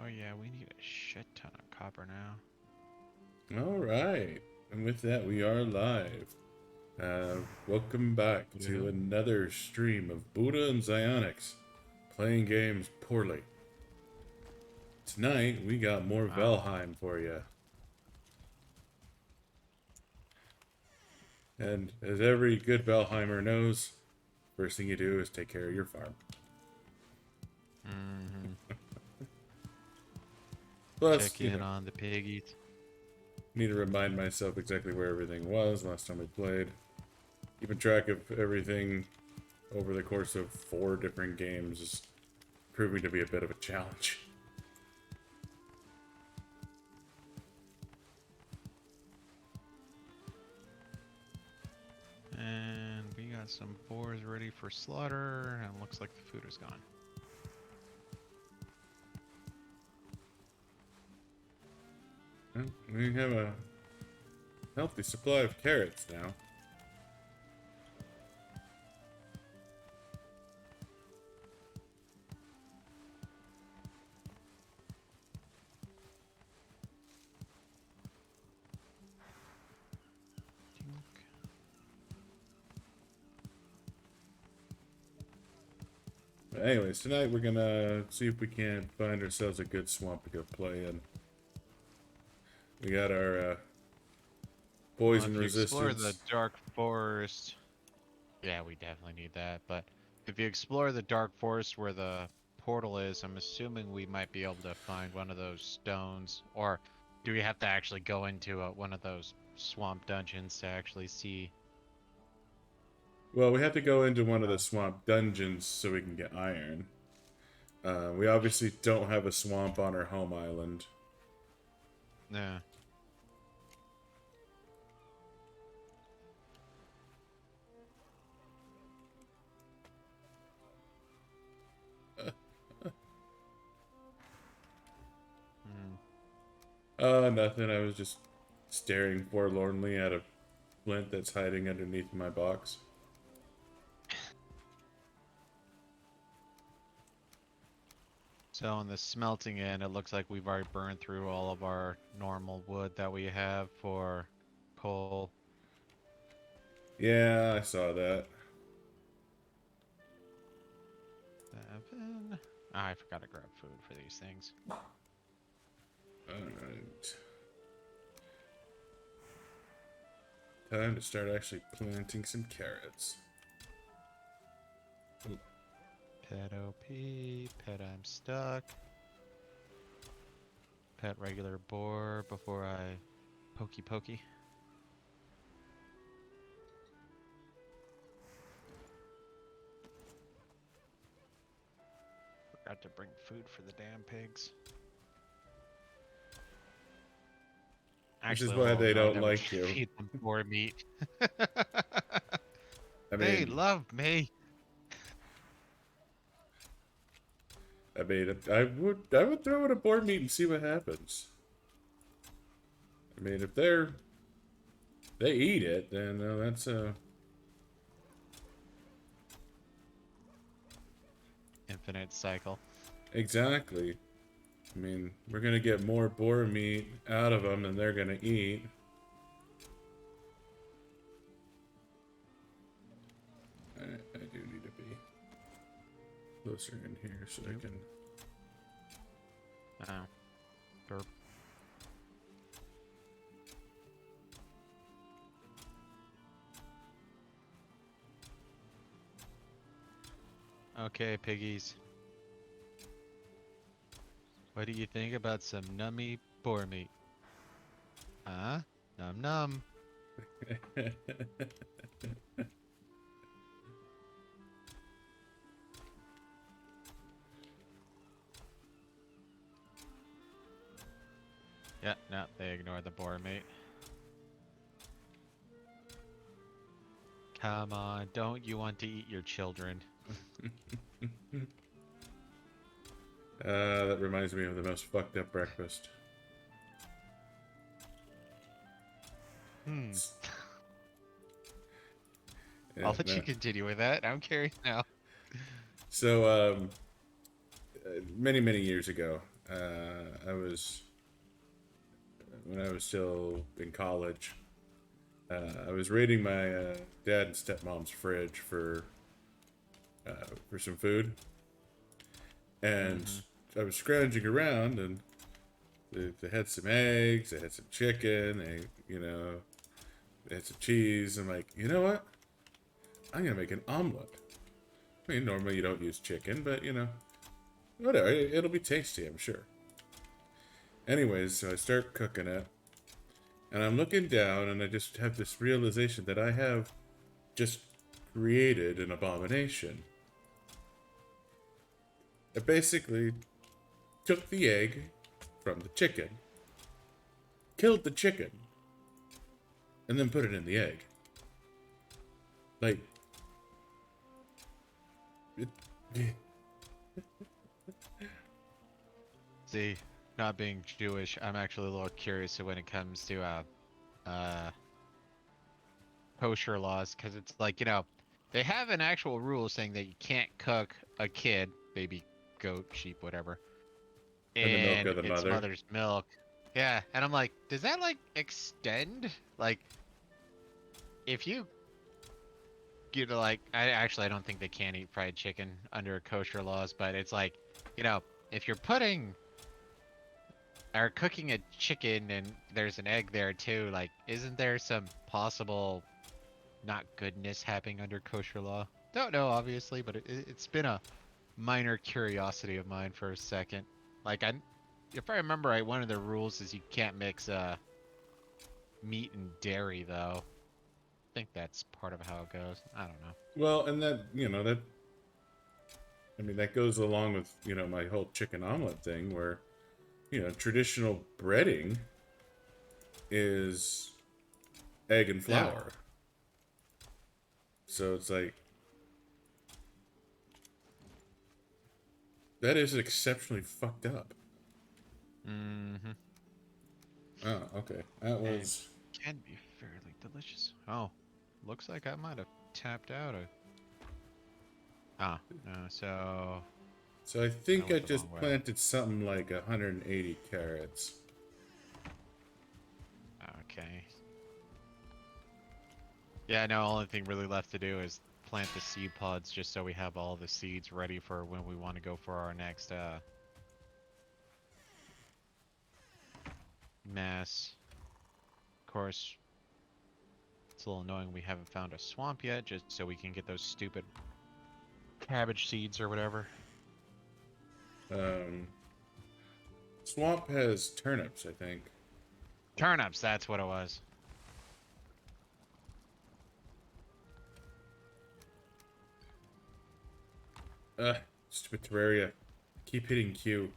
yeah, we need a shit ton of copper now. All right. And with that, we are live. Welcome back to Woohoo. another stream of Buddha and Zionics playing games poorly. Tonight, we got more Wow. Valheim for you. And as every good Valheimer knows, first thing you do is take care of your farm. Mm-hmm. Plus, Check in on the piggies. need to remind myself exactly where everything was last time we played. Keeping track of everything over the course of 4 different games is proving to be a bit of a challenge. And we got some boars ready for slaughter, and looks like the food is gone. Well, we have a healthy supply of carrots now. Tink. But anyways, tonight we're gonna see if we can't find ourselves a good swamp to go play in. We got our Well, poison if you explore the resistance. dark forest, yeah, we definitely need that. But if you explore the dark forest where the portal is, I'm assuming we might be able to find one of those stones. Or do we have to actually go into one of those swamp dungeons to actually see? Well, we have to go into one of the swamp dungeons so we can get iron. We obviously don't have a swamp on our home island. Yeah. Hmm. Nothing. I was just staring forlornly at a flint that's hiding underneath my box. So on the smelting end, it looks like we've already burned through all of our normal wood that we have for coal. Yeah, I saw that. 7. Ah, I forgot to grab food for these things. Alright. Time to start actually planting some carrots. Ooh. Pet OP, pet I'm stuck, pet regular boar before I pokey pokey. Forgot to bring food for the damn pigs. This is Actually, a why little they note, don't I would like you. feed them boar meat. I They mean, love me. I would throw in a boar meat and see what happens. I mean, if they eat it, then that's Infinite cycle. exactly. I mean, we're gonna get more boar meat out of them than they're gonna eat. I do need to be closer in here so I Yep. can. Oh, burp. Okay, piggies. What do you think about some nummy boar meat? Huh? Num num. Yeah, no, they ignore the boar meat. Come on, don't you want to eat your children? That reminds me of the most fucked up breakfast. Hmm. Yeah, I'll let no. you continue with that. I'm curious now. So, many, many years ago, I was when I was still in college. I was raiding my dad and stepmom's fridge for some food, and Mm-hmm. I was scrounging around, and they had some eggs, they had some chicken, they had some cheese. I'm like, you know what? I'm gonna make an omelet. I mean, normally you don't use chicken, but whatever. It'll be tasty, I'm sure. Anyways, so I start cooking it, and I'm looking down, and I just have this realization that I have just created an abomination. I basically took the egg from the chicken, killed the chicken, and then put it in the egg. Like, it, See, not being Jewish, I'm actually a little curious when it comes to uh kosher laws, because it's like, they have an actual rule saying that you can't cook a kid, baby goat, sheep, whatever, in the milk in of the its mother. mother's milk. Yeah, and I'm like, does that like extend? Like, if you like, I don't think they can eat fried chicken under kosher laws, but it's like, you know, if you're putting or cooking a chicken and there's an egg there too, like, isn't there some possible not goodness happening under kosher law? Don't know, obviously, but it's been a minor curiosity of mine for a second. Like, if I remember right, one of the rules is you can't mix meat and dairy, though. I think that's part of how it goes. I don't know. Well, and that goes along with, my whole chicken omelet thing where, traditional breading is egg and Yeah. flour. So it's like, that is exceptionally fucked up. Mm-hmm. Oh, okay. That And was. can be fairly delicious. Oh, looks like I might have tapped out. No, so So I I think I went the wrong just way. planted something like 180 carrots. Okay. Yeah, no, only thing really left to do is plant the seed pods just so we have all the seeds ready for when we want to go for our next mass. Of course, it's a little annoying we haven't found a swamp yet, just so we can get those stupid cabbage seeds or whatever. Um, Swamp has turnips, I think. Turnips, that's what it was. Stupid Terraria. Keep hitting Q.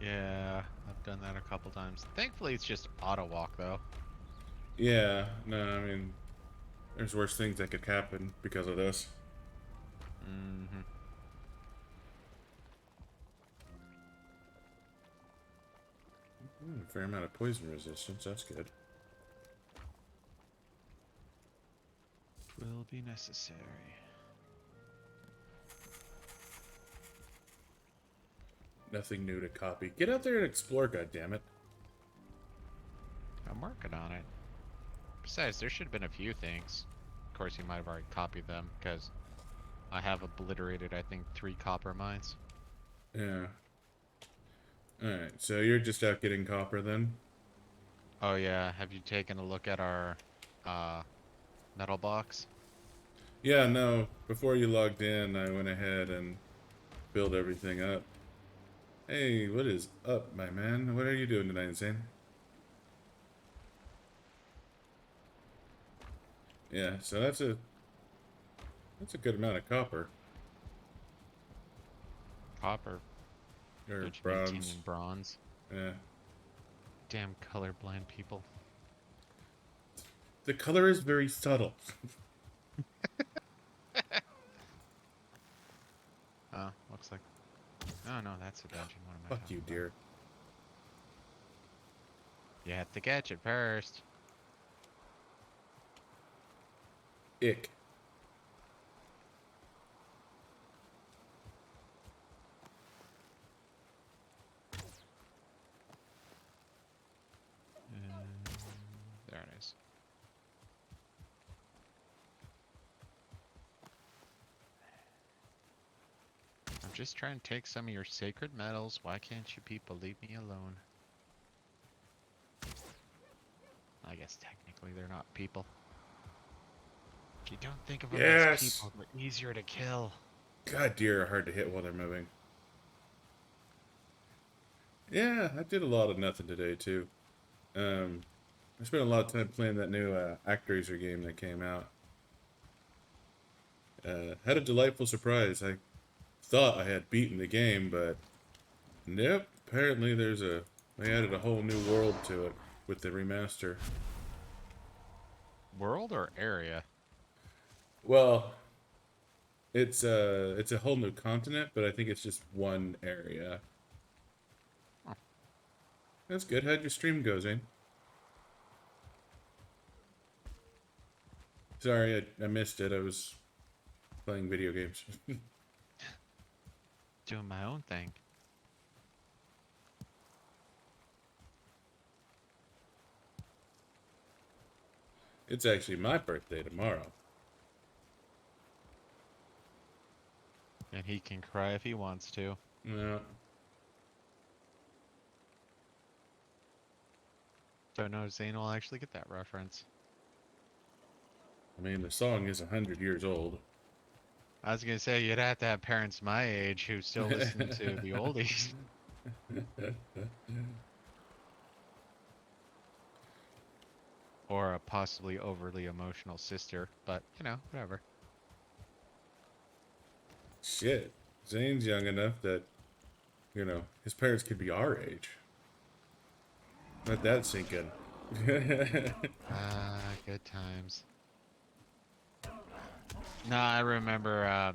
Yeah, I've done that a couple times. Thankfully, it's just auto walk though. Yeah, no, I mean, there's worse things that could happen because of this. Mm-hmm. A fair amount of poison resistance, that's good. Will be necessary. Nothing new to copy. Get out there and explore, goddammit. I'm working on it. Besides, there should have been a few things. Of course, you might have already copied them, because I have obliterated, I think, 3 copper mines. Yeah. Alright, so you're just out getting copper then? Oh yeah, have you taken a look at our uh, metal box? Yeah, no. Before you logged in, I went ahead and built everything up. Hey, what is up, my man? What are you doing tonight, Zane? Yeah, so that's a good amount of copper. Copper. Or Don't you mean tin bronze. and bronze? Yeah. Damn colorblind people. The color is very subtle. Oh, looks like... Oh no, that's a dungeon. What am I Fuck talking you, about? dear. You have to catch it first. Ick. just trying to take some of your sacred metals. Why can't you people leave me alone? I guess technically they're not people. If you don't think of them as Yes! people, they're easier to kill. God, deer are hard to hit while they're moving. Yeah, I did a lot of nothing today, too. I spent a lot of time playing that new ActRaiser game that came out. Had a delightful surprise. I thought I had beaten the game, but nope. Apparently, they added a whole new world to it with the remaster. World or area? Well, it's a whole new continent, but I think it's just one area. Huh. That's good. How'd your stream go, Zane? Sorry, I missed it. I was playing video games. Doing my own thing. It's actually my birthday tomorrow. And he can cry if he wants to. Yeah. Don't know if Zane will actually get that reference. I mean, the song is 100 years old. I was gonna say you'd have to have parents my age who still listen to the oldies. Or a possibly overly emotional sister, but you know, whatever. Shit. Zane's young enough that, his parents could be our age. Let that sink in. Ah, good times. No, I remember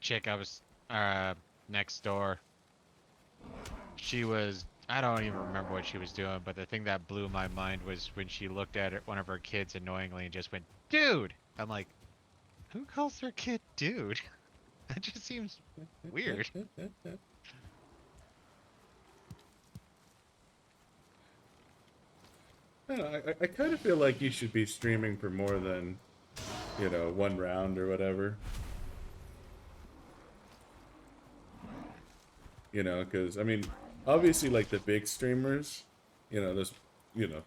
chick I was next door. She was I don't even remember what she was doing, but the thing that blew my mind was when she looked at one of her kids annoyingly and just went, "Dude." I'm like, "Who calls their kid dude?" That just seems weird. I, don't know, I kind of feel like you should be streaming for more than, one round or whatever. Because, I mean, obviously, like, the big streamers, those,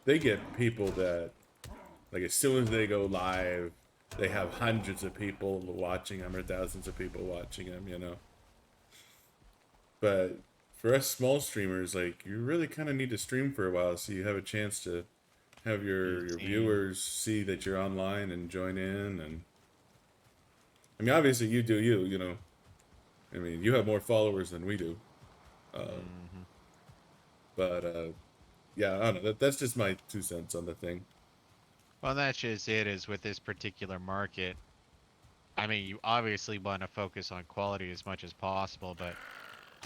they get people that, like, as soon as they go live, they have hundreds of people watching them or thousands of people watching them. But for us small streamers, like, you really kind of need to stream for a while so you have a chance to have Be your seen. viewers see that you're online and join in. And I mean, obviously, you do you. I mean, you have more followers than we do. Uh, Hmm. but yeah, I don't know. That's just my 2 cents on the thing. Well, that's just it. Is with this particular market. I mean, you obviously want to focus on quality as much as possible, but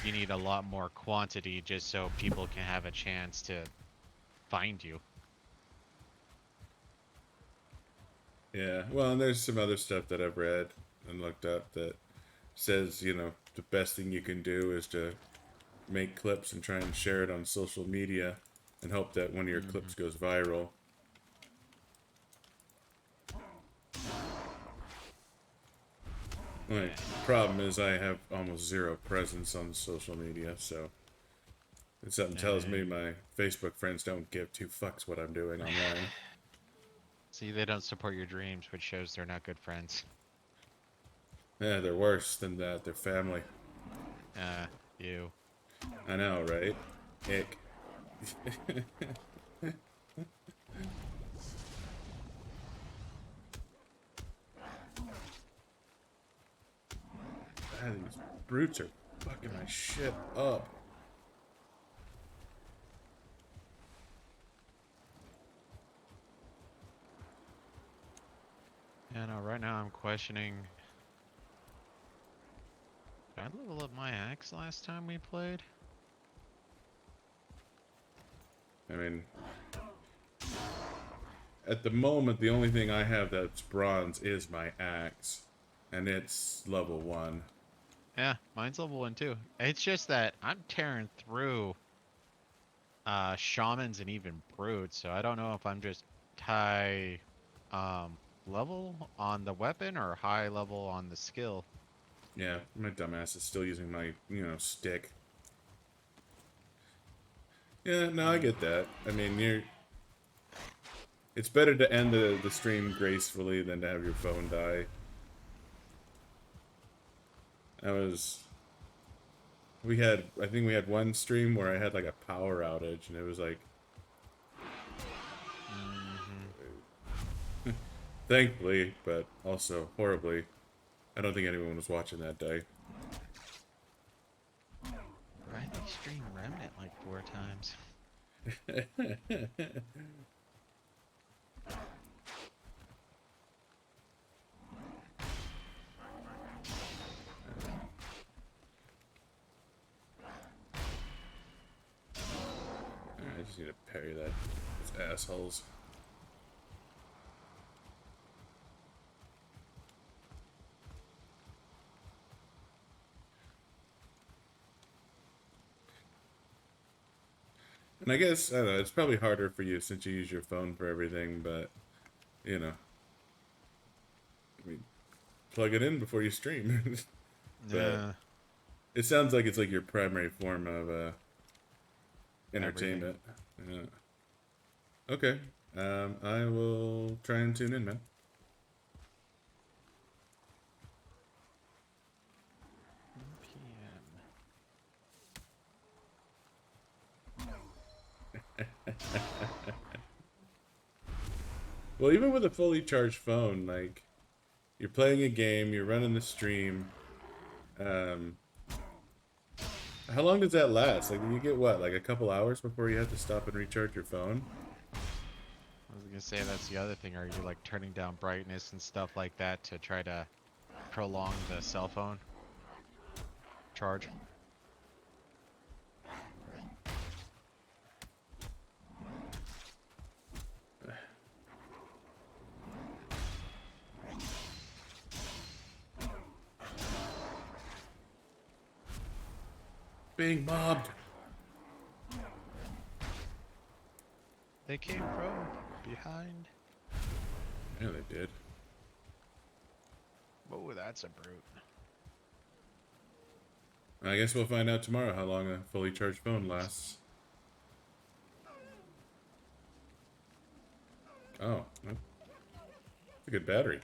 you need a lot more quantity just so people can have a chance to find you. Yeah. Well, and there's some other stuff that I've read and looked up that says, the best thing you can do is to make clips and try and share it on social media and hope that one of your Hmm. clips goes viral. Like, Yeah. problem is I have almost zero presence on social media, so if something tells me Uh, my Facebook friends don't give two fucks what I'm doing online. See, they don't support your dreams, which shows they're not good friends. Yeah, they're worse than that. They're family. Uh, you. I know, right? Ick. God, these brutes are fucking my shit up. Yeah, no, right now I'm questioning. Did I level up my axe last time we played? I mean, at the moment, the only thing I have that's bronze is my axe, and it's level 1. Yeah, mine's level 1 too. It's just that I'm tearing through shamans and even brutes, so I don't know if I'm just high um level on the weapon or high level on the skill. Yeah, my dumbass is still using my, stick. Yeah, no, I Mm. get that. I mean, it's better to end the stream gracefully than to have your phone die. I was, I think we had one stream where I had like a power outage, and it was like, Hmm. thankfully, but also horribly. I don't think anyone was watching that day. I think stream Remnant like 4 times. I just need to parry those assholes. And I guess, I don't know, it's probably harder for you since you use your phone for everything, but, you know, I mean, plug it in before you stream. But Yeah, it sounds like it's like your primary form of everything. entertainment. Yeah. Okay. I will try and tune in, man. 1 p.m. Well, even with a fully charged phone, like, you're playing a game, you're running the stream. Um, how long does that last? Like, you get what, like a couple hours before you have to stop and recharge your phone? I was gonna say that's the other thing. Are you like turning down brightness and stuff like that to try to prolong the cell phone charge? Being mobbed. They came from behind. Yeah, they did. Oh, that's a brute. I guess we'll find out tomorrow how long a fully charged phone lasts. Oh, that's a good battery.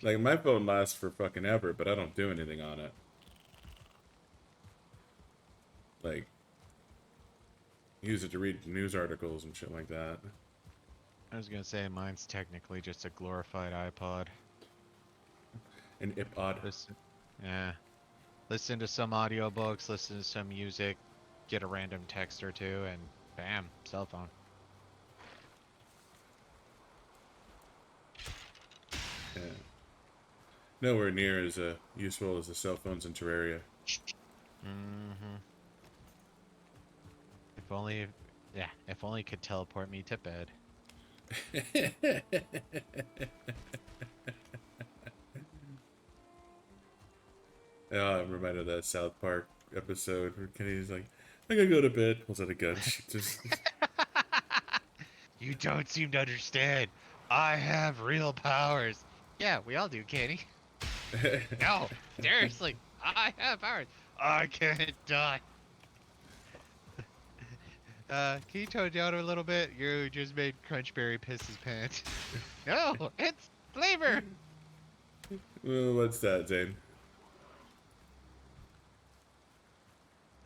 Like, my phone lasts for fucking ever, but I don't do anything on it. Like, use it to read news articles and shit like that. I was gonna say mine's technically just a glorified iPod. An iPod. Listen, yeah, listen to some audiobooks, listen to some music, get a random text or two, and bam, cell phone. Yeah. Nowhere near as useful as the cell phones in Terraria. Mm-hmm. If only, yeah, if only it could teleport me to bed. Oh, I'm reminded of that South Park episode where Kenny's like, I gotta go to bed. Pulls out a gun. Just You don't seem to understand. I have real powers. Yeah, we all do, Kenny. No, seriously, I have powers. I can't die. Can you tone down a little bit? You just made Crunchberry piss his pants. No, it's flavor. well, what's that, Zane?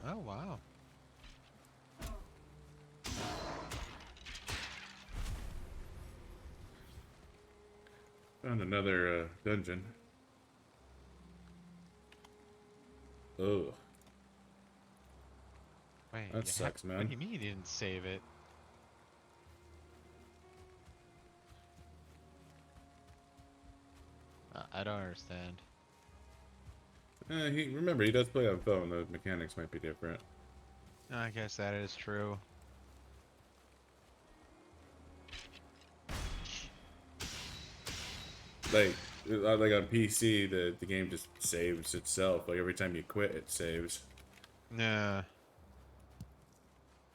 Oh wow. Found another dungeon. Oh, Wait, that sucks, what do man. you mean you didn't save it? I don't understand. Remember, he does play on phone. The mechanics might be different. I guess that is true. Like on PC, the game just saves itself. Like every time you quit, it saves. Nah,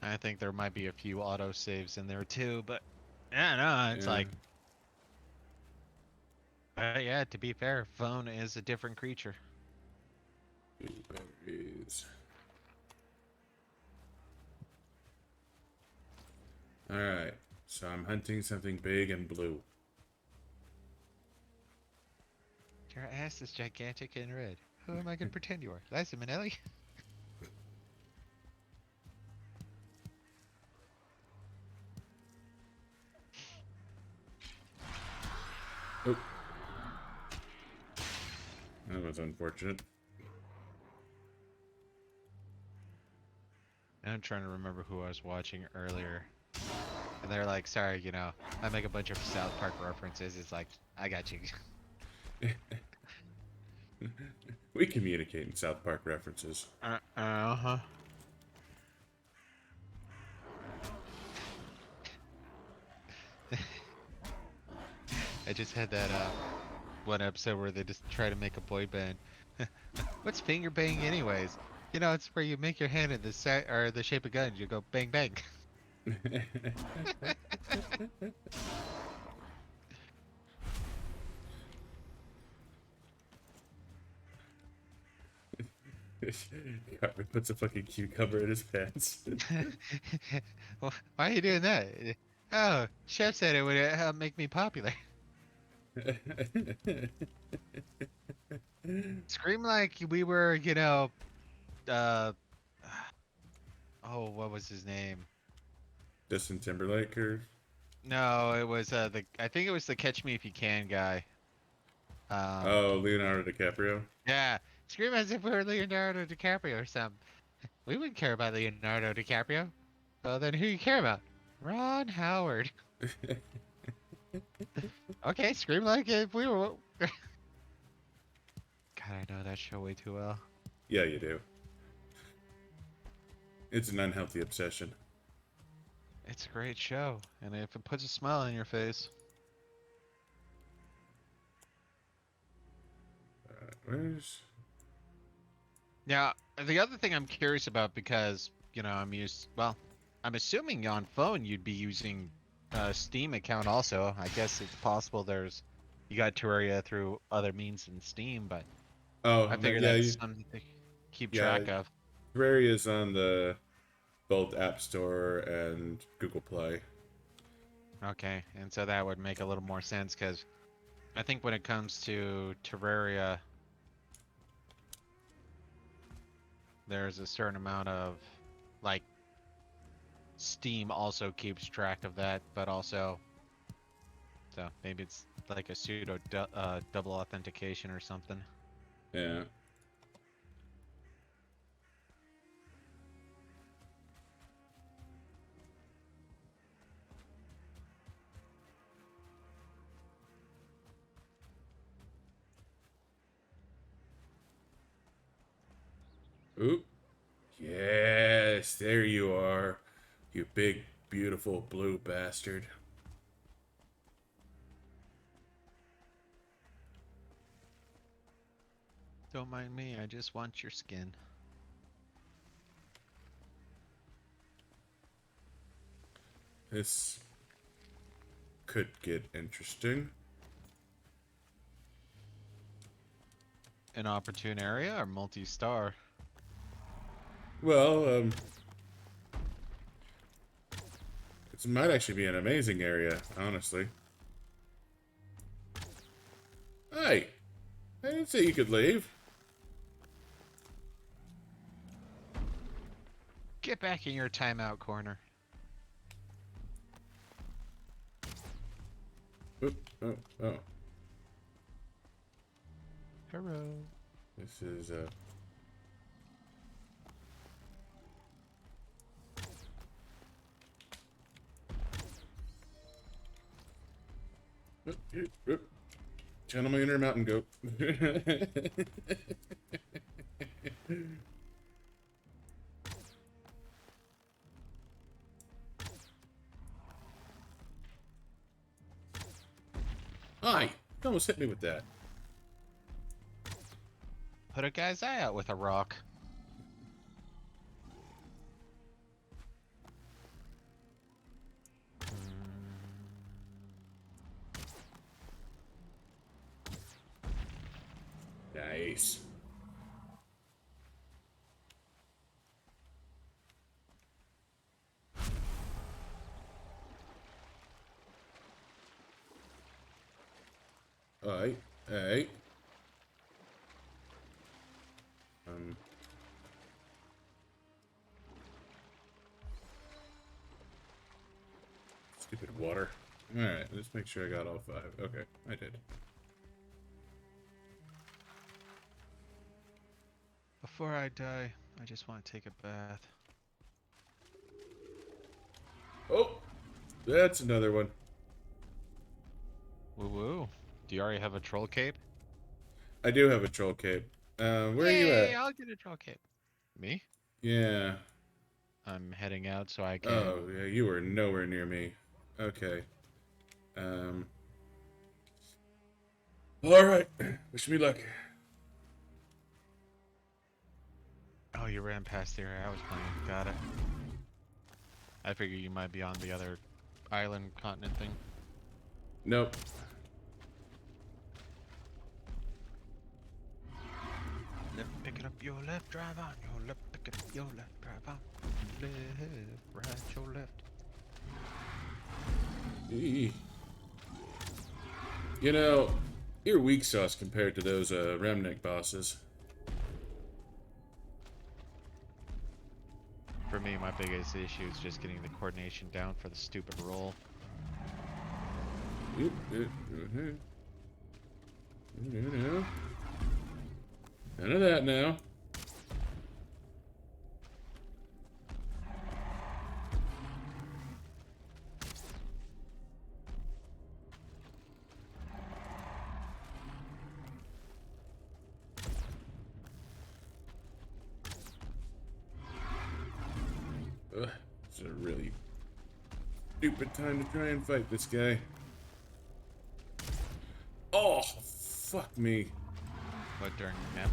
I think there might be a few auto saves in there too, but yeah, no, it's Yeah. like Yeah, to be fair, phone is a different creature. Blueberries. Alright, so I'm hunting something big and blue. Your ass is gigantic and red. Who am I going to pretend you are? Liza Minnelli? Oh, that was unfortunate. I'm trying to remember who I was watching earlier. And they're like, sorry, I make a bunch of South Park references. It's like, I got you. We communicate in South Park references. Uh-huh. I just had that one episode where they just try to make a boy band. What's finger banging anyways? It's where you make your hand in the shape of guns. You go bang bang. Carver puts a fucking cucumber in his pants. Well, why are you doing that? Oh, chef said it would make me popular. Scream like we were, uh, oh, what was his name? Justin Timberlake or No, it was I think it was the Catch Me If You Can guy. Um, oh Leonardo DiCaprio. yeah, scream as if we were Leonardo DiCaprio or something. We wouldn't care about Leonardo DiCaprio. Well, then who you care about? Ron Howard. Okay, scream like if we were. God, I know that show way too well. Yeah, you do. It's an unhealthy obsession. It's a great show, and if it puts a smile on your face. Where's Now, the other thing I'm curious about because I'm assuming on phone you'd be using a Steam account also. I guess it's possible you got Terraria through other means than Steam, but I oh no, figure yeah, that's something to keep yeah. track of. Terraria is on the both App Store and Google Play. Okay, and so that would make a little more sense because I think when it comes to Terraria, there's a certain amount of like Steam also keeps track of that, but also so maybe it's like a double authentication or something. Yeah. Oop. Yes, there you are. You big, beautiful blue bastard. Don't mind me, I just want your skin. This could get interesting. An opportune area or multi-star? Well, it might actually be an amazing area, honestly. Hey, I didn't say you could leave. Get back in your timeout corner. Oop, oh, oh. Hello. This is, oop, oop, oop. Channel my inner mountain goat. Hi! You almost hit me with that. Put a guy's eye out with a rock. Nice. Alright. Alright. Um. Stupid water. Alright, let's make sure I got all 5. Okay, I did. Before I die, I just want to take a bath. Oh! That's another one. Woo woo. Do you already have a troll cape? I do have a troll cape. Where are you Yay! at? I'll get a troll cape. Me? Yeah. I'm heading out so I can. Oh, yeah, you were nowhere near me. Okay. Um. Alright. Wish me luck. Oh, you ran past the area I was playing. Got it. I figure you might be on the other island continent thing. Nope. Left, pick it up, your left, drive on. Your left, pick it up, your left, drive on. Left, right, your left. Eee. You know, you're weak sauce compared to those Remnant bosses. For me, my biggest issue is just getting the coordination down for the stupid roll. None of that now. Ugh, it's a really stupid time to try and fight this guy. Oh, fuck me. What, during nap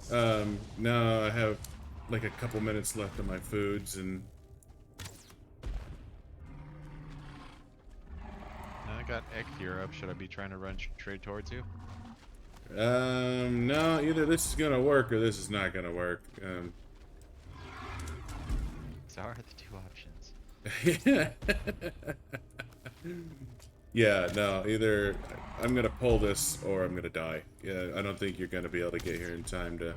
time? No, I have like a couple minutes left on my foods and... I got Ekthir up. Should I be trying to run straight towards you? No, either this is gonna work or this is not gonna work. These are the two options. Yeah, no, either I'm gonna pull this or I'm gonna die. Yeah, I don't think you're gonna be able to get here in time to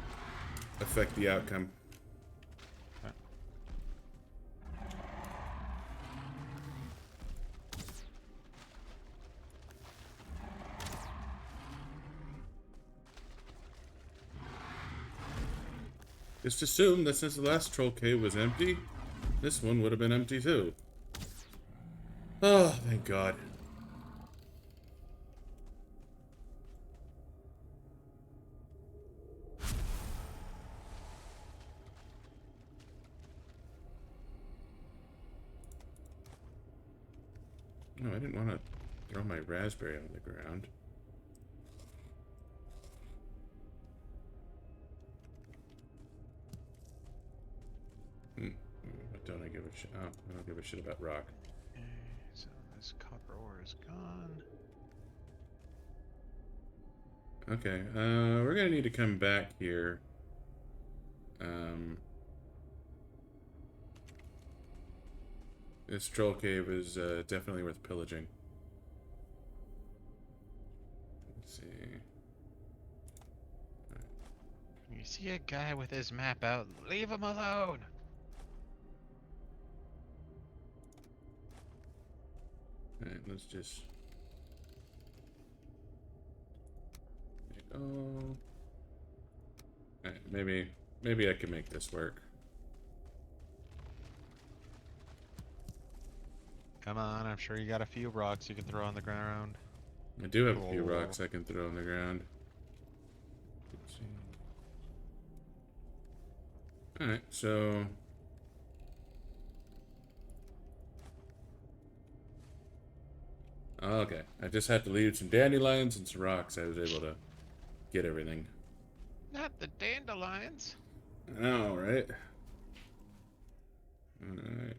affect the outcome. Huh. Just assume that since the last troll cave was empty, this one would have been empty too. Oh, thank God. No, I didn't want to throw my raspberry on the ground. What don't I give a shit? Oh, I don't give a shit about rock. Okay, so this copper ore is gone. Okay, we're gonna need to come back here. This troll cave is definitely worth pillaging. Let's see. You see a guy with his map out, leave him alone! Alright, let's just... Oh... Alright, maybe I can make this work. Come on, I'm sure you got a few rocks you can throw on the ground. I do have a few Oh. rocks I can throw on the ground. Let's see. Alright, so... Okay, I just had to leave some dandelions and some rocks. I was able to get everything. Not the dandelions. I know, right? Alright.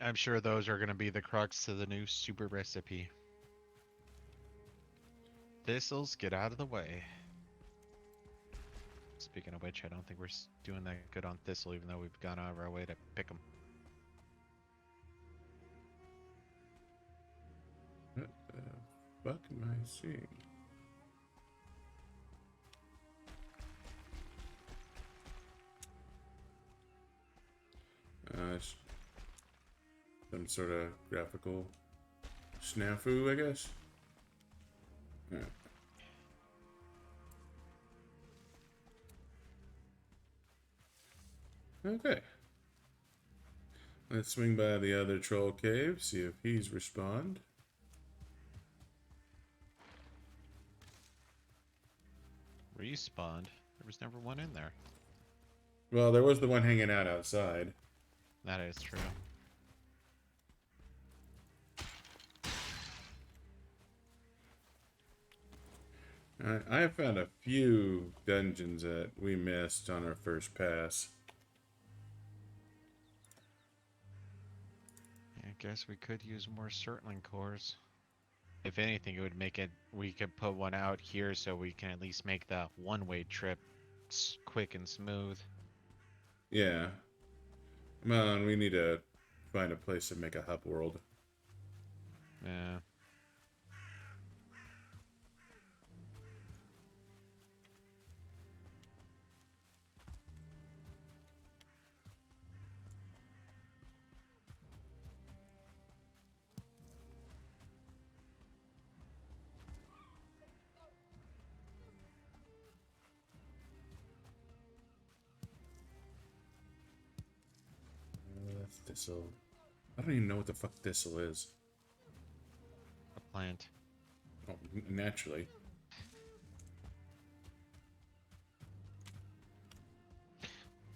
I'm sure those are going to be the crux to the new super recipe. Thistles, get out of the way. Speaking of which, I don't think we're doing that good on thistle, even though we've gone out of our way to pick them. What the fuck am I seeing? It's some sort of graphical snafu, I guess. Yeah. Okay. Let's swing by the other troll cave, see if he's respond. Respawned. There was never one in there. Well, there was the one hanging out outside. That is true. I have found a few dungeons that we missed on our first pass. I guess we could use more Surtling cores. If anything, it would make it. We could put one out here so we can at least make the one-way trip quick and smooth. Yeah. Come on, we need to find a place to make a hub world. Yeah. That's thistle. I don't even know what the fuck thistle is. A plant. Oh, naturally.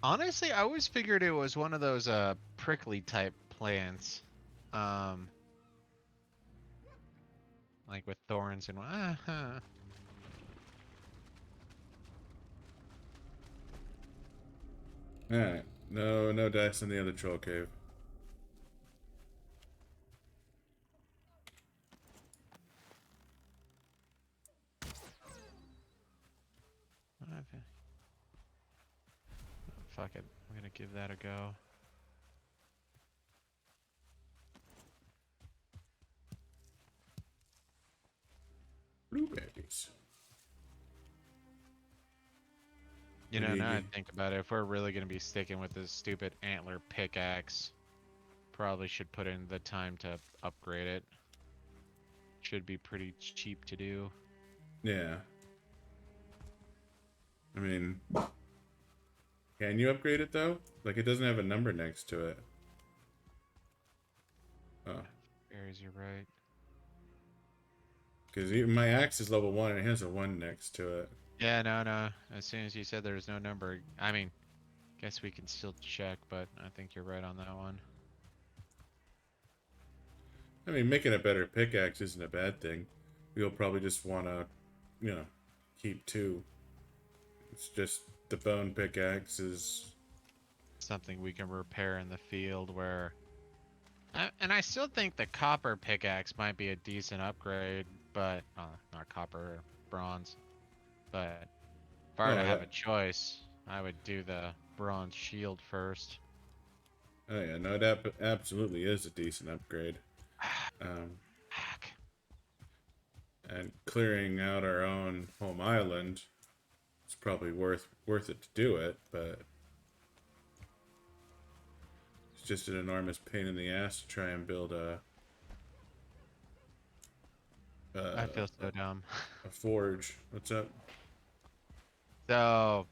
Honestly, I always figured it was one of those prickly type plants. Um like with thorns and Alright. No dice in the other troll cave. Okay. Fuck it. I'm gonna give that a go. Blueberries. You What do know, you now I get? think about it, if we're really gonna be sticking with this stupid antler pickaxe, probably should put in the time to upgrade it. Should be pretty cheap to do. Yeah. I mean, can you upgrade it though? Like, it doesn't have a number next to it. Oh. Berries, you're right. Because even my axe is level 1 and it has a 1 next to it. Yeah, no. As soon as you said there's no number, I mean, guess we can still check, but I think you're right on that one. I mean, making a better pickaxe isn't a bad thing. We'll probably just want to, you know, keep 2. It's just the bone pickaxe is... Something we can repair in the field where... and I still think the copper pickaxe might be a decent upgrade, but... not copper, bronze. But if I were Oh, to have yeah. a choice, I would do the bronze shield first. Oh, yeah. No, it absolutely is a decent upgrade. Hack. And clearing out our own home island, it's probably worth it to do it, but it's just an enormous pain in the ass to try and build I feel so dumb. a forge. What's up? So,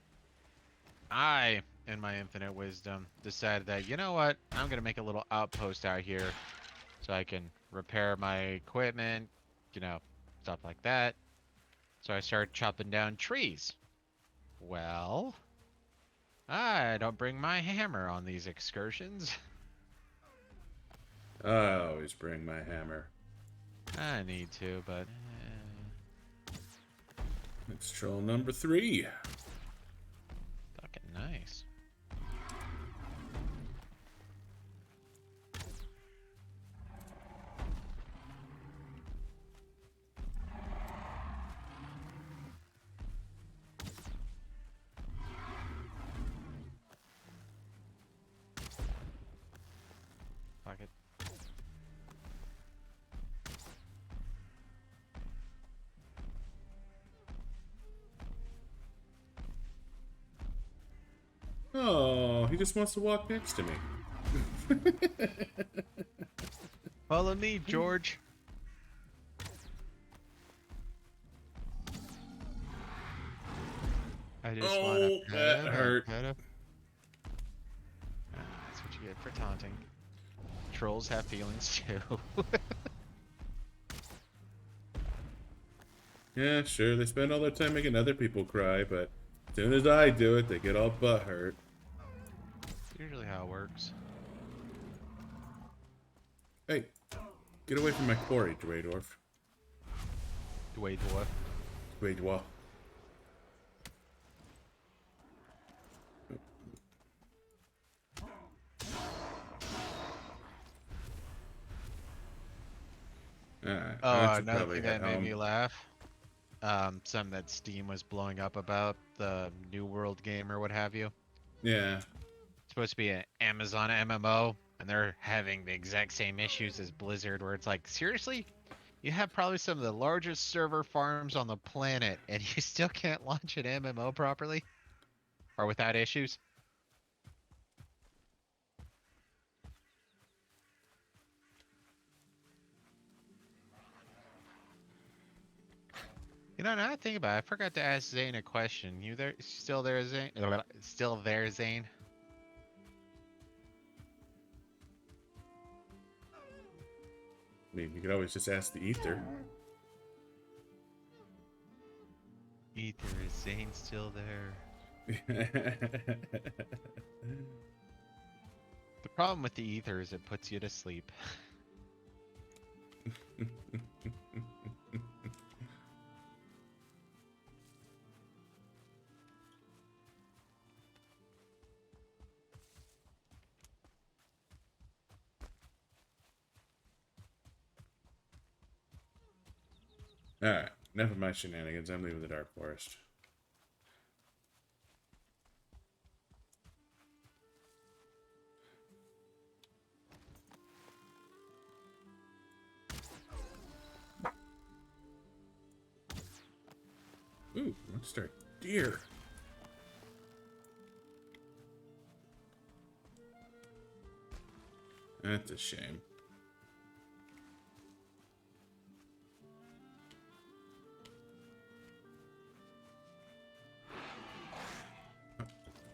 I, in my infinite wisdom, decided that, you know what? I'm going to make a little outpost out here so I can repair my equipment, you know, stuff like that. So I started chopping down trees. Well, I don't bring my hammer on these excursions. I always bring my hammer. I need to, but... It's troll number 3. fucking nice. He just wants to walk next to me. Follow me, George. I just want to Oh, pet that him and hurt. pet him. That's what you get for taunting. Trolls have feelings too. Yeah, sure, they spend all their time making other people cry, but as soon as I do it, they get all butthurt. It's usually how it works. Hey, get away from my quarry, Dwaydorf. Dway dwarf. Dwaydwa. Alright, I should Another probably thing head that made me home. laugh. Something that Steam was blowing up about, the New World game or what have you. Yeah. It's supposed to be an Amazon MMO, and they're having the exact same issues as Blizzard, where it's like, seriously? You have probably some of the largest server farms on the planet, and you still can't launch an MMO properly? Or without issues? You know, now I think about it, I forgot to ask Zane a question. You there? Still there, Zane? Still there, Zane? I mean, you could always just ask the ether. Ether, is Zane still there? The problem with the ether is it puts you to sleep. Alright, enough of my shenanigans. I'm leaving the Dark Forest. Ooh, let's start deer. That's a shame.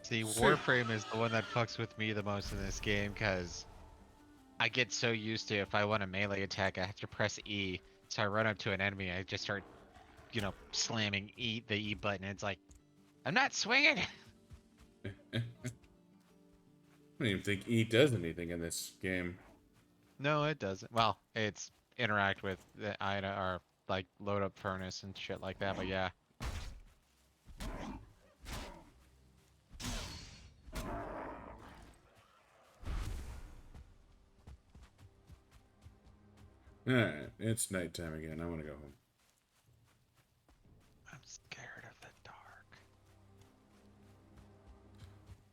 See, Sweet. Warframe is the one that fucks with me the most in this game, because I get so used to if I want a melee attack, I have to press E. So I run up to an enemy, I just start, slamming the E button. It's like, I'm not swinging! I don't even think E does anything in this game. No, it doesn't. Well, it's interact with the IDA or like load up furnace and shit like that, but yeah. Alright, it's nighttime again. I want to go home. I'm scared of the dark.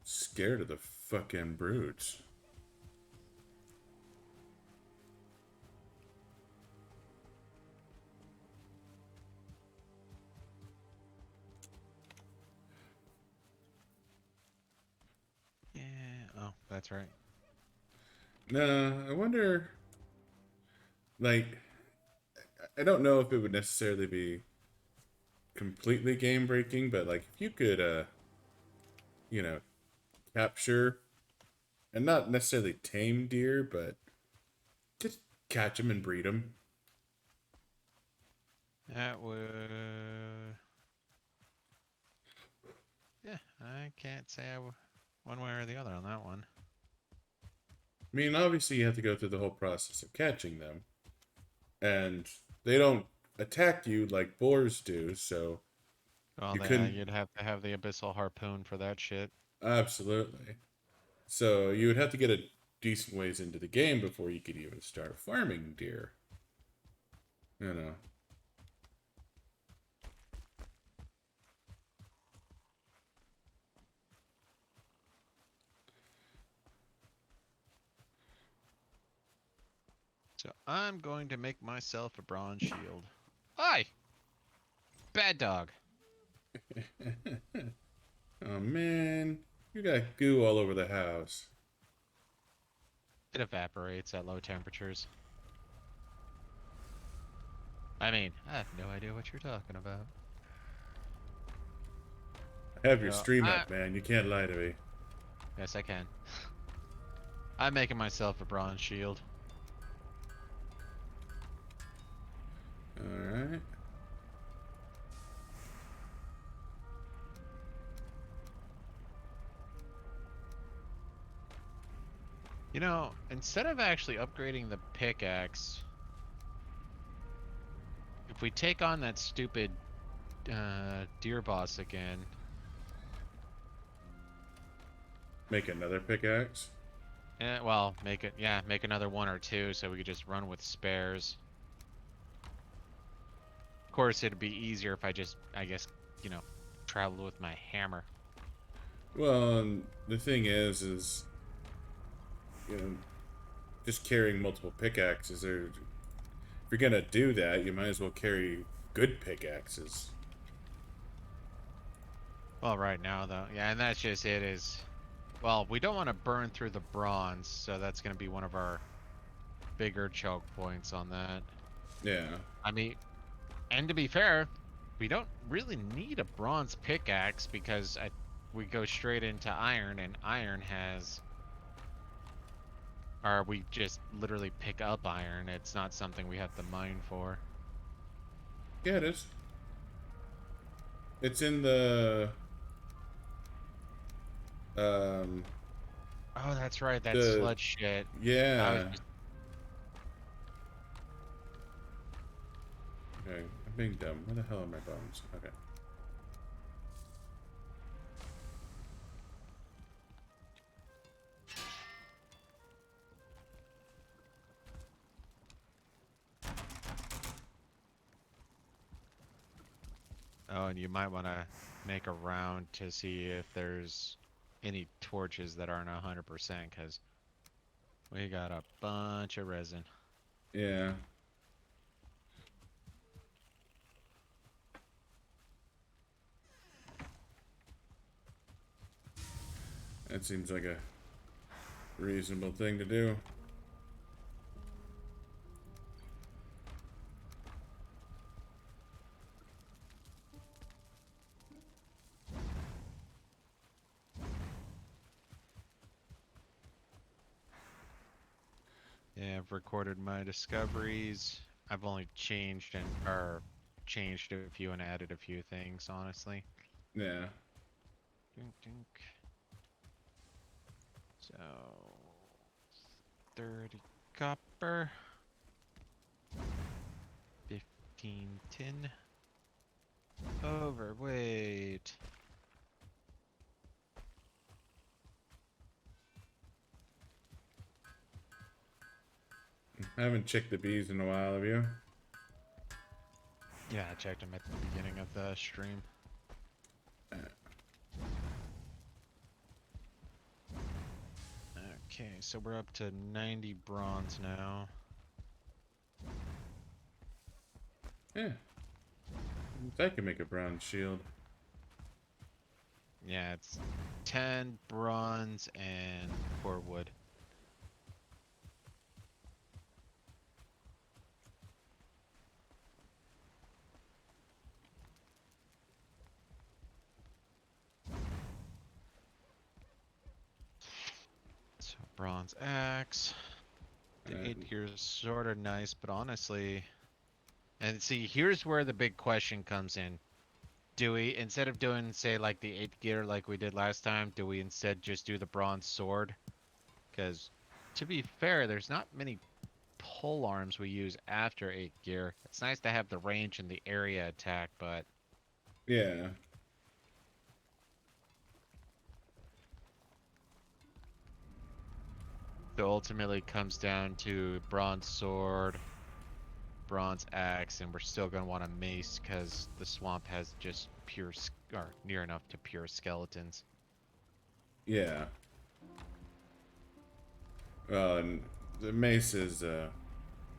Scared of the fucking brutes. Yeah, oh, that's right. No, I wonder. Like, I don't know if it would necessarily be completely game breaking, but like if you could, you know, capture and not necessarily tame deer, but just catch them and breed them. That would... Yeah, I can't say one way or the other on that one. I mean, obviously you have to go through the whole process of catching them, and they don't attack you like boars do, so Well, you yeah, couldn't. you'd have to have the abyssal harpoon for that shit. Absolutely. So you would have to get a decent ways into the game before you could even start farming deer. You know. So I'm going to make myself a bronze shield. Hi! Bad dog. Oh man. You got goo all over the house. It evaporates at low temperatures. I mean, I have no idea what you're talking about. I have You your know, stream up, man. You can't lie to me. yes, I can. I'm making myself a bronze shield. Alright. You know, instead of actually upgrading the pickaxe, if we take on that stupid deer boss again, Make another pickaxe. well, make another one or two so we could just run with spares. Of course, it'd be easier if I guess, you know, traveled with my hammer. Well, and the thing is, you know, just carrying multiple pickaxes. If you're gonna do that, you might as well carry good pickaxes. Well, right now though, yeah, and that's just it. Well, we don't want to burn through the bronze, so that's going to be one of our bigger choke points on that. Yeah. I mean, and to be fair, we don't really need a bronze pickaxe because we go straight into iron, and iron has, or we just literally pick up iron. It's not something we have to mine for. Yeah, it is. It's in the um Oh, that's right, that the sludge shit. I was yeah. just, Okay, I'm being dumb. Where the hell are my bones? Okay. oh, and you might want to make a round to see if there's any torches that aren't 100%, because we got a bunch of resin. Yeah. That seems like a reasonable thing to do. Yeah, I've recorded my discoveries. I've only changed a few and added a few things, honestly. Yeah. Dunk, dunk. So, 30 copper, 15 tin, overweight. I haven't checked the bees in a while, have you? Yeah, I checked them at the beginning of the stream. Okay, so we're up to 90 bronze now. Yeah. I can make a bronze shield. Yeah, it's 10 bronze and 4 wood. So bronze axe. The 8 gear is sort of nice, but honestly, and see, here's where the big question comes in. Do we, instead of doing, say, like the 8 gear like we did last time, do we instead just do the bronze sword? Because, to be fair, there's not many pole arms we use after 8 gear. It's nice to have the range and the area attack, but Yeah. it ultimately comes down to bronze sword, bronze axe, and we're still going to want a mace because the swamp has just or near enough to pure skeletons. Yeah. Well, and the mace is the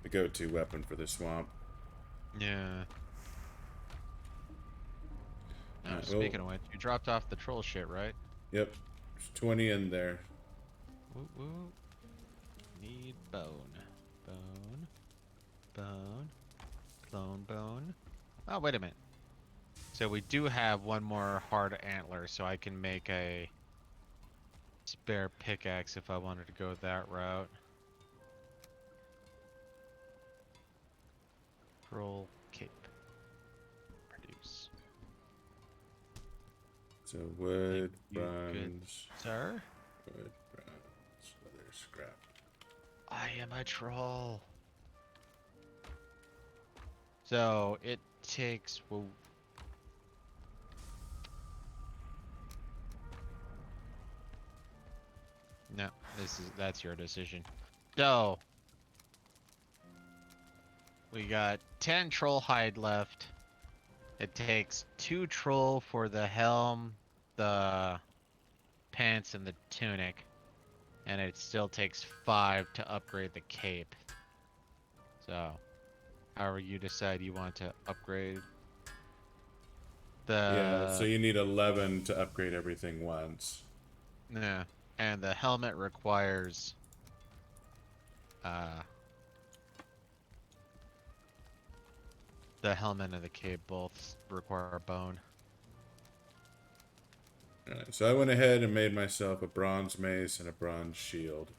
go-to weapon for the swamp. Yeah. Oh, Alright, well, speaking of which, you dropped off the troll shit, right? yep. There's 20 in there. Woo woo. Need bone. Bone. Bone. Clone bone. Oh, wait a minute. So we do have one more hard antler, so I can make a spare pickaxe if I wanted to go that route. Roll cape. Produce. So Thank wood, you, good bronze, sir. wood, bronze, leather, scrap. I am a troll. So it takes. Well, no, that's your decision. So we got 10 troll hide left. It takes 2 troll for the helm, the pants, and the tunic, and it still takes 5 to upgrade the cape. So, however you decide you want to upgrade Yeah, so the you need 11 to upgrade everything once. yeah, and the helmet requires uh the helmet and the cape both require bone. Alright, so I went ahead and made myself a bronze mace and a bronze shield.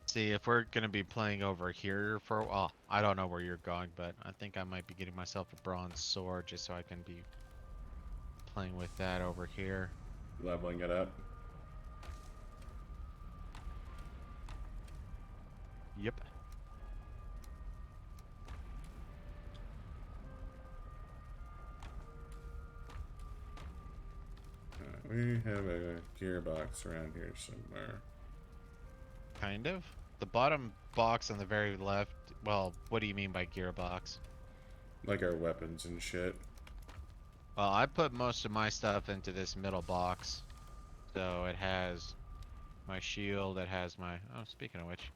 See, if we're gonna be playing over here for a while, I don't know where you're going, but I think I might be getting myself a bronze sword just so I can be playing with that over here. Leveling it up. Yep. We have a gearbox around here somewhere. Kind of. The bottom box on the very left. Well, what do you mean by gearbox? Like our weapons and shit. Well, I put most of my stuff into this middle box. So it has my shield, it has my... Oh, speaking of which.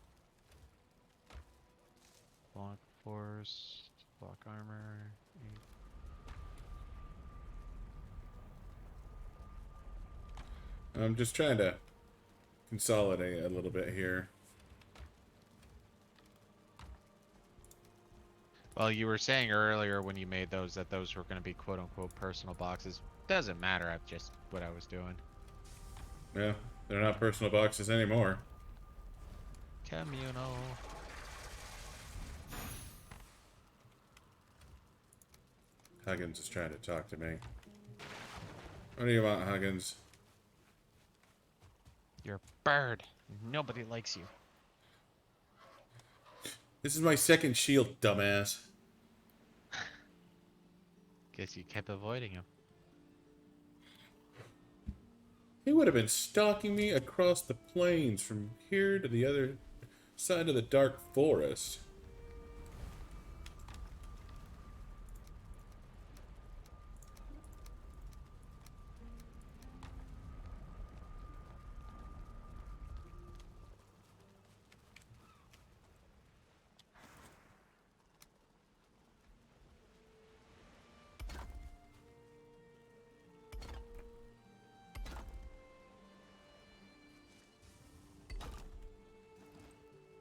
Block force, block armor. I'm just trying to consolidate a little bit here. Well, you were saying earlier when you made those that those were going to be quote-unquote personal boxes. Doesn't matter, I've just what I was doing. Yeah, they're not personal boxes anymore. Communal. Huggins is trying to talk to me. What do you want, Huggins? You're a bird. Nobody likes you. This is my second shield, dumbass. Guess you kept avoiding him. He would have been stalking me across the plains from here to the other side of the dark forest.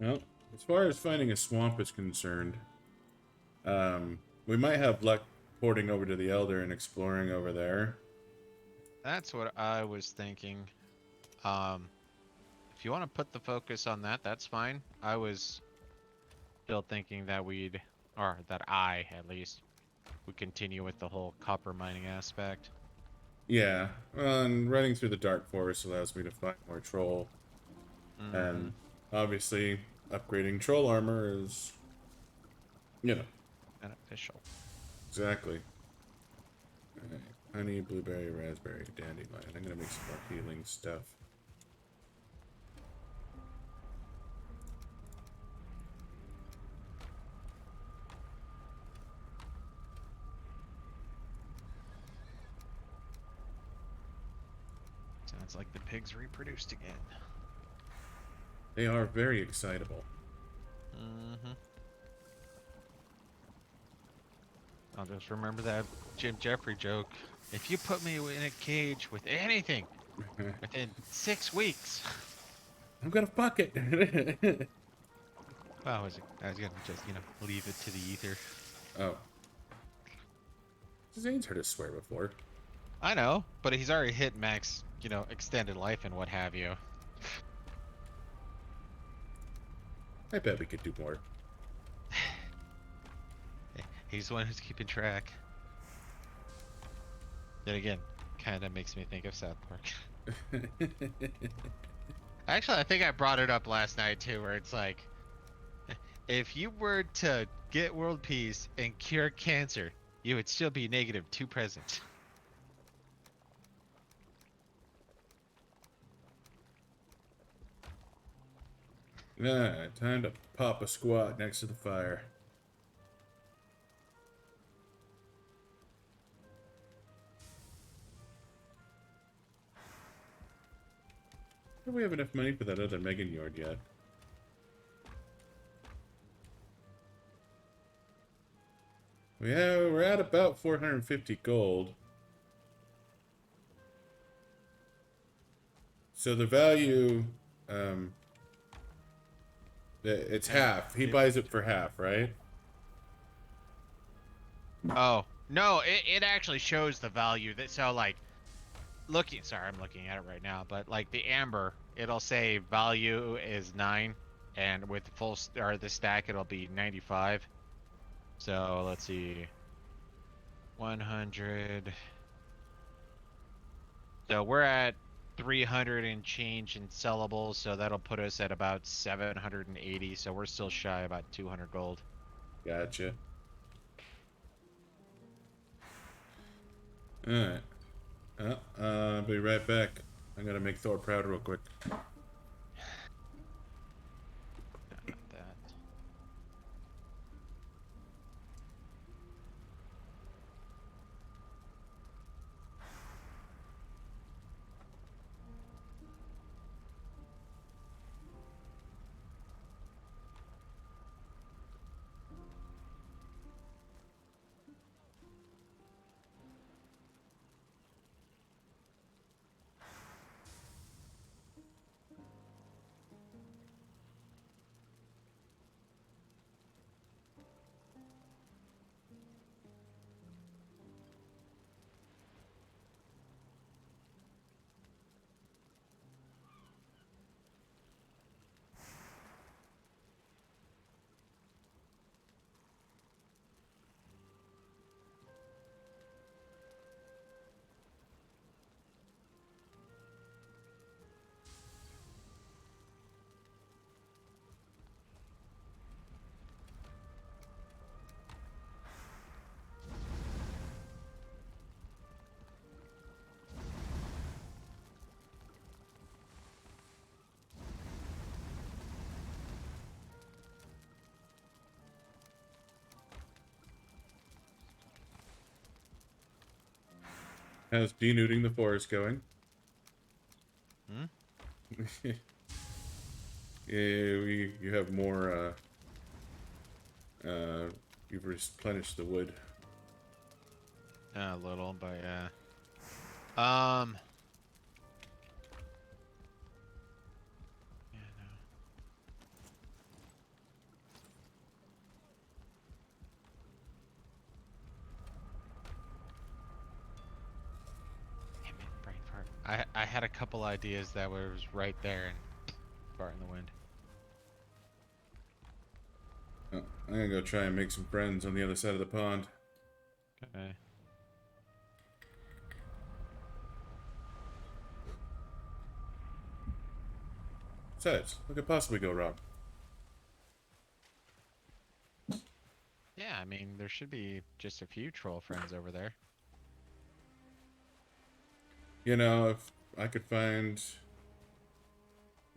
Well, as far as finding a swamp is concerned, we might have luck porting over to the Elder and exploring over there. That's what I was thinking. Um, if you want to put the focus on that, that's fine. I was still thinking that we'd, or that I at least, would continue with the whole copper mining aspect. Yeah, well, and running through the dark forest allows me to find more troll. Mm-hmm. And obviously, upgrading troll armor is, you know, Beneficial. exactly. Alright, honey, blueberry, raspberry, dandelion. I'm gonna make some more healing stuff. Sounds like the pigs reproduced again. They are very excitable. Mm-hmm. I'll just remember that Jim Jeffrey joke If you put me in a cage with anything within 6 weeks, I'm gonna fuck it. well, I was gonna just leave it to the ether. Oh, Zane's heard us swear before. I know, but he's already hit max, extended life and what have you. I bet we could do more. He's the one who's keeping track. Then again, kind of makes me think of South Park. Actually, I think I brought it up last night too, where it's like, if you were to get world peace and cure cancer, you would still be -2 present. Time to pop a squat next to the fire. Do we have enough money for that other Megan yard yet? We're at about 450 gold. So the value, um, it's half. He buys it for half, right? Oh, no, it actually shows the value that, so like, sorry, I'm looking at it right now, but like the amber, it'll say value is 9, and with the stack, it'll be 95. So let's see, 100. So we're at 300 and change in sellables, so that'll put us at about 780. So we're still shy about 200 gold. Gotcha. Alright. I'll be right back. I'm gonna make Thor proud real quick. No, not that. How's denuding the forest going? Hmm? Yeah, you have more, you've replenished the wood. A little, but yeah. Um. Yeah, no. Damn it, brain fart. I had a couple ideas that was right there and fart in the wind. I'm gonna go try and make some friends on the other side of the pond. Okay. Besides, what could possibly go wrong? Yeah, I mean, there should be just a few troll friends over there. You know, if I could find...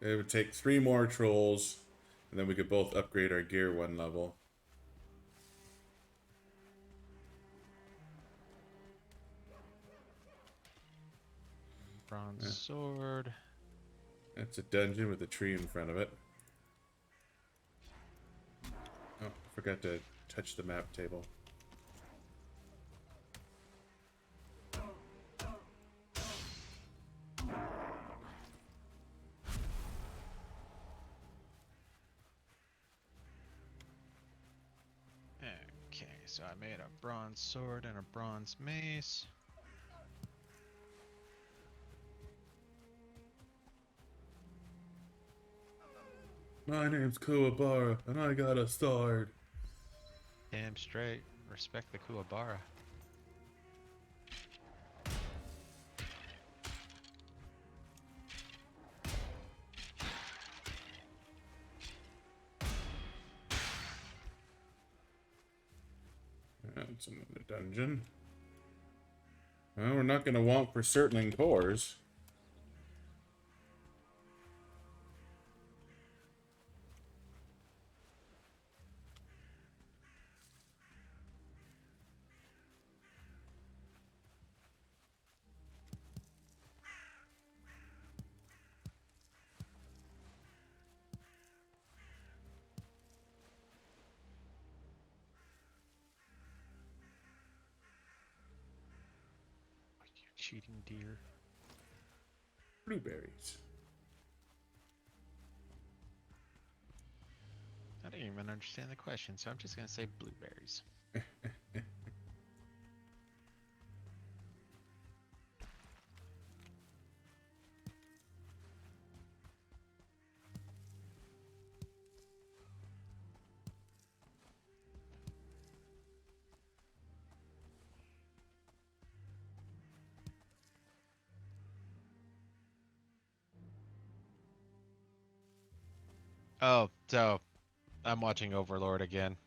It would take 3 more trolls, and then we could both upgrade our gear 1 level. Bronze Yeah. sword. That's a dungeon with a tree in front of it. Oh, I forgot to touch the map table. So I made a bronze sword and a bronze mace. My name's Kuwabara, and I got a sword. Damn straight. Respect the Kuwabara. That's another dungeon. Well, we're not going to want for certain cores. You cheating deer. Blueberries. I didn't even understand the question, so I'm just gonna say blueberries. Oh, so I'm watching Overlord again.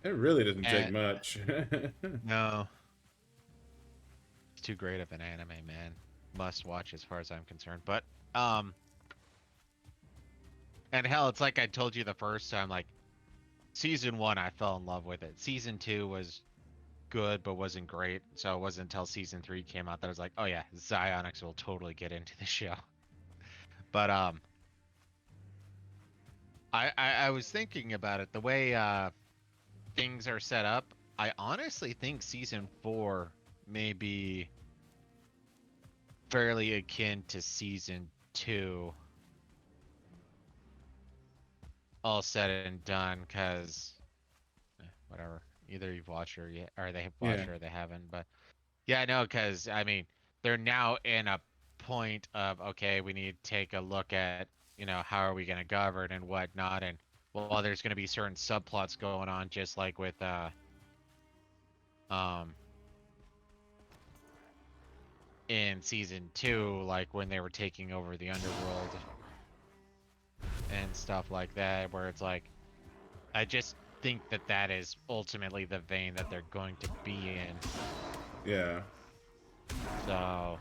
It really doesn't take And much. no, it's too great of an anime, man. Must watch as far as I'm concerned. But um, and hell, it's like I told you the first time. Like season one, I fell in love with it. Season two was good, but wasn't great. So it wasn't until season three came out that I was like, oh yeah, Zionics will totally get into the show. But I was thinking about it the way things are set up. I honestly think season four may be fairly akin to season two, all said and done. Cause whatever, either you've watched or or they have Yeah. watched or they haven't. But yeah, no, cause I mean they're now in a point of okay, we need to take a look at how are we gonna govern and whatnot, and well, there's gonna be certain subplots going on, just like with um in season two, like when they were taking over the underworld and stuff like that, where it's like, I just think that that is ultimately the vein that they're going to be in. Yeah. So,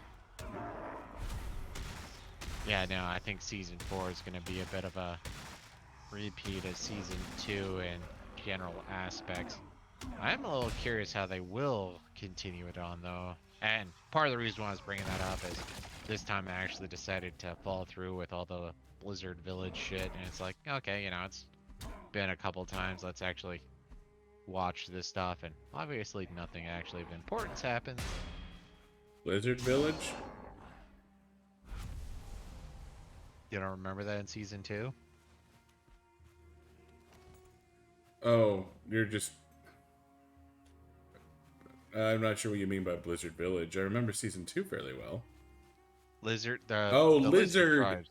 yeah, no, I think season four is going to be a bit of a repeat of season two in general aspects. I'm a little curious how they will continue it on, though. And part of the reason why I was bringing that up is this time I actually decided to follow through with all the Blizzard Village shit, and it's like, okay, it's been a couple times. Let's actually watch this stuff, and obviously nothing actually of importance happens. Blizzard Village? You don't remember that in season two? Oh, you're just... I'm not sure what you mean by Blizzard Village. I remember season 2 fairly well. Lizard, the Oh, the lizard Lizard! tribes.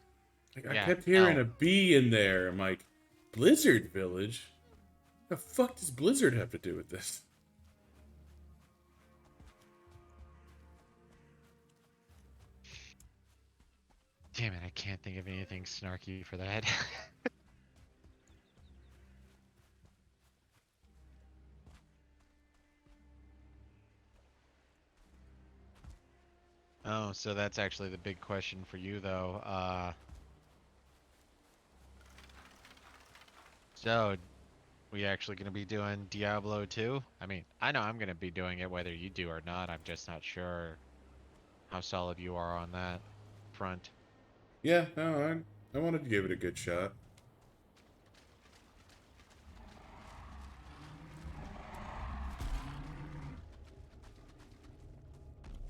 I Yeah, kept hearing L. a B in there. I'm like, Blizzard Village? The fuck does Blizzard have to do with this? Damn it, I can't think of anything snarky for that. Oh, so that's actually the big question for you, though. So we actually going to be doing Diablo 2? I mean, I know I'm going to be doing it whether you do or not. I'm just not sure how solid you are on that front. Yeah, no, I wanted to give it a good shot.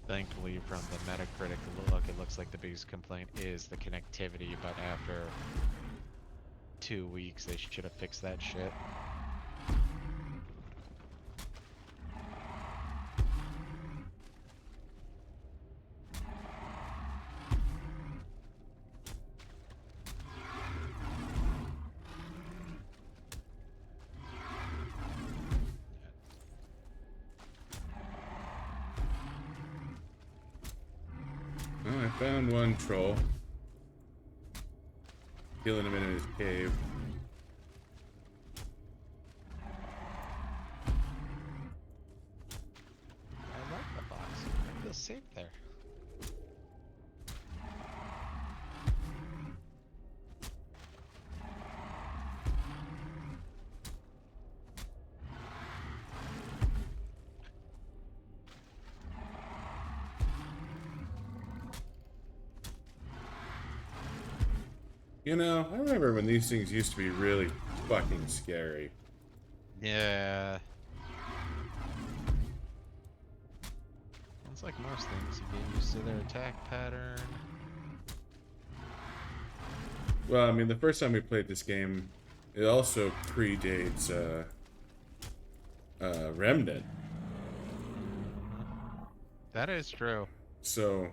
Thankfully, from the Metacritic look, it looks like the biggest complaint is the connectivity, but after 2 weeks, they should have fixed that shit. found one troll. Killing him in his cave. I like the box. I feel safe there. You know, I remember when these things used to be really fucking scary. Yeah. It's like most things, you get used to their attack pattern. Well, I mean, the first time we played this game, it also predates Remnant. That is true. So,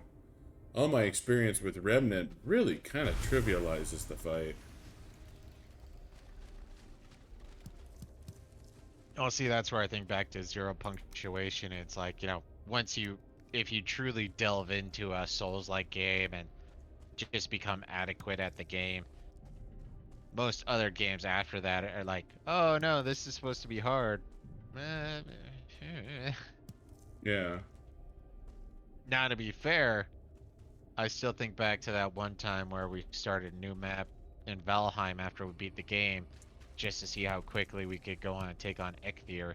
all my experience with Remnant really kind of trivializes the fight. Oh, see, that's where I think back to zero punctuation. It's like, if you truly delve into a Souls-like game and just become adequate at the game, most other games after that are like, oh no, this is supposed to be hard. Yeah. Now, to be fair, I still think back to that one time where we started a new map in Valheim after we beat the game, just to see how quickly we could go on and take on Eikthyr.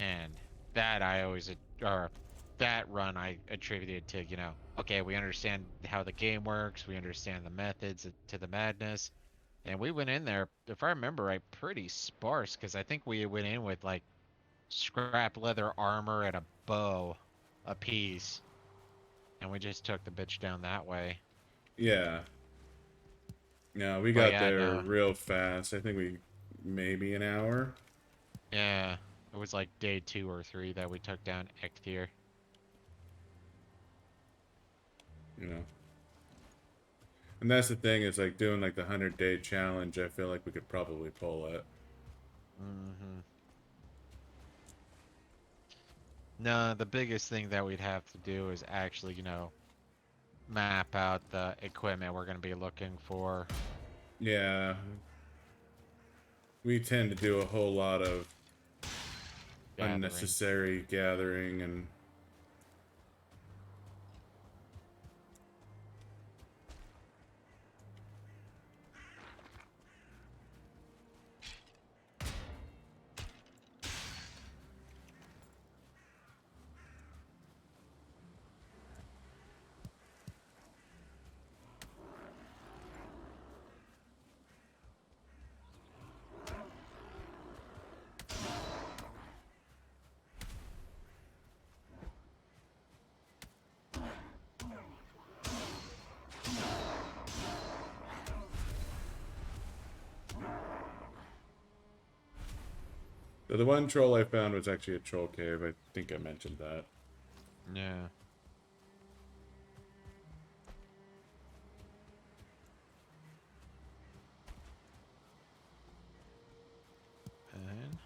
And that I always, or that run I attributed to, okay, we understand how the game works, we understand the methods to the madness. And we went in there, if I remember right, pretty sparse, because I think we went in with like scrap leather armor and a bow apiece. And we just took the bitch down that way. Yeah. Yeah, we But got yeah, there no. real fast. I think we maybe an hour. Yeah. It was like day 2 or 3 that we took down Eikthyr. You know. And that's the thing, is like doing like the 100-day challenge, I feel like we could probably pull it. Mm-hmm. No, the biggest thing that we'd have to do is actually, map out the equipment we're going to be looking for. Yeah. We tend to do a whole lot of Gathering. unnecessary gathering and so the one troll I found was actually a troll cave. I think I mentioned that. Yeah. And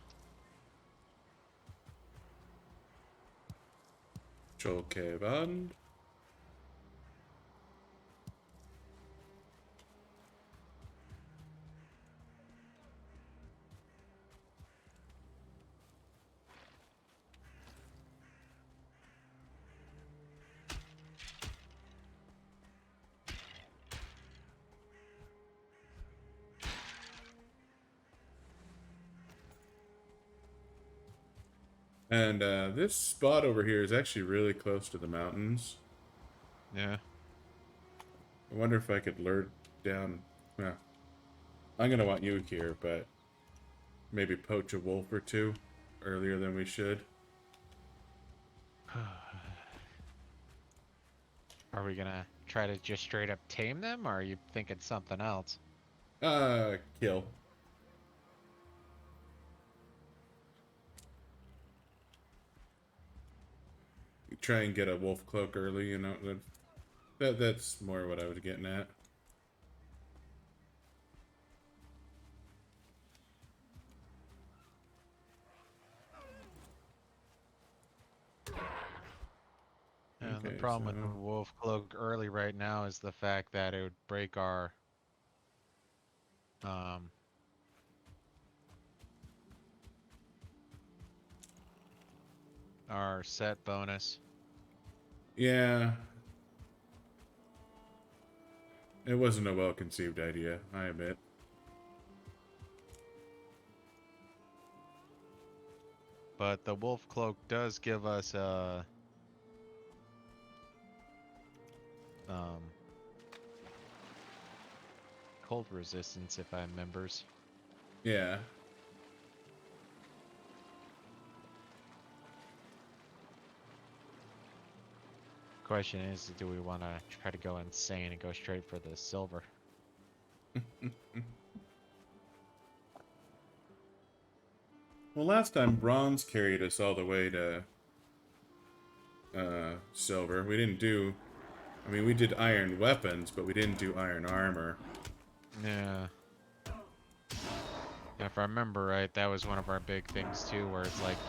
Troll cave on. And this spot over here is actually really close to the mountains. yeah. I wonder if I could lure down. Well, I'm gonna want you here, but maybe poach a wolf or two earlier than we should. Are we gonna try to just straight up tame them, or are you thinking something else? Kill. Try and get a wolf cloak early, you know. That's more what I was getting at. And The Okay, problem so with the wolf cloak early right now is the fact that it would break um our set bonus. yeah, it wasn't a well-conceived idea, I admit. But the wolf cloak does give us um cold resistance if I remembers. Yeah. Question is, do we want to try to go insane and go straight for the silver? Well, last time bronze carried us all the way to silver. We didn't do. I mean, we did iron weapons, but we didn't do iron armor. Yeah. And if I remember right, that was one of our big things too, where it's like,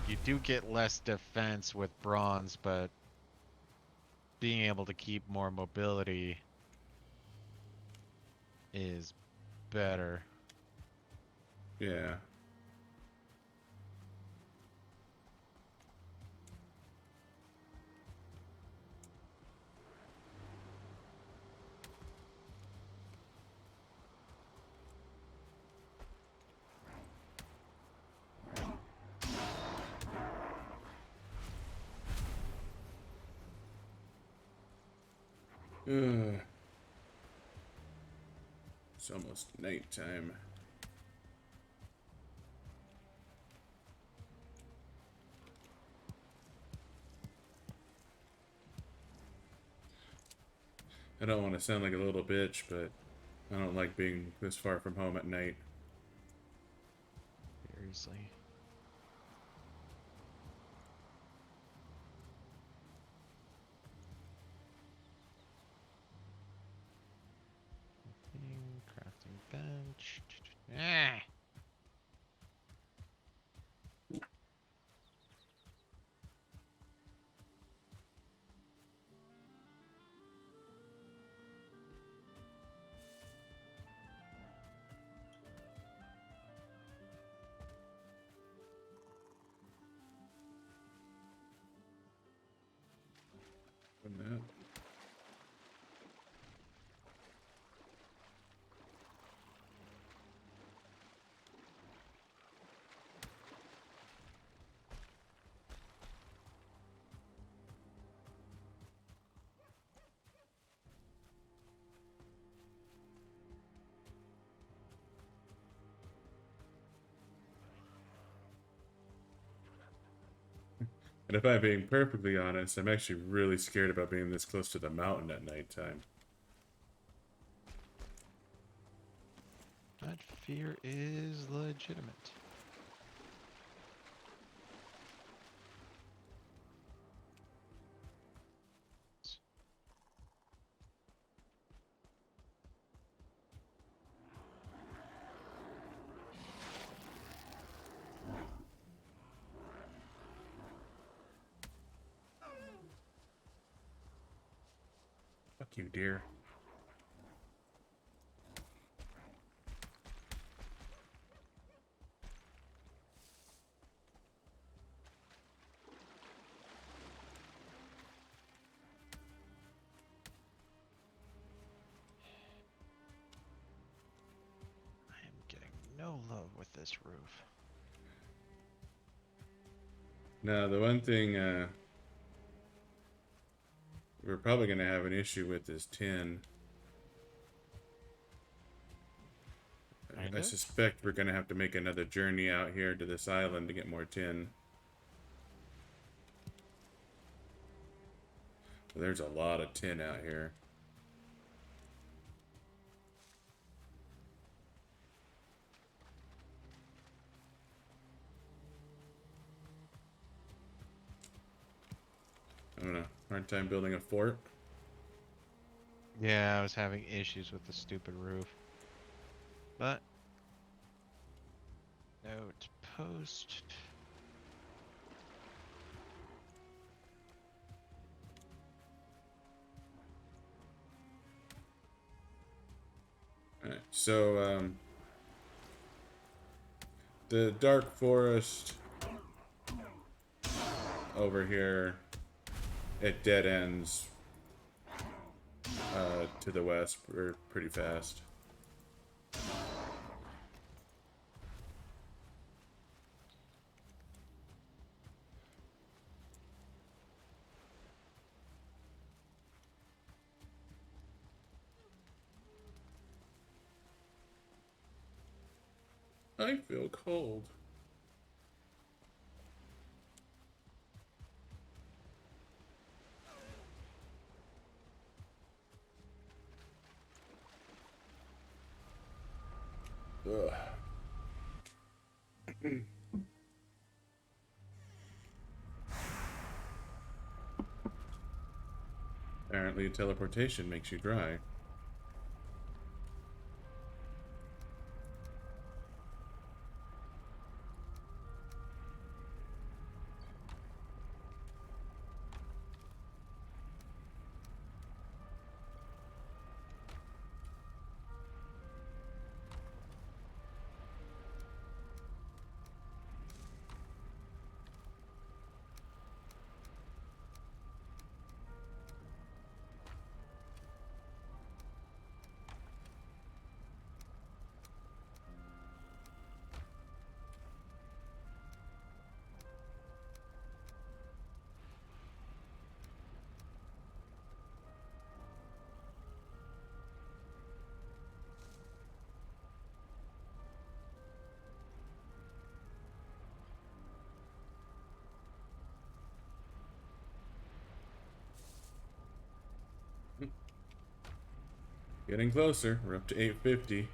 you do get less defense with bronze, but being able to keep more mobility is better. Yeah. Ugh. It's almost nighttime. I don't want to sound like a little bitch, but I don't like being this far from home at night. Seriously. Crafting bench. Ah! From that. And if I'm being perfectly honest, I'm actually really scared about being this close to the mountain at nighttime. That fear is legitimate. Fuck you, dear. I am getting no love with this roof. Now, the one thing we're probably going to have an issue with is tin. Kind I of? suspect we're going to have to make another journey out here to this island to get more tin. There's a lot of tin out here. I'm gonna hard time building a fort. Yeah, I was having issues with the stupid roof. But, note post. Alright, so, the Dark Forest over here, it dead ends to the west pretty fast. I feel cold. Ugh. Apparently, teleportation makes you dry. Getting closer. We're up to 850.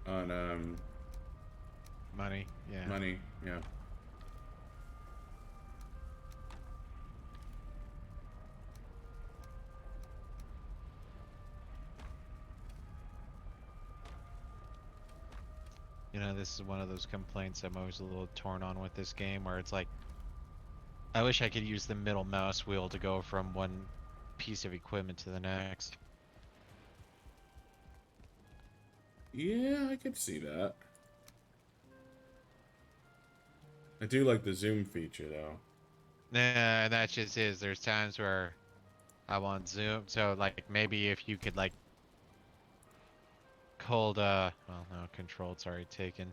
On, Money, yeah. money, yeah. You know, this is one of those complaints I'm always a little torn on with this game, where it's like, I wish I could use the middle mouse wheel to go from one piece of equipment to the next. Yeah, I could see that. I do like the zoom feature, though. Nah, that just is. There's times where I want zoom, so like maybe if you could like hold well no, control's already taken.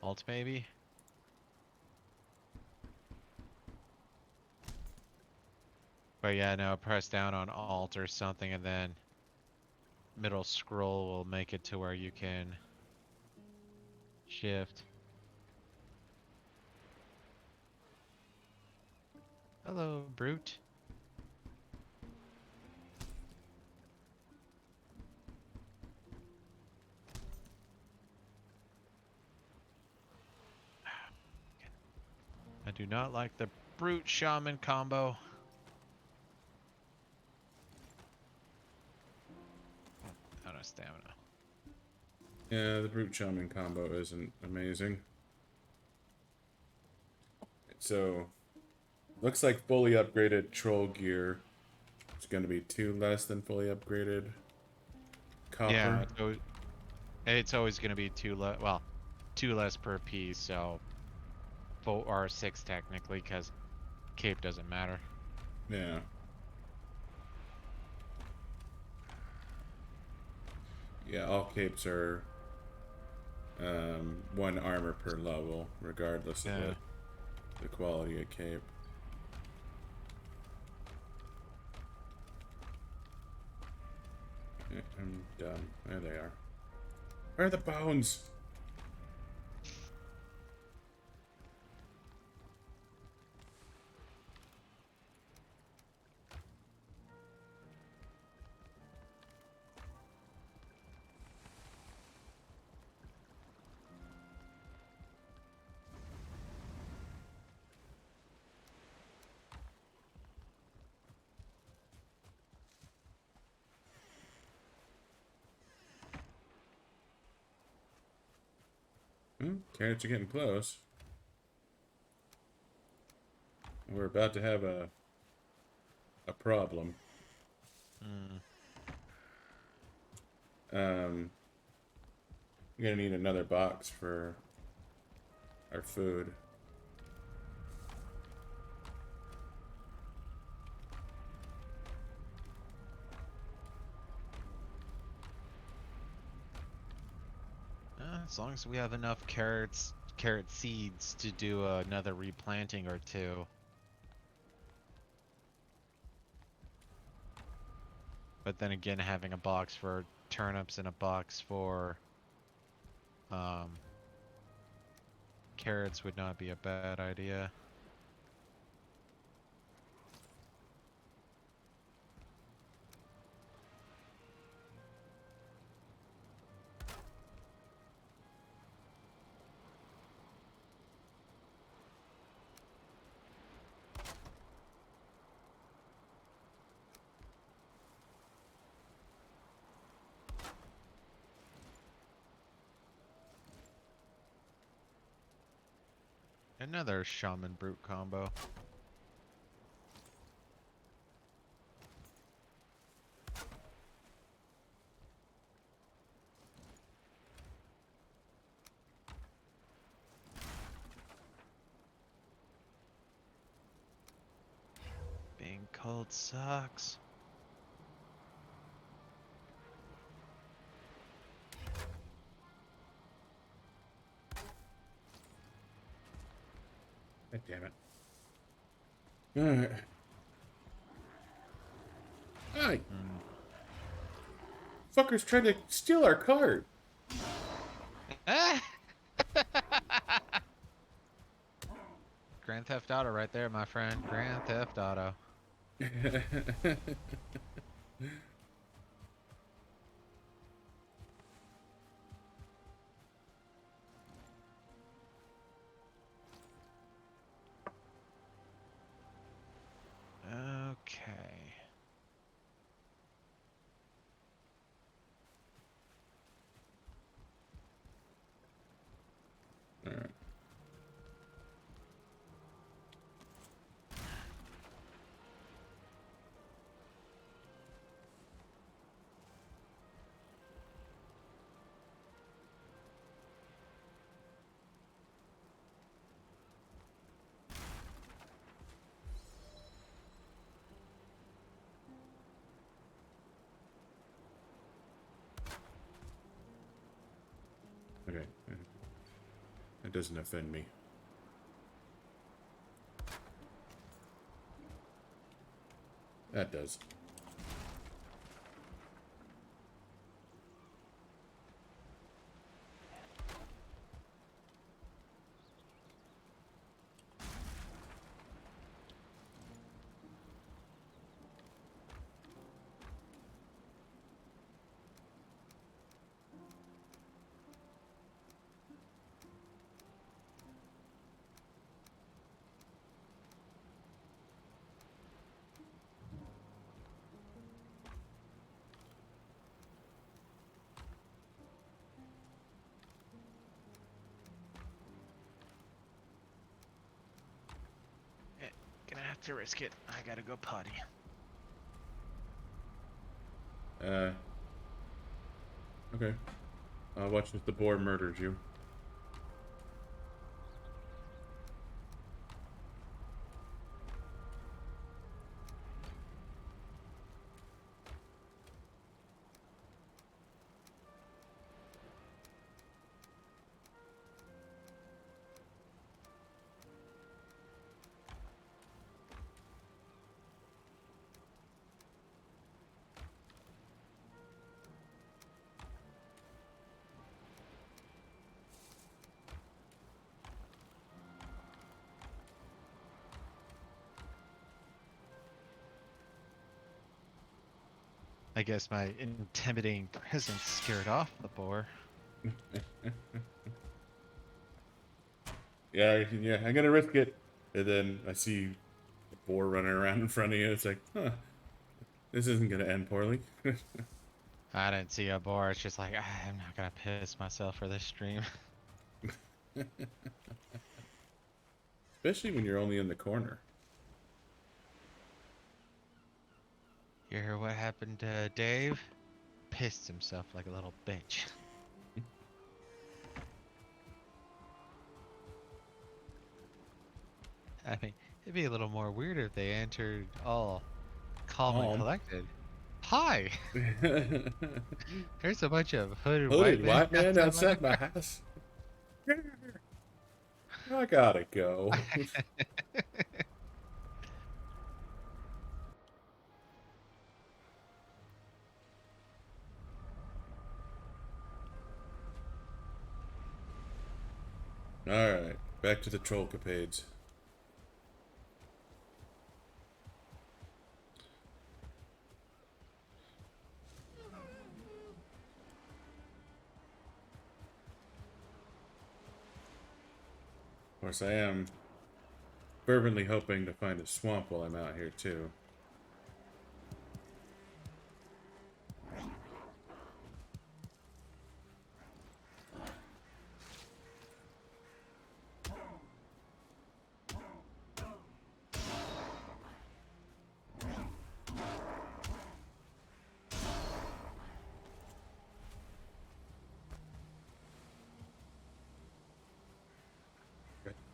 Alt maybe? But yeah, no, press down on Alt or something and then middle scroll will make it to where you can shift. Hello, brute. I do not like the brute shaman combo. Out of stamina. Yeah, the brute shaman combo isn't amazing. So, looks like fully upgraded troll gear is going to be 2 less than fully upgraded Yeah, copper. it's always going to be two less. Well, two less per piece, so 4 or 6 technically, because cape doesn't matter. Yeah. Yeah, all capes are 1 armor per level, regardless of Yeah. the quality of cape. Okay, I'm done. There they are. Where are the bones? Carrots are getting close. We're about to have a problem. Mm. I'm gonna need another box for our food. As long as we have enough carrot seeds to do another replanting or two. But then again, having a box for turnips and a box for um, carrots would not be a bad idea. Another shaman brute combo. Being cold sucks. God damn it. Alright. Hi! Mm. Fuckers tried to steal our cart! Grand Theft Auto right there, my friend. Grand Theft Auto. Okay. Alright. Okay. That doesn't offend me. That does. Eh, Gonna have to risk it. I gotta go potty. Okay. Watch if the boar murders you. I guess my intimidating presence scared off the boar. Yeah, I'm gonna risk it. And then I see the boar running around in front of you. It's like, huh, this isn't gonna end poorly. I didn't see a boar. It's just like, I'm not gonna piss myself for this stream. Especially when you're only in the corner. You hear what happened to Dave? Pissed himself like a little bitch. I mean, it'd be a little more weird if they entered all calm and Calm. collected. Hi! There's a bunch of hooded white Hooded men white man outside my outside my house. I gotta go. Alright, back to the troll capades. Of course, I am fervently hoping to find a swamp while I'm out here, too.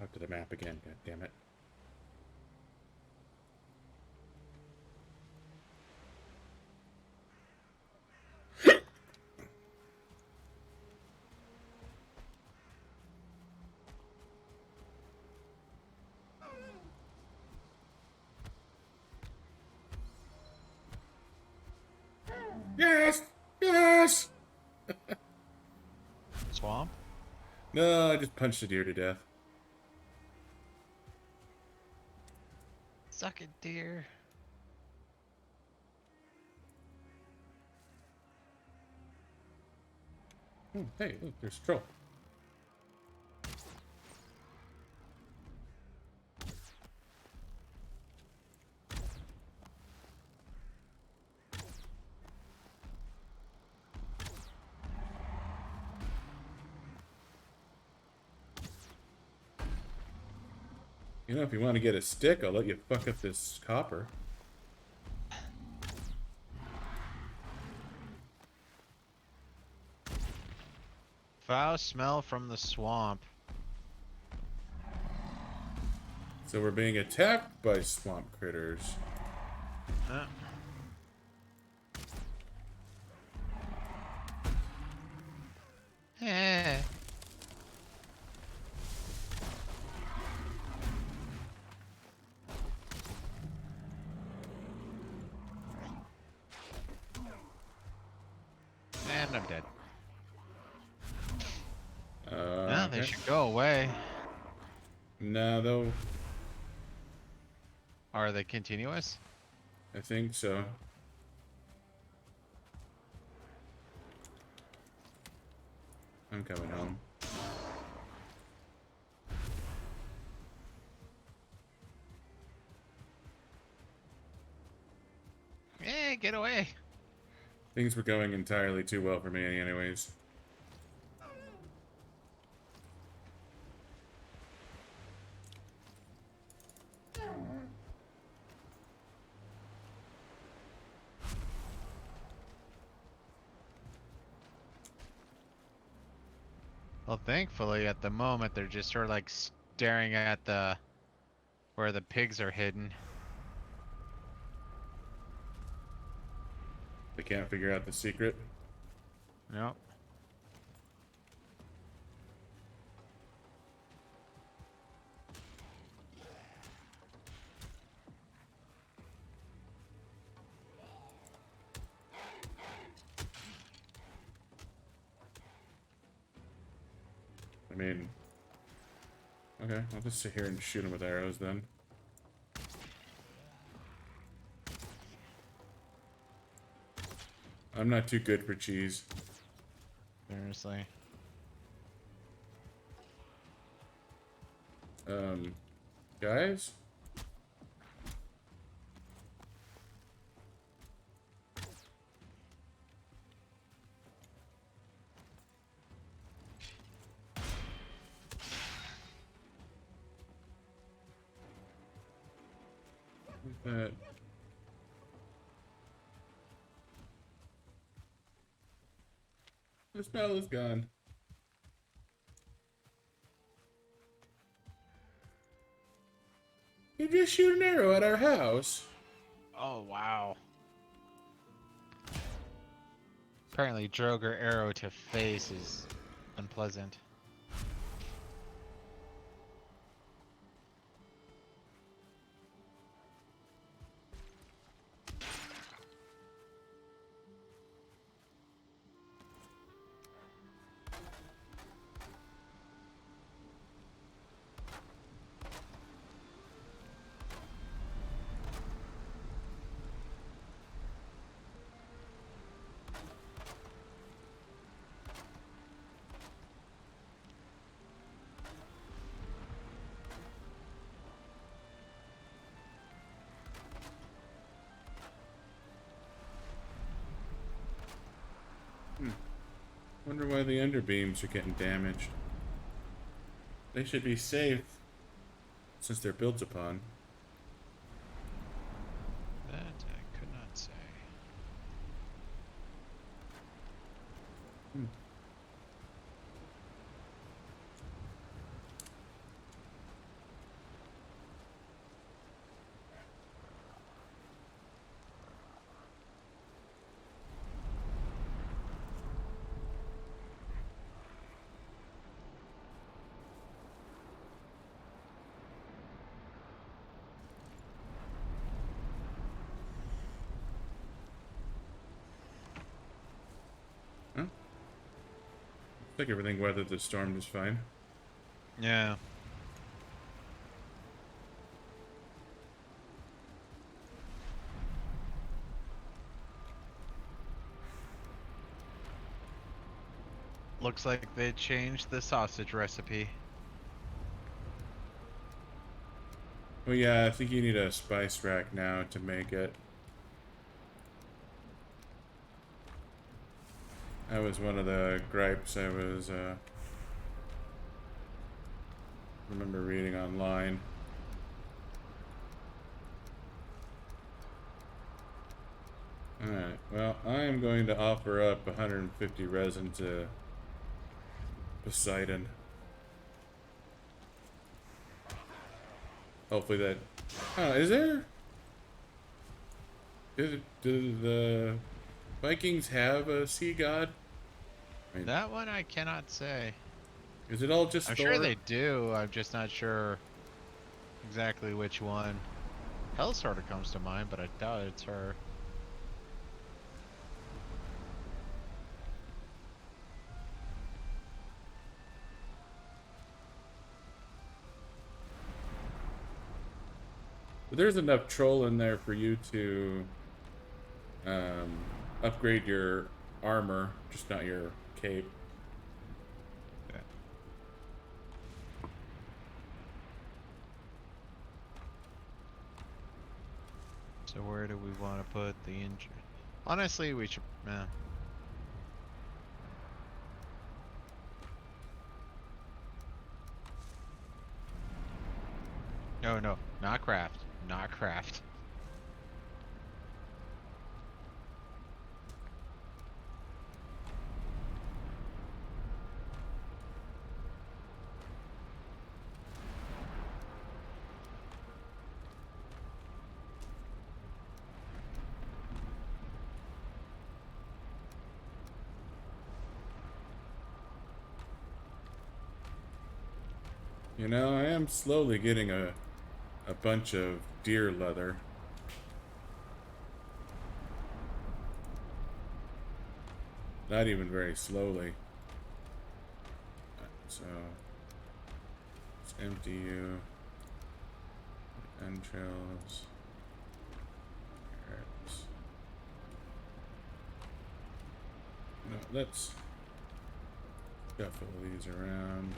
Up to the map again, god damn it. Yes! Yes! Swamp? No, I just punched a deer to death. Suck it, dear. Oh, hey, look, there's a troll. You know, if you want to get a stick, I'll let you fuck up this copper. Foul smell from the swamp. So we're being attacked by swamp critters. Uh, eh. And I'm dead. Now they Okay. should go away. Nah, though, Are they continuous? I think so. I'm coming home. Eh, get away. Things were going entirely too well for me anyways. Well, thankfully, at the moment, they're just sort of like staring at the where the pigs are hidden. They can't figure out the secret. Nope. I mean, okay, I'll just sit here and shoot them with arrows then. I'm not too good for cheese. Seriously. Guys? That. The smell is gone. You just shoot an arrow at our house. Oh, wow. Apparently, Droger arrow to face is unpleasant. Wonder why the underbeams are getting damaged. They should be safe since they're built upon. That I could not say. Hmm. Huh? Looks like everything weathered the storm just fine. Yeah. Looks like they changed the sausage recipe. Well, yeah, I think you need a spice rack now to make it. That was one of the gripes I was, remember reading online. Alright, well, I am going to offer up 150 resin to Poseidon. Hopefully that... Oh, is there... Do the Vikings have a sea god? I mean, That one I cannot say. is it all just I'm sure Thor? they do. I'm just not sure exactly which one. Hell sort of comes to mind, but I doubt it's her. But there's enough troll in there for you to upgrade your armor, just not your cape. Yeah. So where do we want to put the engine? Honestly, we should. No, no, not craft. Not craft. You know, I am slowly getting a bunch of deer leather. Not even very slowly. So let's empty you. Entrails. Carrots. No, let's shuffle these around.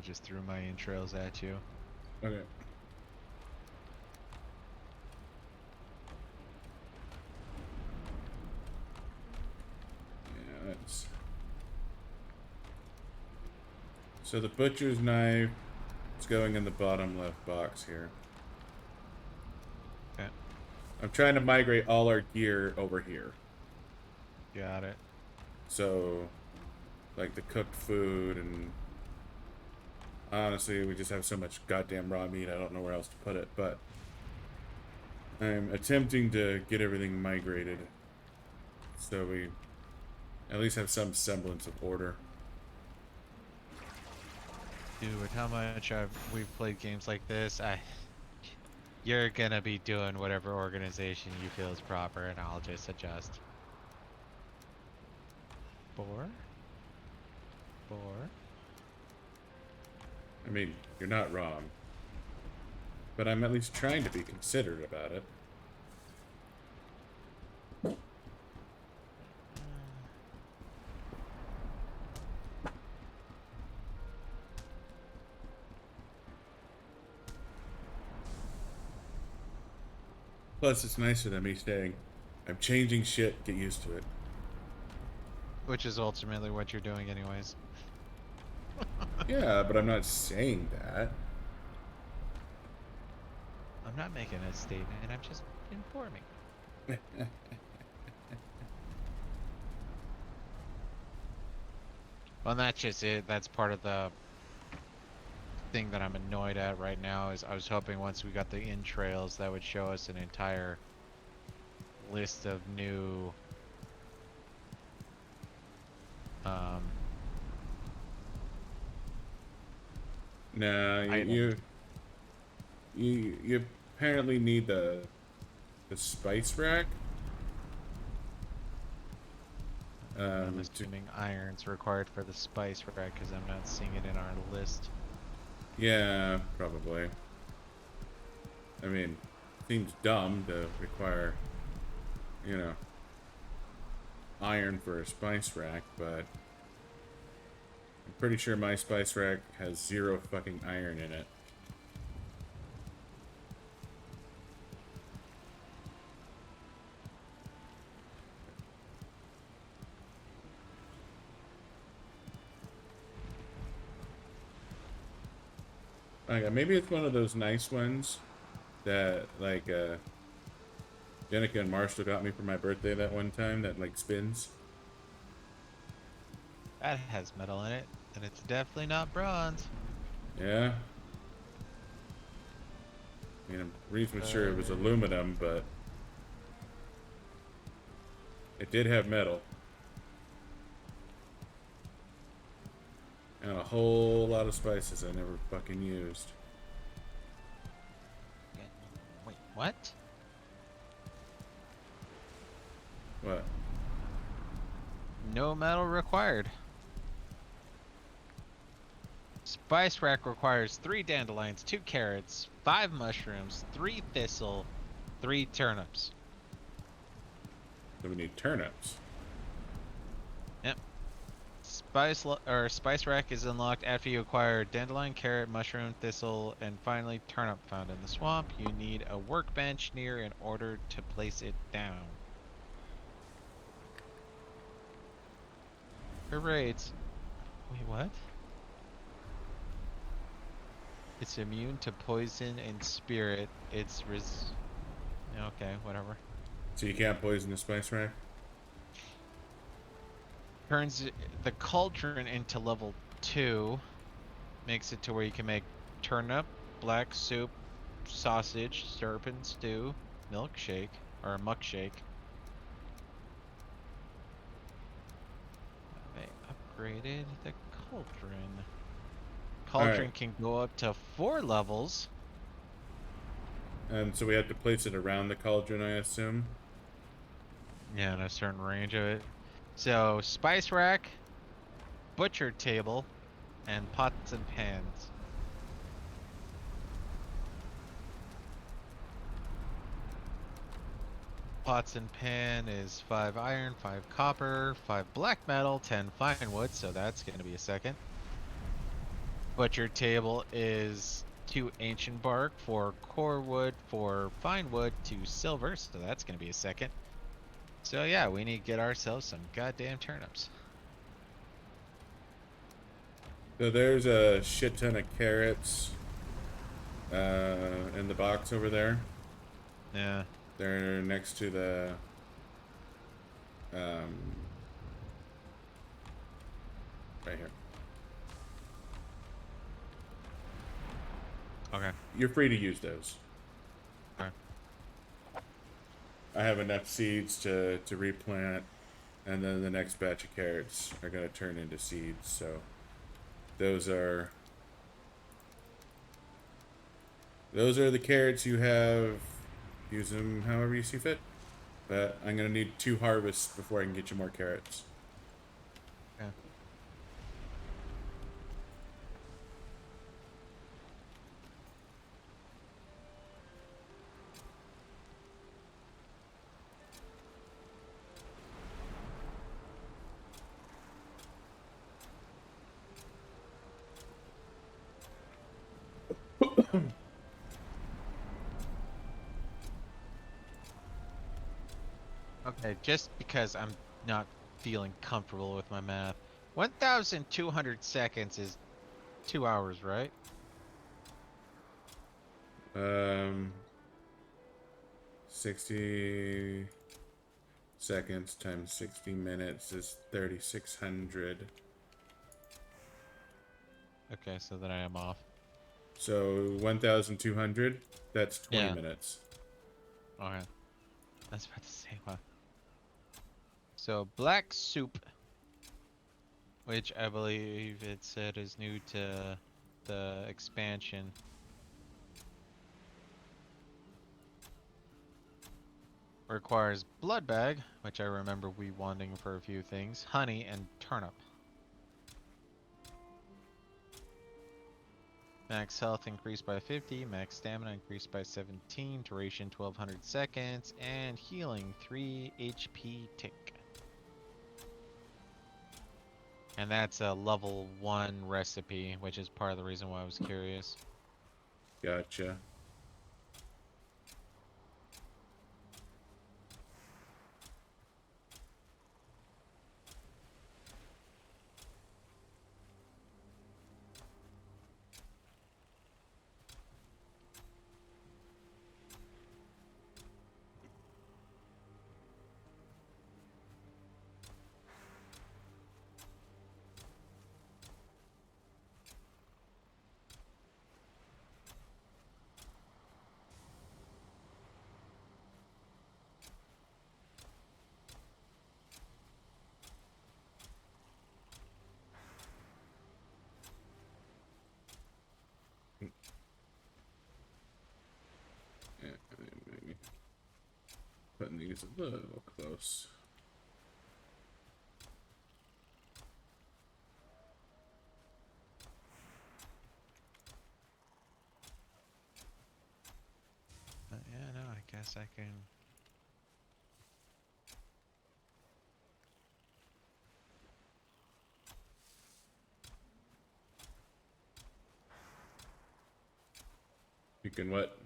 of just threw my entrails at you. Okay. Yeah, that's... So the butcher's knife is going in the bottom left box here. Okay. I'm trying to migrate all our gear over here. Got it. So, like the cooked food and... Honestly, we just have so much goddamn raw meat, I don't know where else to put it, but... I'm attempting to get everything migrated. So we at least have some semblance of order. Dude, with how much we've played games like this, you're gonna be doing whatever organization you feel is proper, and I'll just adjust. 4, 4. I mean, you're not wrong. But I'm at least trying to be considerate about it. Plus, it's nicer than me saying, I'm changing shit, get used to it. Which is ultimately what you're doing, anyways. Yeah, but I'm not saying that. I'm not making a statement, I'm just informing. Well, that's just it. That's part of the thing that I'm annoyed at right now is I was hoping once we got the entrails that would show us an entire list of new Nah, items. you apparently need the spice rack. I'm assuming iron's required for the spice rack because I'm not seeing it in our list. Yeah, probably. I mean, seems dumb to require, you know, iron for a spice rack, but I'm pretty sure my spice rack has 0 fucking iron in it. Okay, maybe it's one of those nice ones that, like, Jenica and Marshall got me for my birthday that one time that, like, spins. That has metal in it, and it's definitely not bronze. Yeah? I mean, I'm reasonably sure it was aluminum, but it did have metal. And a whole lot of spices I never fucking used. Wait, what? What? No metal required. Spice rack requires 3 dandelions, 2 carrots, 5 mushrooms, 3 thistle, 3 turnips. So we need turnips. Yep. Spice rack is unlocked after you acquire dandelion, carrot, mushroom, thistle, and finally turnip found in the swamp. You need a workbench near in order to place it down. Hooray! Wait, what? It's immune to poison and spirit. Okay, whatever. So you can't poison the spice rack? Turns the cauldron into level 2. Makes it to where you can make turnip, black soup, sausage, serpent stew, milkshake, or muckshake. They upgraded the cauldron. Cauldron Alright. can go up to 4 levels. And so we have to place it around the cauldron, I assume? Yeah, in a certain range of it. So, spice rack, butcher table, and pots and pans. Pots and pan is 5 iron, 5 copper, 5 black metal, 10 fine wood, so that's going to be a second. butcher table is 2 ancient bark, 4 core wood, 4 fine wood, 2 silver, so that's gonna be a second. So yeah, we need to get ourselves some goddamn turnips. So there's a shit ton of carrots in the box over there. Yeah. They're next to the um, right here. Okay. You're free to use those. Okay. I have enough seeds to replant, and then the next batch of carrots are gonna turn into seeds. So those are the carrots you have. Use them however you see fit. But I'm gonna need 2 harvests before I can get you more carrots. Yeah. Okay, just because I'm not feeling comfortable with my math. 1,200 seconds is 2 hours, right? Um, 60 seconds times 60 minutes is 3,600. Okay, so then I am off. So 1,200. That's 20 Yeah. minutes. Okay. I was about to say what. So black soup, which I believe it said is new to the expansion. Requires blood bag, which I remember we wanting for a few things, honey, and turnip. Max health increased by 50, max stamina increased by 17, duration 1200 seconds, and healing 3 HP tick. And that's a level 1 recipe, which is part of the reason why I was curious. Gotcha. Yeah, maybe putting these a little close. Yeah, no, I guess I can. You can what?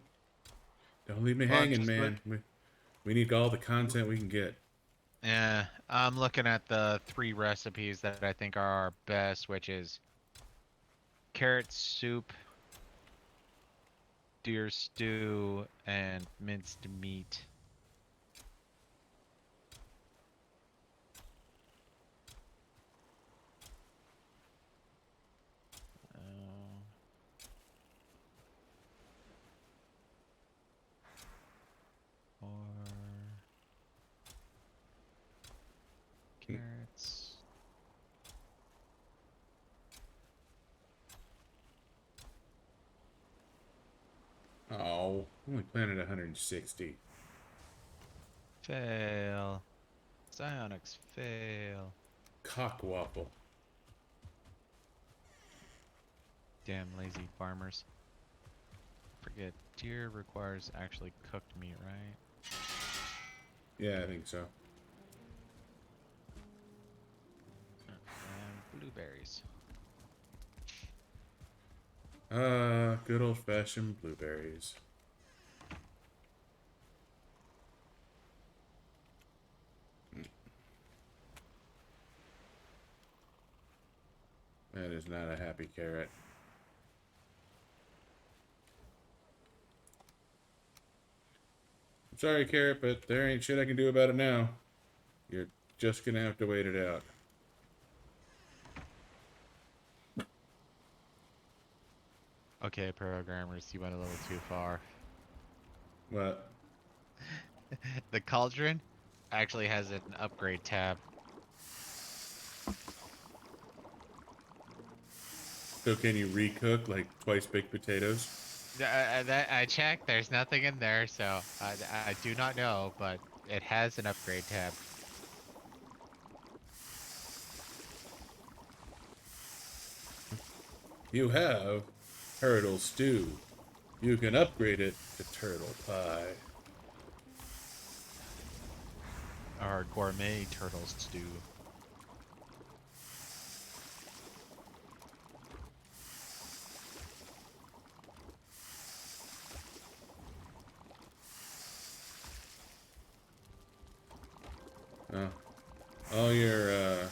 Don't leave me Well, I'm hanging, just look. man. We need all the content we can get. Yeah, I'm looking at the 3 recipes that I think are our best, which is carrot soup, deer stew, and minced meat. Uh, or carrots. Oh, only planted 160. Fail. Psionics fail. Cockwaffle. Damn lazy farmers. Forget, deer requires actually cooked meat, right? Yeah, I think so. And blueberries. Good old-fashioned blueberries. That is not a happy carrot. I'm sorry, carrot, but there ain't shit I can do about it now. You're just gonna have to wait it out. Okay, programmers, you went a little too far. What? The cauldron actually has an upgrade tab. So can you recook like twice baked potatoes? That I checked. There's nothing in there, so I do not know, but it has an upgrade tab. You have turtle stew. You can upgrade it to turtle pie. Our gourmet turtle stew. Oh, all your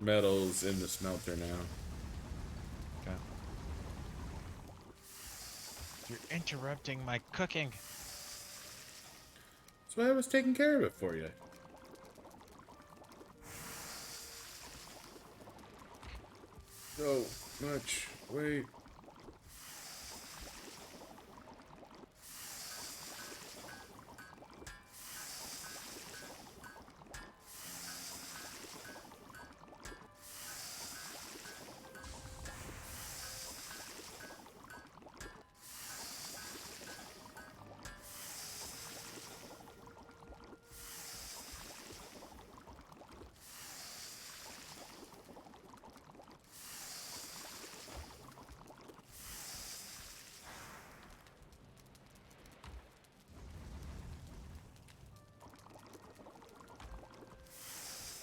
metals in the smelter now. Okay. You're interrupting my cooking. That's why I was taking care of it for you. So much. Wait.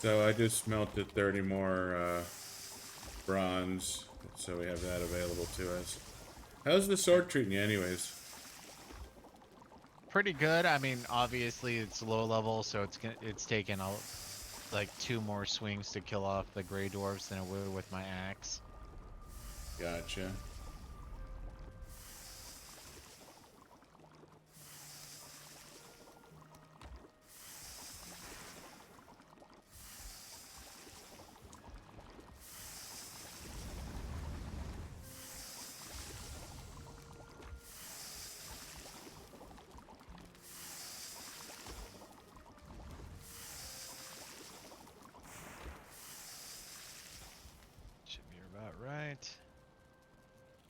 So I just smelted 30 more bronze, so we have that available to us. How's the sword treating you, anyways? Pretty good. I mean, obviously it's low level, so it's taken like 2 more swings to kill off the gray dwarves than it would with my axe. Gotcha. Should be about right.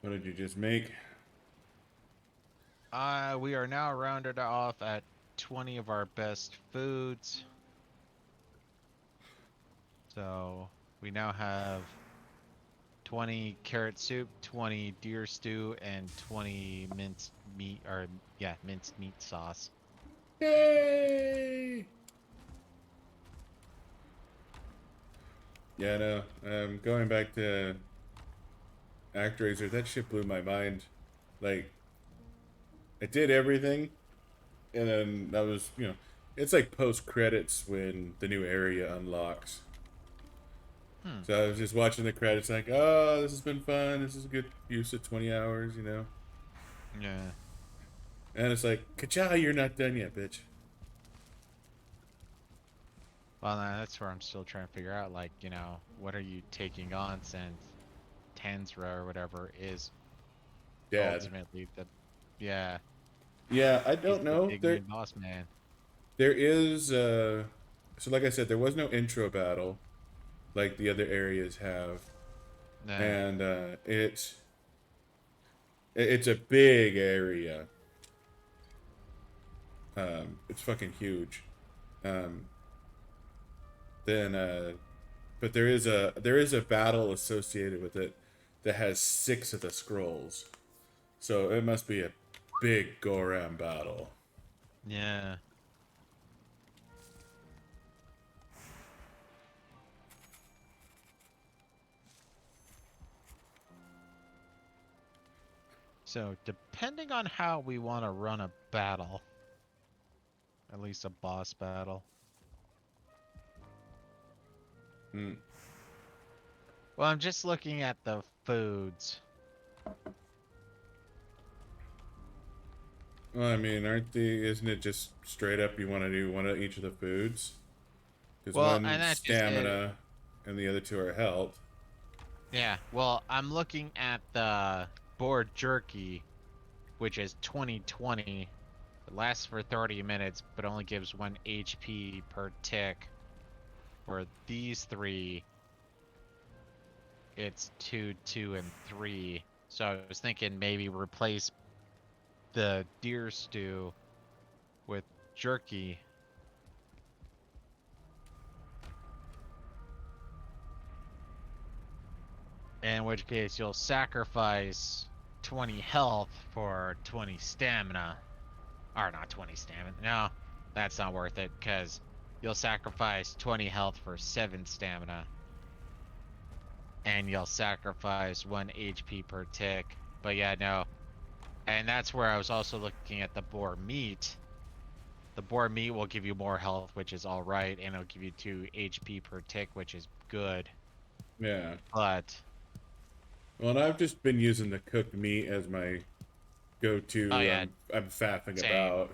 What did you just make? We are now rounded off at 20 of our best foods. So we now have 20 carrot soup, 20 deer stew, and 20 minced meat, or yeah, minced meat sauce. Yay! Yeah, no. Going back to ActRaiser, that shit blew my mind. Like, I did everything, and then that was, it's like post credits when the new area unlocks. Hmm. So I was just watching the credits, like, oh, this has been fun. This is a good use of 20 hours, Yeah. And it's like, ka you're not done yet, bitch. Well, that's where I'm still trying to figure out, like, what are you taking on since Tanzra or whatever is Dad. ultimately yeah, Yeah, I he's don't the know. big main boss man. There is, so like I said, there was no intro battle like the other areas have. Nah. And it's a big area. It's fucking huge. Um, then but there is a battle associated with it that has 6 of the scrolls. So it must be a big Goram battle. Yeah. So, depending on how we want to run a battle, at least a boss battle. Hmm. Well, I'm just looking at the foods. Well, I mean, isn't it just straight up you want to do one of each of the foods? Because Well, one and that just it. stamina and the other two are health. Yeah, well, I'm looking at the boar jerky, which is 2020. It lasts for 30 minutes, but only gives 1 HP per tick. For these three, it's 2, 2, and 3. So I was thinking maybe replace the deer stew with jerky. In which case you'll sacrifice 20 health for 20 stamina. Or not 20 stamina. No, that's not worth it, because you'll sacrifice 20 health for 7 stamina. And you'll sacrifice 1 HP per tick. But yeah, no. And that's where I was also looking at the boar meat. The boar meat will give you more health, which is alright, and it'll give you 2 HP per tick, which is good. Yeah. But, Well, and I've just been using the cooked meat as my oh go-to. yeah, I'm faffing same. about.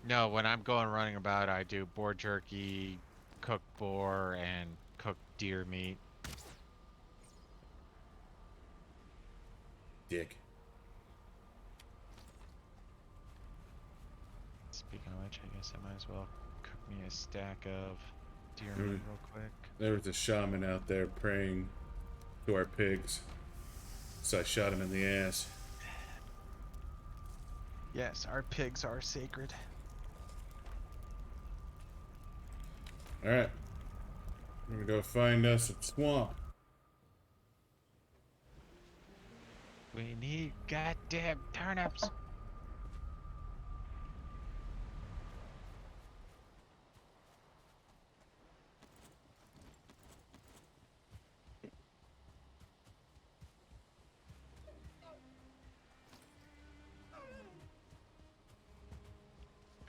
No, when I'm going running about, I do boar jerky, cooked boar, and cooked deer meat. Dick. Speaking of which, I guess I might as well cook me a stack of deer There meat was, real quick. there was a shaman out there praying to our pigs, so I shot him in the ass. Yes, our pigs are sacred. All right, I'm gonna go find us a swamp. We need goddamn turnips.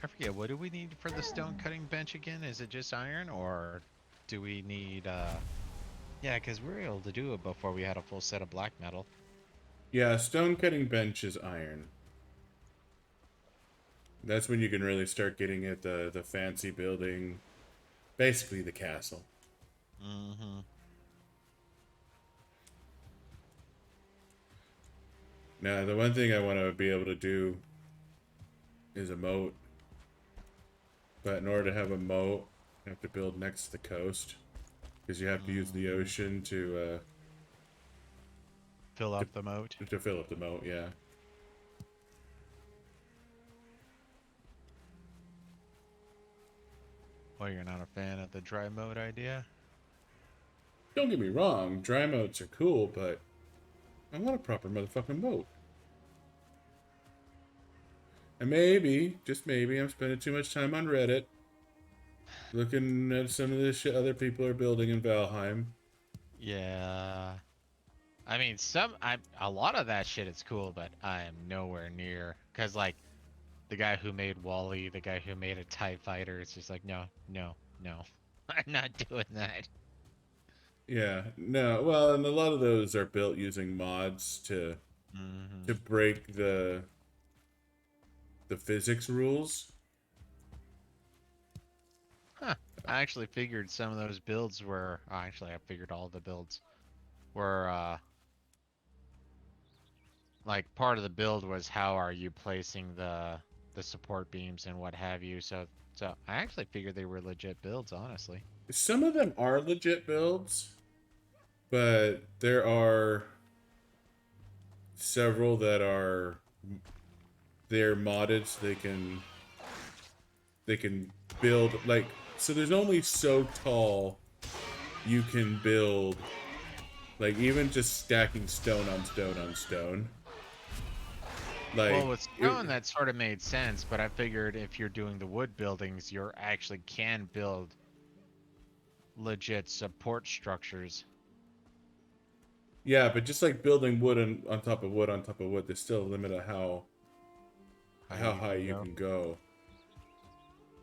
I forget, what do we need for the stone cutting bench again? Is it just iron, or do we need, yeah, because we were able to do it before we had a full set of black metal. Yeah, stone cutting bench is iron. That's when you can really start getting at the fancy building, basically the castle. Mm-hmm. Now, the one thing I want to be able to do is a moat, but in order to have a moat, you have to build next to the coast because you have to use the Mm-hmm. ocean Fill up the moat. to fill up the moat. Yeah. Well, you're not a fan of the dry moat idea? Don't get me wrong, dry moats are cool, but I want a proper motherfucking moat. And maybe, just maybe, I'm spending too much time on Reddit looking at some of the shit other people are building in Valheim. Yeah. I mean, a lot of that shit is cool, but I am nowhere near. Cause like the guy who made Wally, the guy who made a TIE fighter, it's just like no, no, no, I'm not doing that. Yeah, no, well, and a lot of those are built using mods Hmm. to break the physics rules. Huh. I actually figured some of those builds were. Oh, actually, I figured all the builds were. Like part of the build was how are you placing the support beams and what have you. So I actually figured they were legit builds, honestly. Some of them are legit builds, but there are several that are they're modded so they can build like so there's only so tall you can build like even just stacking stone on stone on stone Well, like with stone, it, that sort of made sense, but I figured if you're doing the wood buildings, you actually can build legit support structures. Yeah, but just like building wood on top of wood on top of wood, there's still a limit of How how you high can you go. can go.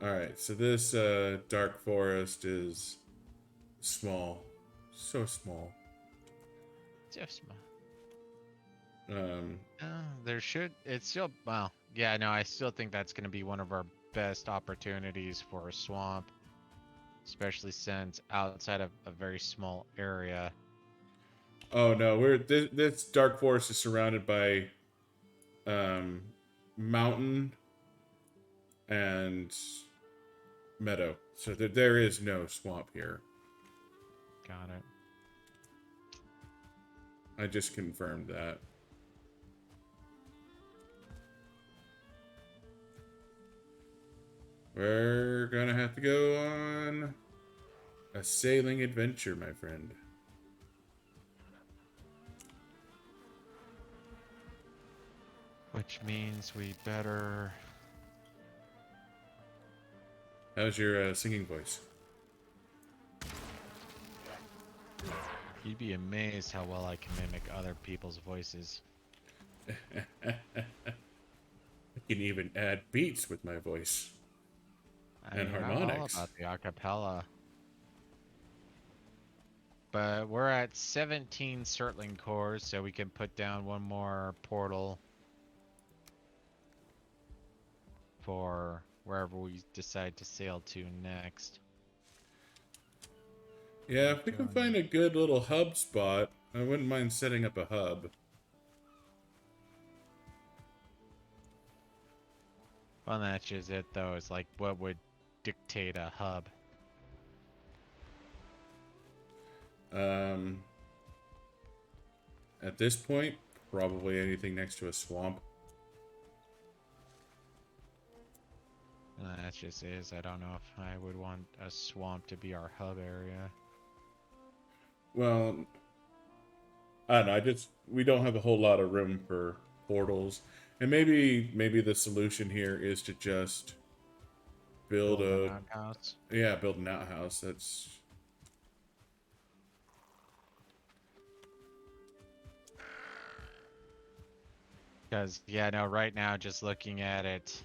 All right, so this dark forest is small, so small. Just Um, there should it's still well yeah no I still think that's going to be one of our best opportunities for a swamp, especially since outside of a very small area. oh no, this dark forest is surrounded by um, mountain and meadow, so there is no swamp here. Got it. I just confirmed that. We're gonna have to go on a sailing adventure, my friend. Which means we better. How's your singing voice? You'd be amazed how well I can mimic other people's voices. I can even add beats with my voice I and mean, I'm all harmonics. about the acapella. But we're at 17 Surtling cores, so we can put down one more portal for wherever we decide to sail to next. Yeah, if we can find a good little hub spot, I wouldn't mind setting up a hub. Well, that's just it, though. It's like, what would dictate a hub? Um, at this point, probably anything next to a swamp. That just is. I don't know if I would want a swamp to be our hub area. Well, I don't know. We don't have a whole lot of room for portals, and maybe the solution here is to just build Build an a outhouse. build an outhouse. That's Because, yeah, no, right now, just looking at it,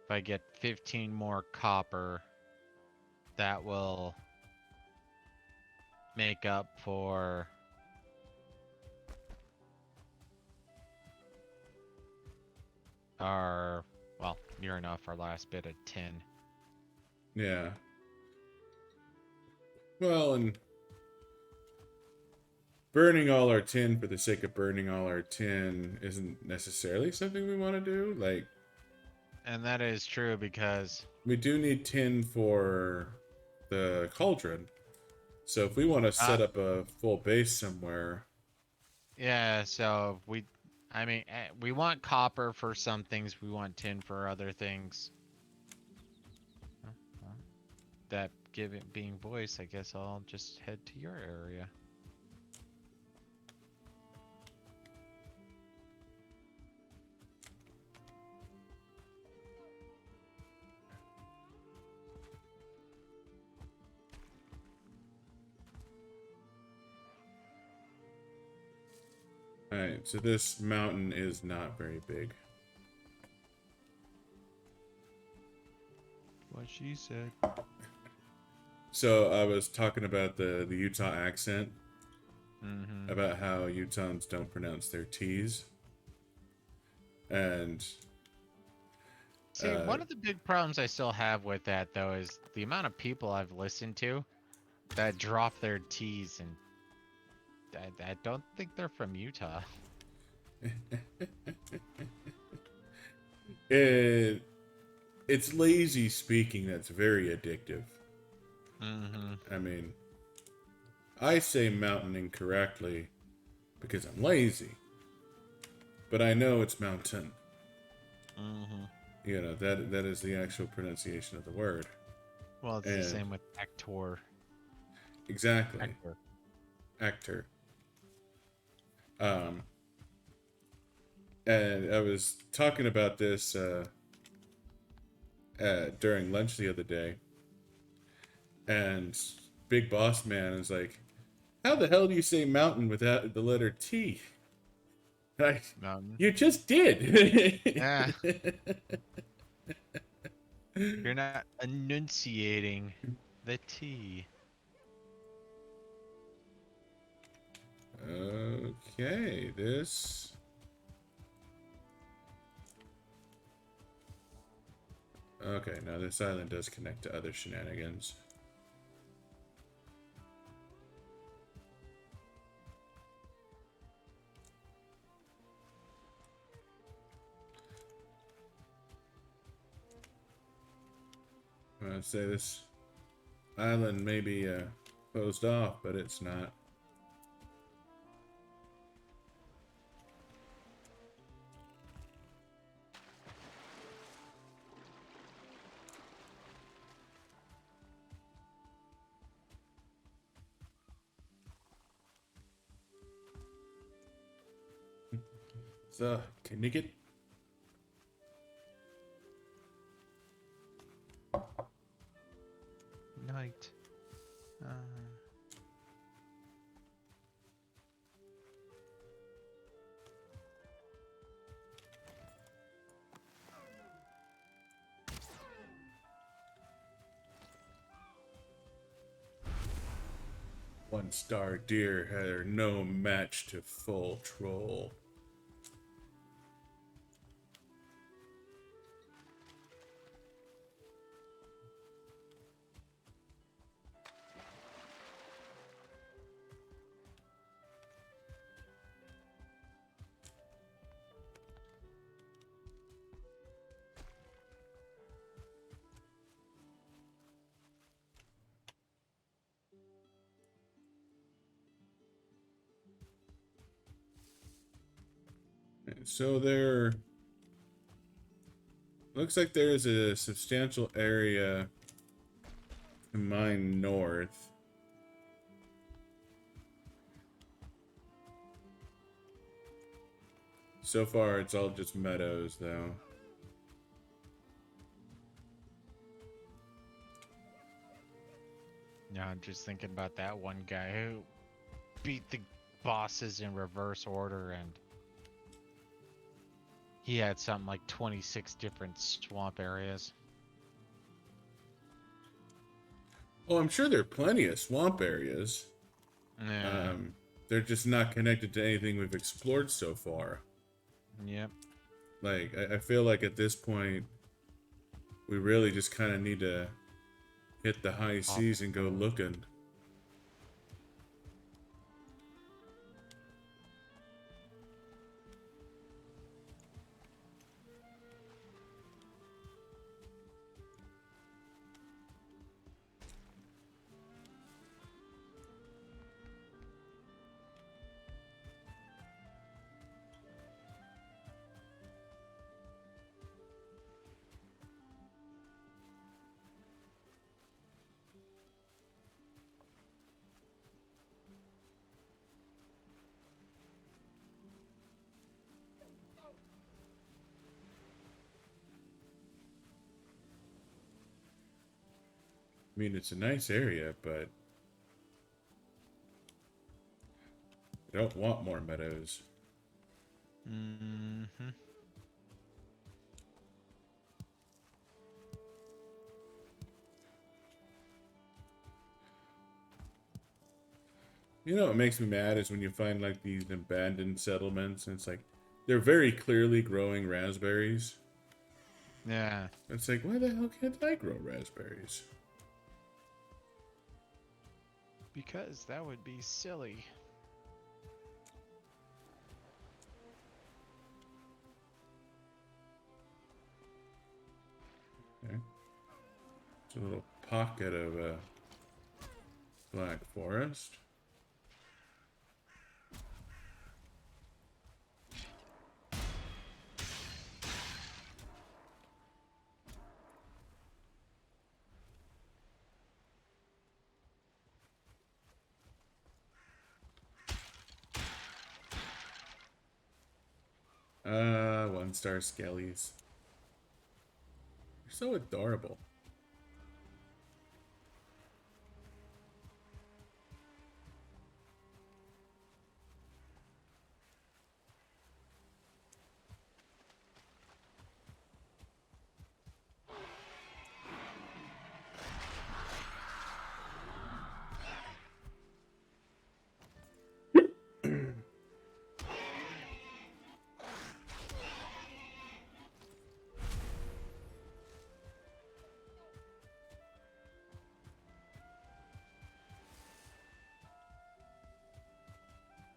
if I get 15 more copper, that will make up for our, well, near enough our last bit of tin. yeah. Well, and burning all our tin for the sake of burning all our tin isn't necessarily something we want to do. Like, And that is true because, we do need tin for the cauldron. So if we want to uh, set up a full base somewhere, yeah, so I mean, we want copper for some things, we want tin for other things. Huh, well, that being voice, I guess I'll just head to your area. alright, so this mountain is not very big. What she said. So I was talking about the Utah accent, Mm-hmm. about how Utahns don't pronounce their T's. And See, one of the big problems I still have with that, though, is the amount of people I've listened to that drop their T's, and I don't think they're from Utah. it, it's lazy speaking that's very addictive. Mm-hmm. I mean, I say mountain incorrectly because I'm lazy, but I know it's mountain. Mm-hmm. You know, that is the actual pronunciation of the word. Well, it's the And same with actor. exactly, Actor. actor. Um, And I was talking about this during lunch the other day, and Big Boss Man is like, "How the hell do you say mountain without the letter T?" Like, Mountain. you just did. Yeah, you're not enunciating the T. Okay, this. Okay, now this island does connect to other shenanigans. I'd say this island may be closed off, but it's not. So, can you get? Night. One star deer are no match to full troll. So there looks like there is a substantial area to mine north. So far, it's all just meadows, though. Now I'm just thinking about that one guy who beat the bosses in reverse order, and he had something like 26 different swamp areas. Oh, I'm sure there are plenty of swamp areas. Yeah. They're just not connected to anything we've explored so far. Yep. Like, I feel like at this point, we really just kind of need to hit the high seas and go looking. I mean, it's a nice area, but I don't want more meadows. Mm-hmm. You know what makes me mad is when you find like these abandoned settlements and it's like they're very clearly growing raspberries. Yeah. It's like, why the hell can't I grow raspberries? Because that would be silly. Okay. It's a little pocket of black forest. 1-star skellies. They're so adorable.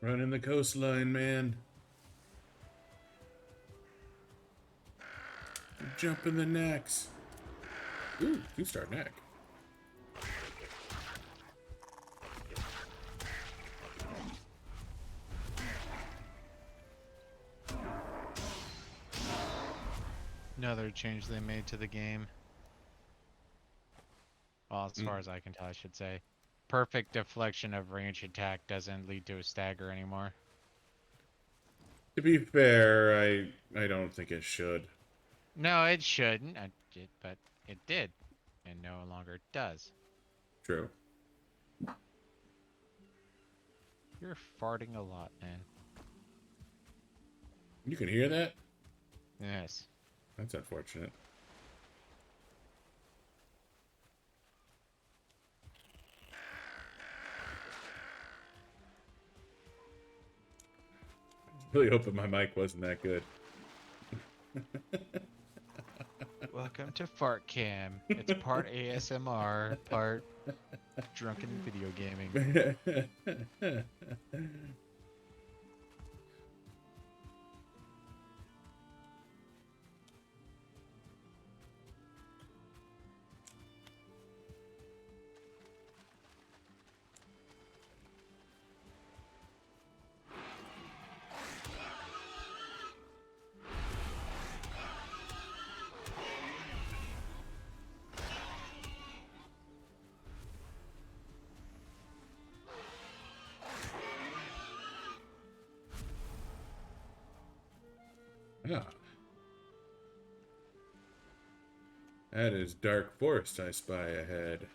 Running the coastline, man. Jumping the necks. Ooh, 2-star neck. Another change they made to the game. Well, as Mm. far as I can tell, I should say. Perfect deflection of range attack doesn't lead to a stagger anymore. To be fair, I don't think it should. No, it shouldn't, but it did, and no longer does. True. You're farting a lot, man. You can hear that? Yes. That's unfortunate. Really hoping my mic wasn't that good. Welcome to Fart Cam. It's part ASMR, part drunken video gaming. Ah. That is dark forest I spy ahead.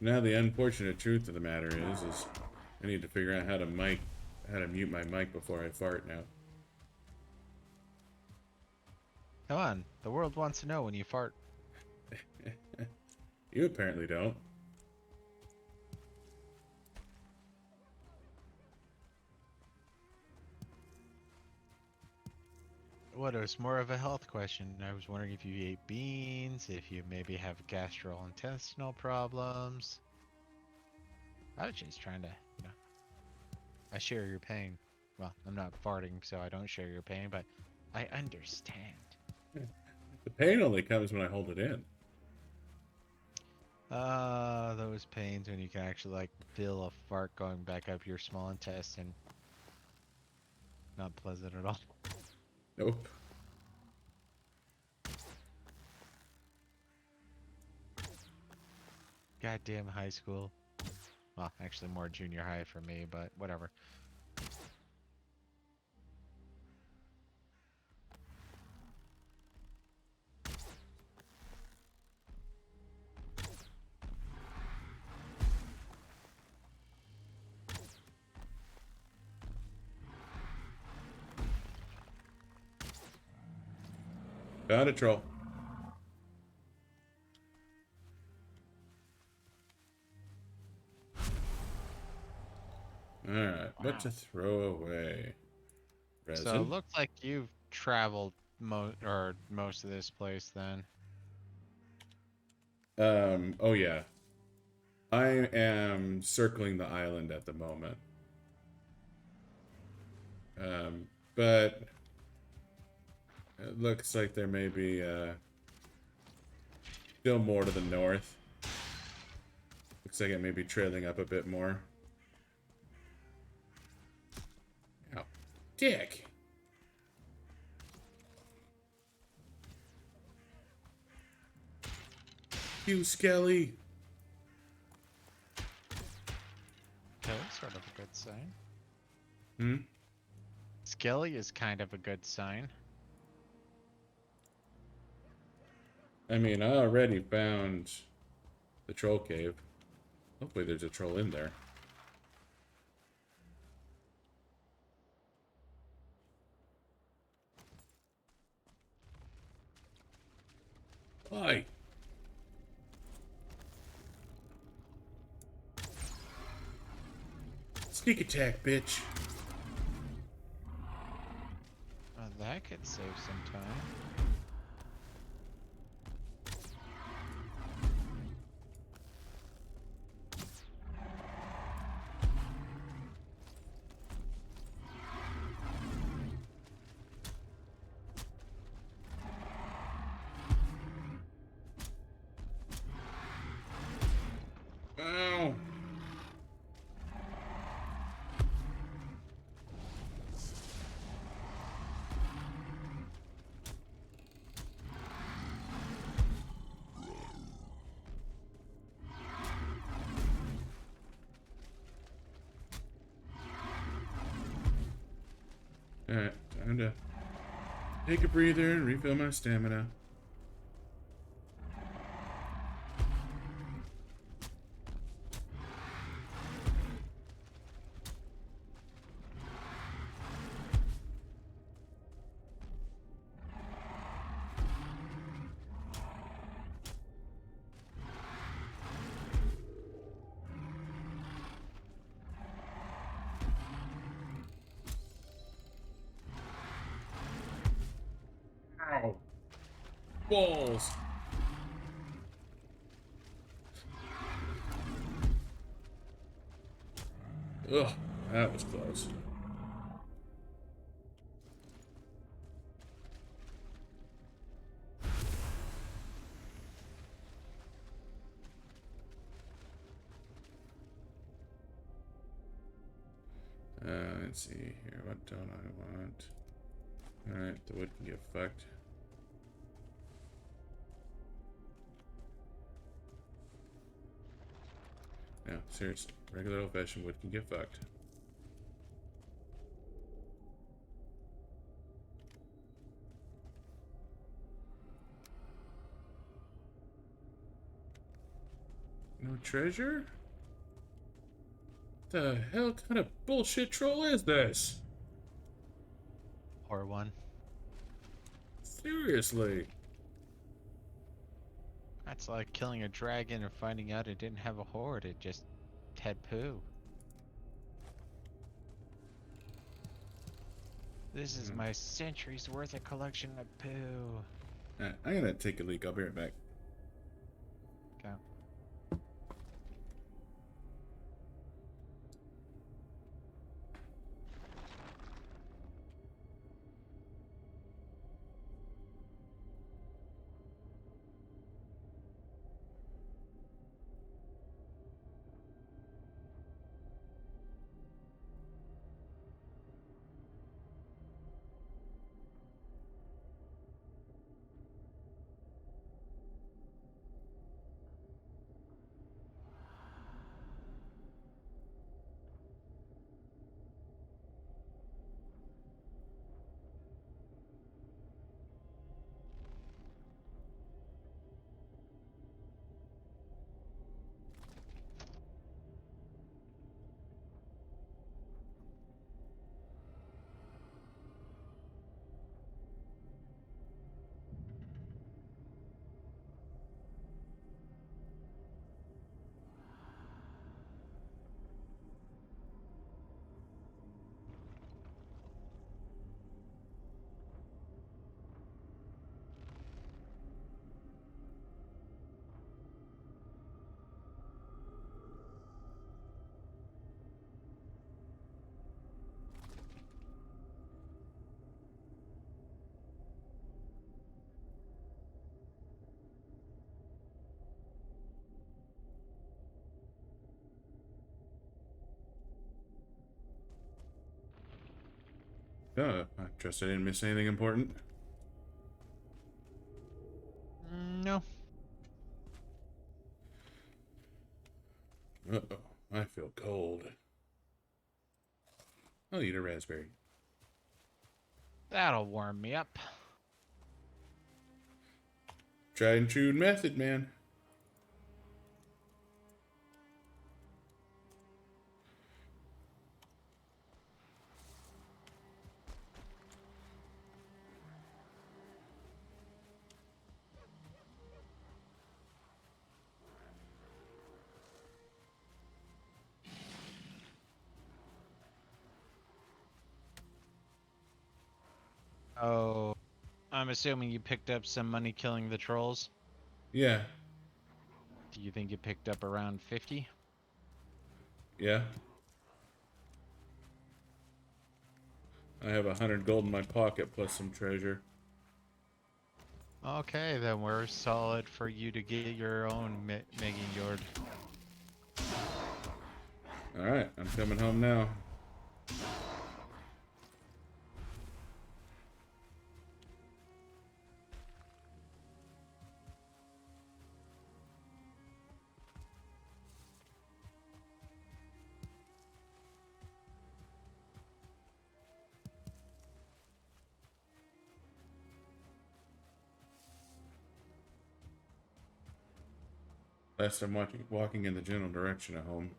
Now the unfortunate truth of the matter is I need to figure out how to mute my mic before I fart now. Come on, the world wants to know when you fart. You apparently don't. What, it was more of a health question. I was wondering if you ate beans, if you maybe have gastrointestinal problems. I was just trying to, I share your pain. Well, I'm not farting, so I don't share your pain, but I understand. The pain only comes when I hold it in. Those pains when you can actually, like, feel a fart going back up your small intestine. Not pleasant at all. Nope. Goddamn high school. Well, actually more junior high for me, but whatever. Got a troll. Alright, what to throw away? So it Resin? looks like you've traveled most of this place then. Oh yeah. I am circling the island at the moment. But it looks like there may be still more to the north. Looks like it may be trailing up a bit more. Ow. Dick! You Skelly! Okay, sort of a good sign. Hmm? Skelly is kind of a good sign. I mean, I already found the troll cave. Hopefully there's a troll in there. Why? Sneak attack, bitch. That could save some time. Ow. Alright, time to take a breather and refill my stamina. Ow. Balls. Ugh, that was close. Let's see here. What don't I want? Alright, the wood can get fucked. No, seriously. Regular old-fashioned wood can get fucked. No treasure? The hell kind of bullshit troll is this? Or one. Seriously. That's like killing a dragon and finding out it didn't have a horde, it just had poo. This is my century's worth of collection of poo. I'm gonna take a leak. I'll be right back. Okay. I trust I didn't miss anything important. No. Uh-oh, I feel cold. I'll eat a raspberry. That'll warm me up. Tried and true method, man. Oh, I'm assuming you picked up some money killing the trolls. Yeah, Do you think you picked up around 50? yeah. I have 100 gold in my pocket plus some treasure. Okay, then we're solid for you to get your own Megan Yord. Alright, I'm coming home now. Last I'm walking in the general direction of home.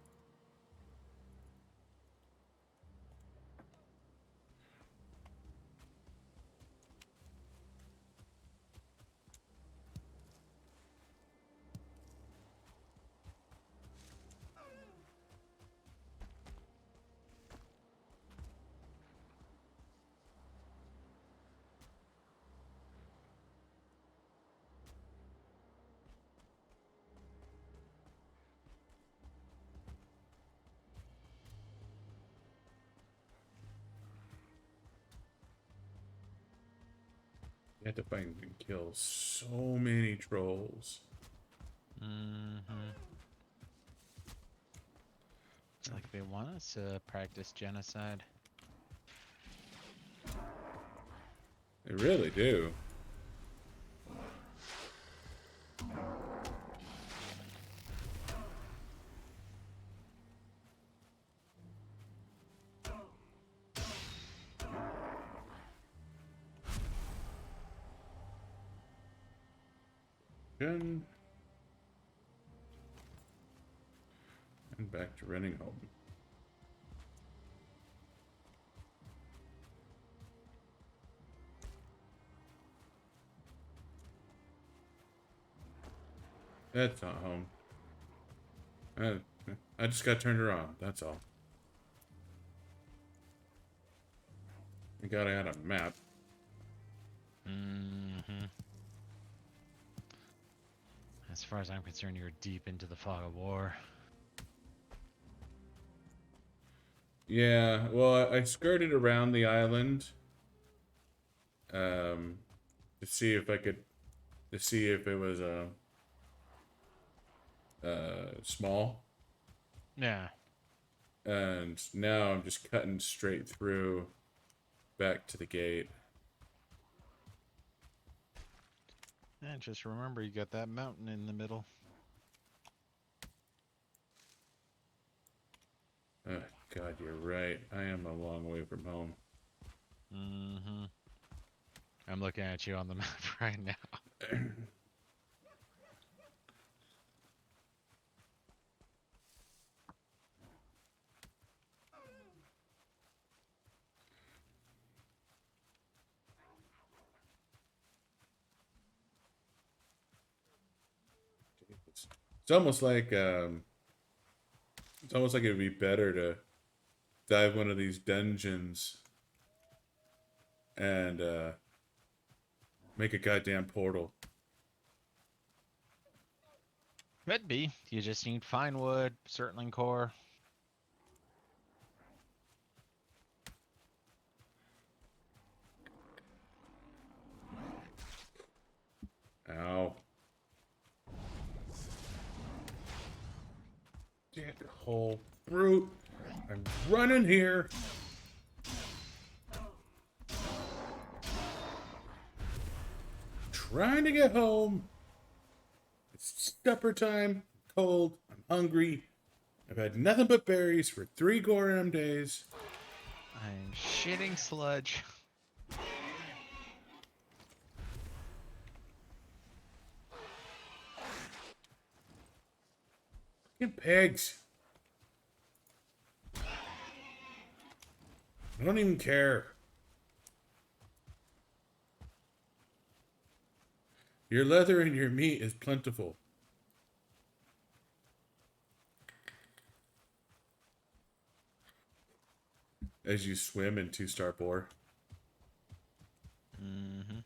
You have to find and kill so many trolls. Mm-hmm. It's like they want us to practice genocide. They really do. And back to running home. That's not home. I just got turned around, that's all. I got out a map. Mm-hmm. As far as I'm concerned, you're deep into the fog of war. Yeah, well, I skirted around the island to see if I could, to see if it was small. Yeah. And now I'm just cutting straight through back to the gate. And just remember, you got that mountain in the middle. Oh, God, you're right. I am a long way from home. Mm-hmm. I'm looking at you on the map right now. It's almost like it's almost like it would be better to dive one of these dungeons and make a goddamn portal. Could be. You just need fine wood, certling core. Ow. Dick hole brute. I'm running here. trying to get home. It's supper time. I'm cold. I'm hungry. I've had nothing but berries for 3 goddamn days. I'm shitting sludge. Fucking pigs. I don't even care. Your leather and your meat is plentiful. As you swim in 2-star bore. Mm-hmm.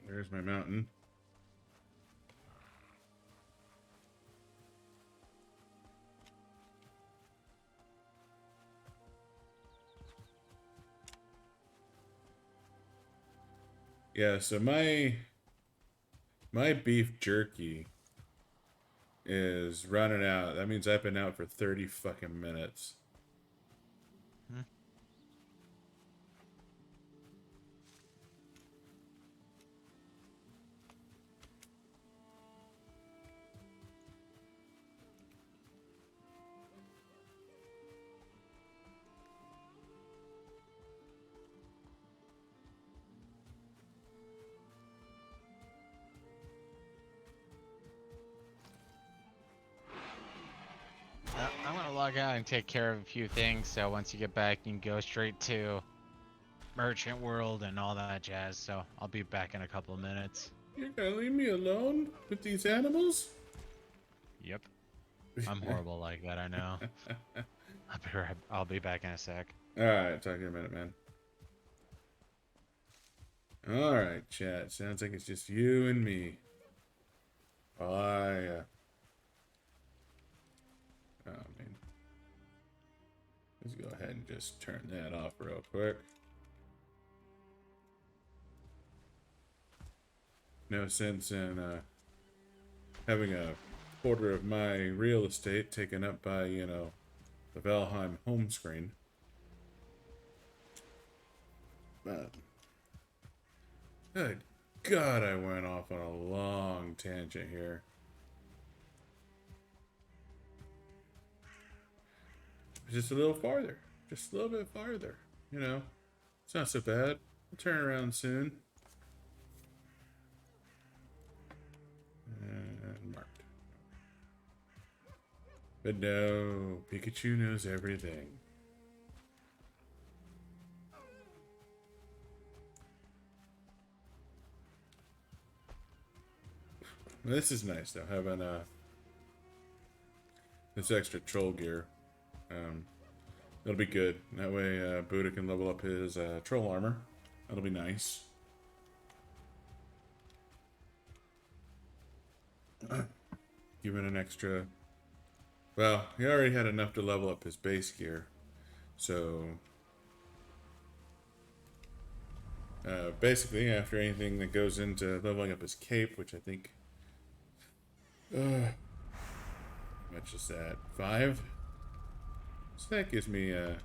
There's my mountain. Yeah, so my beef jerky is running out. That means I've been out for 30 fucking minutes. I'm gonna log out and take care of a few things, so once you get back, you can go straight to Merchant World and all that jazz, so I'll be back in a couple of minutes. You're gonna leave me alone with these animals? Yep. I'm horrible like that, I know. I'll be back in a sec. Alright, talk to you in a minute, man. Alright, chat. Sounds like it's just you and me. While oh, man. Let's go ahead and just turn that off real quick. No sense in having a quarter of my real estate taken up by, you know, the Valheim home screen. But, good God, I went off on a long tangent here. Just a little farther. Just a little bit farther. You know, it's not so bad. I'll turn around soon. And marked. But no, Pikachu knows everything. This is nice though, having this extra troll gear. That'll be good. That way Buddha can level up his troll armor. That'll be nice. Give it an extra... Well, he already had enough to level up his base gear. So... basically, after anything that goes into leveling up his cape, which I think... how much is that? 5? So that gives me a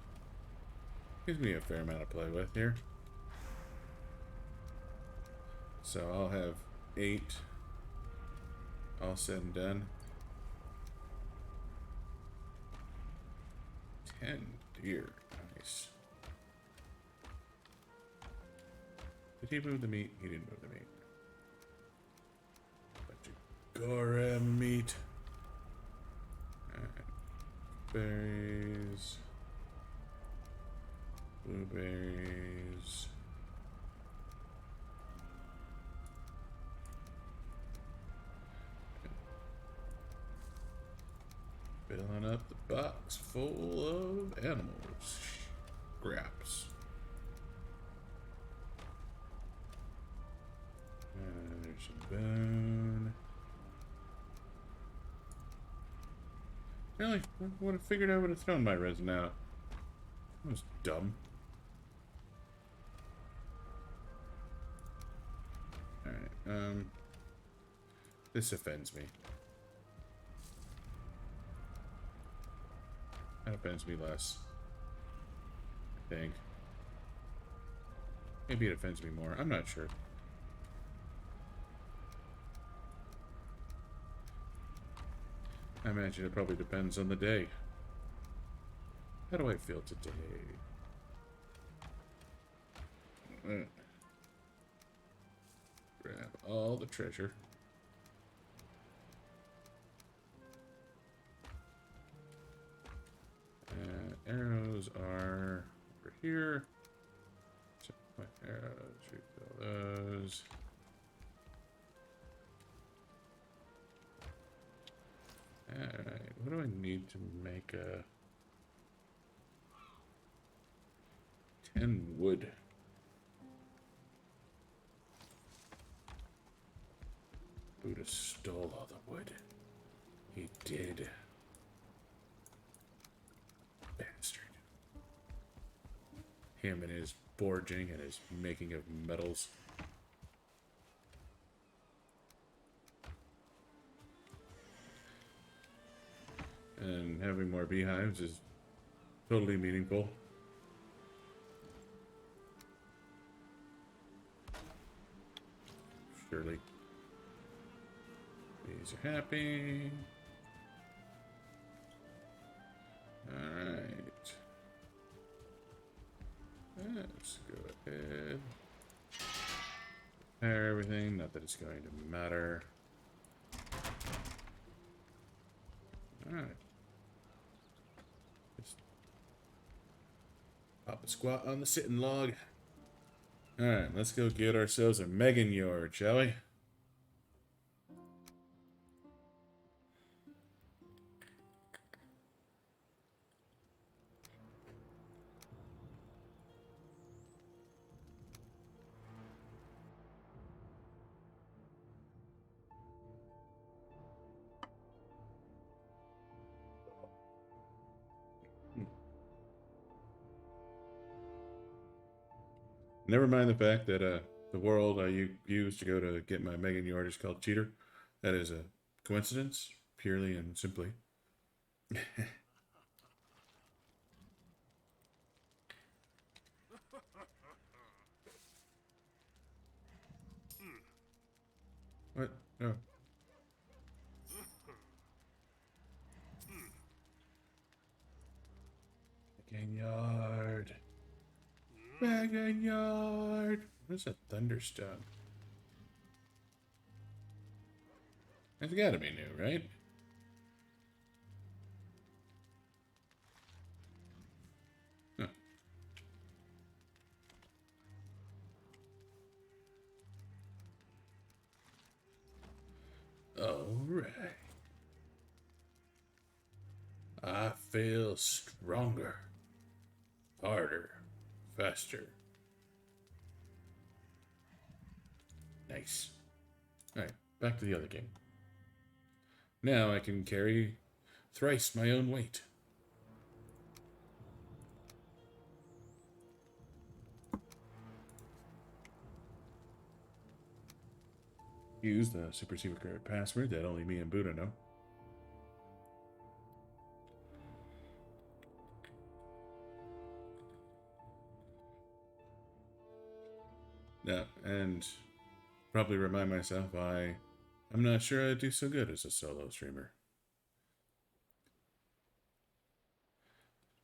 fair amount to play with here. So I'll have 8 all said and done. 10 deer. Nice. Did he move the meat? He didn't move the meat. Bunch of Gorem meat. Berries. Blueberries. box full of animals. Scraps. There's some bone. Really? I would have figured I would have thrown my resin out. That was dumb. Alright, this offends me. That offends me less. I think. Maybe it offends me more. I'm not sure. I imagine it probably depends on the day. How do I feel today? Grab all the treasure. Arrows are over here. So my arrows, refill those. Alright, what do I need to make a 10 wood? Buddha stole all the wood. He did. Bastard. Him and his forging and his making of metals. And having more beehives is totally meaningful. Surely. Bees are happy. Alright. Let's go ahead. Repair everything. Not that it's going to matter. Alright. Just pop a squat on the sitting log. Alright, let's go get ourselves a Megan Yard, shall we? Never mind the fact that the world I used to go to get my Megan Yard is called Cheater. That is a coincidence, purely and simply. What? No. Megan Yard. Megan Yard. What is a thunderstone? It's gotta be new, right? Huh. Alright. I feel stronger, harder, faster. Nice. Alright, back to the other game. Now I can carry thrice my own weight. Use the super secret password that only me and Buddha know. Yeah, and probably remind myself I'm not sure I'd do so good as a solo streamer.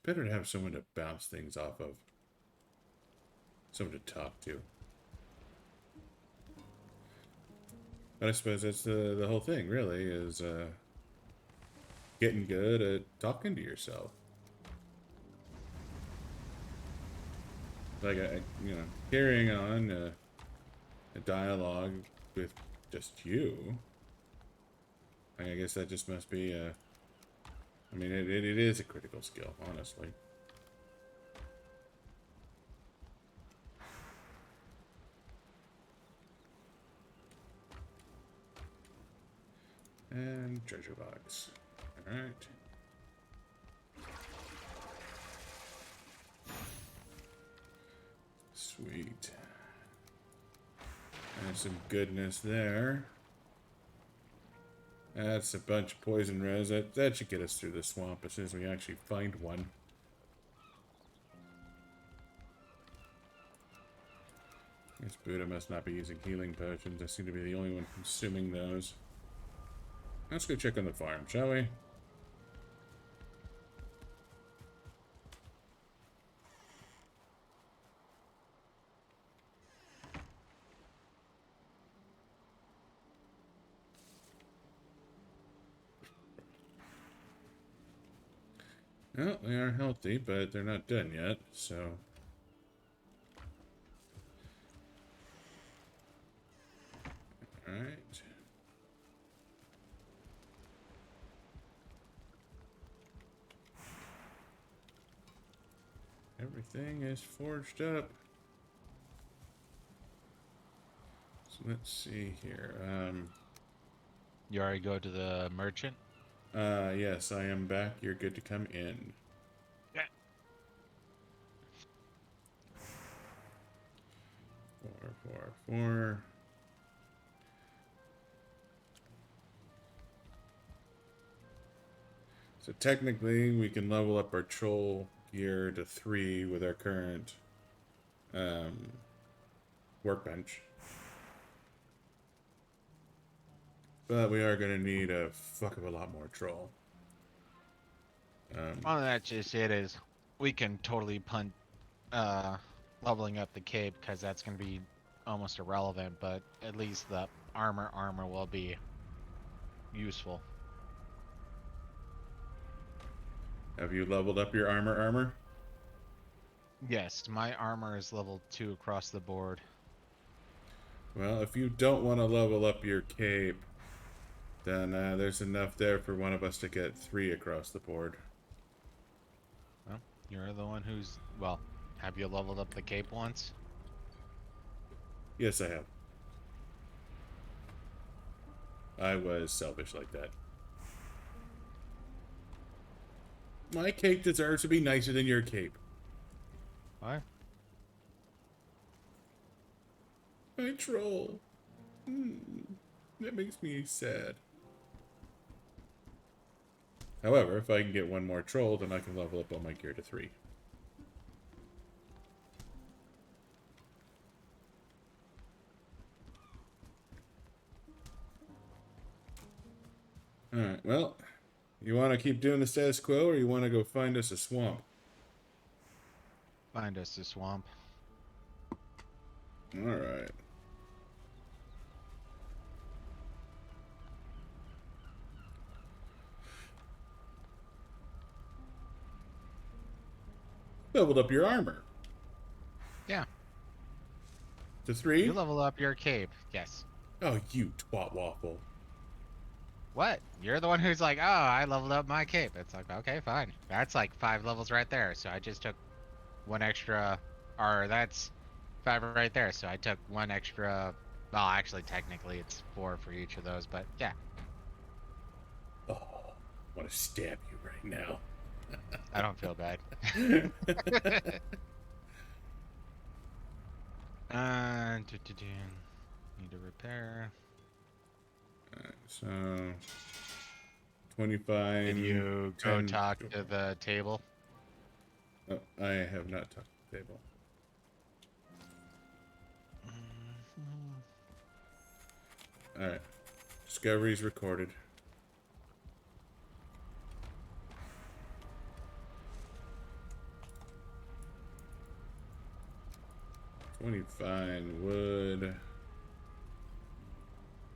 Better to have someone to bounce things off of. Someone to talk to. But I suppose that's the whole thing, really, is getting good at talking to yourself. Like, carrying on a dialogue with just you. I guess that just must be I mean, it is a critical skill, honestly. And treasure box. Alright. Sweet. And some goodness there. That's a bunch of poison res. That should get us through the swamp as soon as we actually find one. This Buddha must not be using healing potions. I seem to be the only one consuming those. Let's go check on the farm, shall we? Well, they are healthy, but they're not done yet, so... Alright. Everything is forged up. So let's see here. You already go to the merchant? Yes, I am back. You're good to come in. Yeah. 4. So technically, we can level up our troll gear to 3 with our current workbench. But we are going to need a fuck of a lot more troll. Well, that's just it. Is we can totally punt leveling up the cape because that's going to be almost irrelevant. But at least the armor will be useful. Have you leveled up your armor? Yes, my armor is level 2 across the board. Well, if you don't want to level up your cape, then there's enough there for one of us to get 3 across the board. Well, you're the one who's... Well, have you leveled up the cape once? Yes, I have. I was selfish like that. My cape deserves to be nicer than your cape. What? My troll. That makes me sad. However, if I can get one more troll, then I can level up all my gear to 3. Alright, well, you want to keep doing the status quo, or you want to go find us a swamp? Find us a swamp. Alright. Leveled up your armor. Yeah. To 3? You level up your cape. Yes. Oh, you twat waffle. What? You're the one who's like, oh, I leveled up my cape. It's like, okay, fine. That's like 5 levels right there. So I just took 1 extra, or that's 5 right there. So I took 1 extra. Well, actually, technically, it's 4 for each of those. But yeah, Oh, I want to stab you right now. I don't feel bad. Need to repair. Alright, so 25. Did you go 10, talk to the table? Oh, I have not talked to the table. Alright. Discoveries recorded. $25 wood.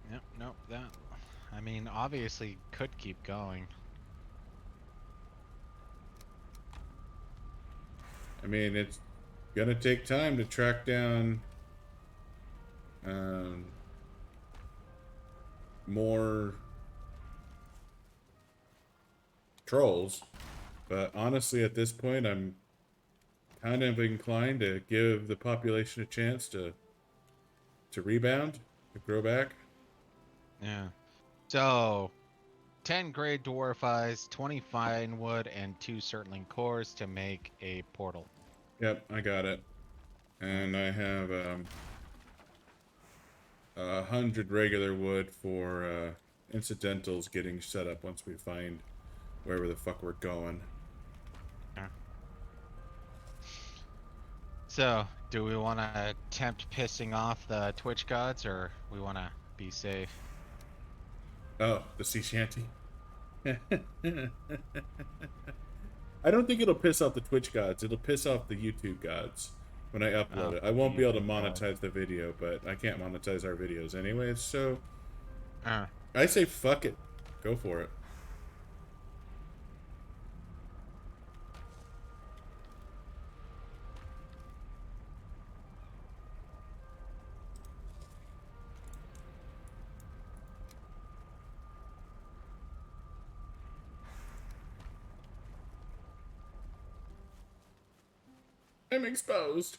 Yep, nope, that. I mean, obviously could keep going. I mean, it's gonna take time to track down more trolls. But honestly, at this point, I'm kind of inclined to give the population a chance to rebound, to grow back. Yeah. So 10 gray dwarf eyes, 20 fine wood, and 2 surtling cores to make a portal. Yep, I got it. Alright. And I have 100 regular wood for incidentals getting set up once we find wherever the fuck we're going. Yeah. So, do we want to attempt pissing off the Twitch gods, or we want to be safe? Oh, the sea shanty. I don't think it'll piss off the Twitch gods. It'll piss off the YouTube gods when I upload Oh, it. I the won't be able to YouTube gods. monetize the video, but I can't monetize our videos anyways, so Uh, I say fuck it. Go for it. I'm exposed.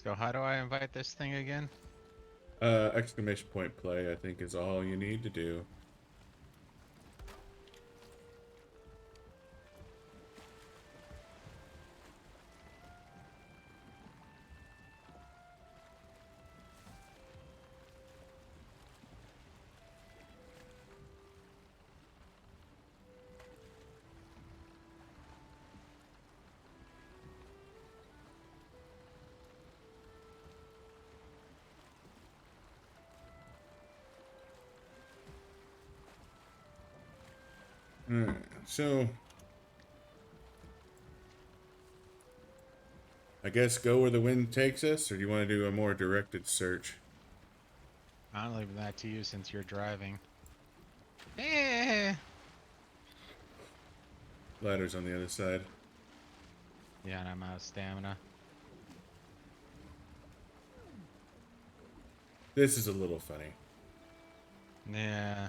so how do I invite this thing again? Exclamation point play, I think, is all you need to do. Alright, so I guess go where the wind takes us, or do you want to do a more directed search? I'll leave that to you since you're driving. Eh. Ladder's on the other side. Yeah, and I'm out of stamina. This is a little funny. Yeah.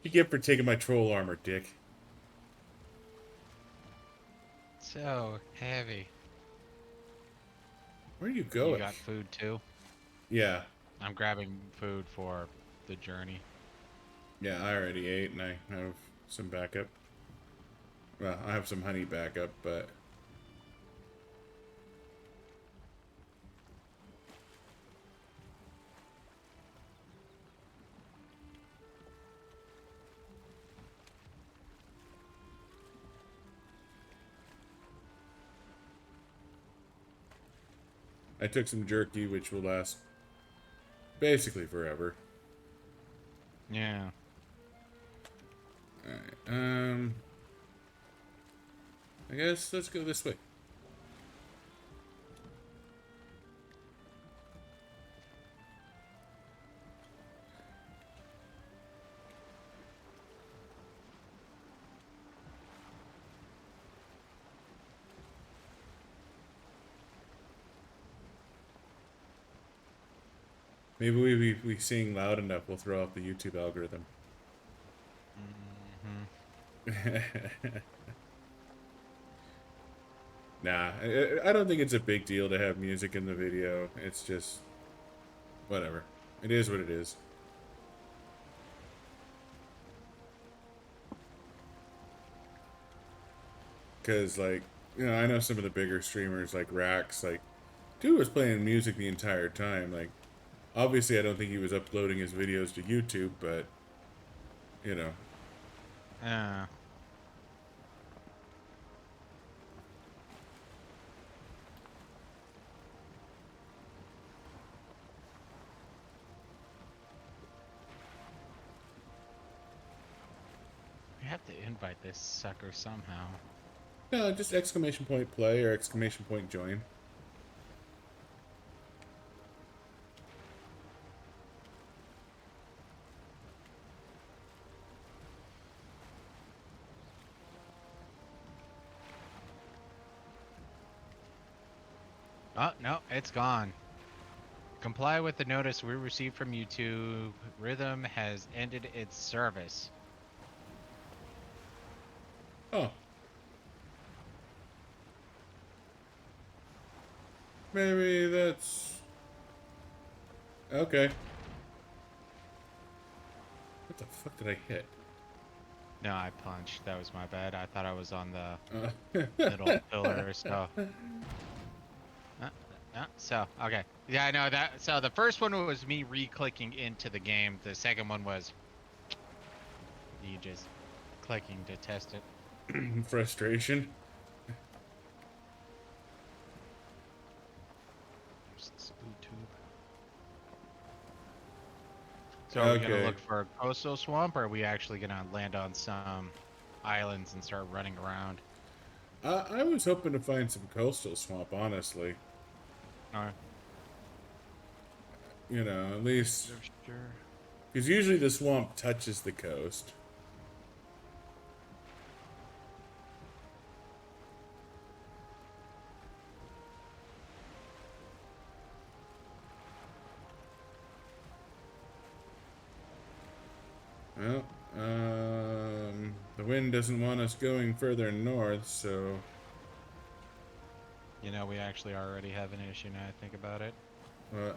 You get for taking my troll armor, dick. So heavy. Where are you You going? got food too? Yeah. I'm grabbing food for the journey. Yeah, I already ate and I have some backup. Well, I have some honey backup, but I took some jerky, which will last basically forever. Yeah. Alright, I guess let's go this way. Maybe we sing loud enough, we'll throw off the YouTube algorithm. Nah, I don't think it's a big deal to have music in the video. It's just whatever. It is what it is. Because, like, you know, I know some of the bigger streamers, like Rax, like, dude was playing music the entire time. Like, obviously, I don't think he was uploading his videos to YouTube, but, you know. Yeah. We have to invite this sucker somehow. No, just exclamation point play or exclamation point join. Oh, no, it's gone. Comply with the notice we received from YouTube. Rhythm has ended its service. Oh. Maybe that's... Okay. What the fuck did I hit? No, I punched. That was my bad. I thought I was on the Uh, middle pillar, so. Uh, so, okay. Yeah, I know that. So the first one was me re-clicking into the game. The second one was you just clicking to test it. Frustration. There's this blue tube. So are we gonna Okay. look for a coastal swamp, or are we actually gonna land on some islands and start running around? I was hoping to find some coastal swamp, honestly. Alright. You know, at least... Sure. Because usually the swamp touches the coast. Well, the wind doesn't want us going further north, so... You know, we actually already have an issue now I think about it. Uh,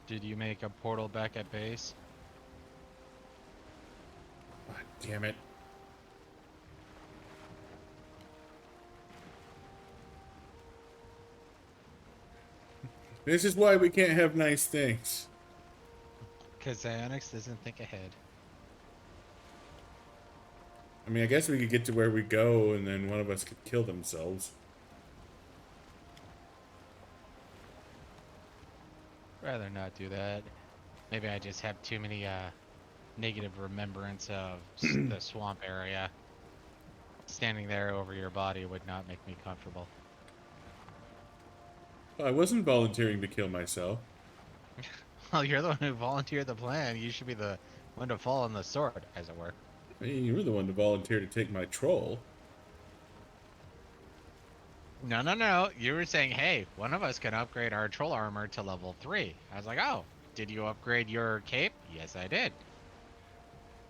Did you make a portal back at base? God damn it. This is why we can't have nice things. Because Zyonix doesn't think ahead. I mean, I guess we could get to where we go and then one of us could kill themselves. Rather not do that. Maybe I just have too many negative remembrance of the swamp area. Standing there over your body would not make me comfortable. I wasn't volunteering to kill myself. Well, you're the one who volunteered the plan. You should be the one to fall on the sword, as it were. I mean, you were the one to volunteer to take my troll. No, no, no. You were saying, hey, one of us can upgrade our troll armor to level 3. I was like, oh, did you upgrade your cape? Yes, I did.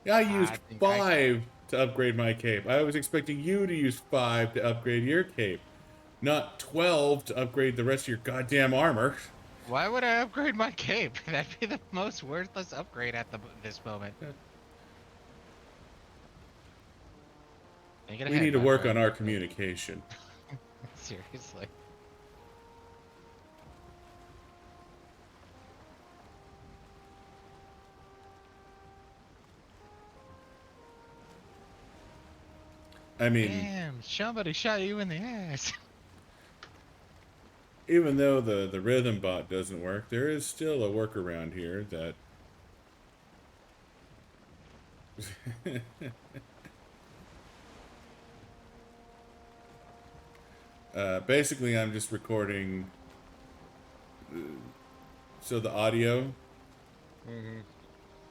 Yeah, I used I think I... 5 to upgrade my cape. I was expecting you to use 5 to upgrade your cape, not 12 to upgrade the rest of your goddamn armor. Why would I upgrade my cape? That'd be the most worthless upgrade at this moment. Make it We need ahead, to my work on friend. our communication. Seriously. I mean, Damn, somebody shot you in the ass. even though the rhythm bot doesn't work, there is still a workaround here that... basically, I'm just recording... so the audio...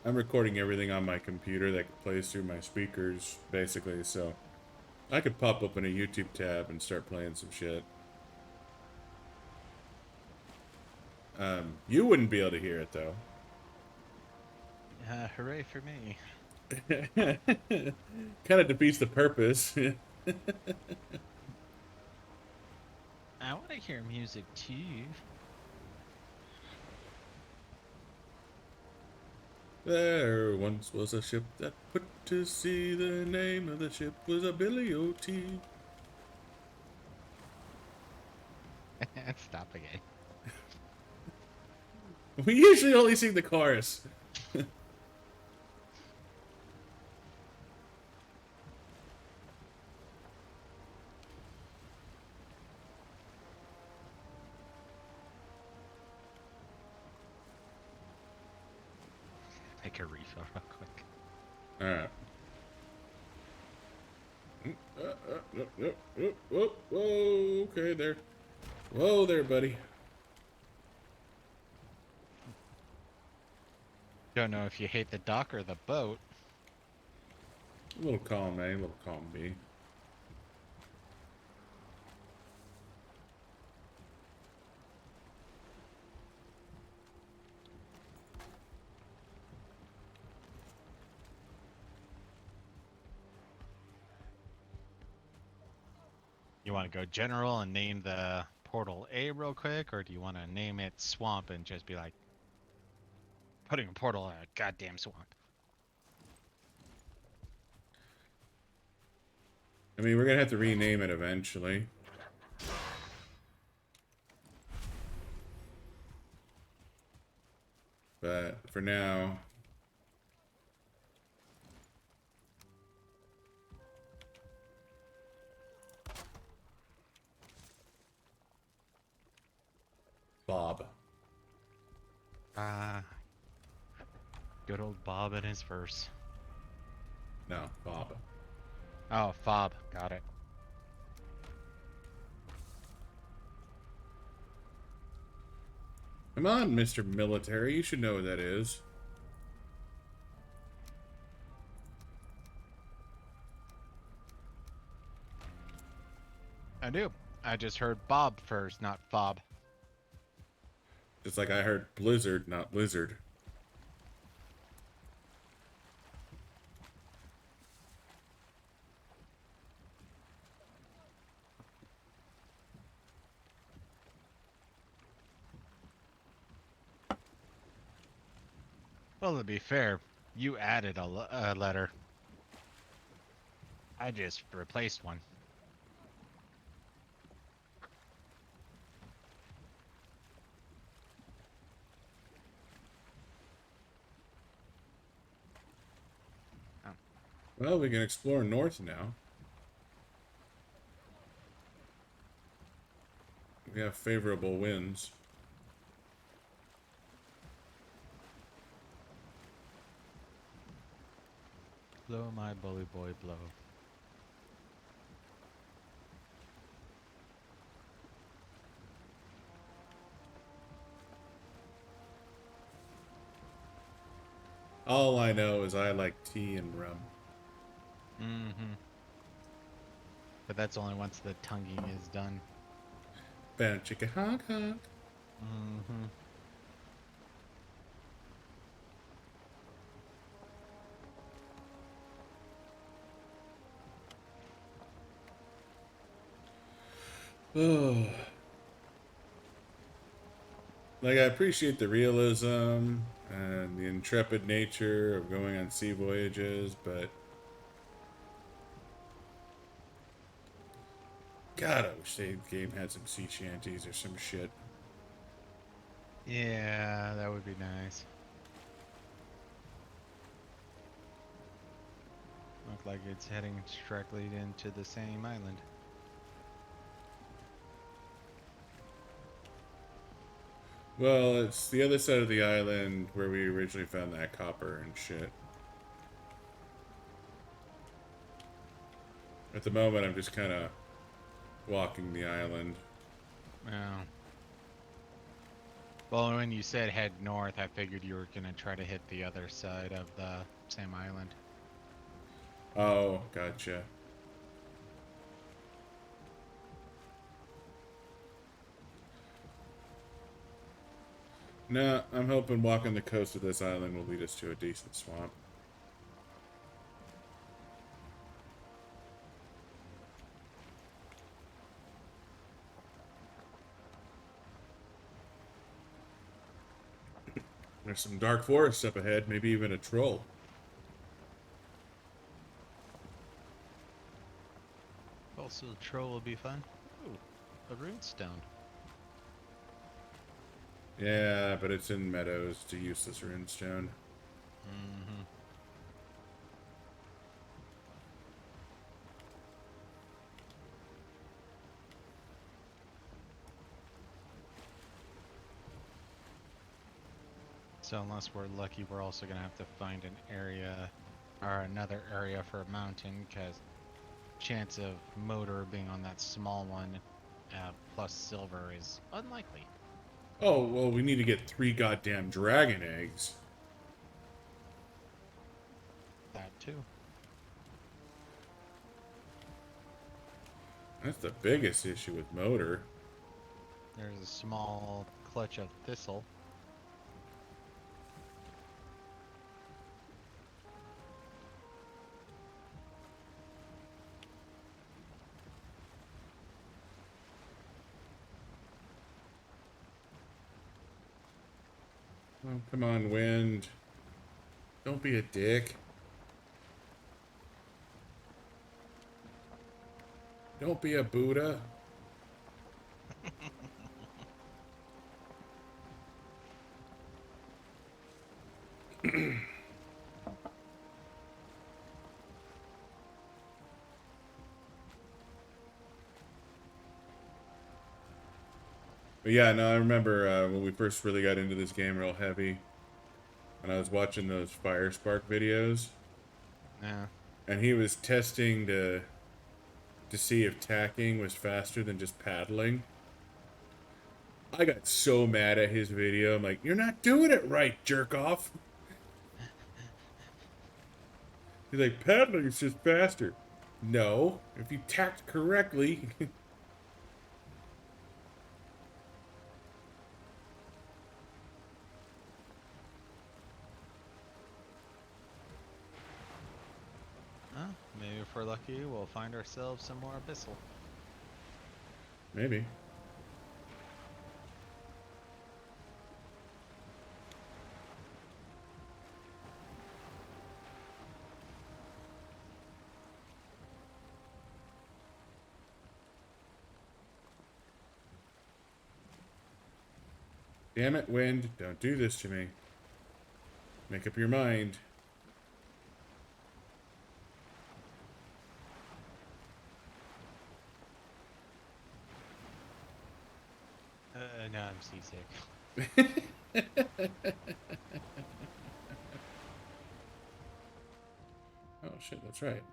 I'm recording everything on my computer that plays through my speakers, basically, so... I could pop open a YouTube tab and start playing some shit. You wouldn't be able to hear it, though. Hooray for me. Kind of defeats the purpose. I want to hear music too. There once was a ship that put to sea. The name of the ship was a Billy O.T. Stop again. We usually only sing the chorus. Take a refill real quick. Alright. Whoa, okay, there. Whoa there, buddy. Don't know if you hate the dock or the boat. A little calm A, a little calm B. You want to go general and name the portal A real quick, or do you want to name it swamp and just be like putting a portal in a goddamn swamp? I mean, we're gonna have to rename it eventually. But for now, Bob. Ah, good old Bob and his verse. No, Bob. Oh, fob. Got it. Come on, Mr. Military. You should know what that is. I do. I just heard Bob first, not fob. Just like I heard Blizzard, not Lizard. Well, to be fair, you added a letter. I just replaced one. Oh. Well, we can explore north now. We have favorable winds. Blow my bully boy blow. All I know is I like tea and rum. Mm-hmm. But that's only once the tonguing is done. Bam chicka honk honk. Mm-hmm. Oh. Like, I appreciate the realism and the intrepid nature of going on sea voyages, but God, I wish the game had some sea shanties or some shit. Yeah, that would be nice. Look like it's heading directly into the same island. Well, it's the other side of the island where we originally found that copper and shit. At the moment, I'm just kind of walking the island. Yeah. Well, when you said head north, I figured you were gonna try to hit the other side of the same island. Oh, gotcha. No, I'm hoping walking the coast of this island will lead us to a decent swamp. There's some dark forests up ahead, maybe even a troll. Also, the troll will be fun. Ooh, a rune stone. Yeah, but it's in meadows to useless runestone. Mm-hmm. So unless we're lucky, we're also gonna have to find an area or another area for a mountain, because chance of motor being on that small one plus silver is unlikely. Oh, well, we need to get 3 goddamn dragon eggs. That too. That's the biggest issue with motor. There's a small clutch of thistle. Oh, come on, wind. Don't be a dick. Don't be a Buddha. But yeah, no, I remember when we first really got into this game real heavy, and I was watching those Fire Spark videos, Yeah. and he was testing to see if tacking was faster than just paddling. I got so mad at his video. I'm like, you're not doing it right, jerk off. He's like, paddling is just faster. No, if you tacked correctly. Maybe if we're lucky, we'll find ourselves some more abyssal. Maybe. Damn it, wind. Don't do this to me. Make up your mind. No, I'm seasick. Oh shit, that's right.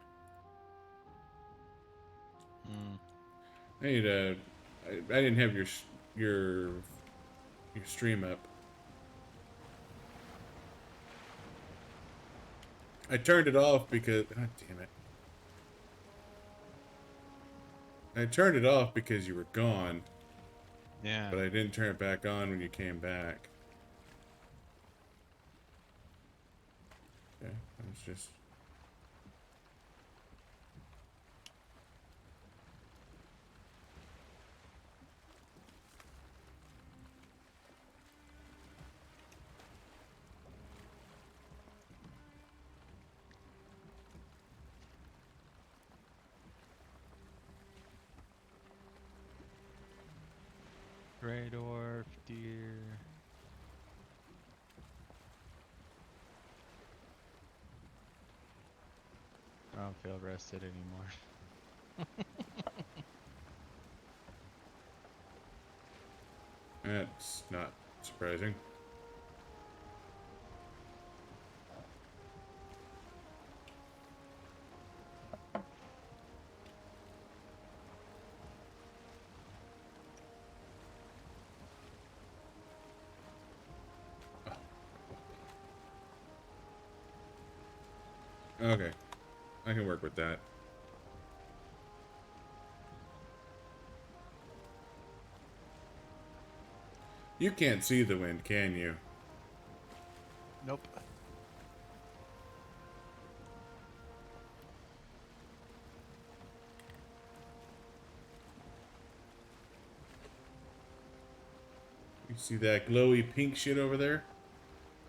Hmm. I need I didn't have your your stream up. I turned it off because God damn it. I turned it off because you were gone, Yeah. but I didn't turn it back on when you came back. Okay, that's just Grey dwarf, deer. I don't feel rested anymore. that's not surprising. Okay, I can work with that. You can't see the wind, can you? Nope. You see that glowy pink shit over there?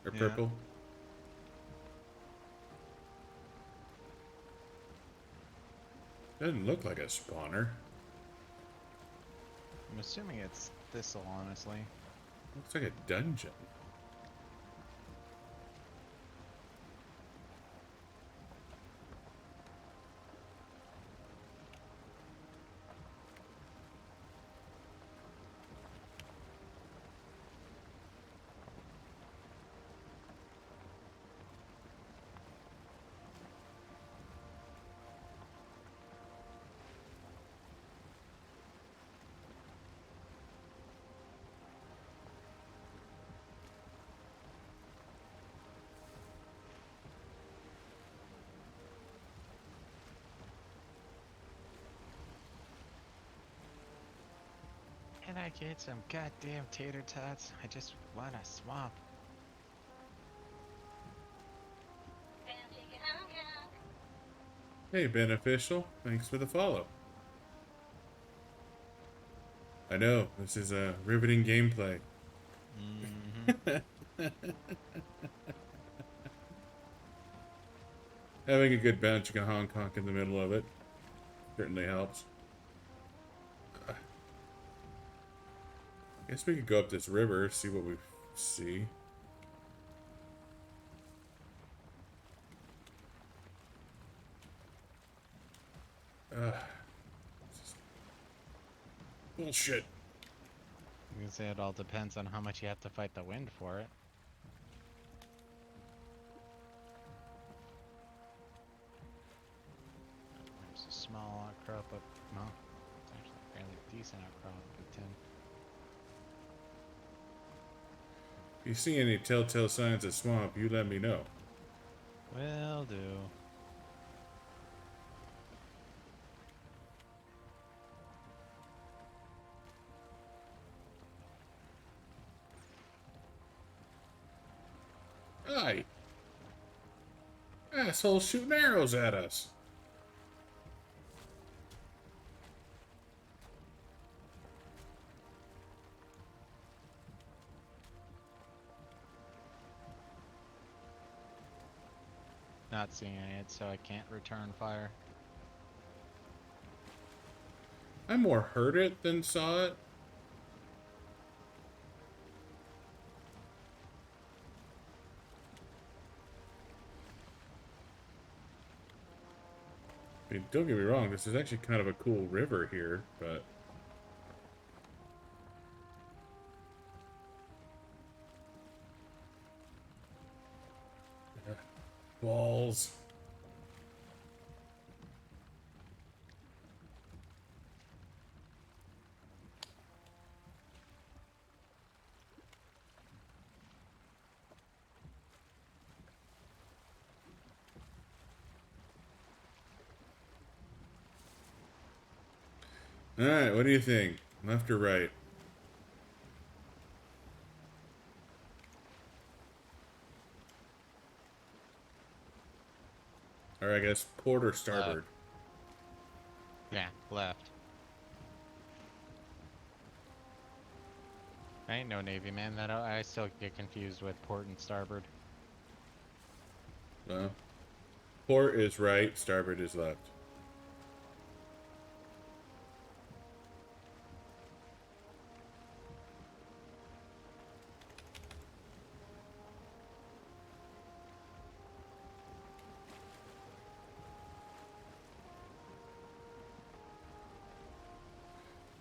Or Yeah. purple? Doesn't look like a spawner. I'm assuming it's thistle, honestly. Looks like a dungeon. Can I get some goddamn tater tots? I just want a swamp. Hey, Beneficial. Thanks for the follow. I know, this is a riveting gameplay. Mm-hmm. Having a good bench, you can honk honk in the middle of it. Certainly helps. Guess we could go up this river, see what we see. Bullshit. I'm gonna say it all depends on how much you have to fight the wind for it. There's a small outcrop, but well, it's actually a fairly decent outcrop of tin. If you see any telltale signs of swamp, you let me know. Will do. Aye. Assholes shooting arrows at us. Not seeing it, so I can't return fire. I more heard it than saw it. I mean, don't get me wrong, this is actually kind of a cool river here, but... Balls. Alright, what do you think? Left or right? Or I guess port or starboard? Yeah, left. I ain't no Navy man. That I still get confused with port and starboard. Well, port is right, starboard is left.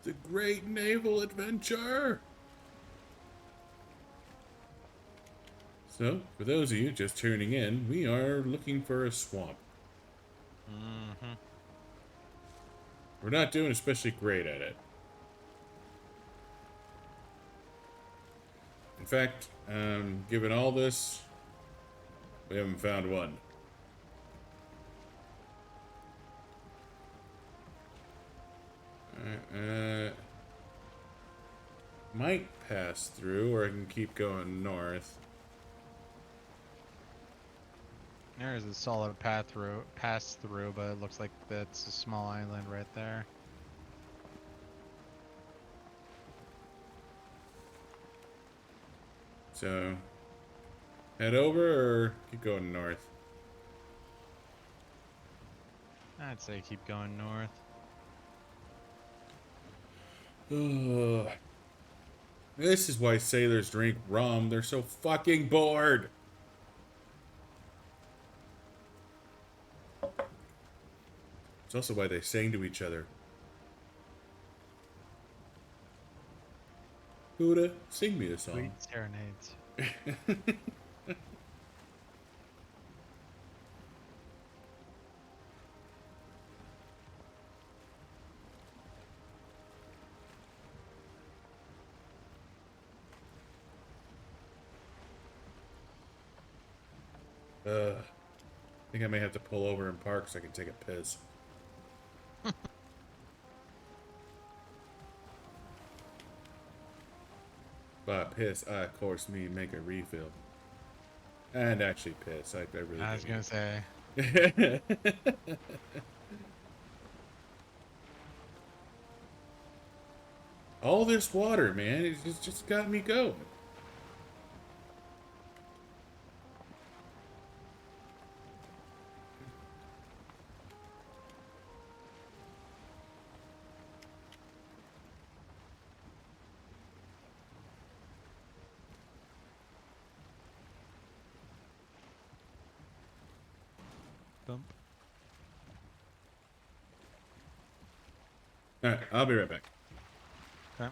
The great naval adventure! So, for those of you just tuning in, we are looking for a swamp. Mm-hmm. We're not doing especially great at it. In fact, given all this, we haven't found one. Might pass through, or I can keep going north. There is a solid pass through, but it looks like that's a small island right there. So, head over or keep going north? I'd say keep going north. Ugh. This is why sailors drink rum. They're so fucking bored. It's also why they sang to each other. Buddha, sing me a Sweet song. serenades. I think I may have to pull over and park so I can take a piss. By piss, I of course mean make a refill. And actually piss. I really I was do. gonna say. All this water, man, it's just got me going. Bump. All right, I'll be right back. Okay.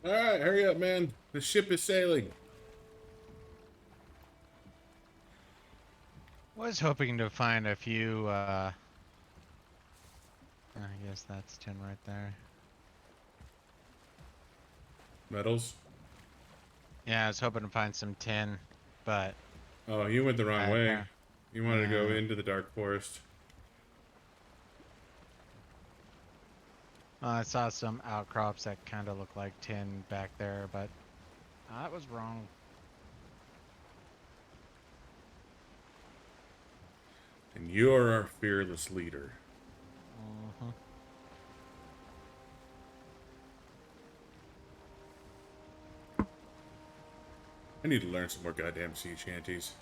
All right, hurry up, man. The ship is sailing. Was hoping to find a few, I guess that's 10 right there. Metals. Yeah, I was hoping to find some tin, but Oh, you went the wrong way. You wanted to go uh, into the dark forest. I saw some outcrops that kind of look like tin back there, but I was wrong. And you're our fearless leader. Uh-huh. I need to learn some more goddamn sea shanties.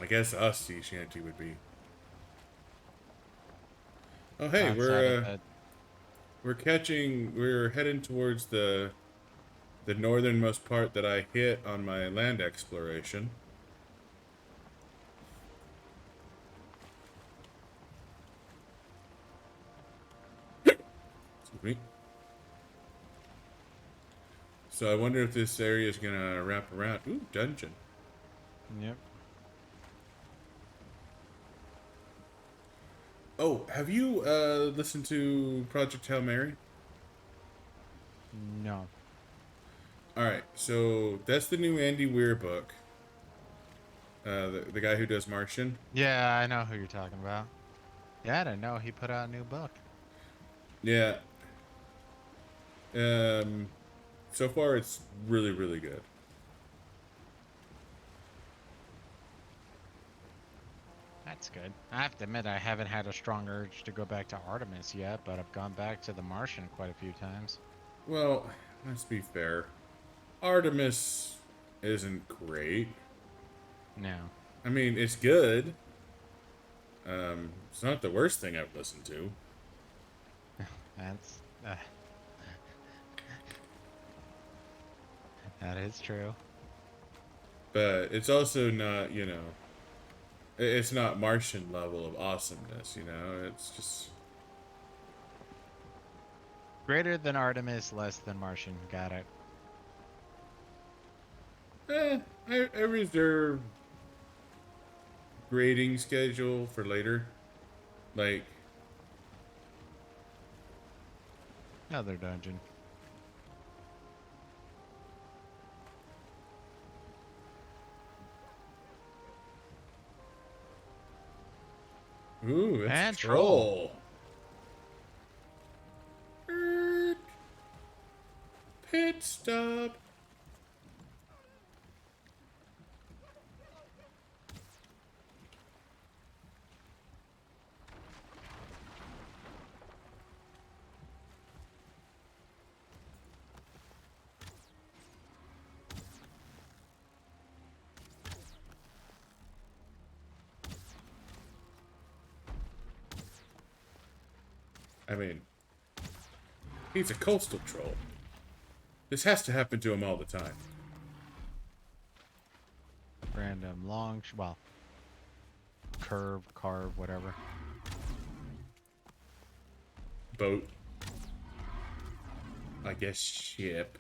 I guess a sea shanty would be. Oh, hey, Outside of the we're heading towards the northernmost part that I hit on my land exploration. Excuse me. So I wonder if this area is gonna wrap around. Ooh, dungeon. Yep. Oh, have you listened to Project Hail Mary? No. All right, so that's the new Andy Weir book. The guy who does Martian. Yeah, I know who you're talking about. Yeah, I didn't know he put out a new book. Yeah. Um. So far, it's really, really good. That's good. I have to admit, I haven't had a strong urge to go back to Artemis yet, but I've gone back to the Martian quite a few times. Well, let's be fair. Artemis isn't great. No. I mean, it's good. It's not the worst thing I've listened to. That's that is true. But it's also not, it's not Martian level of awesomeness, It's just, Greater than Artemis, less than Martian. Got it. I reserve grading schedule for later. Like, Another dungeon. Ooh, it's a And troll. troll. Er, Pit stop. I mean, he's a coastal troll. This has to happen to him all the time. Random long, well, curve, carve, whatever. Boat. I guess ship.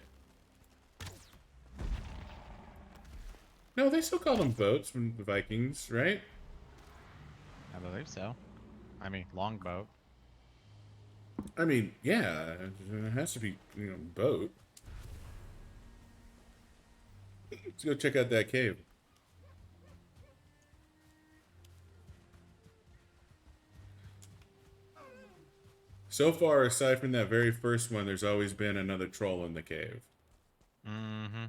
No, they still call them boats from the Vikings, right? I believe so. I mean, longboat. I mean, yeah, it has to be, boat. Let's go check out that cave. So far, aside from that very first one, there's always been another troll in the cave. Mm-hmm.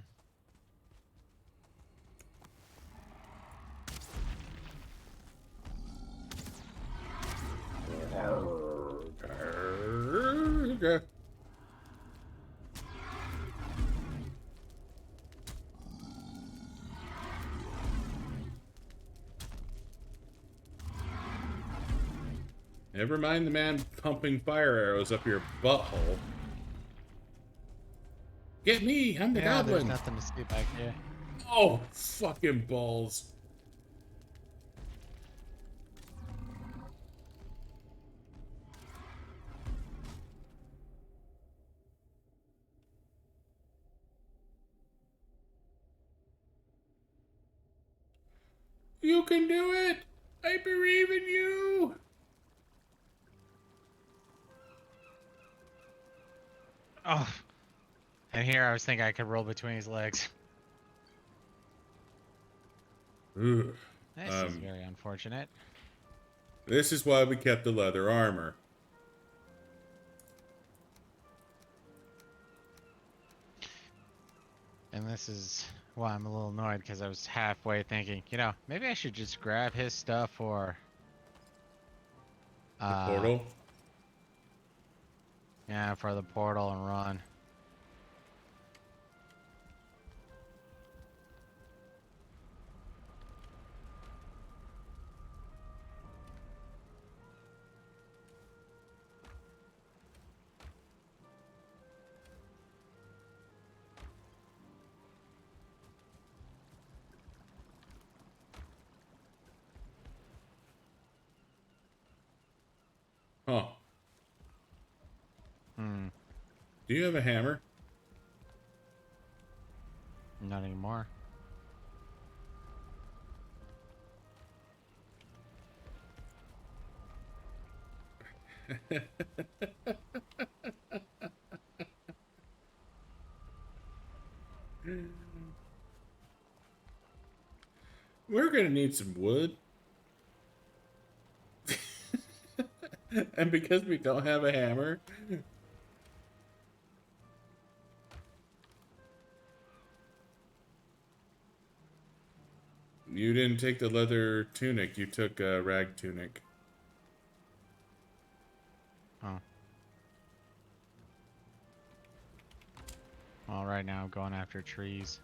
Never mind the man pumping fire arrows up your butthole. Get me! I'm the Yeah, there's goblin! nothing to see back here. Oh, fucking balls. You can do it! I believe in you! Oh, and here I was thinking I could roll between his legs. Ugh. This is very unfortunate. This is why we kept the leather armor. And this is why I'm a little annoyed, because I was halfway thinking, maybe I should just grab his stuff or, The portal? yeah, for the portal and run. Huh. Hmm, Do you have a hammer? not anymore. We're gonna need some wood. And because we don't have a hammer, you didn't take the leather tunic, you took a rag tunic. Oh. Well, right now I'm going after trees.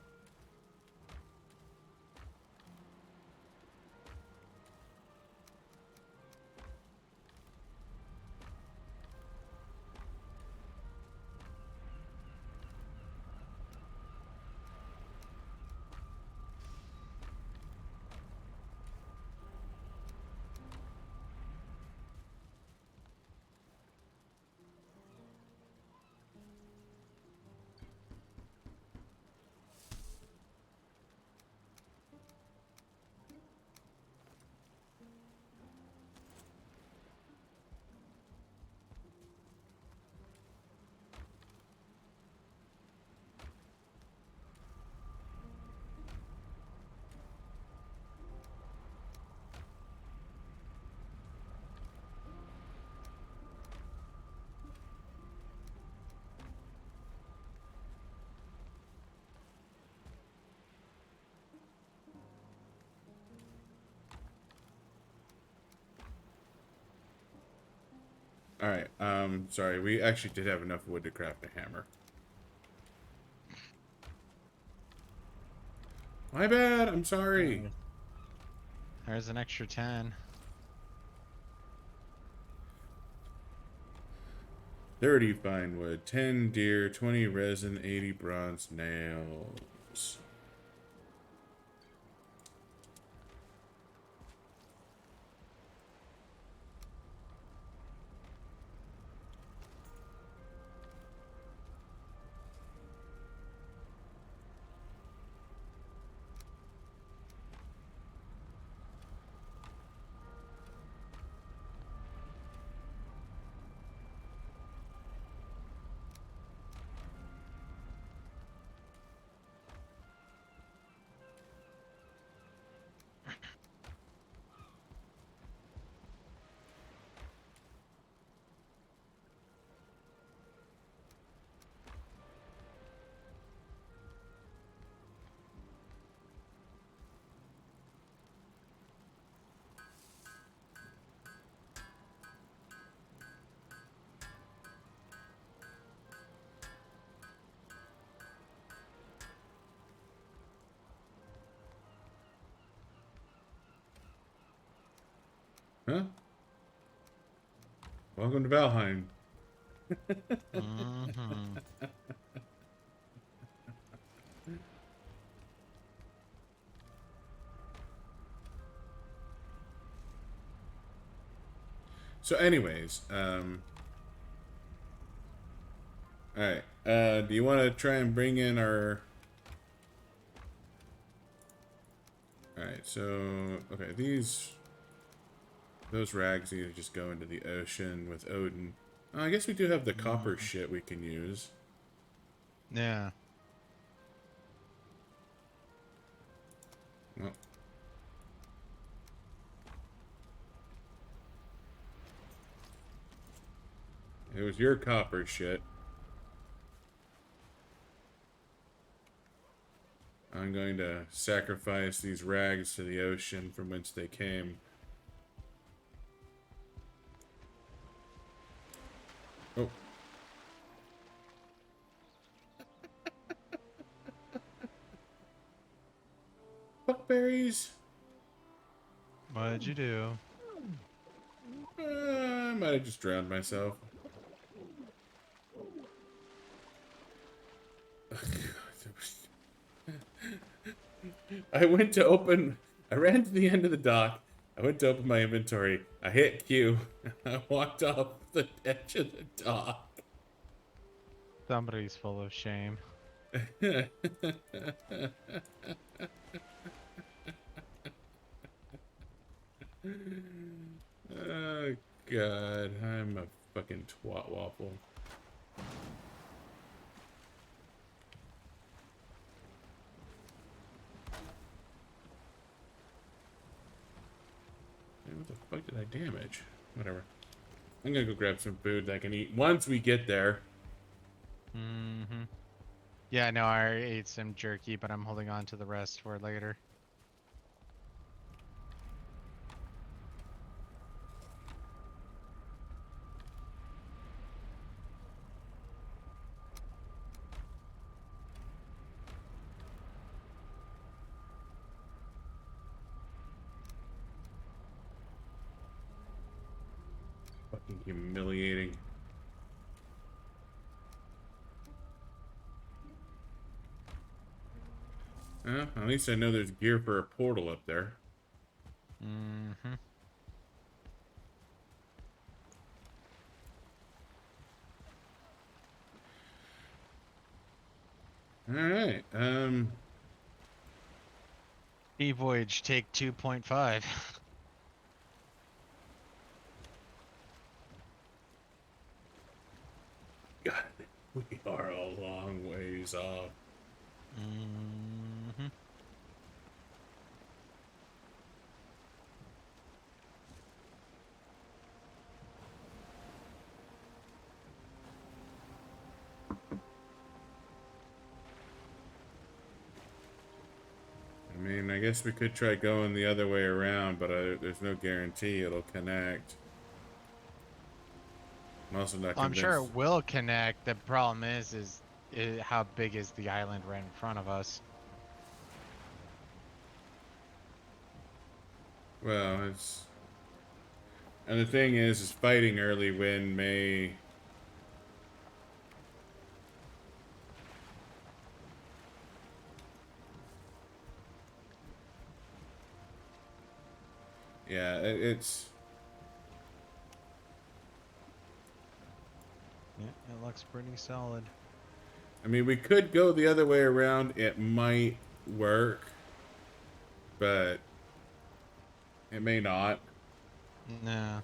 Alright, sorry. We actually did have enough wood to craft a hammer. My bad, I'm sorry. Uh, there's an extra 10. 30 fine wood, 10 deer, 20 resin, 80 bronze nails. Huh? Welcome to Valheim. Mm-hmm. So anyways, alright. Do you want to try and bring in our... Alright, so... Okay, those rags need to just go into the ocean with Odin. I guess we do have the copper Mm. shit we can use. Yeah. Well, it was your copper shit. I'm going to sacrifice these rags to the ocean from whence they came. Oh, fuckberries! What'd you do? I might have just drowned myself. I went to open. I ran to the end of the dock. I went to open my inventory. I hit Q. I walked off the edge of the dock. Somebody's full of shame. Oh, God. I'm a fucking twat waffle. Man, what the fuck did I damage? Whatever. I'm gonna go grab some food that I can eat once we get there. Mm-hmm. Yeah, no, I ate some jerky, but I'm holding on to the rest for later. Fucking humiliating. At least I know there's gear for a portal up there. Mm-hmm. Alright, E-Voyage take 2.5. God, we are a long ways off. Mm-hmm. I mean, I guess we could try going the other way around, but there's no guarantee it'll connect. I'm also not I'm sure convinced. it will connect. The problem is how big is the island right in front of us? Well, it's and the thing is fighting early win may. Yeah, it's. Yeah, it looks pretty solid. I mean, we could go the other way around. It might work, but it may not. No.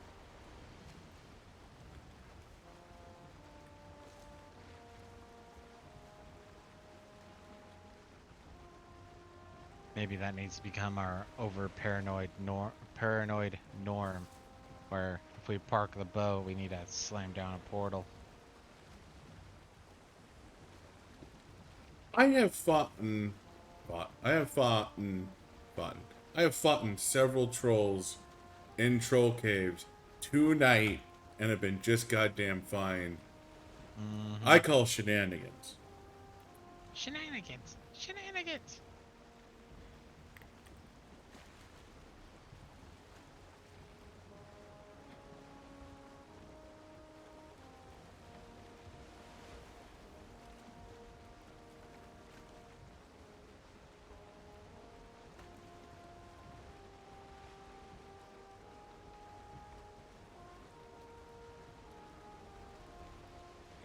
Maybe that needs to become our over paranoid norm, where if we park the boat, we need to slam down a portal. I have fought and fought. I have fought and fought. I have fought in several trolls in troll caves tonight and have been just goddamn fine. Mm-hmm. I call shenanigans. Shenanigans! Shenanigans!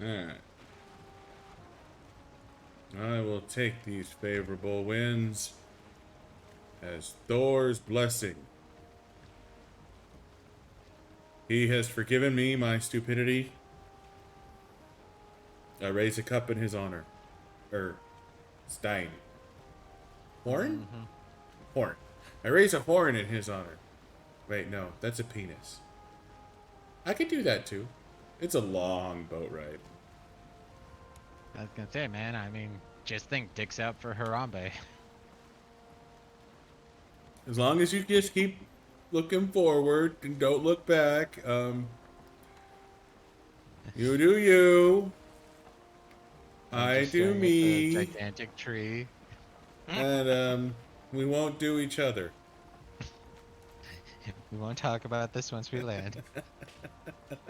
Alright. I will take these favorable winds as Thor's blessing. He has forgiven me my stupidity. I raise a cup in his honor. Stein. Horn? Mm-hmm. Horn. I raise a horn in his honor. Wait, no, that's a penis. I could do that too. It's a long boat ride. I was gonna say, man, I mean, just think dicks out for Harambe. As long as you just keep looking forward and don't look back, you do you. I'm I just do staring at the me. gigantic tree. And, we won't do each other. We won't talk about this once we land.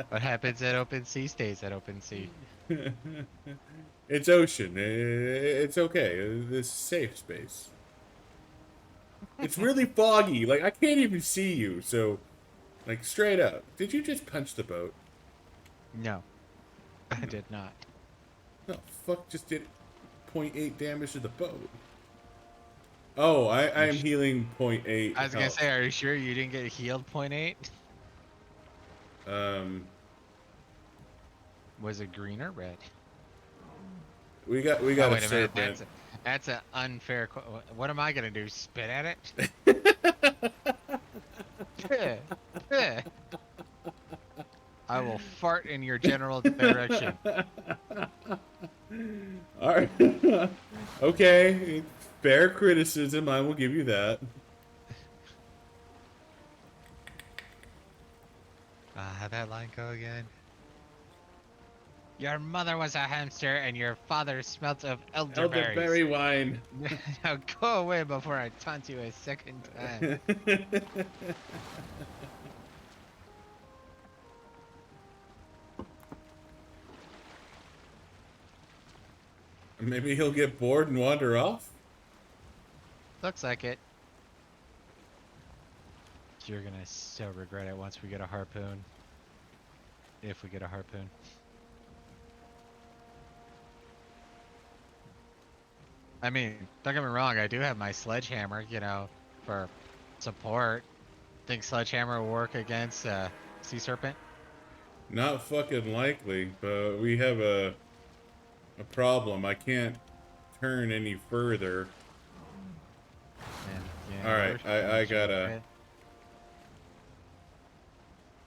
What happens at open sea stays at open sea. It's ocean. It's okay. This is safe space. It's really foggy. Like, I can't even see you. So, like, straight up. Did you just punch the boat? No, I did not. No, fuck just did point 0.8 damage to the boat. Oh, I am healing 0.8 I was gonna health. say, are you sure you didn't get healed point 0.8? Um, Was it green or red? we Oh got a wait a minute, serpent. that's an unfair. What am I gonna do? Spit at it? I will fart in your general direction. All right. Okay, fair criticism. I will give you that. How'd that line go again? Your mother was a hamster and your father smelt of elderberries. Elderberry wine. Now go away before I taunt you a second time. Maybe he'll get bored and wander off. Looks like it. You're gonna so regret it once we get a harpoon. If we get a harpoon. I mean, don't get me wrong, I do have my sledgehammer, you know, for support. Think sledgehammer will work against sea serpent? Not fucking likely, but we have a problem. I can't turn any further. And All yeah, right, I gotta.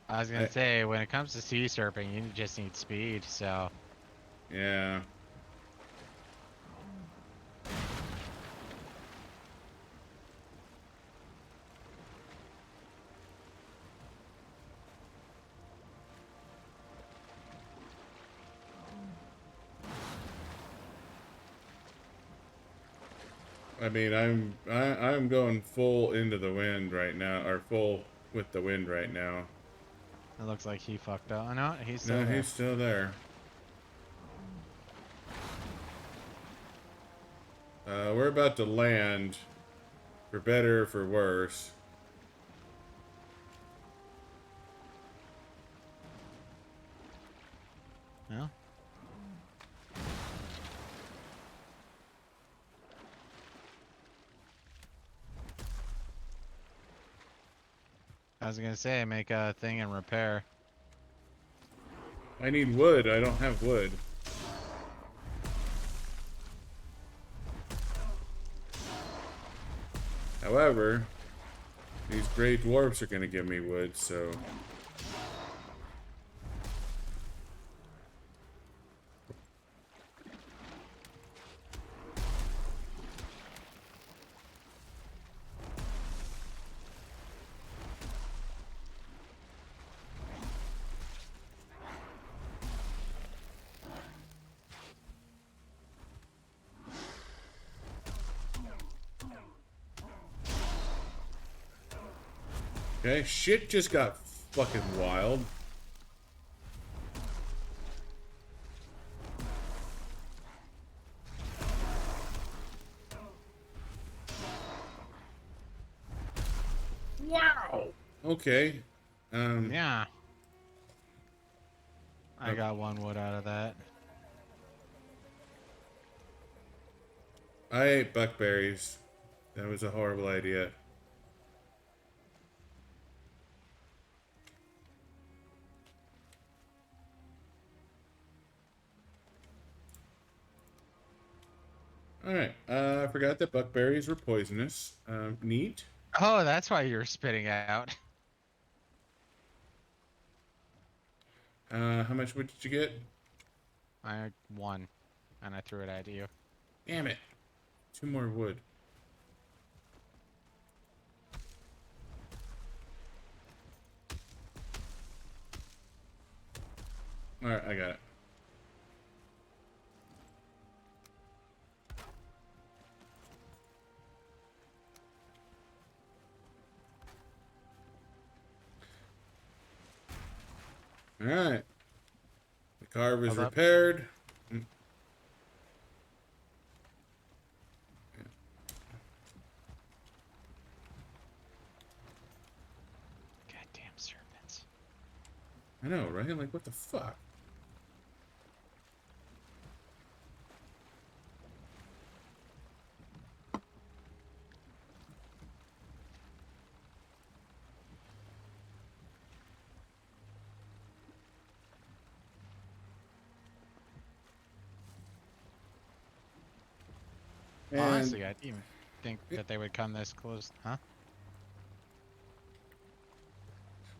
I was I, gonna say, when it comes to sea serpent, you just need speed, so yeah. I mean, I'm going full into the wind right now, or full with the wind right now. It looks like he fucked up. No, he's still No, there. he's still there. We're about to land, for better or for worse. No? I was gonna say, make a thing and repair. I need wood. I don't have wood. However, these gray dwarfs are going to give me wood, so... Okay, shit just got fucking wild. Wow! Okay. Yeah. I uh, got one wood out of that. I ate buckberries. That was a horrible idea. Alright, I forgot that buckberries were poisonous. Neat. Oh, that's why you're spitting out. How much wood did you get? I won, and I threw it at you. Damn it. 2 more wood. Alright, I got it. Alright. The carve is Hold up. repaired. Mm. Goddamn serpents. I know, right? Like, what the fuck? And Honestly, I didn't even think that they would come this close. Huh?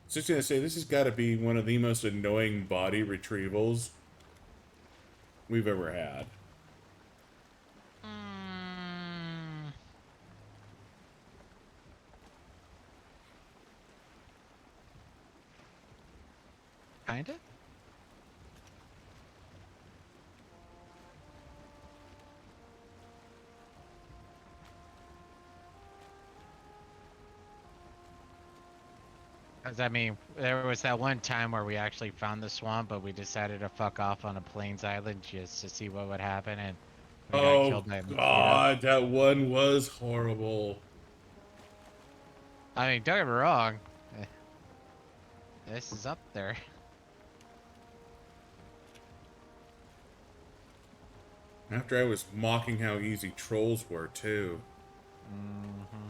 just gonna say, this has got to be one of the most annoying body retrievals we've ever had. Mm, kinda? 'Cause I mean, there was that one time where we actually found the swamp, but we decided to fuck off on a plains island just to see what would happen, and we got Oh killed by a mosquito. god, that one was horrible. I mean, don't get me wrong. eh, This is up there. After I was mocking how easy trolls were, too. Hmm.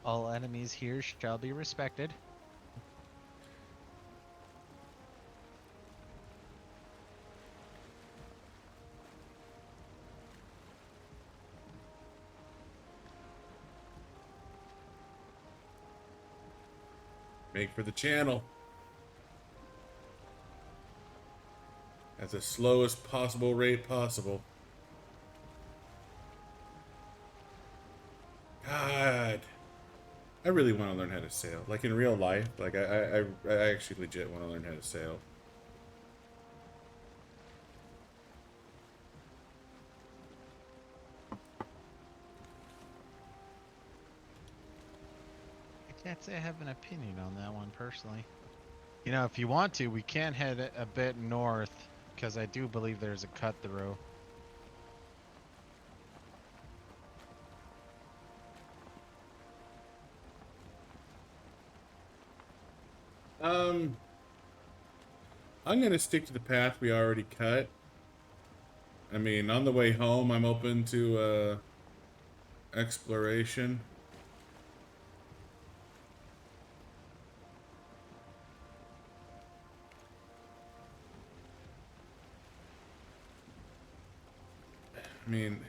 All enemies here shall be respected. Make for the channel. At the slowest possible rate possible. God. I really want to learn how to sail. Like, in real life. Like, I actually legit want to learn how to sail. Can't say I have an opinion on that one personally. You know, if you want to, we can head a bit north because I do believe there's a cut through. Um, I'm gonna stick to the path we already cut. I mean, on the way home, I'm open to exploration. I mean,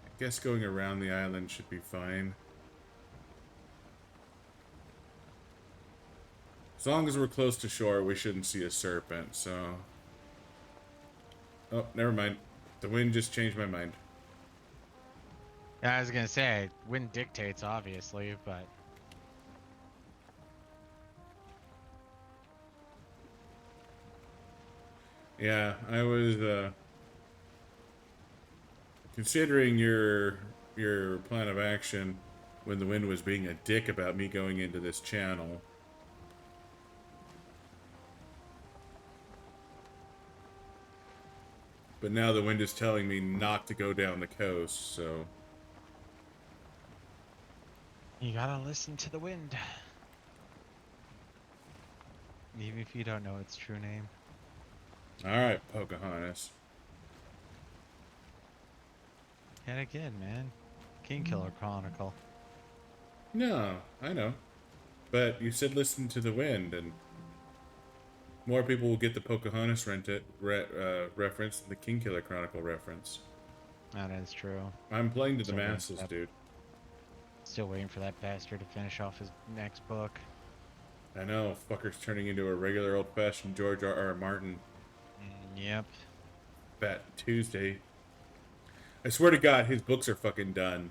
I guess going around the island should be fine. As long as we're close to shore, we shouldn't see a serpent, so... Oh, never mind. The wind just changed my mind. Yeah, I was gonna say, wind dictates, obviously, but Yeah, I was considering your plan of action when the wind was being a dick about me going into this channel. But now the wind is telling me not to go down the coast, so... you gotta listen to the wind, even if you don't know its true name. Alright, Pocahontas. And again, man, King Killer Chronicle. No, I know. But you said listen to the wind, and more people will get the Pocahontas reference than the King Killer Chronicle reference. That is true. I'm playing to the Still waiting for masses, that. dude. Still waiting for that bastard to finish off his next book. I know, fucker's turning into a regular old-fashioned George R.R. Martin. Yep. Fat Tuesday. I swear to God, his books are fucking done.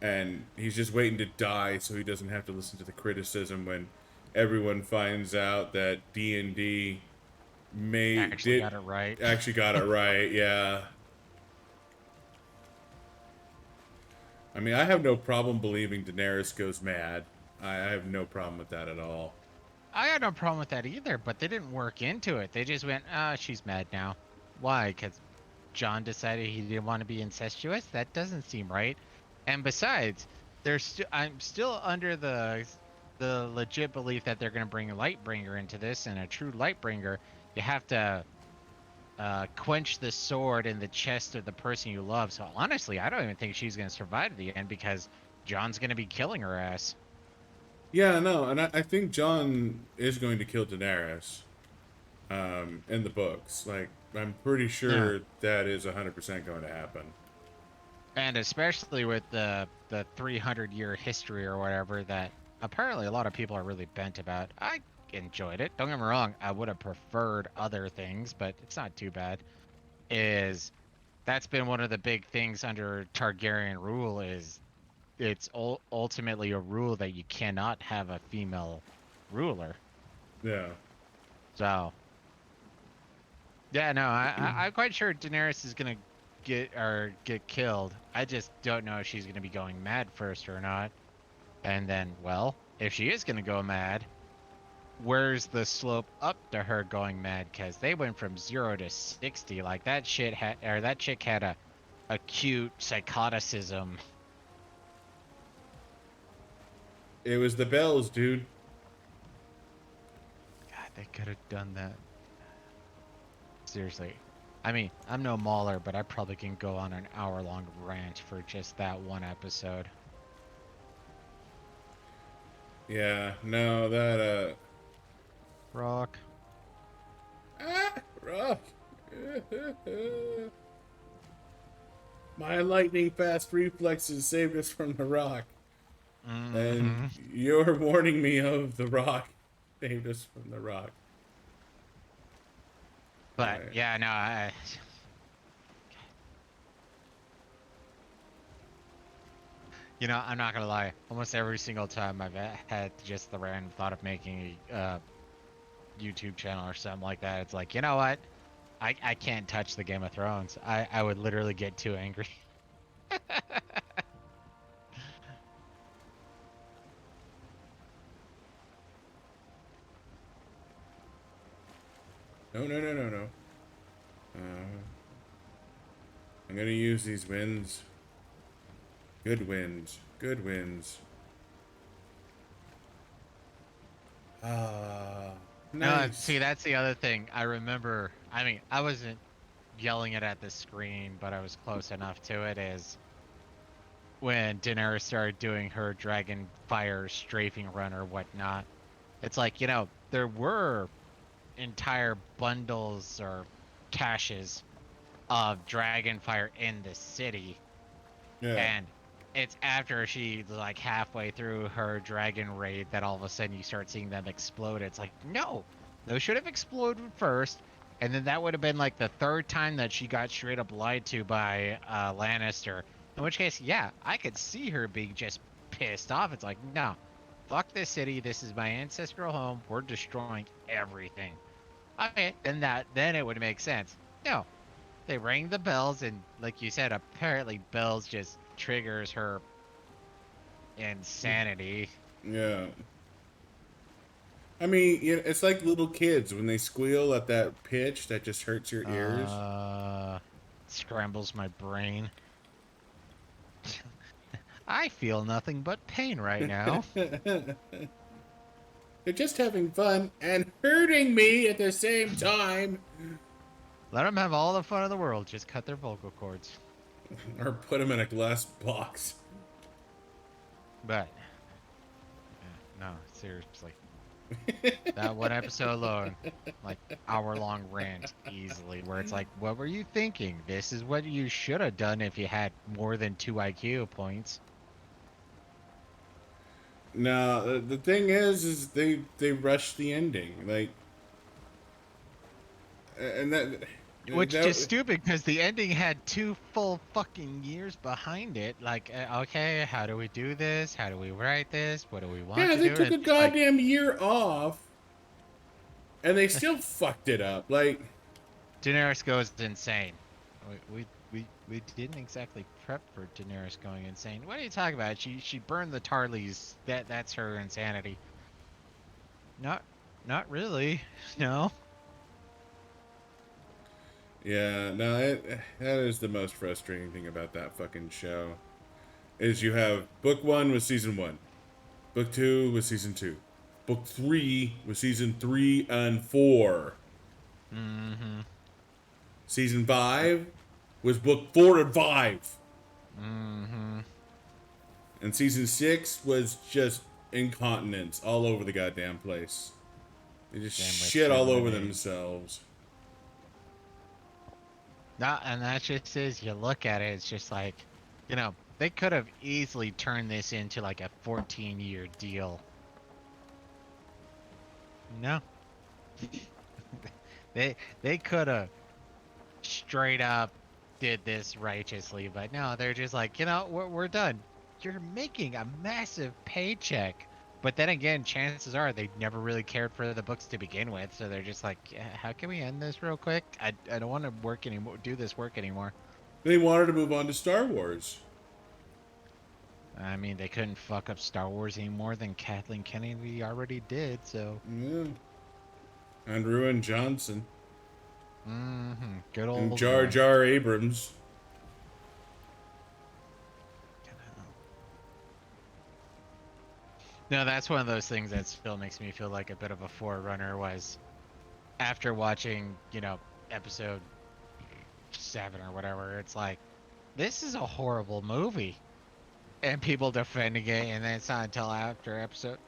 And he's just waiting to die so he doesn't have to listen to the criticism when everyone finds out that D&D Actually got it right. actually got it right, yeah. I mean, I have no problem believing Daenerys goes mad. I have no problem with that at all. I had no problem with that either, but they didn't work into it. They just went, ah, she's mad now. Why? Because John decided he didn't want to be incestuous? That doesn't seem right. And besides, I'm still under the legit belief that they're going to bring a Lightbringer into this, and a true Lightbringer, you have to quench the sword in the chest of the person you love. So honestly, I don't even think she's going to survive to the end because John's going to be killing her ass. Yeah, no, and I think Jon is going to kill Daenerys in the books. Like, I'm pretty Yeah. sure that is 100% going to happen. And especially with the 300-year history or whatever that apparently a lot of people are really bent about. I enjoyed it. Don't get me wrong, I would have preferred other things, but it's not too bad. Is That's been one of the big things under Targaryen rule is it's ultimately a rule that you cannot have a female ruler. Yeah. So, yeah, no, I'm quite sure Daenerys is gonna get killed. I just don't know if she's gonna be going mad first or not. And then, well, if she is gonna go mad, where's the slope up to her going mad? Because they went from 0 to 60. Like that chick had a acute psychoticism. It was the bells, dude. God, they could have done that. Seriously. I mean, I'm no mauler, but I probably can go on an hour-long rant for just that one episode. Yeah, no, that, Rock. rough. My lightning fast reflexes saved us from the rock. And Hmm. you're warning me of the rock saved us from the rock. But Alright. yeah, no, I'm not gonna lie. Almost every single time I've had just the random thought of making a YouTube channel or something like that, it's like, you know what? I can't touch the Game of Thrones. I would literally get too angry. No, no, no, no, no. Uh, I'm gonna use these winds. Good winds. Good winds. Ah, No, see, nice. that's the other thing. I remember, I mean, I wasn't yelling it at the screen, but I was close enough to it, is when Daenerys started doing her dragon fire strafing run or whatnot. It's like, there were entire bundles or caches of dragon fire in the city, Yeah. and it's after she's like halfway through her dragon raid that all of a sudden you start seeing them explode. It's like, no, those should have exploded first, and then that would have been like the third time that she got straight up lied to by Lannister. In which case, yeah, I could see her being just pissed off. It's like, no, fuck this city. This is my ancestral home. We're destroying everything. Okay, then it would make sense. No, they rang the bells, and like you said, apparently bells just triggers her insanity. Yeah. I mean, it's like little kids when they squeal at that pitch that just hurts your ears. Uh, Scrambles my brain. I feel nothing but pain right now. They're just having fun and hurting me at the same time. Let them have all the fun in the world. Just cut their vocal cords. Or put them in a glass box. But no, seriously, that one episode alone, like hour-long rant easily, where it's like, what were you thinking? This is what you should have done if you had more than 2 IQ points. No, the thing is they rushed the ending, like, and Which is that stupid because the ending had 2 full fucking years behind it. Like, okay, how do we do this? How do we write this? What do we want yeah, to they do? And took a it's just like, goddamn year off, and they still fucked it up. Like, Daenerys goes insane. We didn't exactly prep for Daenerys going insane. What are you talking about? She burned the Tarleys. That's her insanity. Not not really. No. yeah, no, that is the most frustrating thing about that fucking show. Is you have book one was season one, book two was season two, book three was season three and four, Mm-hmm. season five was book four and five, Mm-hmm. and season six was just incontinence all over the goddamn place. They just Same with shit all 7 over and 8. themselves. No, and that just is, you look at it, it's just like, they could have easily turned this into like a 14-year deal. No. They could have straight up did this righteously, but no, they're just like, we're done. You're making a massive paycheck. But then again, chances are they never really cared for the books to begin with, so they're just like, "Yeah, how can we end this real quick? I don't want to work anymore, do this work anymore." They wanted to move on to Star Wars. I mean, they couldn't fuck up Star Wars any more than Kathleen Kennedy already did, so. Yeah. And Ruin Johnson. Mm-hmm. Good And old Jar Ruin. Jar Abrams. No, that's one of those things that still makes me feel like a bit of a forerunner was after watching, episode 7 or whatever, it's like, this is a horrible movie. And people defending it, and then it's not until after episode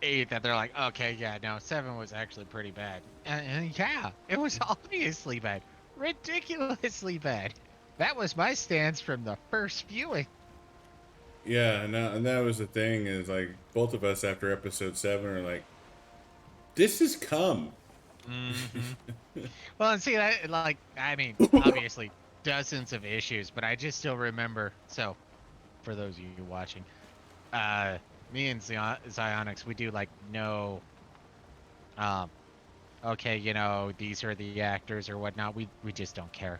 8 that they're like, okay, yeah, no, 7 was actually pretty bad. And yeah, it was obviously bad. Ridiculously bad. That was my stance from the first viewing. Yeah, and that was the thing is like both of us after episode 7 are like, this has come. Mm-hmm. Well, and see, like, I mean, obviously, dozens of issues, but I just still remember. So, for those of you watching, me and Zionics, we do like no, um, okay, these are the actors or whatnot. We just don't care.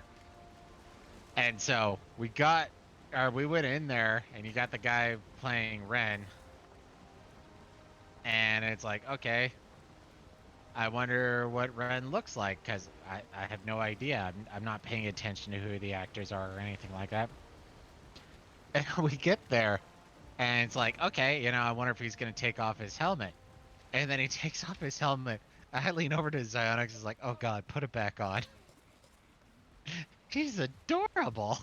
And so we went in there, and you got the guy playing Ren, and it's like, okay, I wonder what Ren looks like because I have no idea. I'm not paying attention to who the actors are or anything like that. And we get there, and it's like, okay, I wonder if he's gonna take off his helmet. And then he takes off his helmet. I lean over to Zyonix, is like, oh god, put it back on. He's adorable.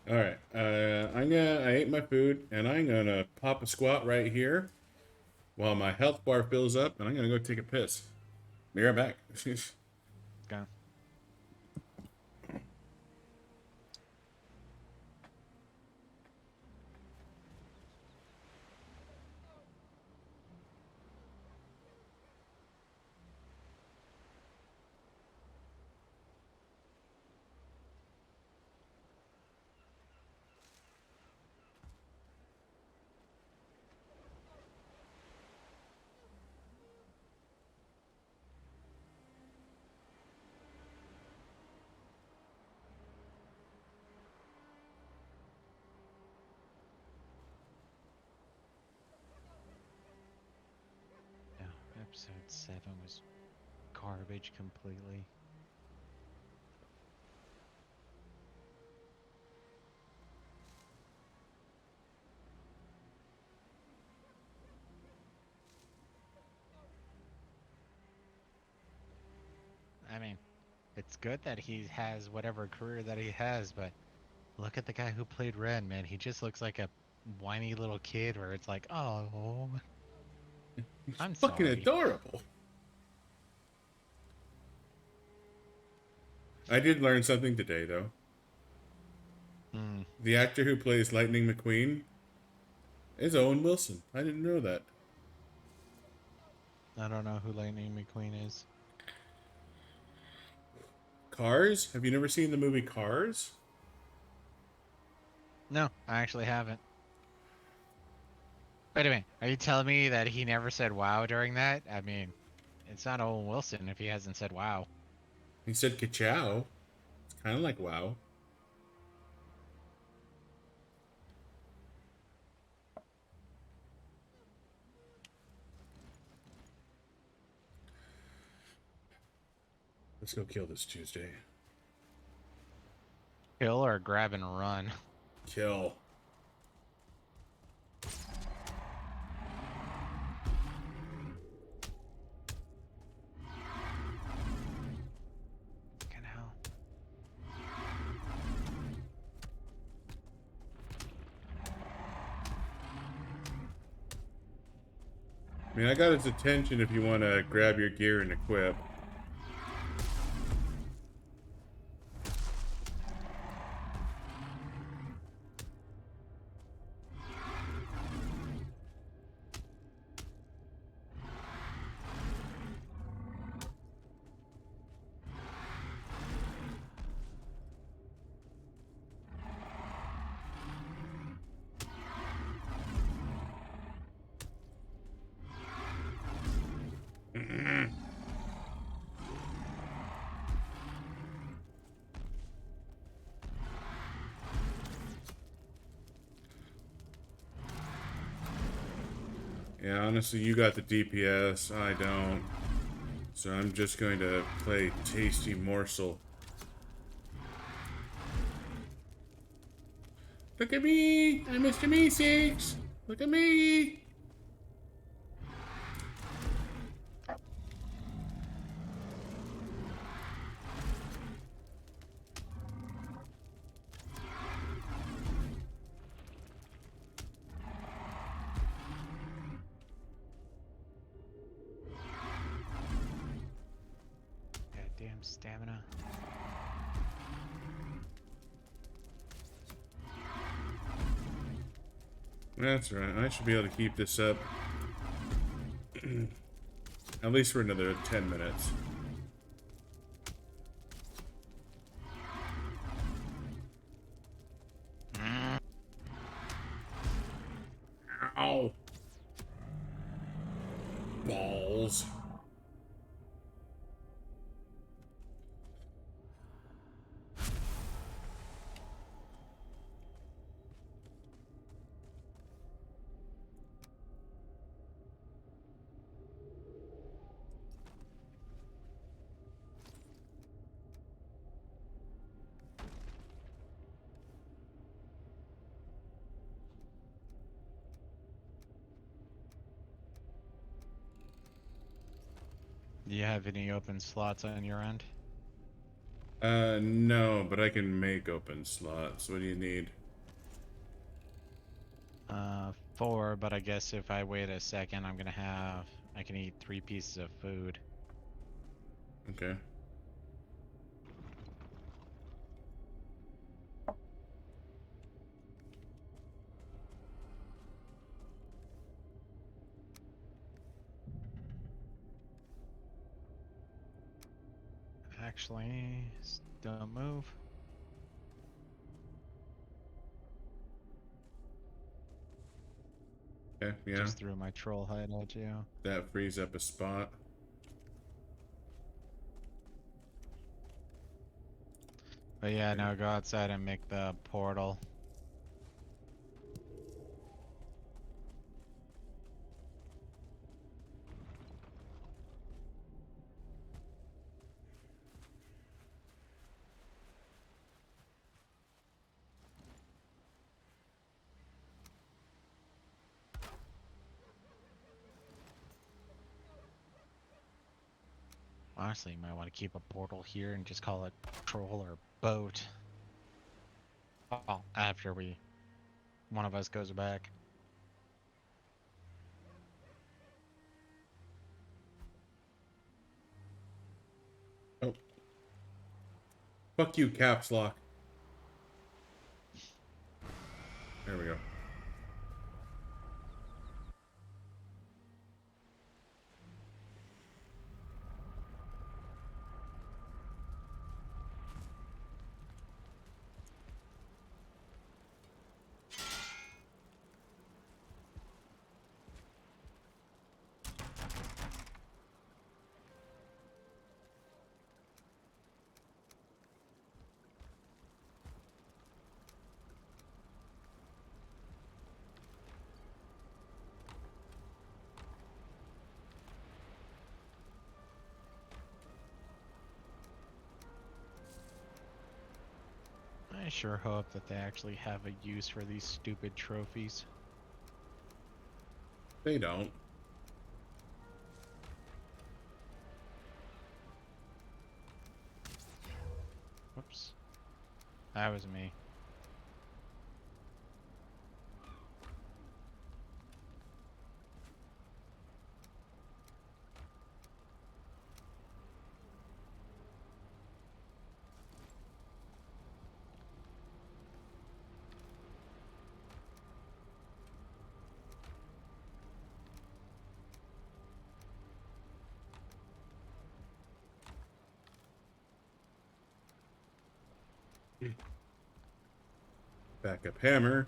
All right. I ate my food, and I'm gonna pop a squat right here while my health bar fills up, and I'm gonna go take a piss. Be right back. Go. No, episode 7 was garbage completely. I mean, it's good that he has whatever career that he has, but look at the guy who played Ren, man. He just looks like a whiny little kid where it's like, oh, I'm Fucking sorry. adorable. I did learn something today, though. Hmm. The actor who plays Lightning McQueen is Owen Wilson. I didn't know that. I don't know who Lightning McQueen is. Cars? Have you never seen the movie Cars? No, I actually haven't. Wait a minute. Are you telling me that he never said wow during that? I mean, it's not Owen Wilson if he hasn't said wow. He said ka-chow. It's kind of like wow. Let's go kill this Tuesday. Kill or grab and run. Kill. Fucking hell. I mean, I got his attention if you want to grab your gear and equip. Yeah, honestly, you got the DPS. I don't. So I'm just going to play Tasty Morsel. Look at me! I'm Mr. Meeseeks! Look at me! Goddamn stamina. That's right. I should be able to keep this up. At least for another 10 minutes. Ow! Balls. Do you have any open slots on your end? No, but I can make open slots. What do you need? 4, but I guess if I wait a second, I can eat 3 pieces of food. Okay. Actually, don't move. Okay, yeah. Just threw my troll hide at you. That frees up a spot. But yeah, Okay. now go outside and make the portal. Honestly, you might want to keep a portal here and just call it troll or boat. Oh, after one of us goes back. Oh, fuck you, caps lock. There we go. I sure hope that they actually have a use for these stupid trophies. They don't. Whoops. That was me. Backup hammer.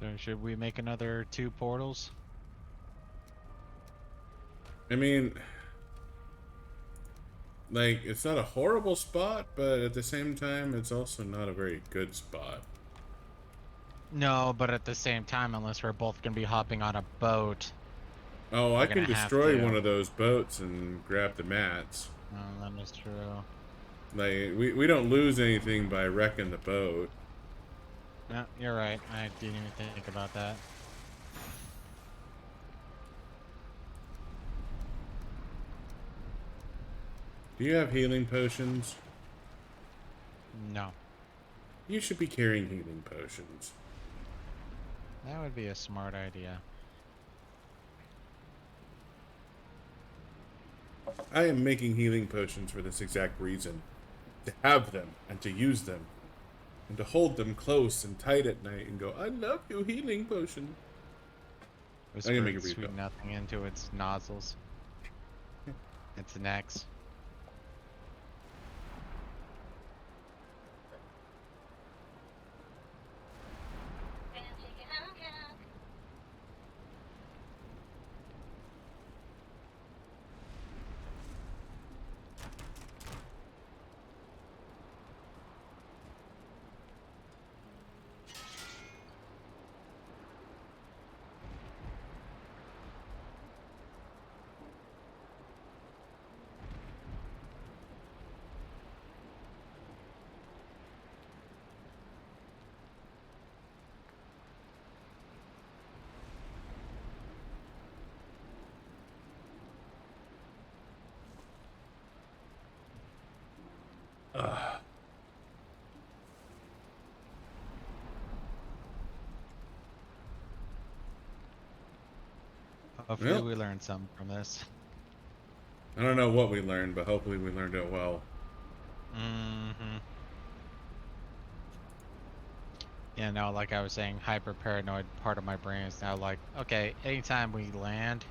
So should we make another 2 portals? I mean, like, it's not a horrible spot, but at the same time, it's also not a very good spot. No, but at the same time, unless we're both gonna be hopping on a boat, Oh, I we're can gonna have destroy one to. of those boats and grab the mats. That is true. Like, we don't lose anything by wrecking the boat. No, you're right. I didn't even think about that. Do you have healing potions? No. You should be carrying healing potions. That would be a smart idea. I am making healing potions for this exact reason. To have them, and to use them. And to hold them close and tight at night and go, I love you, healing potion. I'm gonna make a Whispering refill. sweet nothing into its nozzles. Its necks. Ugh. Hopefully Well, we learned something from this. I don't know what we learned, but hopefully we learned it well. Mm-hmm. Yeah, no, like I was saying, hyper paranoid part of my brain is now like, okay, anytime we land,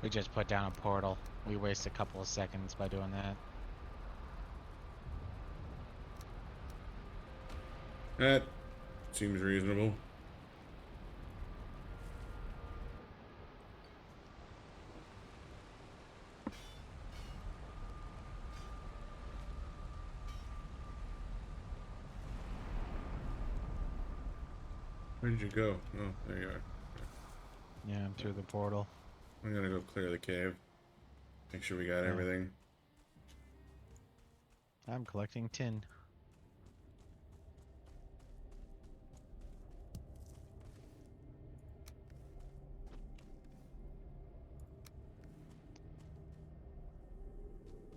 we just put down a portal. We waste a couple of seconds by doing that. That seems reasonable. Where did you go? Oh, there you are. Yeah, I'm through the portal. I'm gonna go clear the cave. Make sure we got Yeah, everything. I'm collecting tin.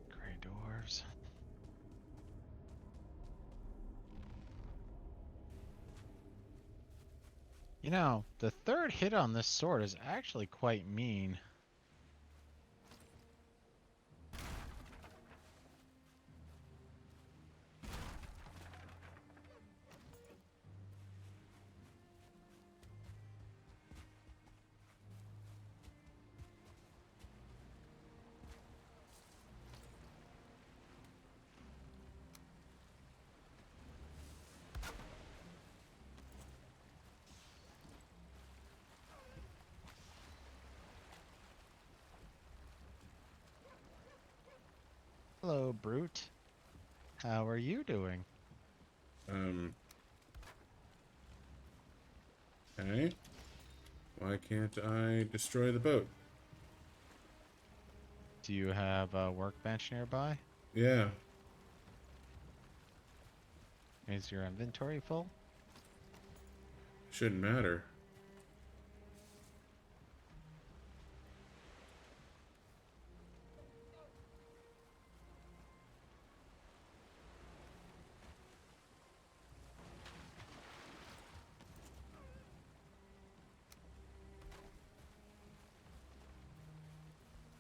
Gray dwarves. You know, the third hit on this sword is actually quite mean. Hello, Brute. How are you doing? Um, okay. Why can't I destroy the boat? Do you have a workbench nearby? Yeah, Is your inventory full? shouldn't matter.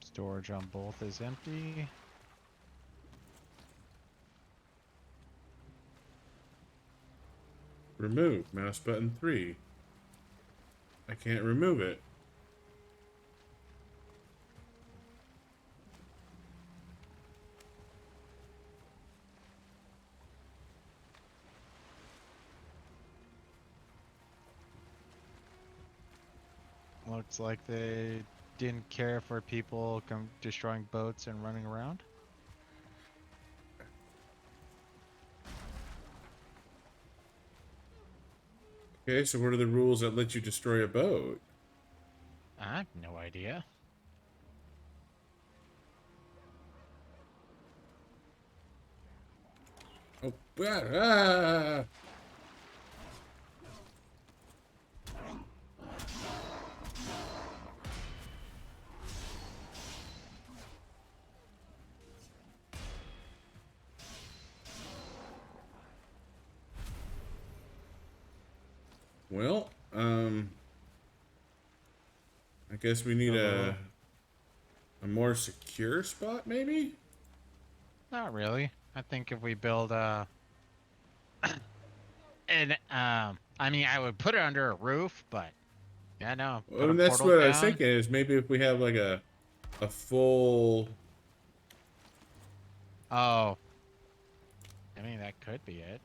Storage on both is empty. Remove. Mouse button 3. I can't remove it. Looks like they didn't care for people destroying boats and running around. Okay, so what are the rules that let you destroy a boat? I have no idea. Oh, ah! Well, I guess we need Hello. a more secure spot, maybe? Not really. I think if we build I mean, I would put it under a roof, but yeah, no, Well, put a and that's portal what I was down. thinking is maybe if we have like a full. Oh, I mean that could be it.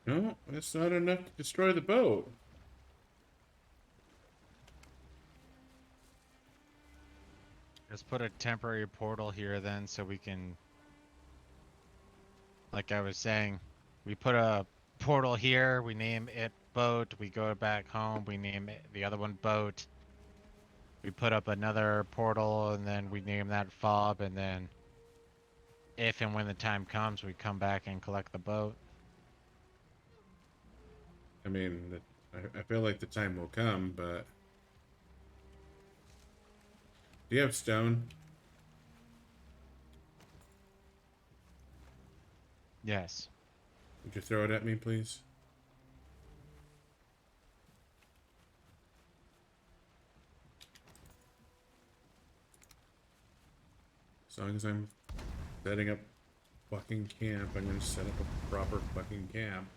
No, that's not enough to destroy the boat. Let's put a temporary portal here then so we can, like I was saying, we put a portal here, we name it boat, we go back home, we name it, the other one boat. We put up another portal and then we name that fob, and then if and when the time comes, we come back and collect the boat. I mean, I feel like the time will come, but do you have stone? Yes. Would you throw it at me, please? As long as I'm setting up fucking camp, I'm gonna set up a proper fucking camp.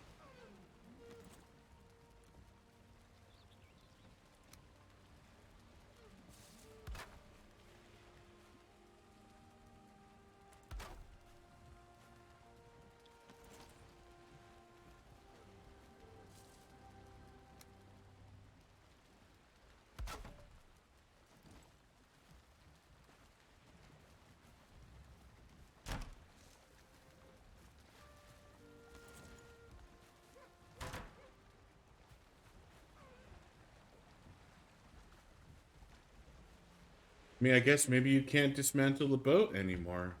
I mean, I guess maybe you can't dismantle the boat anymore.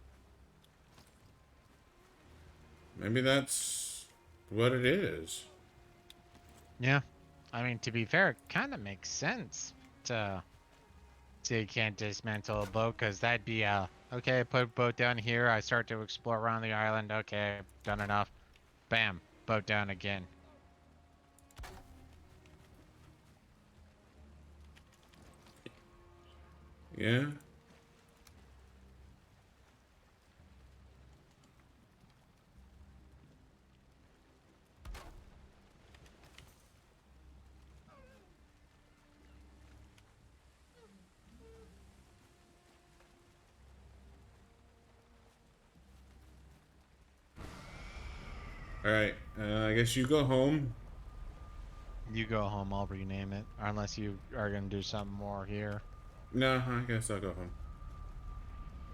Maybe that's what it is. Yeah. I mean, to be fair, it kind of makes sense to say you can't dismantle a boat, because that'd be okay, put a boat down here, I start to explore around the island, okay, done enough. Bam, boat down again. Yeah? Alright, I guess you go home. You go home, I'll rename it. Unless you are gonna do something more here. No, I guess I'll go home.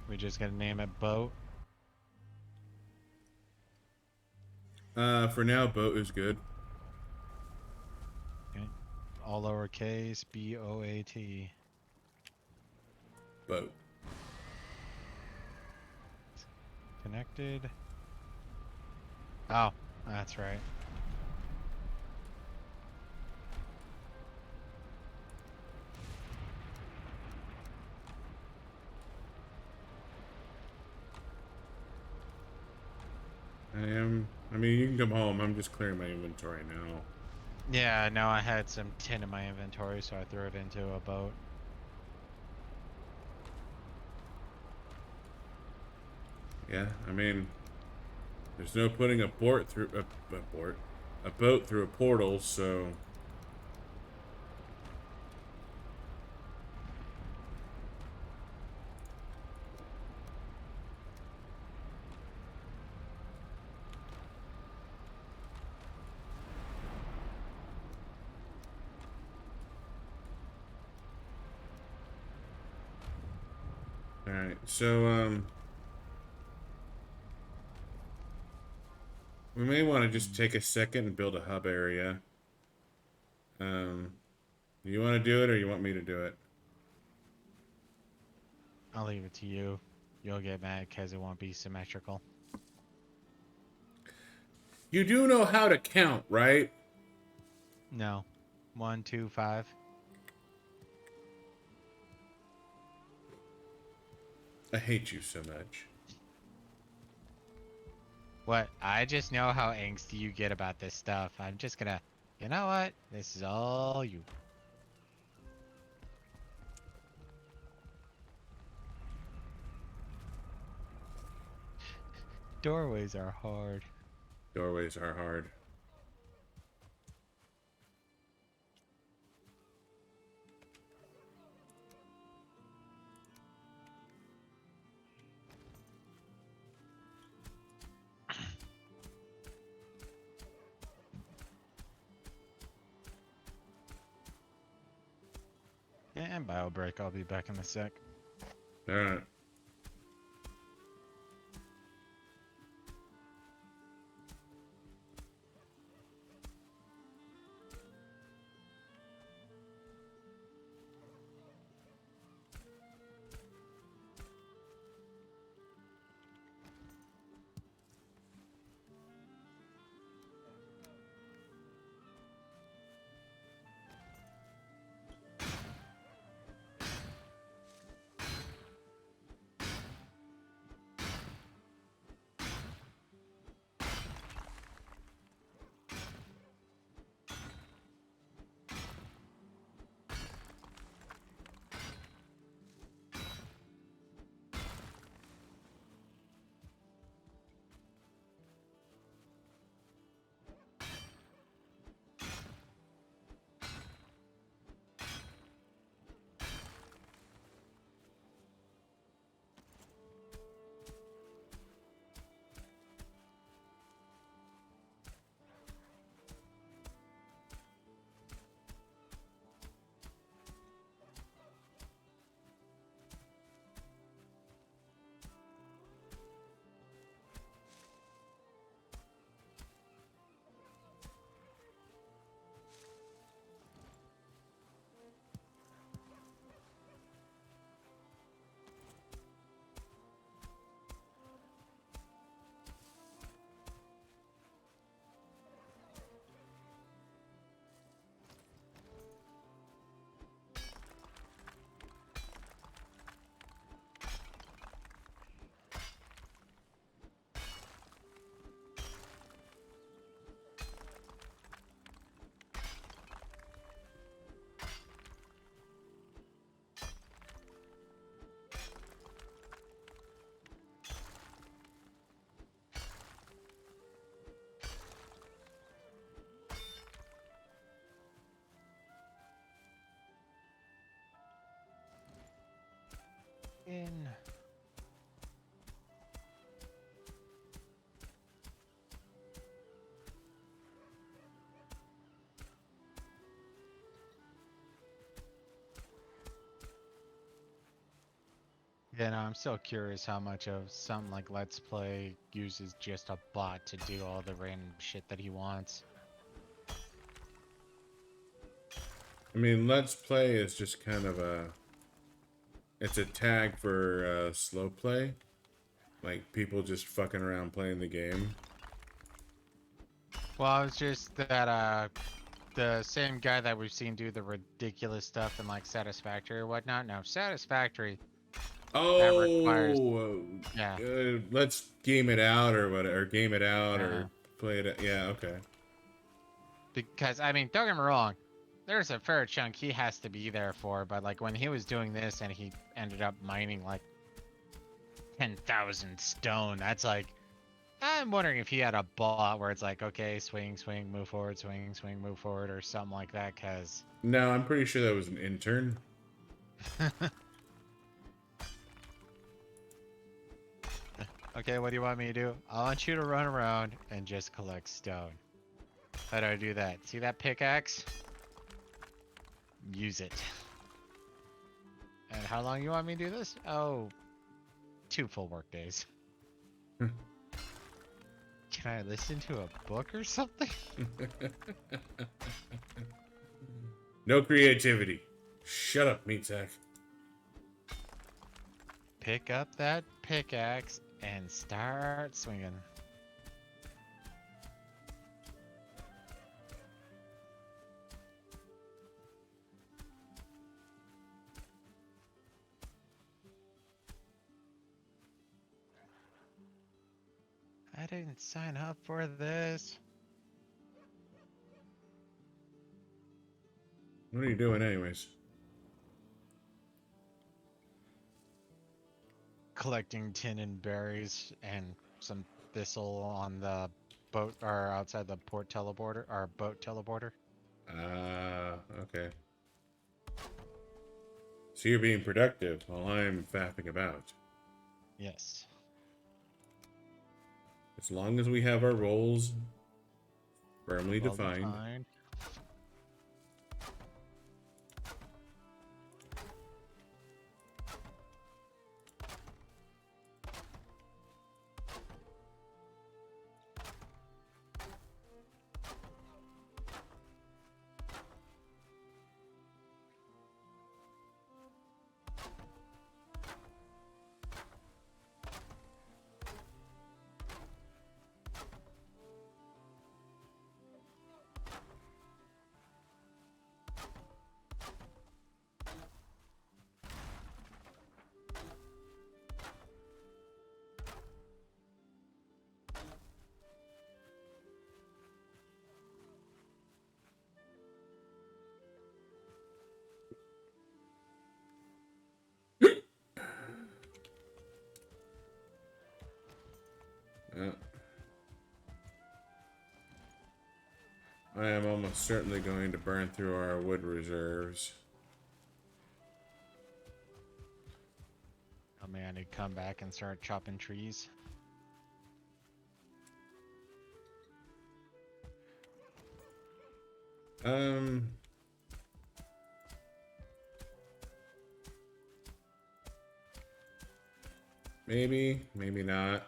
We just gonna name it boat. For now, boat is good. Okay. All lowercase, BOAT. Boat. Connected. Oh, that's right. I mean, you can come home. I'm just clearing my inventory now. Yeah, no, I had some tin in my inventory, so I threw it into a boat. Yeah, I mean, there's no putting a boat through a boat through a portal, so all right. So we may want to just Mm, take a second and build a hub area. Um, you want to do it or you want me to do it? I'll leave it to you. You'll get mad because it won't be symmetrical. You do know how to count, right? No. 1, 2, 5. I hate you so much. What? I just know how angsty you get about this stuff. I'm just gonna. You know what? This is all you. Doorways are hard. Doorways are hard. And bio break. I'll be back in a sec. All right. In. Yeah, no, I'm still curious how much of something like Let's Play uses just a bot to do all the random shit that he wants. I mean, Let's Play is just kind of it's a tag for slow play. Like, people just fucking around playing the game. Well, it's just that the same guy that we've seen do the ridiculous stuff in like Satisfactory or whatnot. Now, Satisfactory that requires, Oh, yeah, let's game it out or whatever, or game it out uh, or play it. Yeah, okay. because I mean, don't get me wrong, there's a fair chunk he has to be there for, but like when he was doing this and he ended up mining like 10,000 stone, that's like, I'm wondering if he had a bot where it's like, okay, swing, swing, move forward, swing, swing, move forward, or something like that, because. No, I'm pretty sure that was an intern. Okay, what do you want me to do? I want you to run around and just collect stone. How do I do that? See that pickaxe? Use it. And how long you want me to do this? Oh, 2 full work days. Can I listen to a book or something? No creativity. Shut up, meat sack. Pick up that pickaxe and start swinging. I didn't sign up for this. What are you doing, anyways? Collecting tin and berries and some thistle on the boat or outside the port teleporter or boat teleporter. Okay. So you're being productive while I'm faffing about. Yes. As long as we have our roles firmly Well defined. defined. I am almost certainly going to burn through our wood reserves. Oh man, I need to come back and start chopping trees. Um, maybe, maybe not.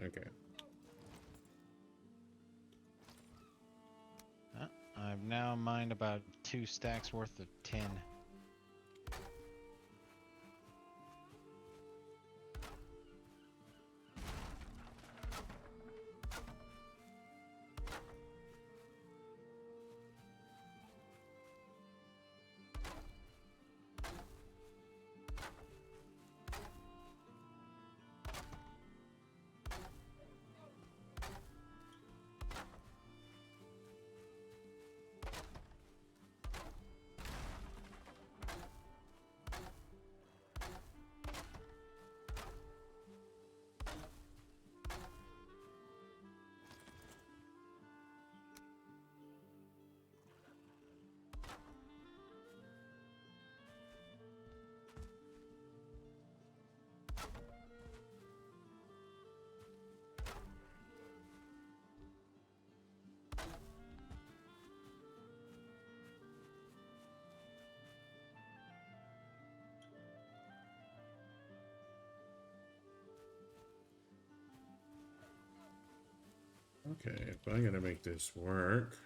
Okay. I've now mined about 2 stacks worth of tin. Okay, if I'm gonna make this work.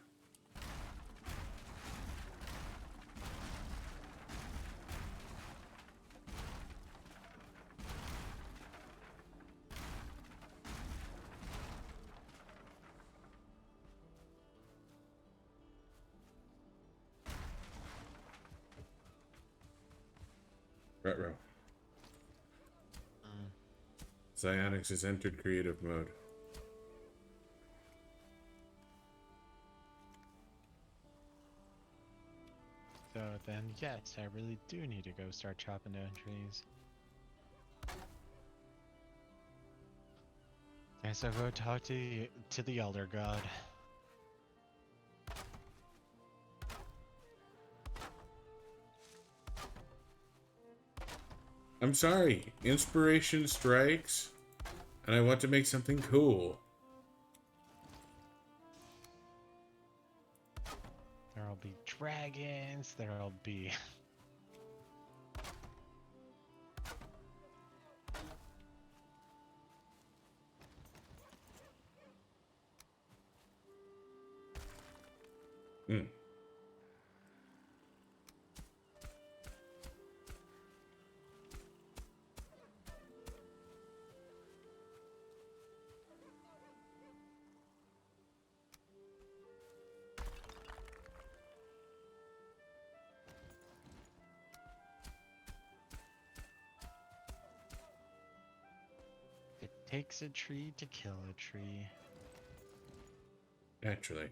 Retro. Mm. Psyonix has entered creative mode. So then, yes, I really do need to go start chopping down trees. Guess I'll go talk to the Elder God. I'm sorry, inspiration strikes, and I want to make something cool. There'll be dragons, there'll be... Hmm. It takes a tree to kill a tree. Naturally.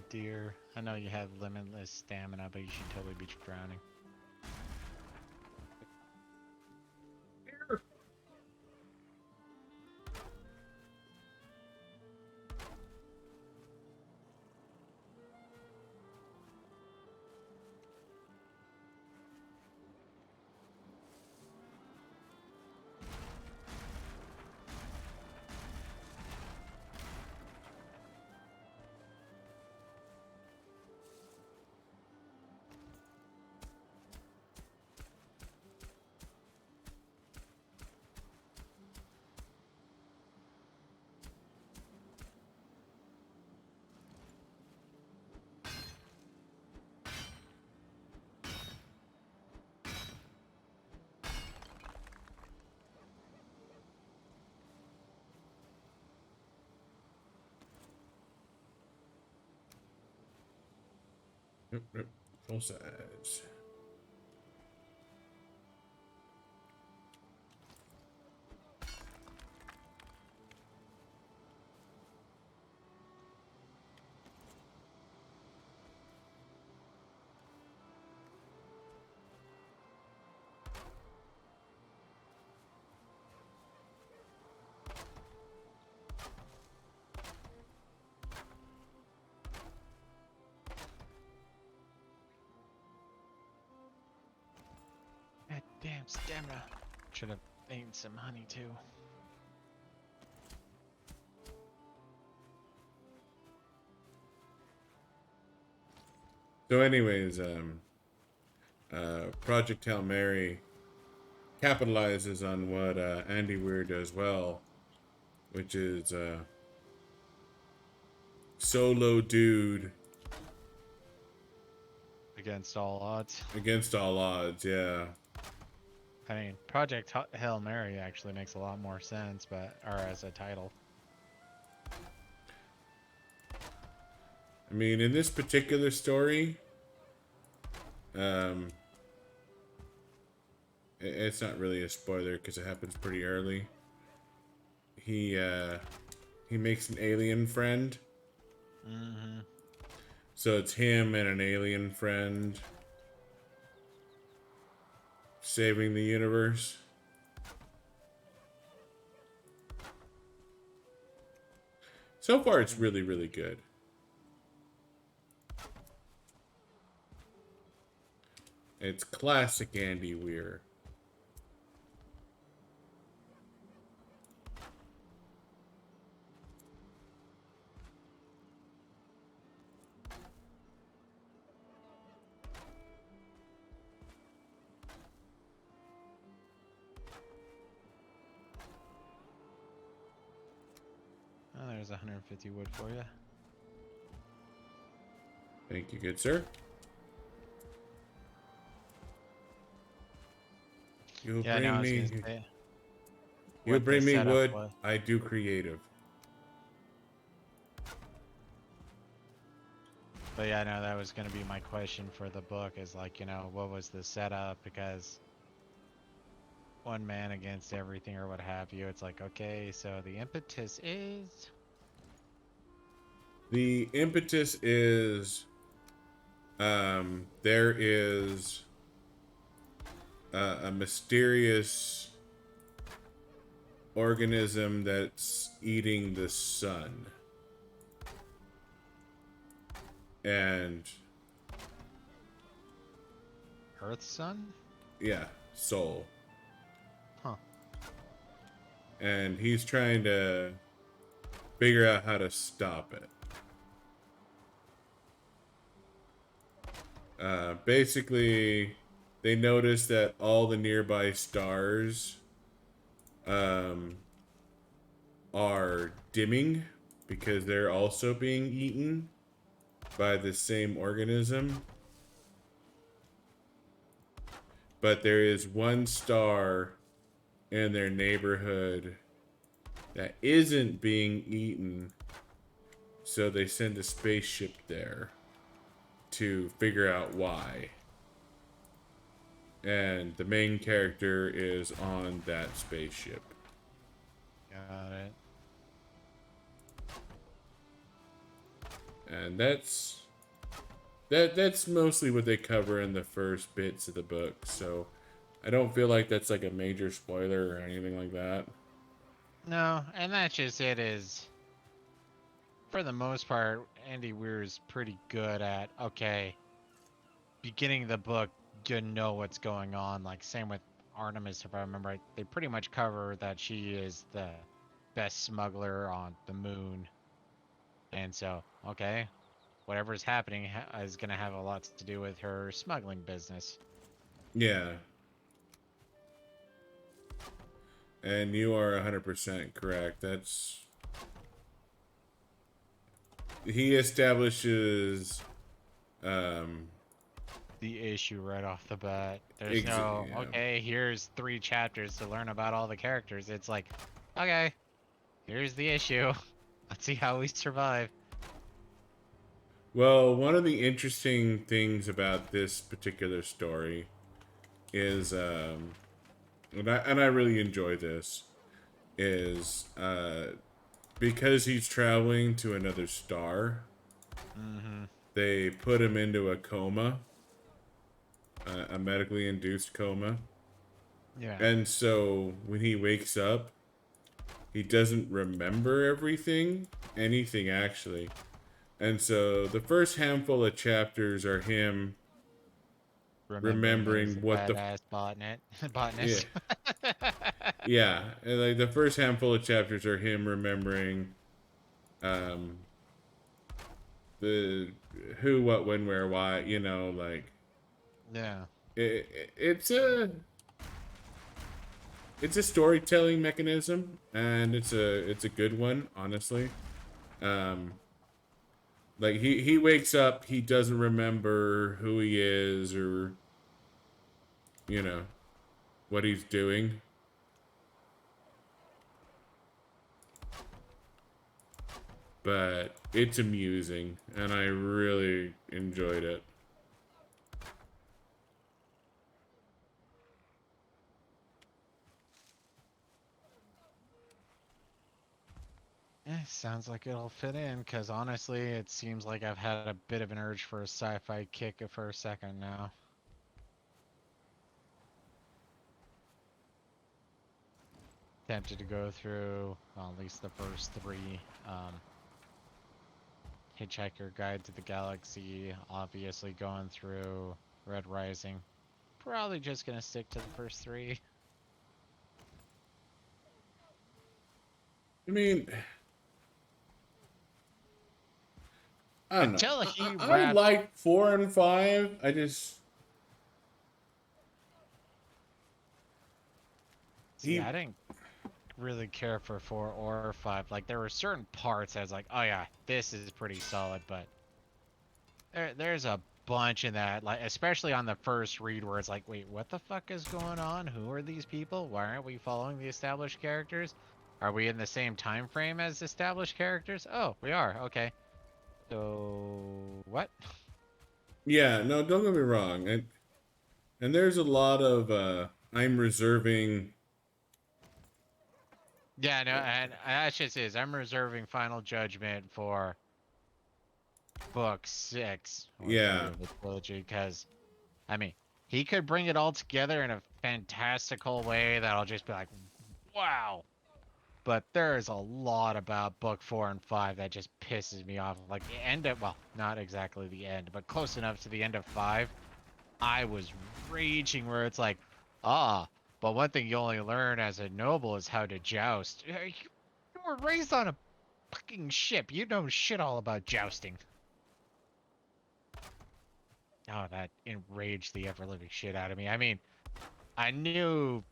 dear. I know you have limitless stamina, but you should totally be drowning. Yep, yep. Full size. God damn stamina. Should have made some honey too. So, anyways, Project Hail Mary capitalizes on what Andy Weir does well, which is solo dude Against all odds. against all odds. Yeah. I mean, Project Hail Mary actually makes a lot more sense, but or as a title. I mean, in this particular story, um, it's not really a spoiler because it happens pretty early. He makes an alien friend. Mm-hmm. So it's him and an alien friend saving the universe. So far, it's really, really good. It's classic Andy Weir. Oh, there's 150 wood for you. Thank you, good sir. You'll Yeah, I know. I bring was gonna me. say You'll what the bring me setup wood. was. I do creative. But yeah, no, that was gonna be my question for the book. Is like, what was the setup? Because one man against everything or what have you. It's like, okay, so the impetus is. The impetus is there is a mysterious organism that's eating the sun. And Earth Sun? yeah, soul. Huh. And he's trying to figure out how to stop it. Basically, they notice that all the nearby stars um, are dimming because they're also being eaten by the same organism. But there is one star in their neighborhood that isn't being eaten, so they send a spaceship there to figure out why. And the main character is on that spaceship. Got it. And that's mostly what they cover in the first bits of the book. So I don't feel like that's like a major spoiler or anything like that. No, and that's just it. Is for the most part, Andy Weir's pretty good at okay, beginning of the book, you know what's going on. Like same with Artemis, if I remember right. They pretty much cover that she is the best smuggler on the moon, and so okay, whatever's happening is gonna have a lot to do with her smuggling business. Yeah. And you are 100% correct. That's he establishes um The issue right off the bat. There's no yeah. okay, here's 3 chapters to learn about all the characters. It's like, okay, here's the issue. Let's see how we survive. Well, one of the interesting things about this particular story is and I really enjoy this is because he's traveling to another star, Mm-hmm. they put him into a coma, a medically induced coma. Yeah. And so when he wakes up, he doesn't remember anything actually. And so the first handful of chapters are him Remembering that he's remembering a what the badass yeah, botanist. yeah, and like the first handful of chapters are him remembering um the who, what, when, where, why, like Yeah. it's a storytelling mechanism, and it's a good one, honestly. Um, like he wakes up, he doesn't remember who he is or you know what he's doing, but it's amusing, and I really enjoyed it. Sounds like it'll fit in, because honestly, it seems like I've had a bit of an urge for a sci-fi kick for a second now. Tempted to go through, well, at least the first 3. Hitchhiker Guide to the Galaxy, obviously going through Red Rising. Probably just gonna stick to the first 3. I mean, I don't know. Until I, he I, I wraps. like 4 and 5. I just See, he I didn't really care for 4 or 5. Like, there were certain parts I was like, oh yeah, this is pretty solid, but there's a bunch in that, like, especially on the first read where it's like, wait, what the fuck is going on? Who are these people? Why aren't we following the established characters? Are we in the same time frame as established characters? Oh, we are. Okay. So, what? yeah, no, don't get me wrong, and there's a lot of I'm reserving. Yeah, no, and that just is. I'm reserving Final Judgment for book 6 or 3 Yeah, of the trilogy because, I mean, he could bring it all together in a fantastical way that'll just be like, wow. But there is a lot about book 4 and 5 that just pisses me off. Like the end of, well, not exactly the end, but close enough to the end of 5. I was raging where it's like, ah, but one thing you only learn as a noble is how to joust. You were raised on a fucking ship. You know shit all about jousting. Oh, that enraged the ever living shit out of me. I mean, I knew.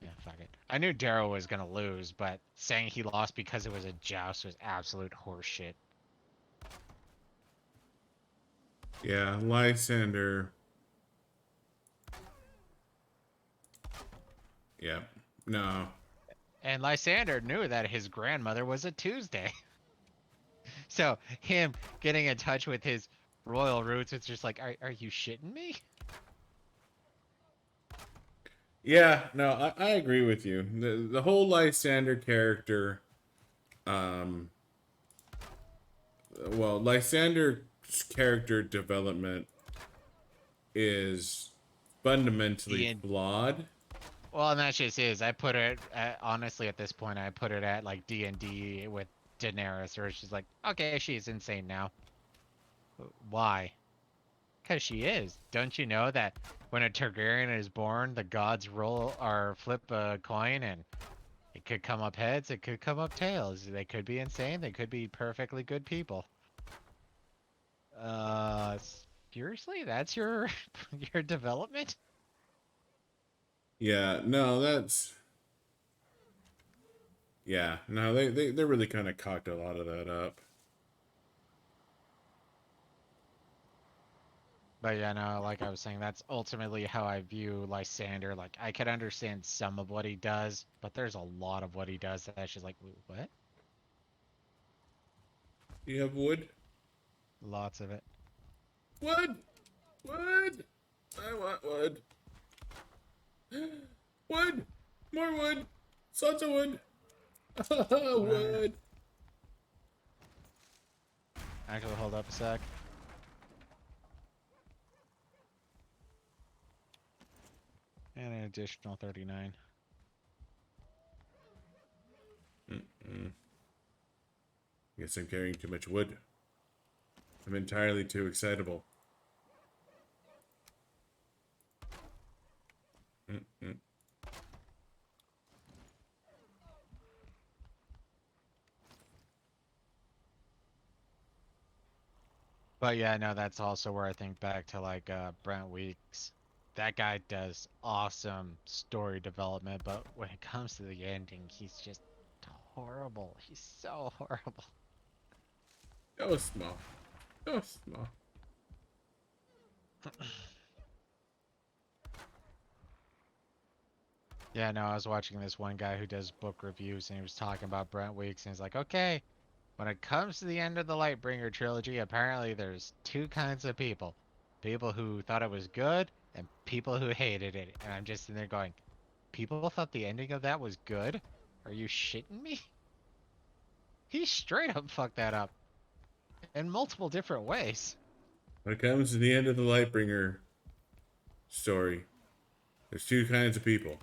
Yeah, fuck it. I knew Darrow was gonna lose, but saying he lost because it was a joust was absolute horseshit. yeah, Lysander. Yeah, no, And Lysander knew that his grandmother was a Tuesday. So him getting in touch with his royal roots, it's just like, are you shitting me? yeah, no, I agree with you. The whole Lysander character, um, well, Lysander's character development is fundamentally The flawed. Well, and that's just is. I put it honestly at this point. I put it at like D&D with Daenerys, where she's like, okay, she's insane now. Why? Because she is. Don't you know that when a Targaryen is born, the gods roll or flip a coin, and it could come up heads, it could come up tails. They could be insane. They could be perfectly good people. Uh, seriously, that's your your development? Yeah, no, that's yeah, no, they really kind of cocked a lot of that up. But yeah, no, like I was saying, that's ultimately how I view Lysander. Like, I could understand some of what he does, but there's a lot of what he does that's just like, "Wait, what?" You have wood? Lots of it. Wood! Wood! I want wood. Wood! More wood! Lots of wood! Alright. Wood! Actually, hold up a sec. And an additional 39. Mm-mm. Guess I'm carrying too much wood. I'm entirely too excitable. Mm-mm. But yeah, no, that's also where I think back to like Brent Weeks. That guy does awesome story development, but when it comes to the ending, he's just horrible. He's so horrible. Go small. Go small. Yeah, no, I was watching this one guy who does book reviews, and he was talking about Brent Weeks, and he's like, okay, when it comes to the end of the Lightbringer trilogy, apparently there's two kinds of people. People who thought it was good, and people who hated it. And I'm just in there going, people thought the ending of that was good? Are you shitting me? He straight up fucked that up in multiple different ways. When it comes to the end of the Lightbringer story, there's two kinds of people.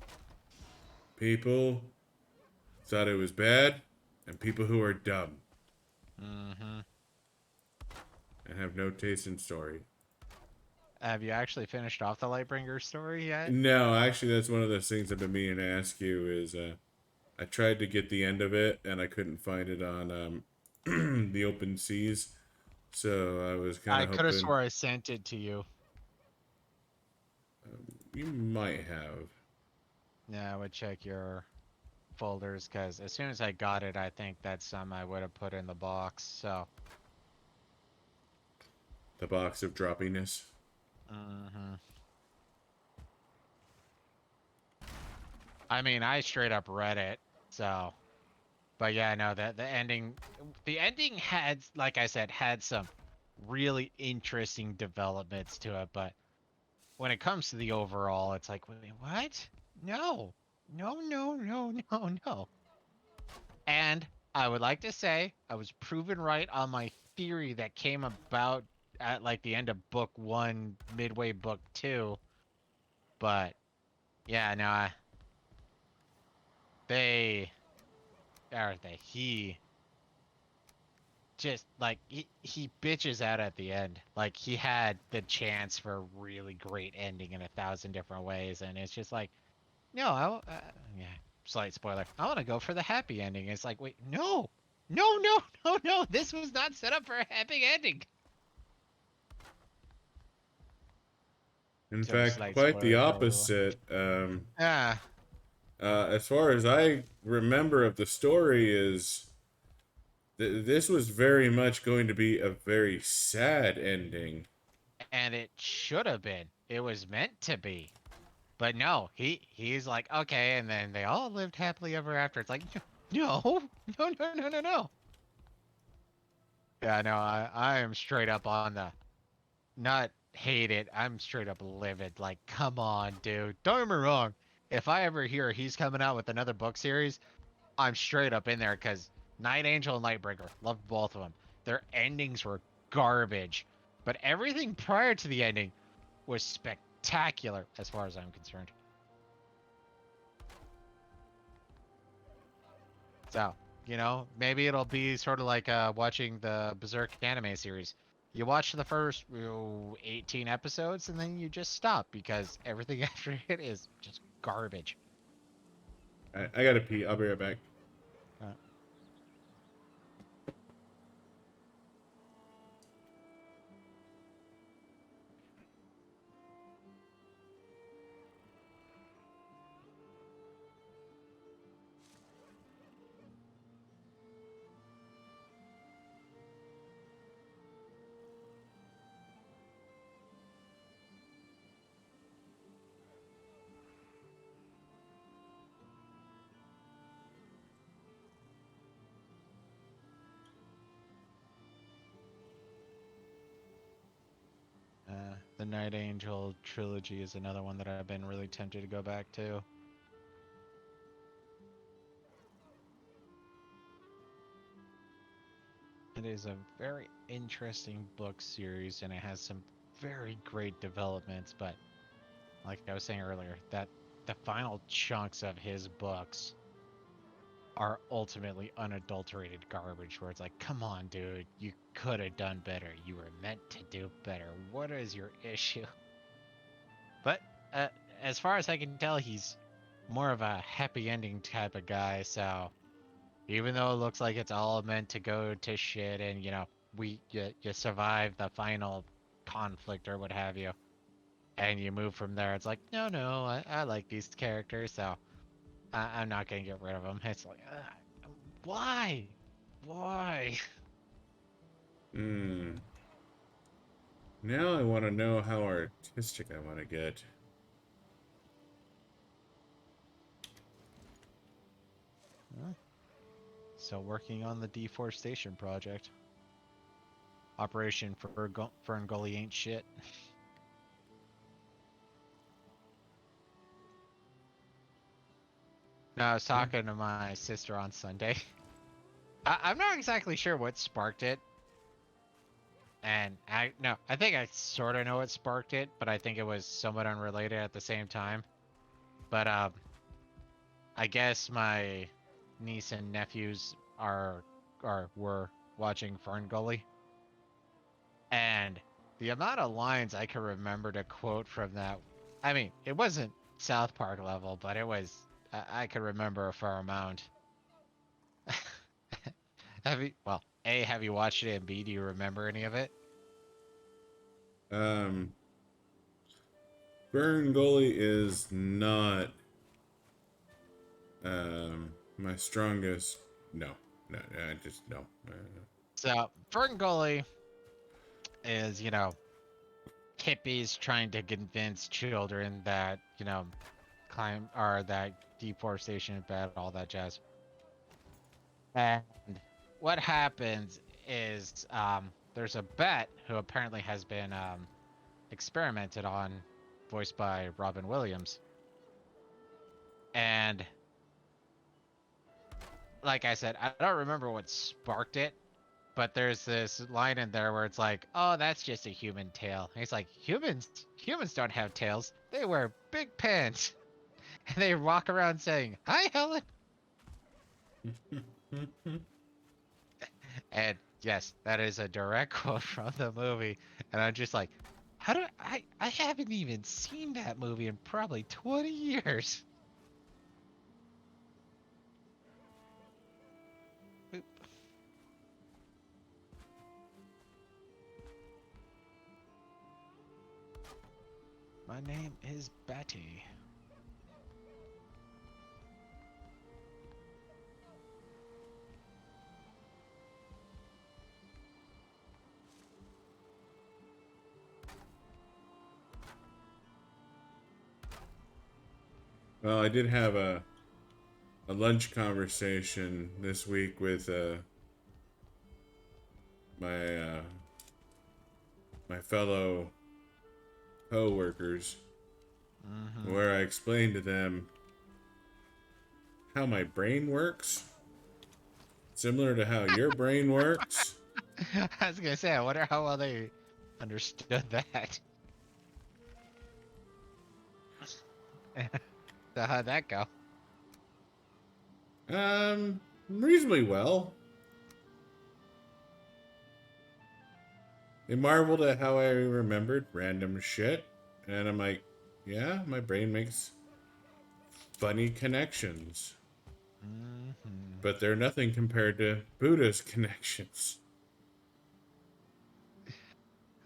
People thought it was bad, and people who are dumb Mm-hmm. and have no taste in story. Have you actually finished off the Lightbringer story yet? No, actually, that's one of those things I've been meaning to ask you. Is I tried to get the end of it, and I couldn't find it on the open seas. So I was kind I of could have hoping swore I sent it to you. you might have Yeah, I would check your folders because as soon as I got it, I think that's some I would have put in the box. So, the box of droppiness. hmm I mean, I straight up read it. So, but yeah, no, the ending had, like I said, had some really interesting developments to it. But when it comes to the overall, it's like, wait, what? No, no, no, no, no, no. And I would like to say I was proven right on my theory that came about at like the end of book one, midway book two. But yeah, no, they or they he just like he bitches out at the end. Like he had the chance for a really great ending in a thousand different ways, and it's just like, no, yeah, slight spoiler. I want to go for the happy ending. It's like, wait, no, no, no, no, no. This was not set up for a happy ending. In So fact, slight quite the spoiler for everyone. opposite. Ah, As far as I remember of the story, is this was very much going to be a very sad ending. and it should have been. It was meant to be. But no, he's like, okay, and then they all lived happily ever after. It's like, no, no, no, no, no, no. Yeah, no, I am straight up on the not hate it. I'm straight up livid. Like, come on, dude. Don't get me wrong. If I ever hear he's coming out with another book series, I'm straight up in there because Night Angel and Lightbringer, loved both of them. their endings were garbage, but everything prior to the ending was spectacular as far as I'm concerned. So, maybe it'll be sort of like watching the Berserk anime series. You watch the first 18 episodes and then you just stop because everything after it is just garbage. I gotta pee. I'll be right back. Uh, the Night Angel trilogy is another one that I've been really tempted to go back to. It is a very interesting book series and it has some very great developments, but like I was saying earlier, that the final chunks of his books are ultimately unadulterated garbage where it's like, come on, dude, you could have done better. You were meant to do better. What is your issue? But uh, as far as I can tell, he's more of a happy ending type of guy. So even though it looks like it's all meant to go to shit, and you survive the final conflict or what have you, and you move from there, it's like no, I like these characters, so I'm not gonna get rid of them. It's like why, why? Hmm. Now I want to know how artistic I want to get. Huh? So working on the deforestation project. Operation Fern Gully ain't shit. No, I was Yeah. talking to my sister on Sunday. I'm not exactly sure what sparked it, and I think I sort of know what sparked it, but I think it was somewhat unrelated at the same time. But I guess my niece and nephews were watching Fern Gully, and the amount of lines I can remember to quote from that, I mean, it wasn't South Park level, but it was. I could remember a fair amount. Have you watched it, and B, do you remember any of it? Um, Burn Goalie is not my strongest. No, no, I just no. So, Fern Gully is, hippies trying to convince children that, that deforestation is bad, all that jazz. And what happens is there's a bet who apparently has been experimented on, voiced by Robin Williams. And like I said, I don't remember what sparked it, but there's this line in there where it's like, "Oh, that's just a human tail." And he's like, "Humans don't have tails. They wear big pants, and they walk around saying, 'Hi, Helen.'" And yes, that is a direct quote from the movie. And I'm just like, how do I haven't even seen that movie in probably 20 years. Oop. My name is Betty. Well, I did have a lunch conversation this week with my my fellow co-workers, Mm-hmm. where I explained to them how my brain works, similar to how your brain works. I was gonna say, I wonder how well they understood that. So how'd that go? Reasonably well. They marveled at how I remembered random shit, and I'm like, yeah, my brain makes funny connections, Hmm. but they're nothing compared to Buddha's connections.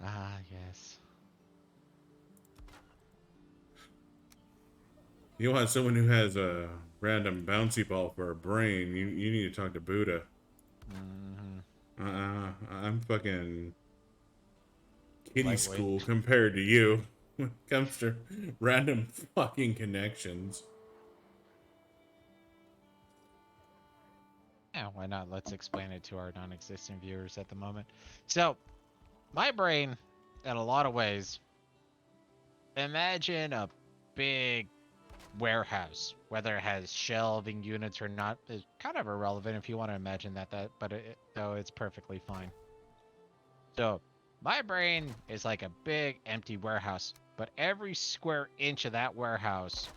Ah, yes. You want someone who has a random bouncy ball for a brain, you need to talk to Buddha. Hmm. I'm fucking kiddie Lightweight. school compared to you when it comes to random fucking connections. Yeah, why not? Let's explain it to our non-existent viewers at the moment. So, my brain, in a lot of ways, imagine a big warehouse. Whether it has shelving units or not is kind of irrelevant if you want to imagine but though it's perfectly fine. So, my brain is like a big empty warehouse, but every square inch of that warehouse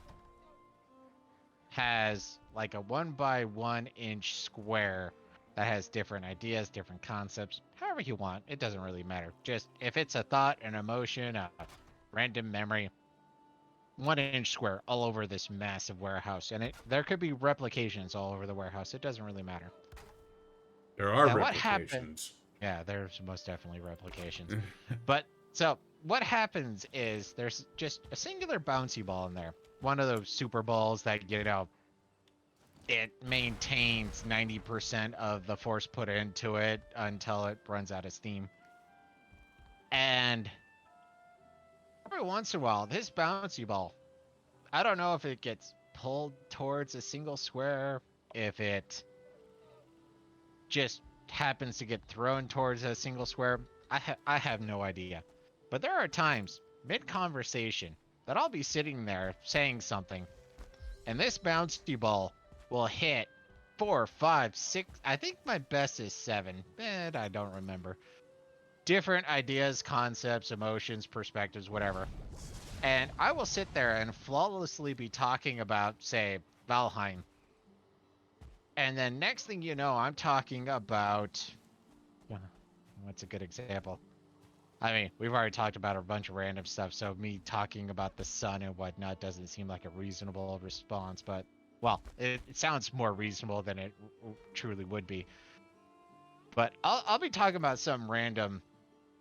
has like a 1 by 1 inch square that has different ideas, different concepts, however you want. It doesn't really matter. Just if it's a thought, an emotion, a random memory, 1 inch square all over this massive warehouse. And there could be replications all over the warehouse. It doesn't really matter. There are And what happened? replications. Yeah, there's most definitely replications. But so what happens is there's just a singular bouncy ball in there. One of those super balls that, it maintains 90% of the force put into it until it runs out of steam. And every once in a while, this bouncy ball, I don't know if it gets pulled towards a single square, if it just happens to get thrown towards a single square. I have no idea. But there are times mid conversation that I'll be sitting there saying something, and this bouncy ball will hit 4, 5, 6. I think my best is 7. I don't remember. Different ideas, concepts, emotions, perspectives, whatever. And I will sit there and flawlessly be talking about, say, Valheim. And then next thing you know, I'm talking about. uh, What's a good example? I mean, we've already talked about a bunch of random stuff, so me talking about the sun and whatnot doesn't seem like a reasonable response, but, well, it sounds more reasonable than it truly would be. But I'll be talking about some random,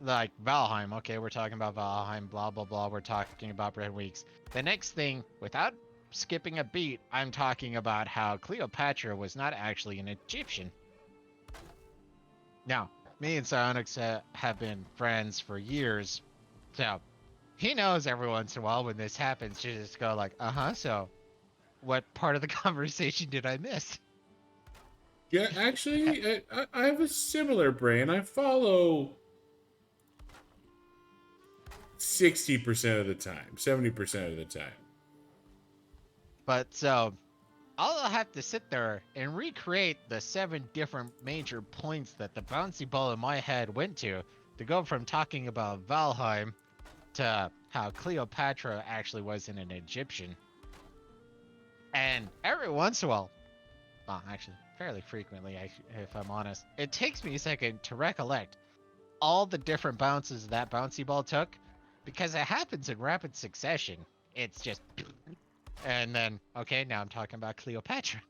like Valheim. Okay, we're talking about Valheim, blah, blah, blah. We're talking about Red Weeks. The next thing, without skipping a beat, I'm talking about how Cleopatra was not actually an Egyptian. Now, me and Psionics have been friends for years, so he knows every once in a while when this happens, to just go like, uh-huh, so what part of the conversation did I miss? Yeah, actually, I have a similar brain. I follow 60% of the time, 70% of the time. But so I'll have to sit there and recreate the 7 different major points that the bouncy ball in my head went to go from talking about Valheim to how Cleopatra actually wasn't an Egyptian. And every once in a while, well, actually, fairly frequently, if I'm honest, it takes me a second to recollect all the different bounces that bouncy ball took because it happens in rapid succession. It's just, and then, okay, now I'm talking about Cleopatra.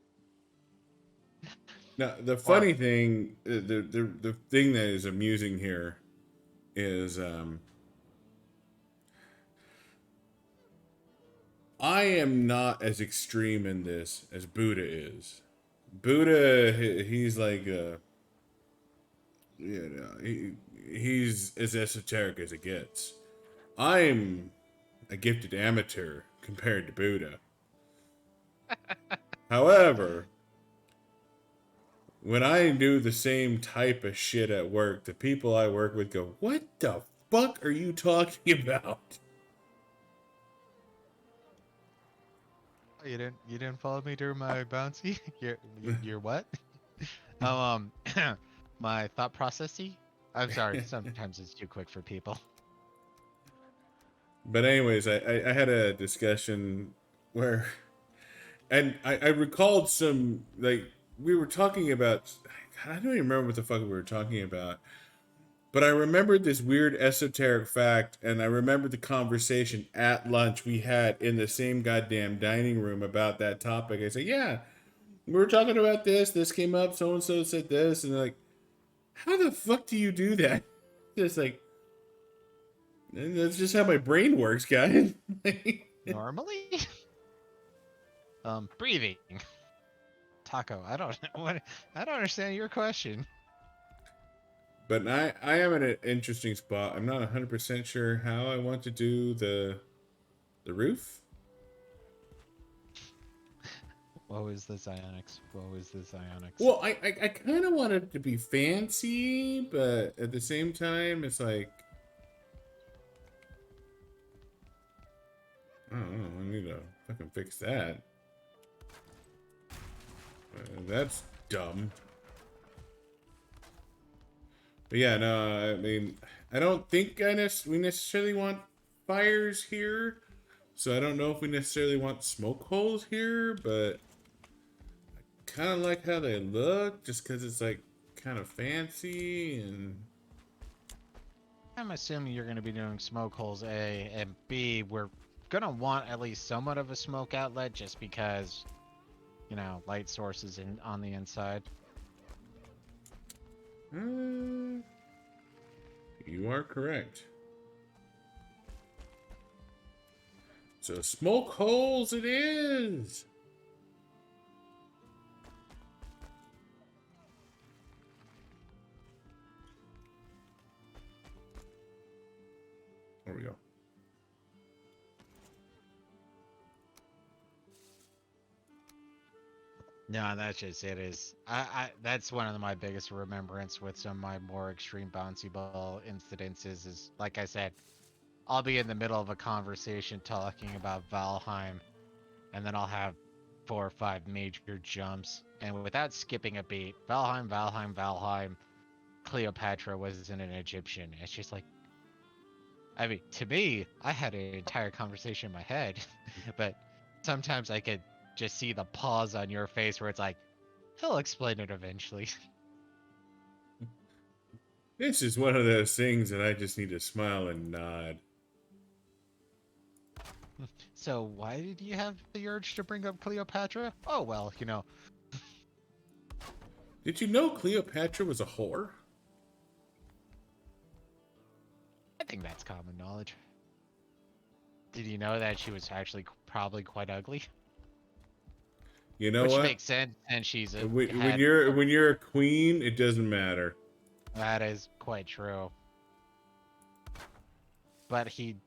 Now, the Or, funny thing, the thing that is amusing here is I am not as extreme in this as Buddha is. Buddha, he's like, he's as esoteric as it gets. I'm a gifted amateur compared to Buddha. However, when I do the same type of shit at work, the people I work with go, "What the fuck are you talking about?" oh, you didn't follow me during my bouncy? You're what? Um, my thought processy? I'm sorry. Sometimes it's too quick for people. But anyways, I had a discussion where, and I recalled some, like, we were talking about, I don't even remember what the fuck we were talking about, but I remembered this weird esoteric fact, and I remembered the conversation at lunch we had in the same goddamn dining room about that topic. I said, yeah, we were talking about this, this came up, so and so said this, and they're like, how the fuck do you do that? Just like, that's just how my brain works, guys. Normally, breathing. Taco. I don't what. I don't understand your question. But I am at an interesting spot. I'm not 100% sure how I want to do the roof. Woe is this Ionics. Woe is this Ionics. Well, I kind of want it to be fancy, but at the same time, it's like, I don't know. I need to fucking fix that. That's dumb. But yeah, no, I mean, I don't think we necessarily want fires here. So I don't know if we necessarily want smoke holes here, but kind of like how they look, just because it's like kind of fancy and. I'm assuming you're going to be doing smoke holes A and B. We're going to want at least somewhat of a smoke outlet just because, you know, light sources on the inside. You are correct. So smoke holes it is. There we go. No, that's just it. Is that's one of my biggest remembrance with some of my more extreme bouncy ball incidences. Is like I said, I'll be in the middle of a conversation talking about Valheim, and then I'll have 4 or 5 major jumps, and without skipping a beat, Valheim, Valheim, Valheim. Cleopatra wasn't an Egyptian. It's just like, I mean, to me, I had an entire conversation in my head, but sometimes I could just see the pause on your face where it's like, he'll explain it eventually. This is one of those things that I just need to smile and nod. So why did you have the urge to bring up Cleopatra? Oh well, you know. Did you know Cleopatra was a whore? I think that's common knowledge. Did you know that she was actually probably quite ugly? You know Which what? makes sense, and she's a When had. you're a queen, it doesn't matter. That is quite true. But she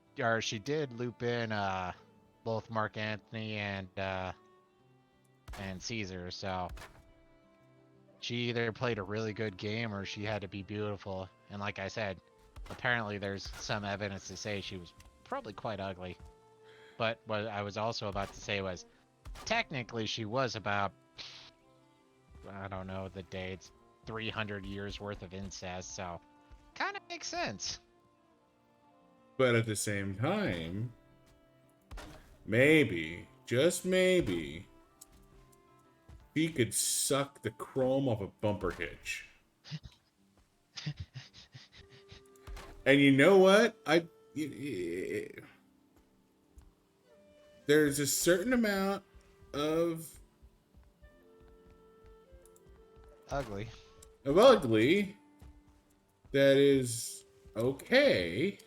did loop in both Mark Antony and Caesar, so she either played a really good game or she had to be beautiful. And like I said, apparently there's some evidence to say she was probably quite ugly. But what I was also about to say was technically she was about, I don't know the dates, 300 years worth of incest, so kind of makes sense. But at the same time, maybe, just maybe, he could suck the chrome off a bumper hitch. And you know what? There's a certain amount of Ugly. ugly that is okay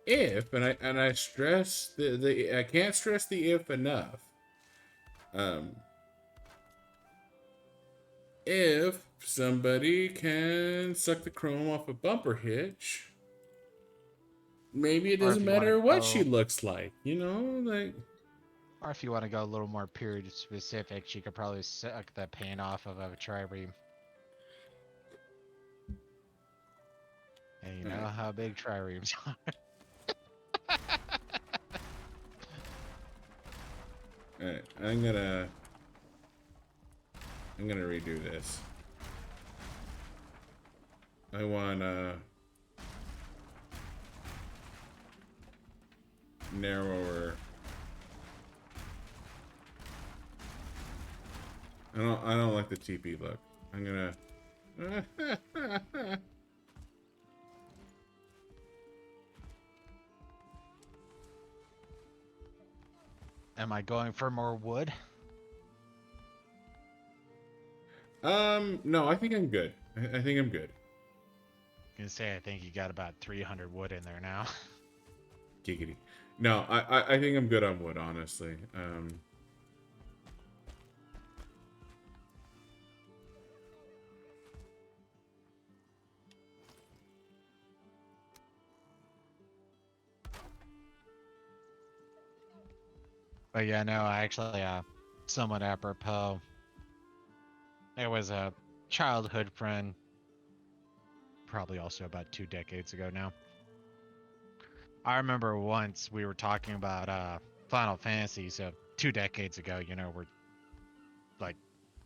if, and I stress the I can't stress the if enough. Um, if somebody can suck the chrome off a bumper hitch, maybe it Or if doesn't you want to matter what she go looks like, you know, like. Or if you want to go a little more period specific, she could probably suck the paint off of a trireme. And you know Alright, how big triremes are. alright, I'm gonna redo this. I want narrower. I don't like the TP look. I'm gonna Am I going for more wood? no, I think I'm good. I think I'm good. I can say I think you got about 300 wood in there now. Giggity. No, I think I'm good on wood, honestly. But yeah, no, actually, somewhat apropos. It was a childhood friend, probably also about 2 decades ago now. I remember once we were talking about Final Fantasy, so 2 decades ago, we're like,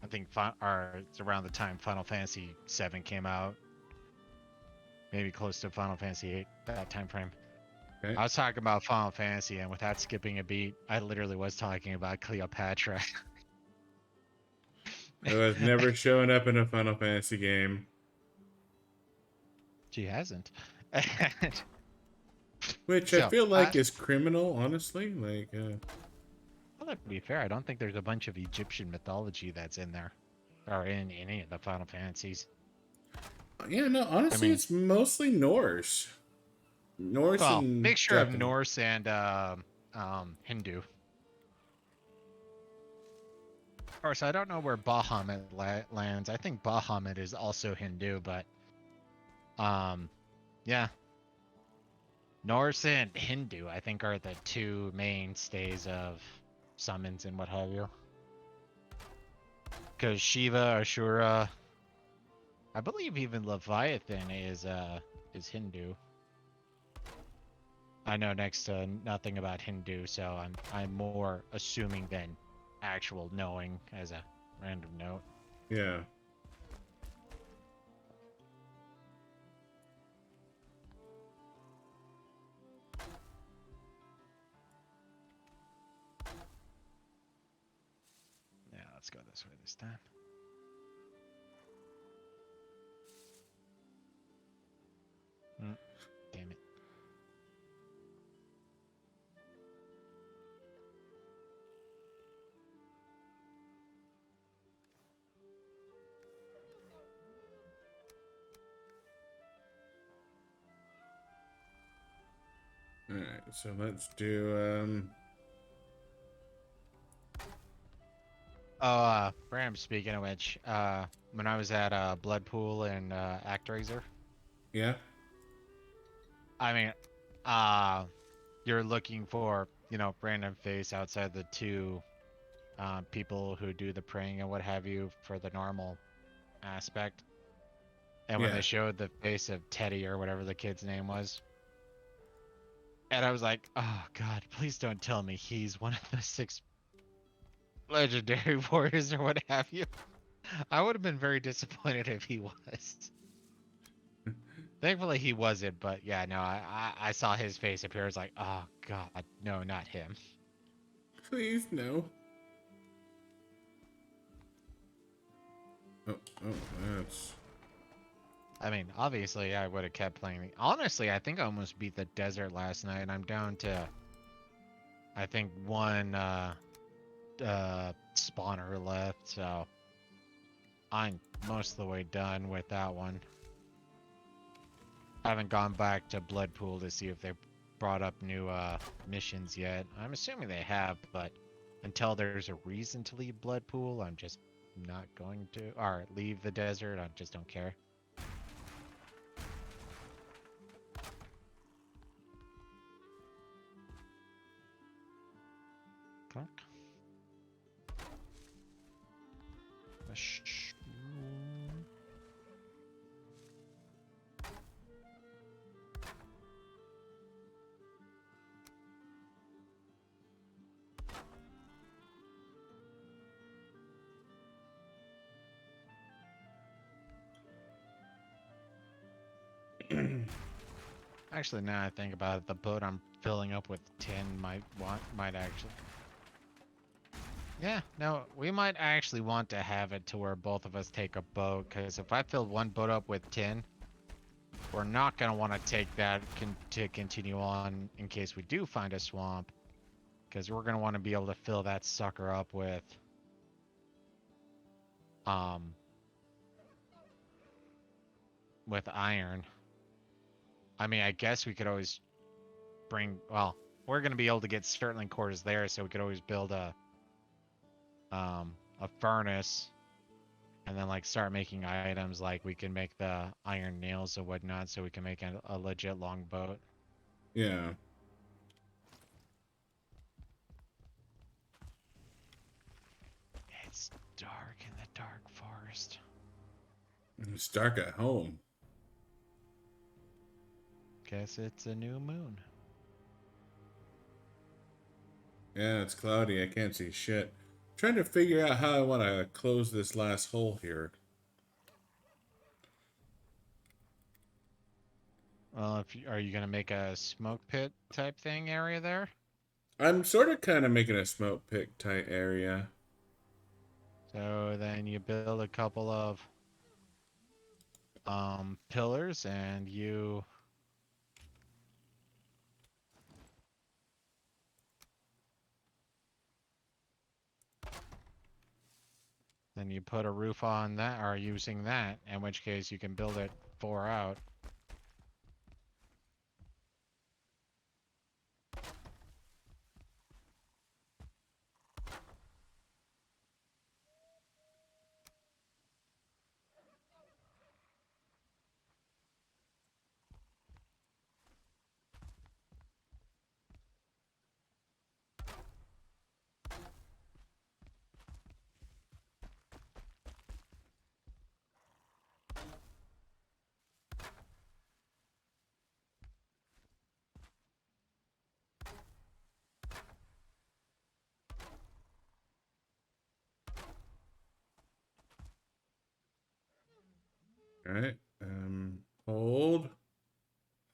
I think it's around the time Final Fantasy 7 came out, maybe close to Final Fantasy 8, that time frame. Okay. I was talking about Final Fantasy, and without skipping a beat, I literally was talking about Cleopatra. It was never showing up in a Final Fantasy game. She hasn't. Which I So, feel like is criminal, honestly. well, to be fair, I don't think there's a bunch of Egyptian mythology that's in there, or in any of the Final Fantasies. Yeah, no, I honestly, mean, it's mostly Norse. Norse well, and mixture of Japanese. Norse and Hindu. Of course, I don't know where Bahamut lands. I think Bahamut is also Hindu, but um, yeah, Norse and Hindu, I think, are the two mainstays of summons and what have you. Because Shiva, Ashura, I believe even Leviathan is Hindu. I know next to nothing about Hindu, so I'm more assuming than actual knowing as a random note. Yeah. Yeah, let's go this way this time. Mm, damn it. Alright, so let's do Oh, Bram, speaking of which, when I was at Bloodpool and Actraiser, yeah. I mean, uh, you're looking for, random face outside the two people who do the praying and what have you for the normal aspect. And when Yeah. they showed the face of Teddy or whatever the kid's name was, and I was like, oh God, please don't tell me he's one of the 6 legendary warriors or what have you. I would have been very disappointed if he was. Thankfully he wasn't, but yeah, no, I saw his face appear. I was like, oh God, no, not him. Please, no. Oh, that's... I mean, obviously I would have kept playing. Honestly, I think I almost beat the desert last night, and I'm down to, I think, one spawner left, so I'm most of the way done with that one. I haven't gone back to Bloodpool to see if they brought up new missions yet. I'm assuming they have, but until there's a reason to leave Bloodpool, I'm just not going to, or leave the desert. I just don't care. Clunk. Mushroom. Actually, now I think about it, the boat I'm filling up with tin might actually. Yeah, no, we might actually want to have it to where both of us take a boat, because if I fill one boat up with tin, we're not gonna want to take that to continue on in case we do find a swamp, because we're gonna want to be able to fill that sucker up um with iron. I mean, I guess we could always well, we're gonna be able to get Sterling cores there, so we could always build a furnace and then like start making items like we can make the iron nails and whatnot so we can make a legit long boat. Yeah. It's dark in the dark forest. It's dark at home. Guess it's a new moon. Yeah, it's cloudy. I can't see shit. I'm trying to figure out how I want to close this last hole here. Well, if you, are you gonna make a smoke pit type thing area there? I'm sort of kind of making a smoke pit type area. So then you build a couple of pillars and then you put a roof on that or using that, in which case you can build it four out. All right. Hold.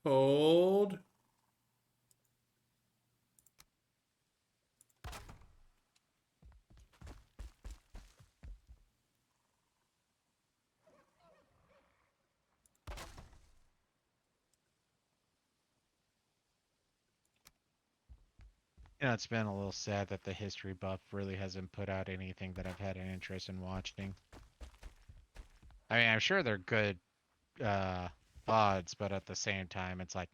Hold. You know, it's been a little sad that the history buff really hasn't put out anything that I've had an interest in watching. I mean, I'm sure they're good uh VODs, but at the same time, it's like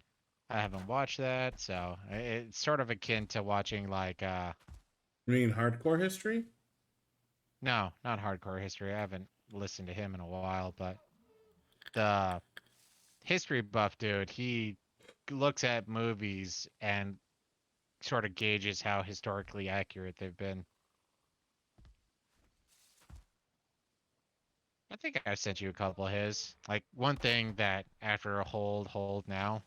I haven't watched that, so it's sort of akin to watching like You mean hardcore history? no, not hardcore history. I haven't listened to him in a while, but the history buff dude, he looks at movies and sort of gauges how historically accurate they've been. I think I sent you a couple of his. Like one thing that after a hold now,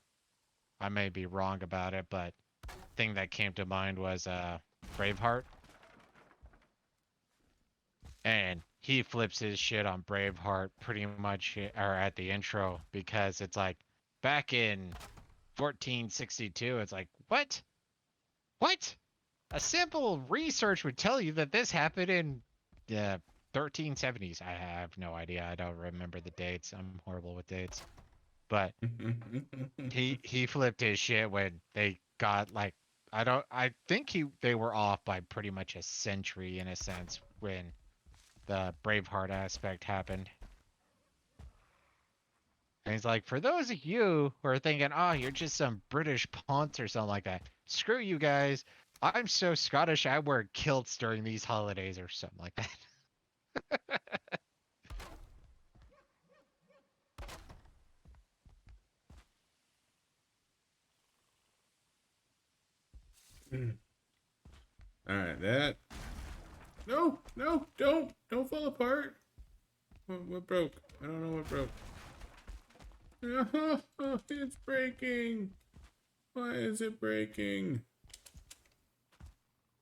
I may be wrong about it, but thing that came to mind was Braveheart. And he flips his shit on Braveheart pretty much or at the intro because it's like back in 1462, it's like, what? What? A simple research would tell you that this happened in the 1370s. I have no idea. I don't remember the dates. I'm horrible with dates. But he flipped his shit when they got like I think they were off by pretty much a century in a sense when the Braveheart aspect happened. And he's like, for those of you who are thinking, oh, you're just some British punt or something like that, screw you guys. I'm so Scottish, I wear kilts during these holidays or something like that. All right, that. No, no, don't fall apart. What broke? I don't know what broke. It's breaking. Why is it breaking?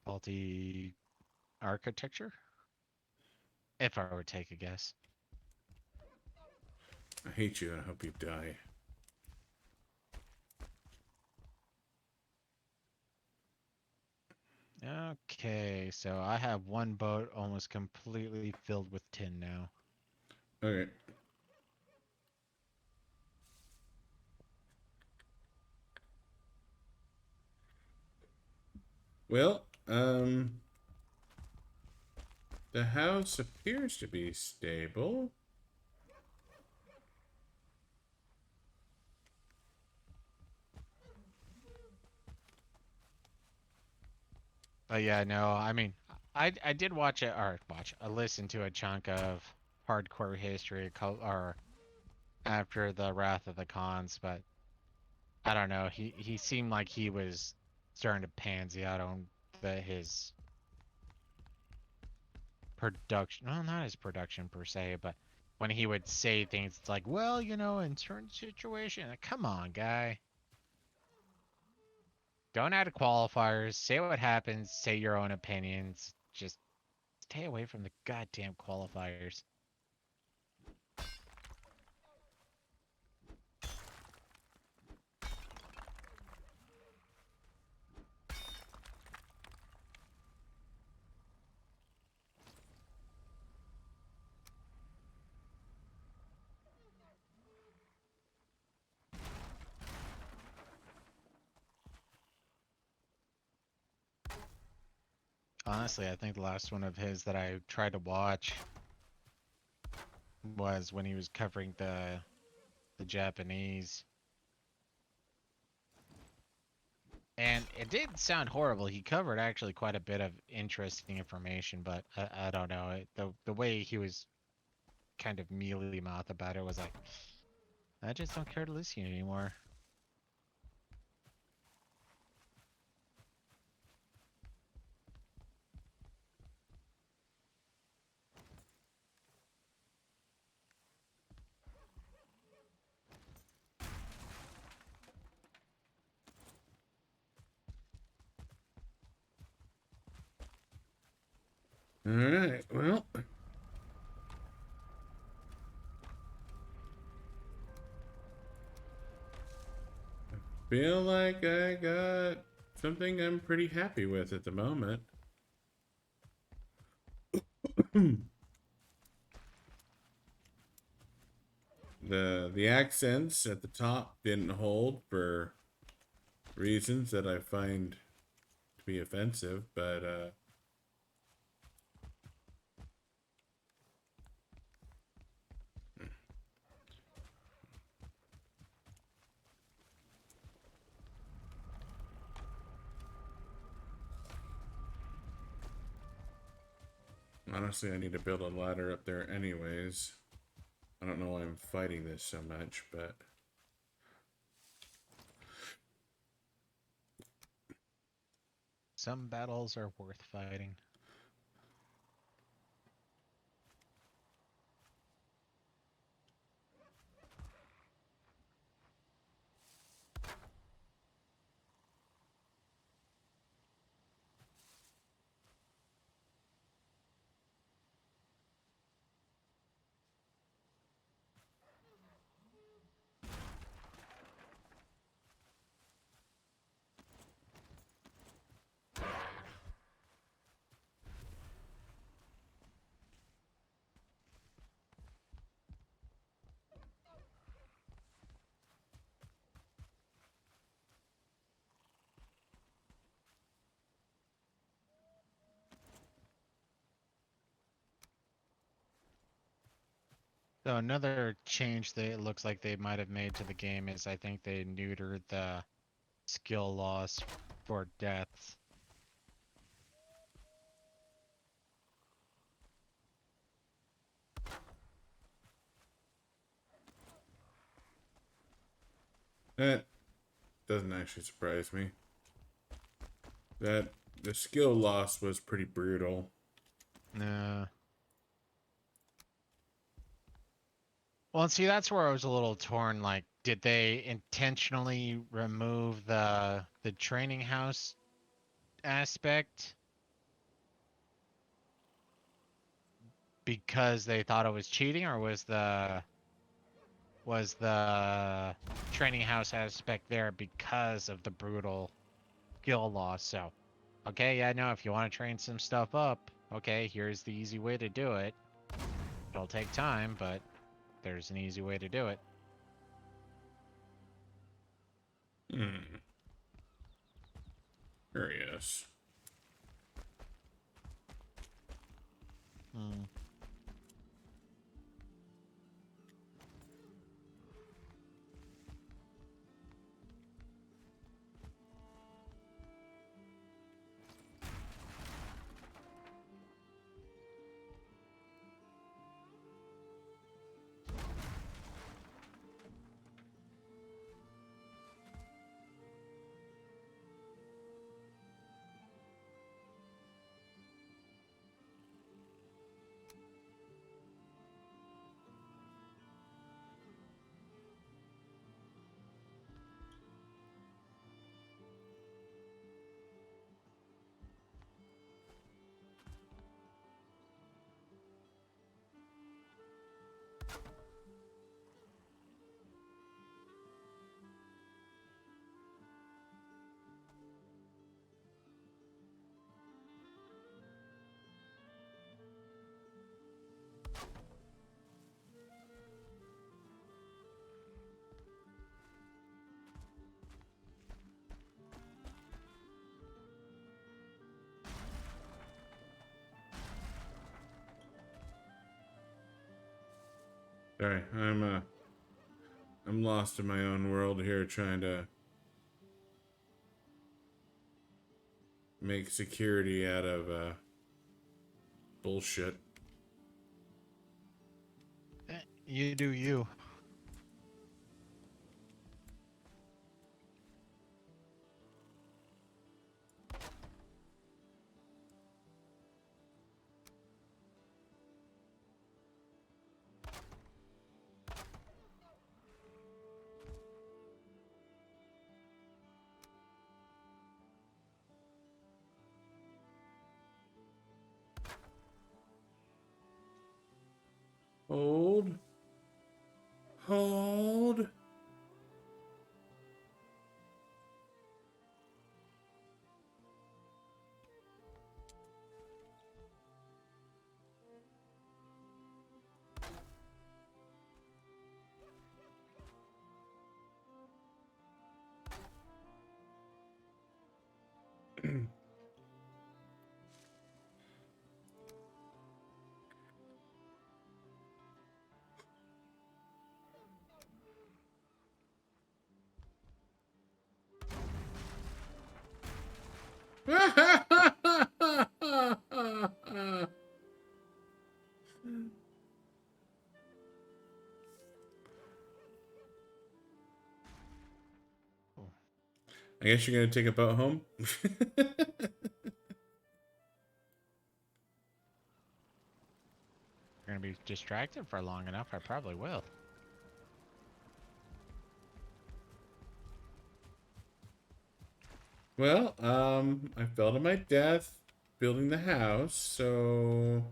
Faulty architecture, if I were to take a guess. I hate you and I hope you die. Okay, so I have one boat almost completely filled with tin now. Okay. Well, the house appears to be stable. But yeah, no, I mean, I did watch it or watch I listened to a chunk of hardcore history or after the Wrath of the Khans, but I don't know. He seemed like he was starting to pansy out on his production. No, not his production per se, but when he would say things, it's like, well, in certain situation, come on, guy. Don't add qualifiers. Say what happens. Say your own opinions. Just stay away from the goddamn qualifiers. Honestly, I think the last one of his that I tried to watch was when he was covering the Japanese. And it didn't sound horrible. He covered actually quite a bit of interesting information, but I don't know. The way he was kind of mealy mouth about it was like, I just don't care to listen anymore. All right. Well, feel like I got something I'm pretty happy with at the moment. The accents at the top didn't hold for reasons that I find to be offensive, but honestly, I need to build a ladder up there anyways. I don't know why I'm fighting this so much, but Some battles are worth fighting. So another change that it looks like they might have made to the game is I think they neutered the skill loss for deaths. that doesn't actually surprise me. That the skill loss was pretty brutal. No. Well, and see, that's where I was a little torn. Like, did they intentionally remove the training house aspect because they thought it was cheating, or was the training house aspect there because of the brutal skill loss? So Okay, yeah, no, if you want to train some stuff up, okay, here's the easy way to do it. It'll take time, but there's an easy way to do it. Hmm. Curious. Hmm. Sorry, I'm lost in my own world here, trying to make security out of bullshit. You do you. Hold. Hold. I guess you're gonna take a boat home. You're gonna be distracted for long enough, I probably will. Well, I fell to my death building the house, so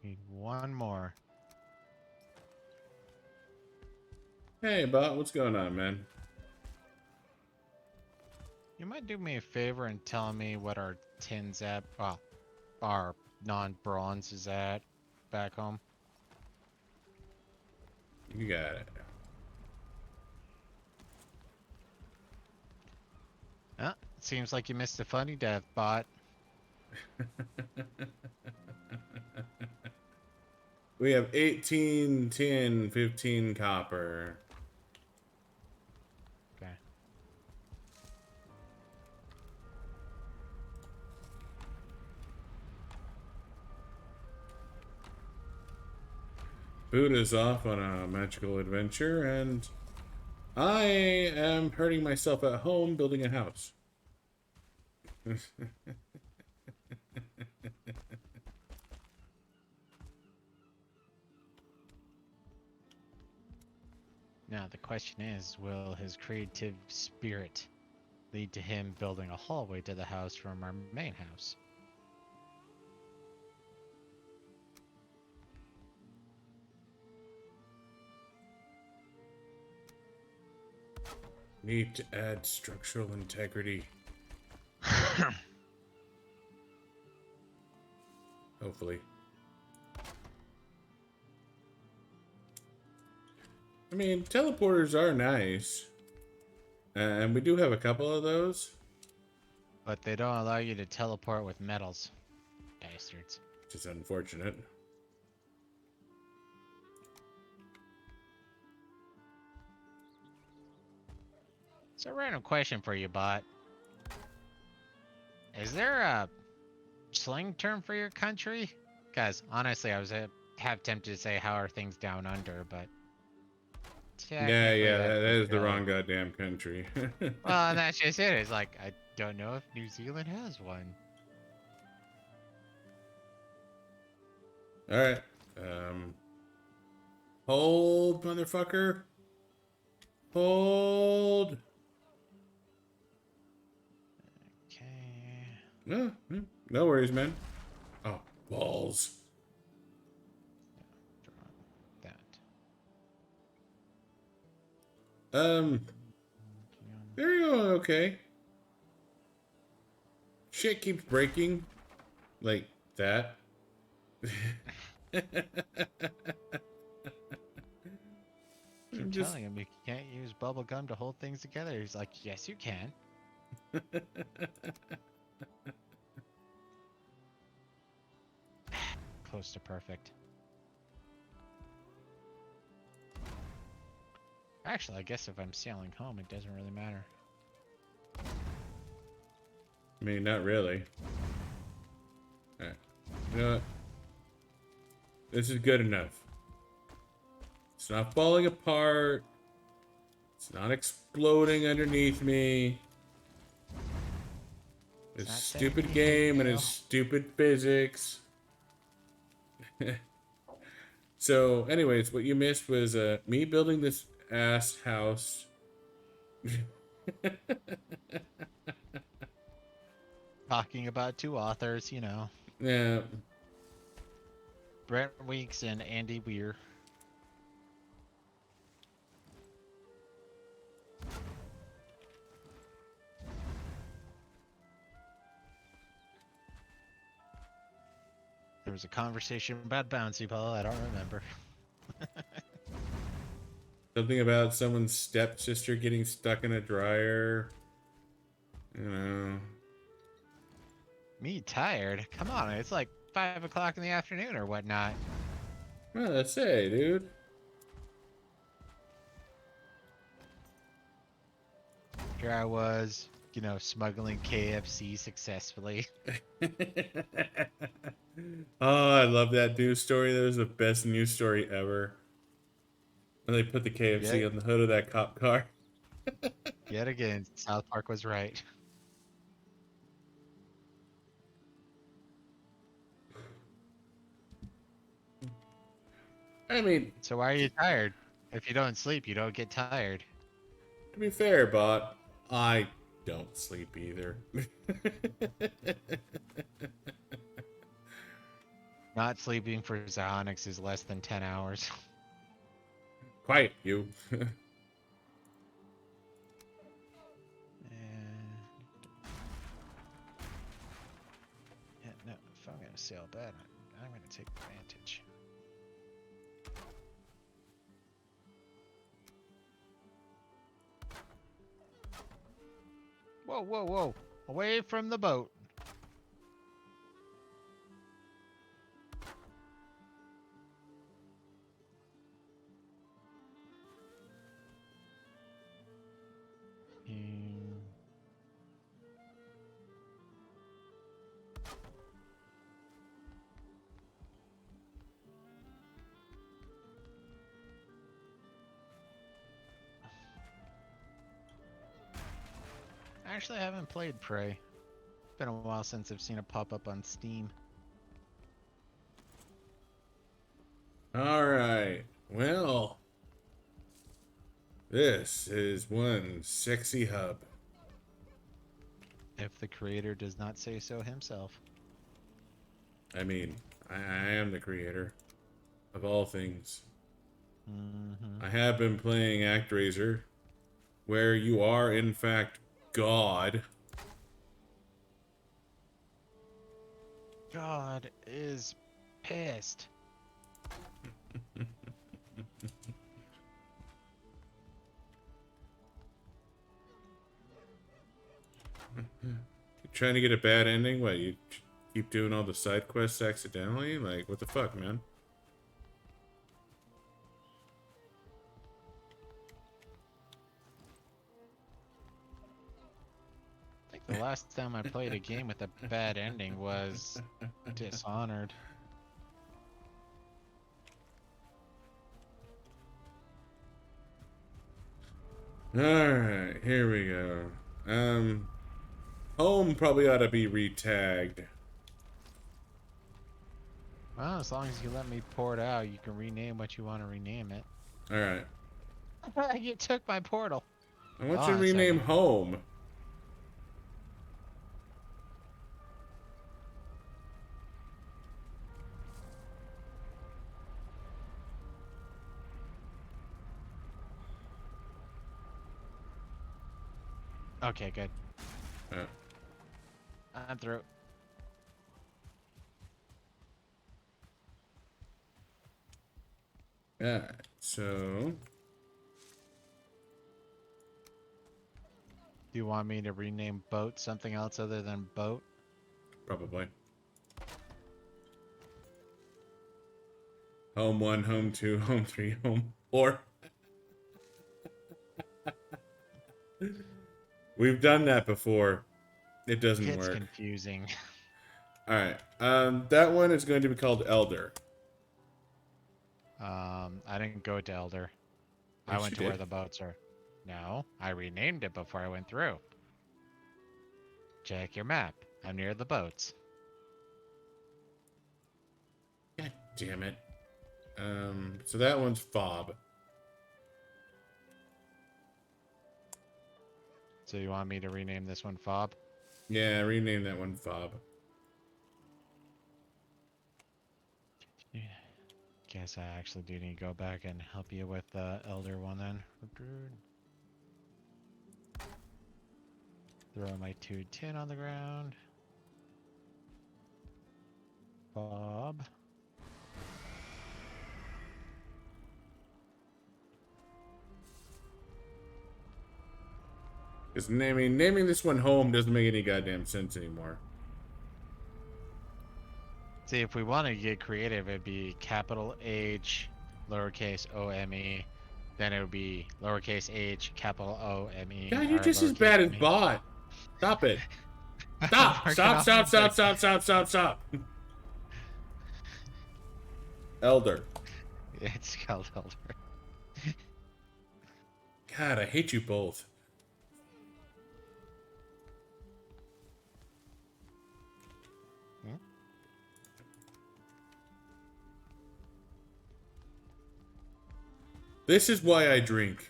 Need one more. hey, Bot, what's going on, man? You might do me a favor and tell me what our tin's at. Well, our non-bronze is at back home. You got it. Seems like you missed a funny death, bot. We have 18 tin, 15 copper. Okay. Buddha's off on a magical adventure, and I am hurting myself at home building a house. Now the question is, will his creative spirit lead to him building a hallway to the house from our main house? Need to add structural integrity. Hopefully. I mean, teleporters are nice. And we do have a couple of those. But they don't allow you to teleport with metals. Bastards. Which is unfortunate. So, a random question for you, bot. Is there a slang term for your country? Guys, honestly, I was half tempted to say, how are things down under, but Yeah, technically yeah, that that doesn't is the really... wrong goddamn country. Well, and that's just it. It's like, I don't know if New Zealand has one. Alright. Hold, motherfucker. Hold. Okay. No, no worries, man. Oh, balls. Drop that. Um, they're going okay. Shit keeps breaking. Like that. Keep Just telling him you can't use bubble gum to hold things together. He's like, yes, you can. Close to perfect. Actually, I guess if I'm sailing home, it doesn't really matter. I mean, not really. Alright. You know what? This is good enough. It's not falling apart. It's not exploding underneath me. It's This not stupid 17 feet game and its now. stupid physics. So, anyways, what you missed was me building this ass house. Talking about two authors, you know. Yeah. Brent Weeks and Andy Weir. There was a conversation about bouncy ball. I don't remember. Something about someone's stepsister getting stuck in a dryer. You know. Me tired? Come on, it's like 5 o'clock in the afternoon or whatnot. Well, let's say, dude. Here I was, you know, smuggling KFC successfully. Oh, I love that news story. That was the best news story ever. When they put the KFC Yet, on the hood of that cop car. yet again, South Park was right. I mean, So why are you tired? If you don't sleep, you don't get tired. to be fair, bot, I don't sleep either. Not sleeping for Zionix is less than 10 hours. Quiet, you. And... Yeah, no, if I'm gonna sail bad, I'm gonna take advantage. Whoa, whoa, whoa! Away from the boat. Hmm. Actually, I haven't played Prey. Been a while since I've seen it pop up on Steam. Alright. Well, this is one sexy hub. If the creator does not say so himself. I mean, I am the creator of all things. Mm-hmm. I have been playing ActRaiser where you are, in fact, God. God is pissed. You're trying to get a bad ending? What, you keep doing all the side quests accidentally? Like, what the fuck, man? I think the last time I played a game with a bad ending was Dishonored. Alright, here we go. Home probably ought to be re-tagged. Well, as long as you let me pour it out, you can rename what you want to rename it. Alright. You took my portal. I Hold want you to on a rename second. home. Okay, good. Uh, I'm through. yeah, so... Do you want me to rename boat something else other than boat? Probably. Home 1, Home 2, Home 3, Home 4. We've done that before. It doesn't It's work. confusing. Alright. That one is going to be called Elder. I didn't go to Elder. I Yes, went you to where did. the boats are. No, I renamed it before I went through. Check your map. I'm near the boats. God damn it. So that one's Fob. So you want me to rename this one Fob? Yeah, rename that one Fob. Yeah. Guess I actually do need to go back and help you with the Elder one then. Throw my 2 tin on the ground. Bob. Because naming this one Home doesn't make any goddamn sense anymore. See, if we want to get creative, it'd be capital H, lowercase O-M-E. Then it would be lowercase h, capital O-M-E, God, you're or just as lowercase bad as m-e. Bot. Stop it. I'm Stop! working Stop, on stop, the... stop, stop, stop, stop, stop. Elder. It's called Elder. God, I hate you both. Hmm? This is why I drink.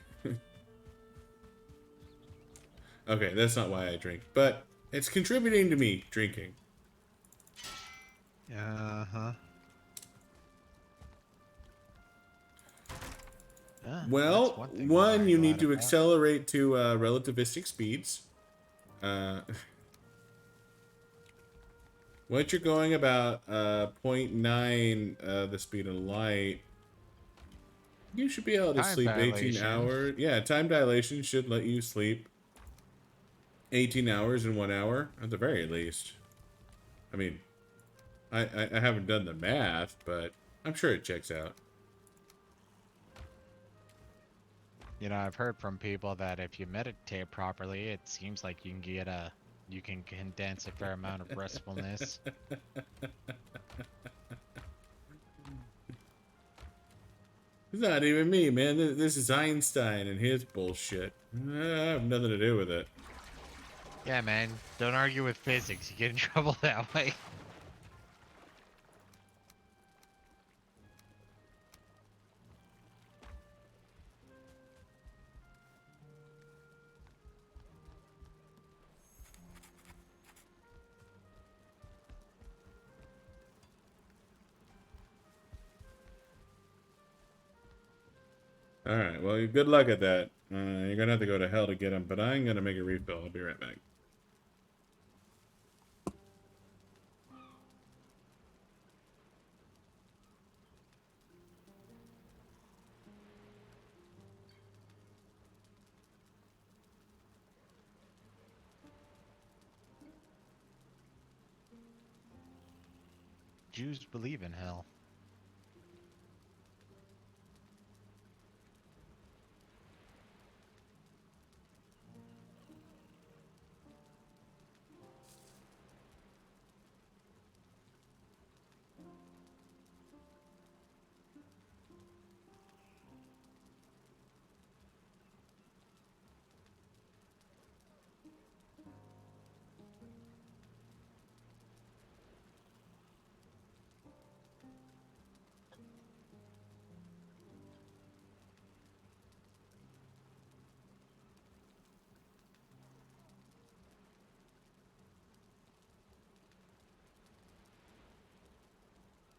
Okay, that's not why I drink, but it's contributing to me drinking. Uh-huh. That's Well, one thing we one, learned you a need lot to about. accelerate to relativistic speeds. Once you're going about zero point 0.9 the speed of light, you should be able to Time sleep 18 dilation. hours. Yeah, time dilation should let you sleep 18 hours in 1 hour, at the very least. I mean, I haven't done the math, but I'm sure it checks out. You know, I've heard from people that if you meditate properly, it seems like you can you can condense a fair amount of restfulness. It's not even me, man. This is Einstein and his bullshit. I have nothing to do with it. Yeah, man. Don't argue with physics. You get in trouble that way. Alright, well, good luck at that. You're gonna have to go to hell to get them, but I'm gonna make a refill. I'll be right back. Jews believe in hell.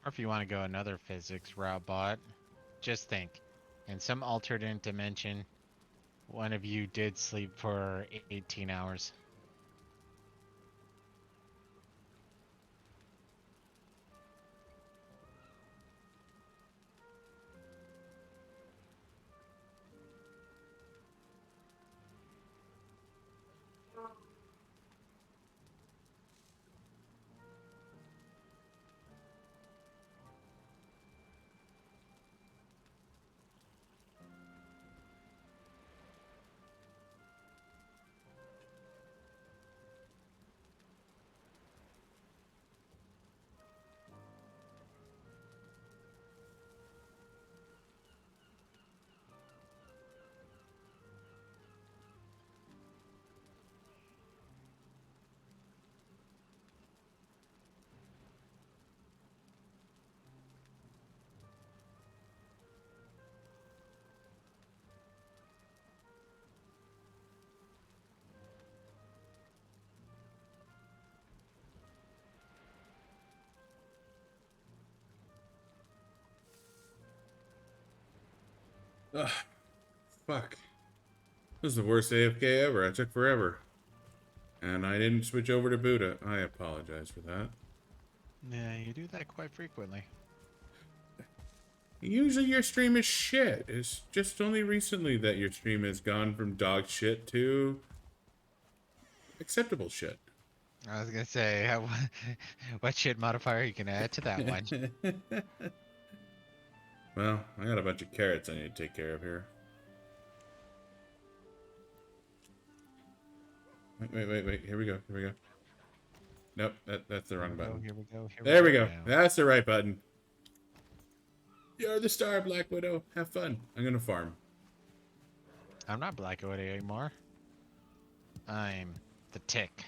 Or if you want to go another physics route bot, just think. In some alternate dimension, one of you did sleep for 18 hours. Ugh, fuck. This is the worst AFK ever. I took forever. And I didn't switch over to Buddha. I apologize for that. Yeah, you do that quite frequently. Usually your stream is shit. It's just only recently that your stream has gone from dog shit to acceptable shit. I was gonna say, what shit modifier you can add to that one? Well, I got a bunch of carrots I need to take care of here. Wait. Here we go. Nope, that's the wrong button. Here we go. There we go. Now. That's the right button. You're the star, Black Widow. Have fun. I'm gonna farm. I'm not Black Widow anymore. I'm the Tick.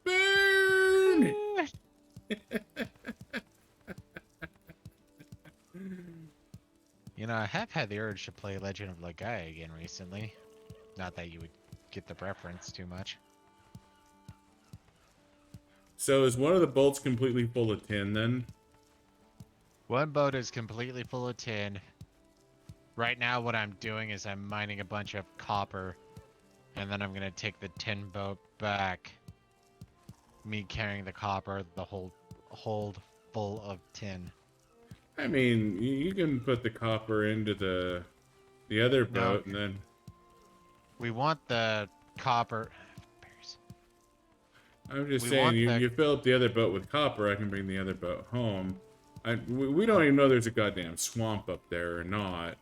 Burn! You know, I have had the urge to play Legend of Legaia again recently. Not that you would get the preference too much. So is one of the bolts completely full of tin then? One boat is completely full of tin. Right now what I'm doing is I'm mining a bunch of copper, and then I'm gonna take the tin boat back. Me carrying the copper, the whole hold full of tin. I mean, you can put the copper into the other No, boat and then... we want the copper. I'm just We saying, want you the fill up the other boat with copper, I can bring the other boat home. We don't even know there's a goddamn swamp up there or not.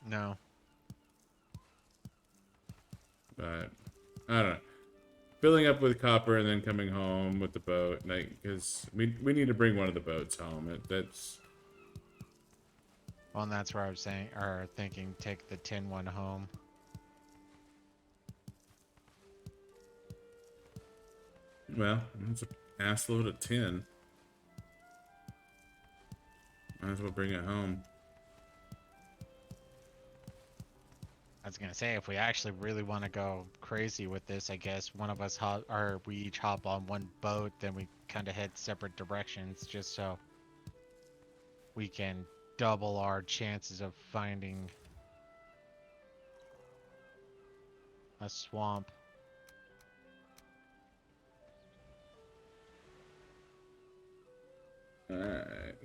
no. But, I don't know. Filling up with copper and then coming home with the boat, like, because we need to bring one of the boats home. That's... Well, and that's where I was saying, or thinking, take the tin one home. Well, it's an ass load of tin. Might as well bring it home. I was gonna say, if we actually really want to go crazy with this, I guess one of us hop, or we each hop on one boat, then we kind of head separate directions, just so we can double our chances of finding a swamp. Alright.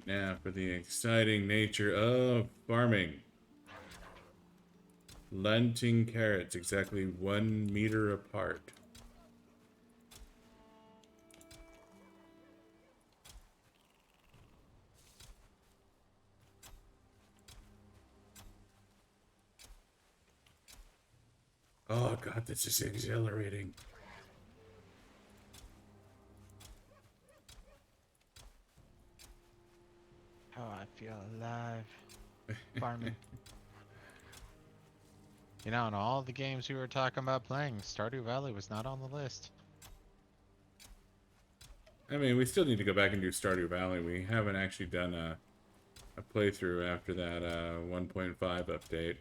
Now for the exciting nature of farming. Planting carrots exactly 1 meter apart. Oh god, this is exhilarating. Oh, I feel alive. Farming. You know, in all the games we were talking about playing, Stardew Valley was not on the list. I mean, we still need to go back and do Stardew Valley. We haven't actually done a playthrough after that 1.5 update.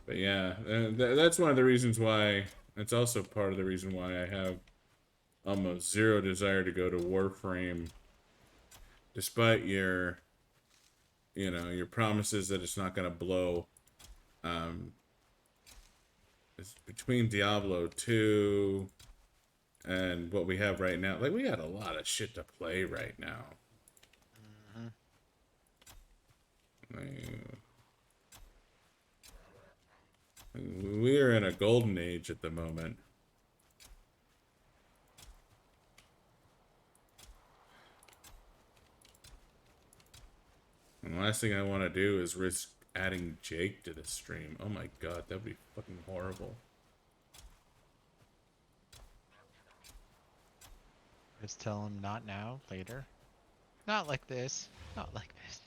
But yeah, that's one of the reasons why. That's also part of the reason why I have almost zero desire to go to Warframe, despite your promises that it's not going to blow. Um, it's between Diablo 2 and what we have right now. Like, we got a lot of shit to play right now. Mm-hmm. We are in a golden age at the moment. And the last thing I want to do is risk adding Jake to the stream. Oh my god, that would be fucking horrible. Just tell him not now, later. Not like this. Not like this.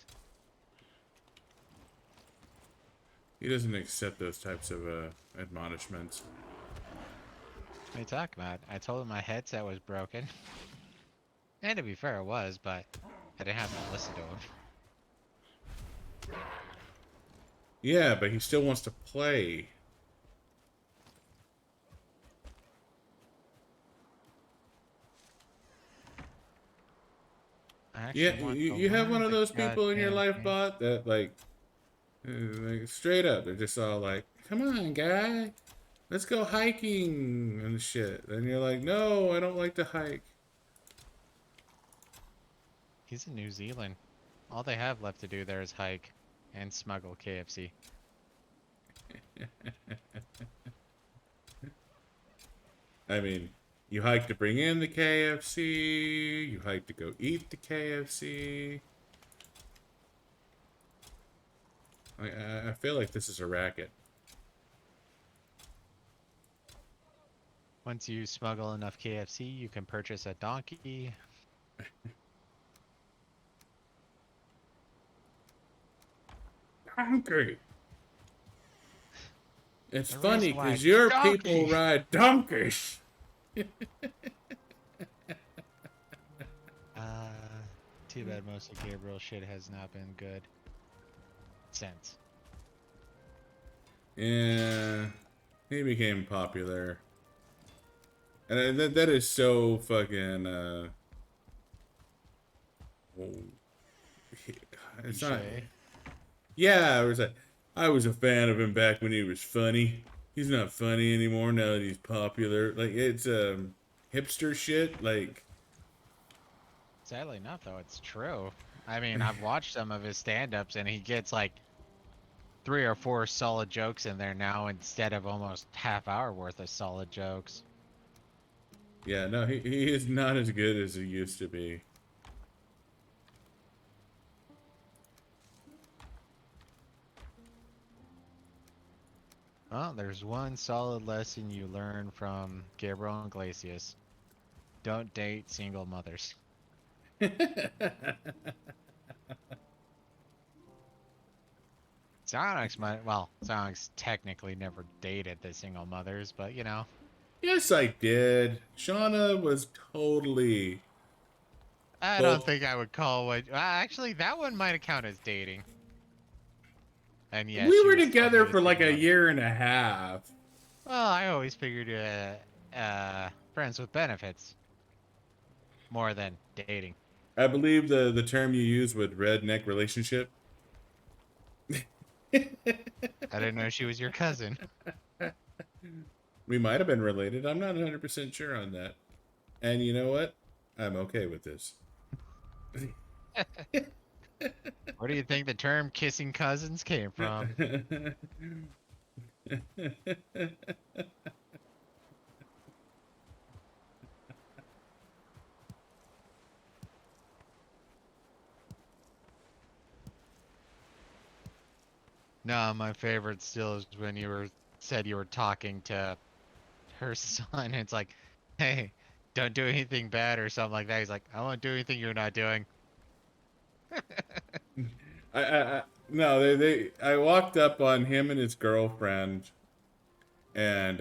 He doesn't accept those types of admonishments. What are you talking about? I told him my headset was broken. And to be fair, it was, but I didn't have to listen to him. Yeah, but he still wants to play. I Yeah, actually want to you have one learn of the those people in your goddamn life, game. bot, that like straight up, they're just all like, "Come on, guy, let's go hiking and shit." And you're like, "No, I don't like to hike." He's in New Zealand. All they have left to do there is hike and smuggle KFC. I mean, you hike to bring in the KFC, you hike to go eat the KFC. I feel like this is a racket. Once you smuggle enough KFC, you can purchase a donkey. Donkey. It's The funny reason why because it's your people donkey! ride donkeys. Too bad most of Gabriel shit has not been good since. Yeah, he became popular, and that is so fucking. Well, it's not. Cliche. Yeah, I was a fan of him back when he was funny. He's not funny anymore now that he's popular. Like, it's hipster shit. Like, Sadly enough, though, it's true. I mean, I've watched some of his stand-ups, and he gets like 3 or 4 solid jokes in there now instead of almost half hour worth of solid jokes. yeah, no, he is not as good as he used to be. Well, there's one solid lesson you learn from Gabriel Iglesias. Don't date single mothers. Sonic's might, well, Sonic's technically never dated the single mothers, but you know. Yes, I did. Shauna was totally. I don't Well, think I would call what, actually, that one might count as dating. And yes, We she were was together totally a for like single a mother. year and a half. Well, I always figured friends with benefits more than dating. I believe the term you use with redneck relationship. I didn't know she was your cousin. We might have been related. I'm not 100% sure on that. And you know what? I'm okay with this. Where do you think the term kissing cousins came from? No, my favorite still is when you were said you were talking to her son. It's like, hey, don't do anything bad or something like that. He's like, I won't do anything you're not doing. No, I walked up on him and his girlfriend, and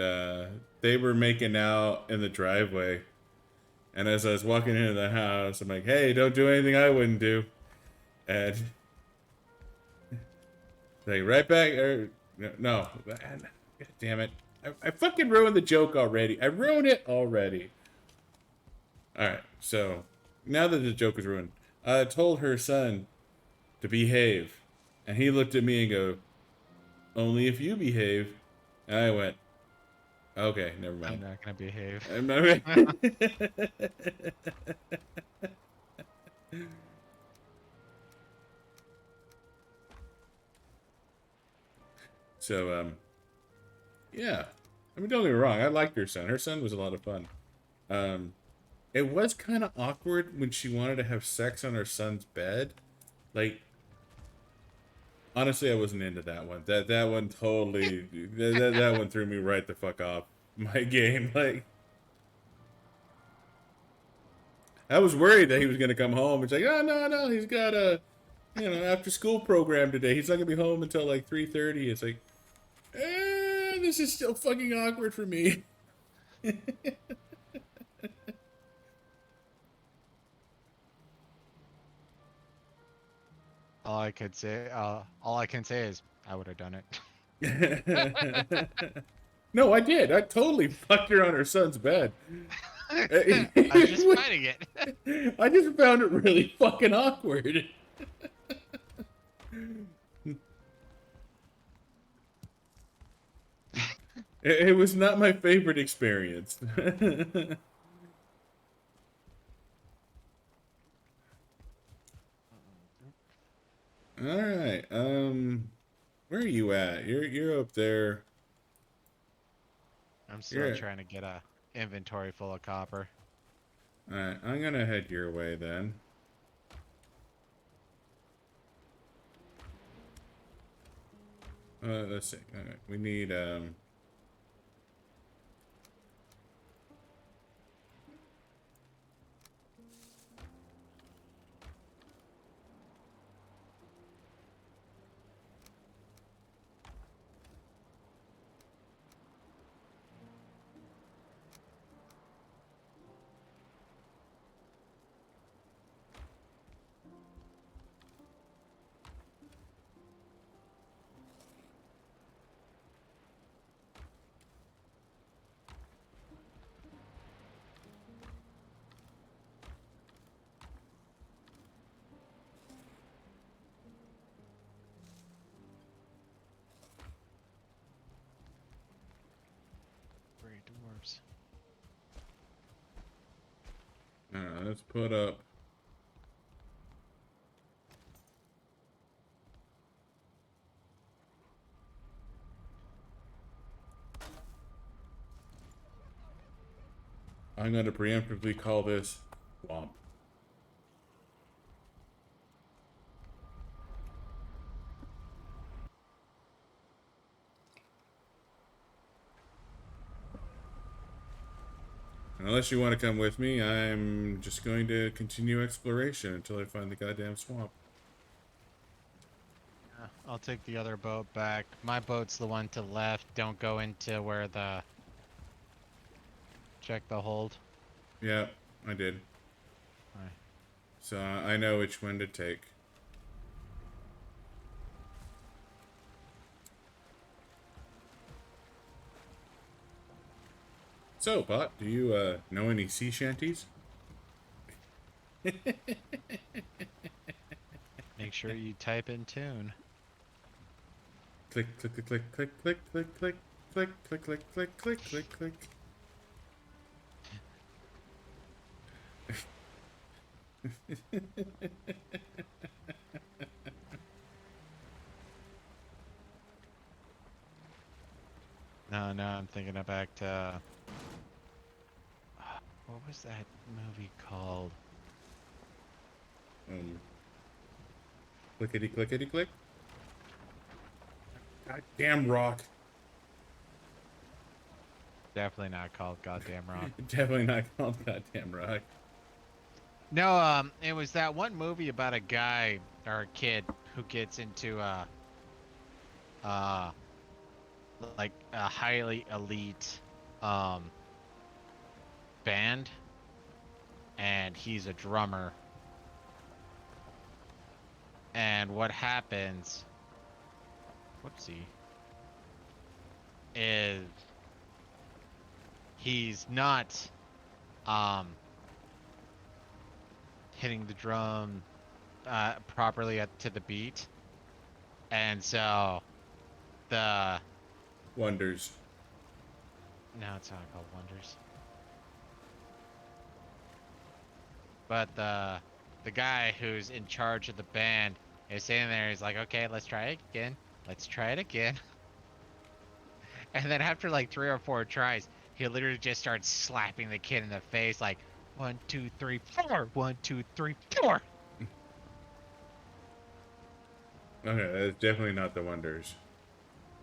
they were making out in the driveway. And as I was walking into the house, I'm like, "Hey, don't do anything I wouldn't do." And like right back, or no, man, God damn it! I fucking ruined the joke already. I ruined it already. All right, so now that the joke is ruined, I told her son to behave, and he looked at me and go, "Only if you behave." And I went, "Okay, never I'm mind." not gonna behave. I'm not- so yeah. I mean, don't get me wrong. I liked her son. Her son was a lot of fun. Um, it was kind of awkward when she wanted to have sex on her son's bed. Like, honestly, I wasn't into that one. That one totally that one threw me right the fuck off my game. Like, I was worried that he was gonna come home. It's like, oh no, he's got a after school program today. He's not gonna be home until like 3:30. It's like, this is still fucking awkward for me. All I can say is I would have done it. No, I did. I totally fucked her on her son's bed. I was just fighting it. I just found it really fucking awkward. It was not my favorite experience. All right. Where are you at? You're up there. I'm still You're trying to get a inventory full of copper. all right. I'm gonna head your way then. Let's see. All right. We need Great dwarves. let's put up. I'm gonna preemptively call this swamp. Unless you want to come with me, I'm just going to continue exploration until I find the goddamn swamp. I'll take the other boat back. My boat's the one to the left. Don't go into where the check the hold. Yeah, I did. Alright. So I know which one to take. So, Pot, do you know any sea shanties? Make sure you type in tune. Click, click, click, click, click, click, click, click, click, click, click, click, click, click, click. No, no, I'm thinking of back to what was that movie called? Um, clickety, clickety, click. Goddamn rock. Definitely not called Goddamn Rock. Definitely not called goddamn rock. No, it was that one movie about a guy or a kid who gets into uh like a highly elite um band, and he's a drummer. And what happens, whoopsie, is he's not um hitting the drum properly to the beat, and so the Wonders. no, it's not called Wonders, but the guy who's in charge of the band is sitting there. He's like, okay, let's try it again. Let's try it again. And then after like 3 or 4 tries, he literally just starts slapping the kid in the face, like 1, 2, 3, 4, 1, 2, 3, 4. Okay, that's definitely not the Wonders.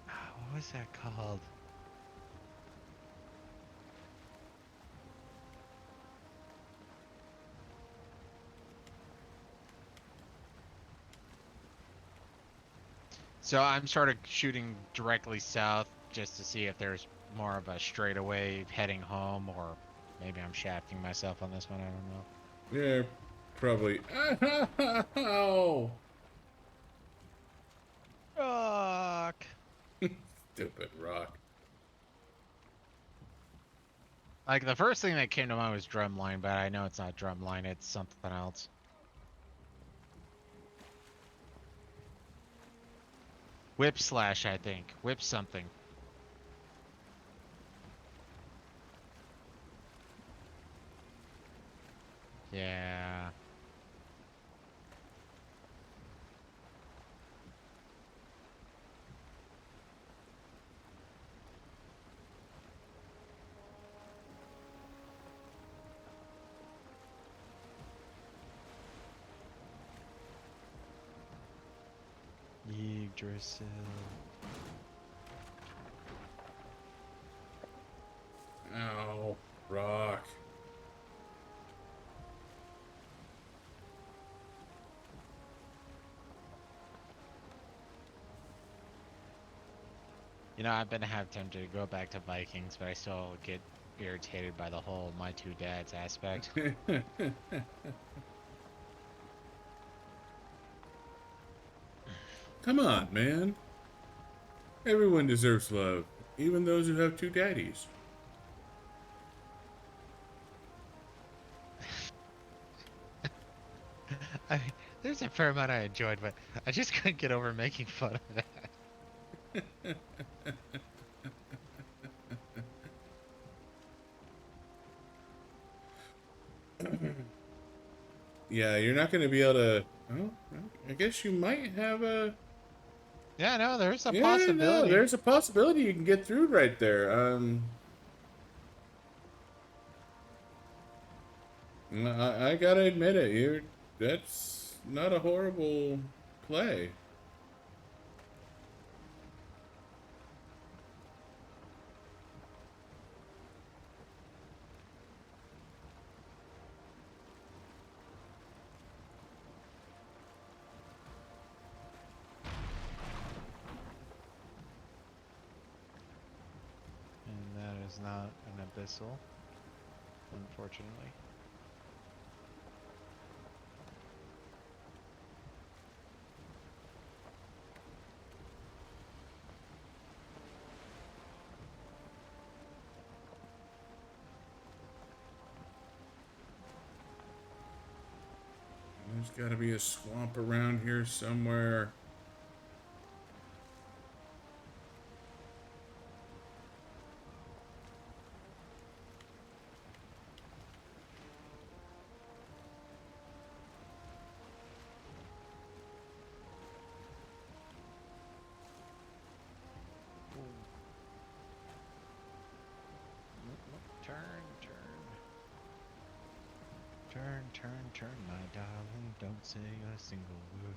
What was that called? So I'm sort of shooting directly south just to see if there's more of a straightaway heading home, or maybe I'm shafting myself on this one. I don't know. Yeah, probably. Ow! Fuck. Stupid rock. Like the first thing that came to mind was drumline, but I know it's not drumline, it's something else. Whip slash, I think. Whip something. Yeah. Yggdrasil. Ow. Rock. You know, I've been have tempted to go back to Vikings, but I still get irritated by the whole my two dads aspect. Come on, man. Everyone deserves love, even those who have two daddies. I mean, there's a fair amount I enjoyed, but I just couldn't get over making fun of that. Yeah, you're not going to be able to. Well, I guess you might have a. Yeah, no, there's a Yeah, no, possibility. there's a possibility you can get through right there. I gotta admit it. That's not a horrible play. And that is not an abyssal, unfortunately. There's got to be a swamp around here somewhere. Turn, turn. Turn, turn, turn, my darling. Don't say a single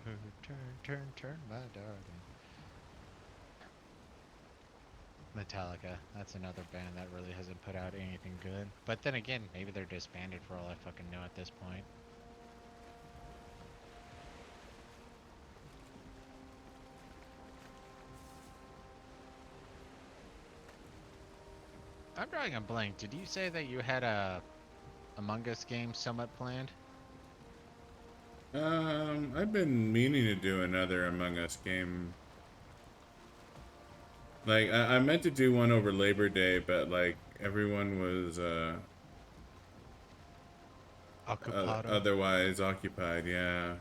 word. Turn, turn, turn, my darling. Metallica. That's another band that really hasn't put out anything good. But then again, maybe they're disbanded for all I fucking know at this point. I'm drawing a blank. Did you say that you had a Among Us game somewhat planned? I've been meaning to do another Among Us game. Like, I meant to do one over Labor Day, but, like, everyone was, Occupado? otherwise occupied, yeah.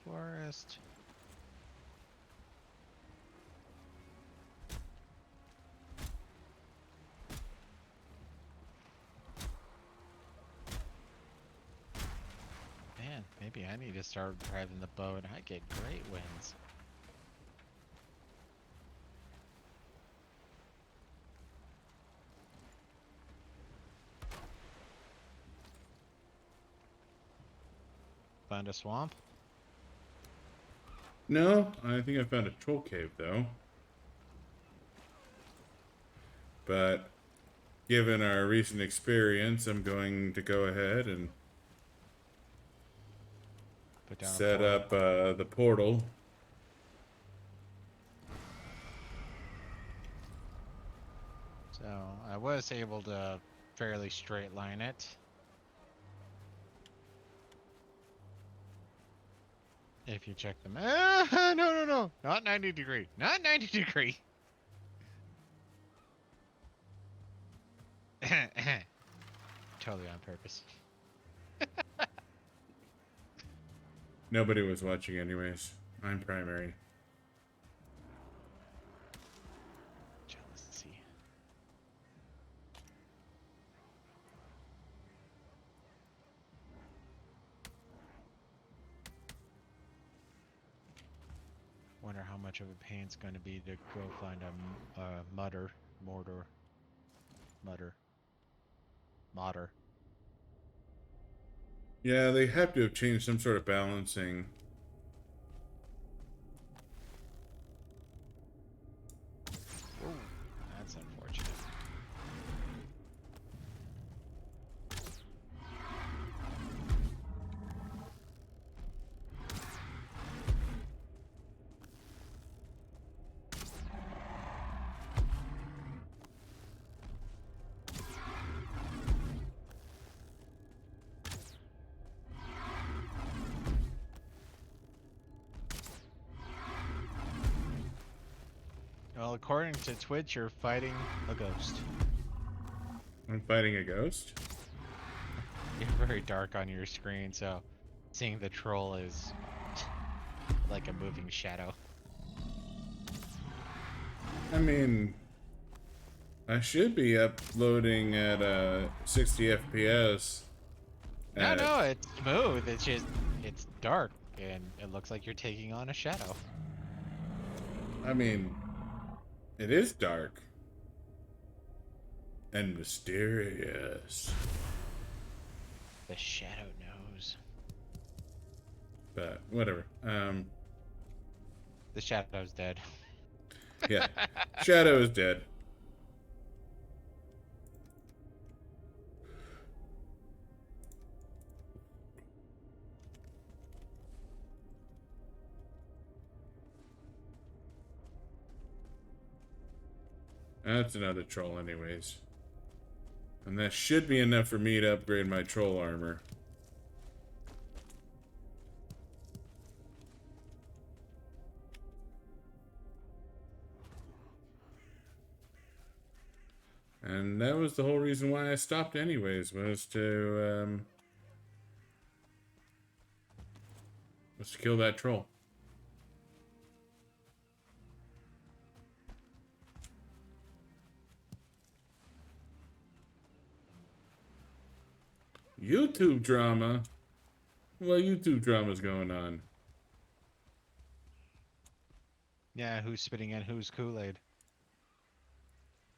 Forest. Man, maybe I need to start driving the boat. I get great winds. Find a swamp? No, I think I found a troll cave, though. But given our recent experience, I'm going to go ahead and Put down a set portal. up the portal. So I was able to fairly straight line it. If you check them. No, no, no. Not 90 degree. Not 90 degree. Totally on purpose. Nobody was watching anyways. I'm primary. Jealousy. Wonder how much of a pain it's going to be to go find a modder. Yeah, they have to have changed some sort of balancing. Whoa, that's unfortunate. Well, according to Twitch, you're fighting a ghost. I'm fighting a ghost? You're very dark on your screen, so seeing the troll is like a moving shadow. I mean, I should be uploading at 60 FPS. No, At, no, it's smooth. It's just, it's dark, and it looks like you're taking on a shadow. I mean, it is dark and mysterious, The shadow knows. but whatever. The shadow's dead. Yeah, Shadow is dead. That's another troll, anyways. And that should be enough for me to upgrade my troll armor. And that was the whole reason why I stopped anyways, was to kill that troll. YouTube drama? What YouTube drama's going on? Yeah, who's spitting in whose Kool-Aid?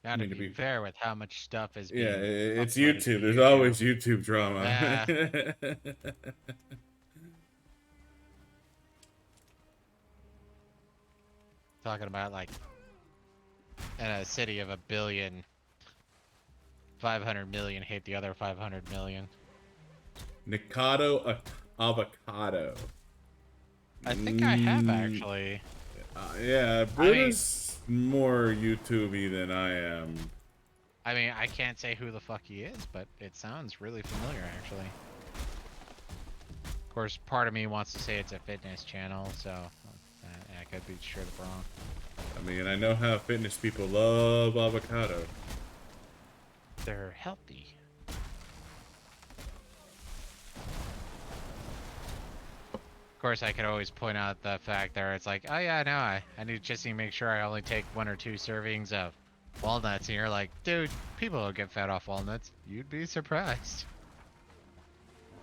I Now, to mean, to be be... fair, with how much stuff is Yeah, being it's uploaded to YouTube. There's YouTube. always YouTube Yeah, drama. talking about like in a city of 1,000,000,000, 500,000,000 hate the other 500,000,000. Nikado avocado. I think I have Mm, actually. yeah, I mean, Buddha's more YouTubey than I am. I can't say who the fuck he is, but it sounds really familiar actually. Of course, part of me wants to say it's a fitness channel, so I could be straight up wrong. I mean, I know how fitness people love avocado. They're healthy. Of course, I could always point out the fact there it's like, oh yeah, no, I need to make sure I only take 1 or 2 servings of walnuts, and you're like, dude, people don't get fat off walnuts. You'd be surprised.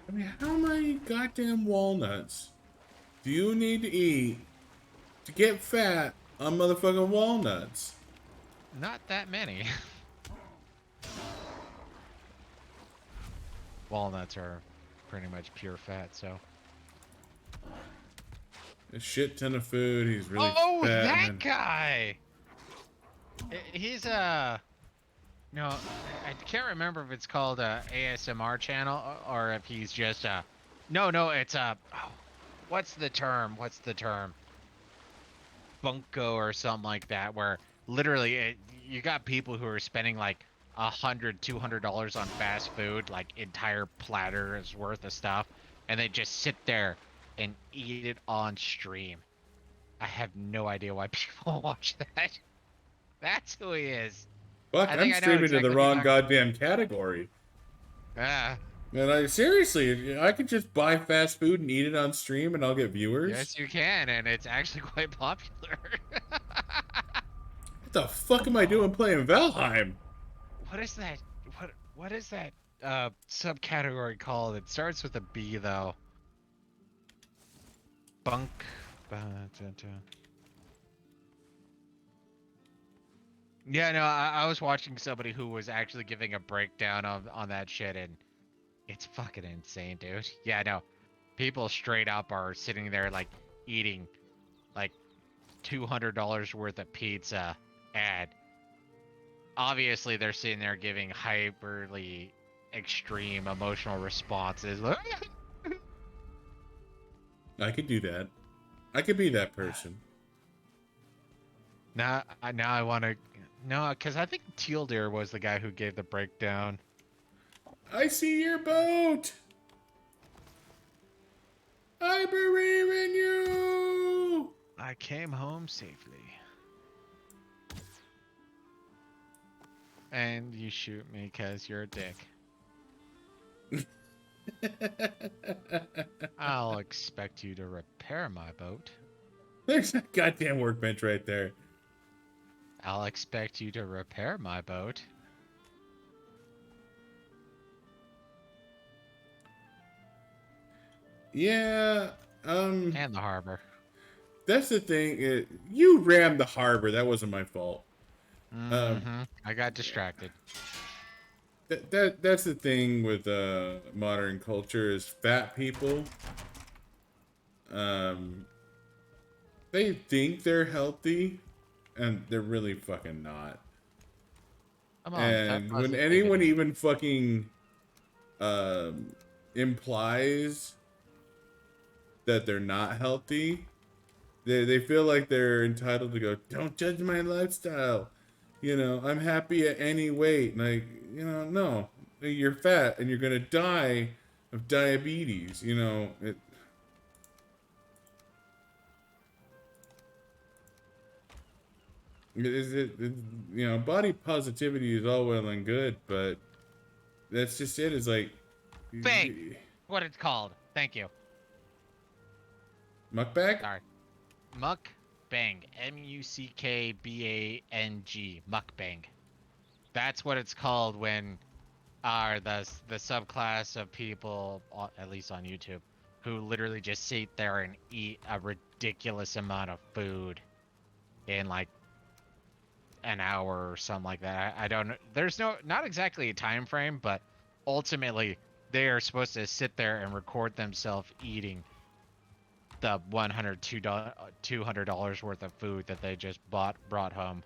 I mean, how many goddamn walnuts do you need to eat to get fat on motherfucking walnuts? Not that many. Walnuts are pretty much pure fat, so. A shit ton of food. He's really Oh, fat, that man. guy! He's no, I can't remember if it's called a ASMR channel or if he's just no, it's oh, what's the term? What's the term? Bunko or something like that, where literally you got people who are spending like $100, $200 on fast food, like entire platters worth of stuff, and they just sit there and eat it on stream. I have no idea why people watch that. That's who he is. Fuck, I I'm think I know streaming to the exactly what you're wrong talking goddamn category. about. And I seriously, I could just buy fast food and eat it on stream and I'll get viewers. Yes, you can, and it's actually quite popular. What the fuck am I doing playing Valheim? What is that? What is that subcategory called? It starts with a B though. Bunk. Yeah, no, I was watching somebody who was actually giving a breakdown on that shit, and it's fucking insane, dude. Yeah, no, people straight up are sitting there like eating like $200 worth of pizza, and obviously they're sitting there giving hyperly extreme emotional responses. I could do that. I could be that person. Now I want to. No, because I think Teal Deer was the guy who gave the breakdown. I see your boat! I believe in you! I came home safely. And you shoot me because you're a dick. I'll expect you to repair my boat. There's that goddamn workbench right there. I'll expect you to repair my boat. Yeah, And the harbor. that's the thing. You rammed the harbor. That wasn't my fault. I got distracted. That's the thing with modern culture is fat people. They think they're healthy, and they're really fucking not. Come on, fat And when positivity. anyone even fucking implies that they're not healthy, they feel like they're entitled to go, don't judge my lifestyle. You know, I'm happy at any weight. Like, you know, no. you're fat and you're gonna die of diabetes. You know, it you know, body positivity is all well and good, but that's just it. Is like Bang! What it's called. Thank you. mukbang. Sorry. Mukbang. Muckbang. Mukbang. That's what it's called when are the subclass of people, at least on YouTube, who literally just sit there and eat a ridiculous amount of food in like an hour or something like that. I don't know. There's not exactly a time frame, but ultimately they are supposed to sit there and record themselves eating the $200 worth of food that they just brought home.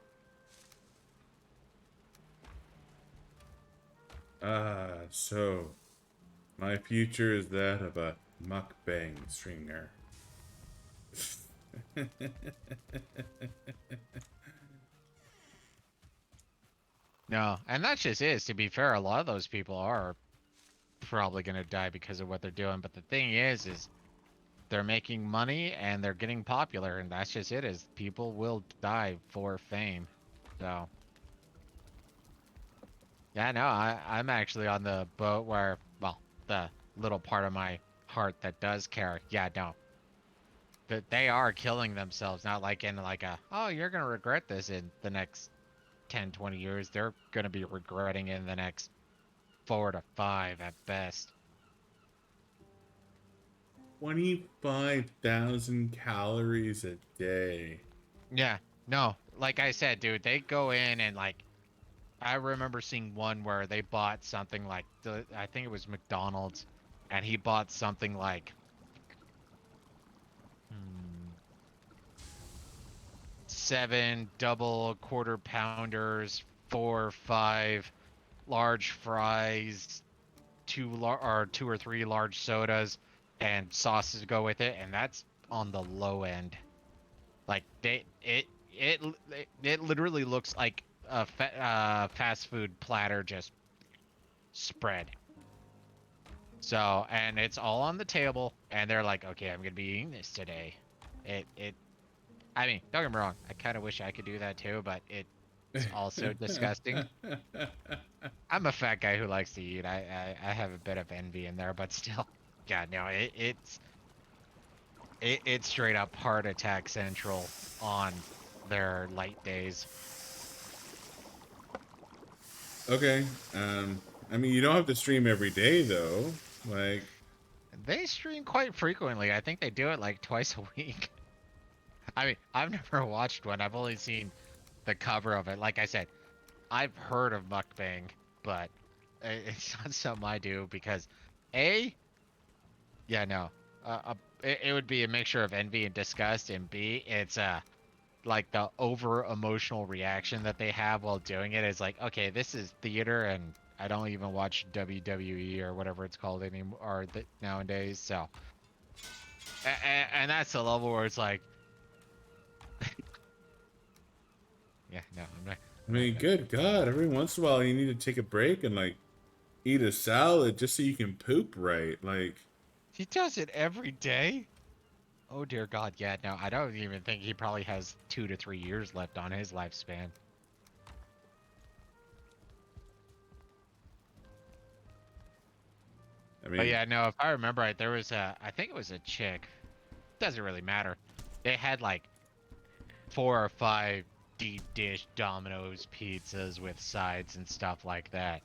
So my future is that of a mukbang streamer. No, and that's just is. To be fair, a lot of those people are probably gonna die because of what they're doing. But the thing is they're making money and they're getting popular, and that's just it. Is people will die for fame. So yeah, no, I'm actually on the boat where, well, the little part of my heart that does care. Yeah, no, that they are killing themselves. Not like in like a, oh, you're gonna regret this in the next 10, 20 years. They're gonna be regretting in the next 4 to 5 at best. 25,000 calories a day. Yeah, no, like I said, dude, they go in and like I remember seeing one where they bought something like I think it was McDonald's, and he bought something like hmm, 7 double quarter pounders, 4 or 5 large fries, 2 or 3 large sodas, and sauces to go with it, and that's on the low end. Like it it literally looks like a fast food platter just spread. So, and it's all on the table, and they're like, okay, I'm gonna be eating this today. It. I mean, don't get me wrong. I kind of wish I could do that too, but it's also disgusting. I'm a fat guy who likes to eat. I have a bit of envy in there, but still, God, no, it's straight up heart attack central on their light days. Okay. I mean, you don't have to stream every day though. Like, They stream quite frequently. I think they do it like twice a week. I mean, I've never watched one. I've only seen the cover of it. Like I said, I've heard of mukbang, but it's not something I do because, A, yeah, no, it would be a mixture of envy and disgust, and B, it's like the over emotional reaction that they have while doing it is like, okay, this is theater, and I don't even watch WWE or whatever it's called anymore or nowadays. So, and that's the level where it's like, yeah, no, I I'm not mean, gonna. good God, every once in a while you need to take a break and like eat a salad just so you can poop right. Like, He does it every day. Oh dear God, yeah, no, I don't even think he probably has 2 to 3 years left on his lifespan. I But mean, yeah, no, if I remember right, there was I think it was a chick. Doesn't really matter. They had like 4 or 5 deep dish Domino's pizzas with sides and stuff like that.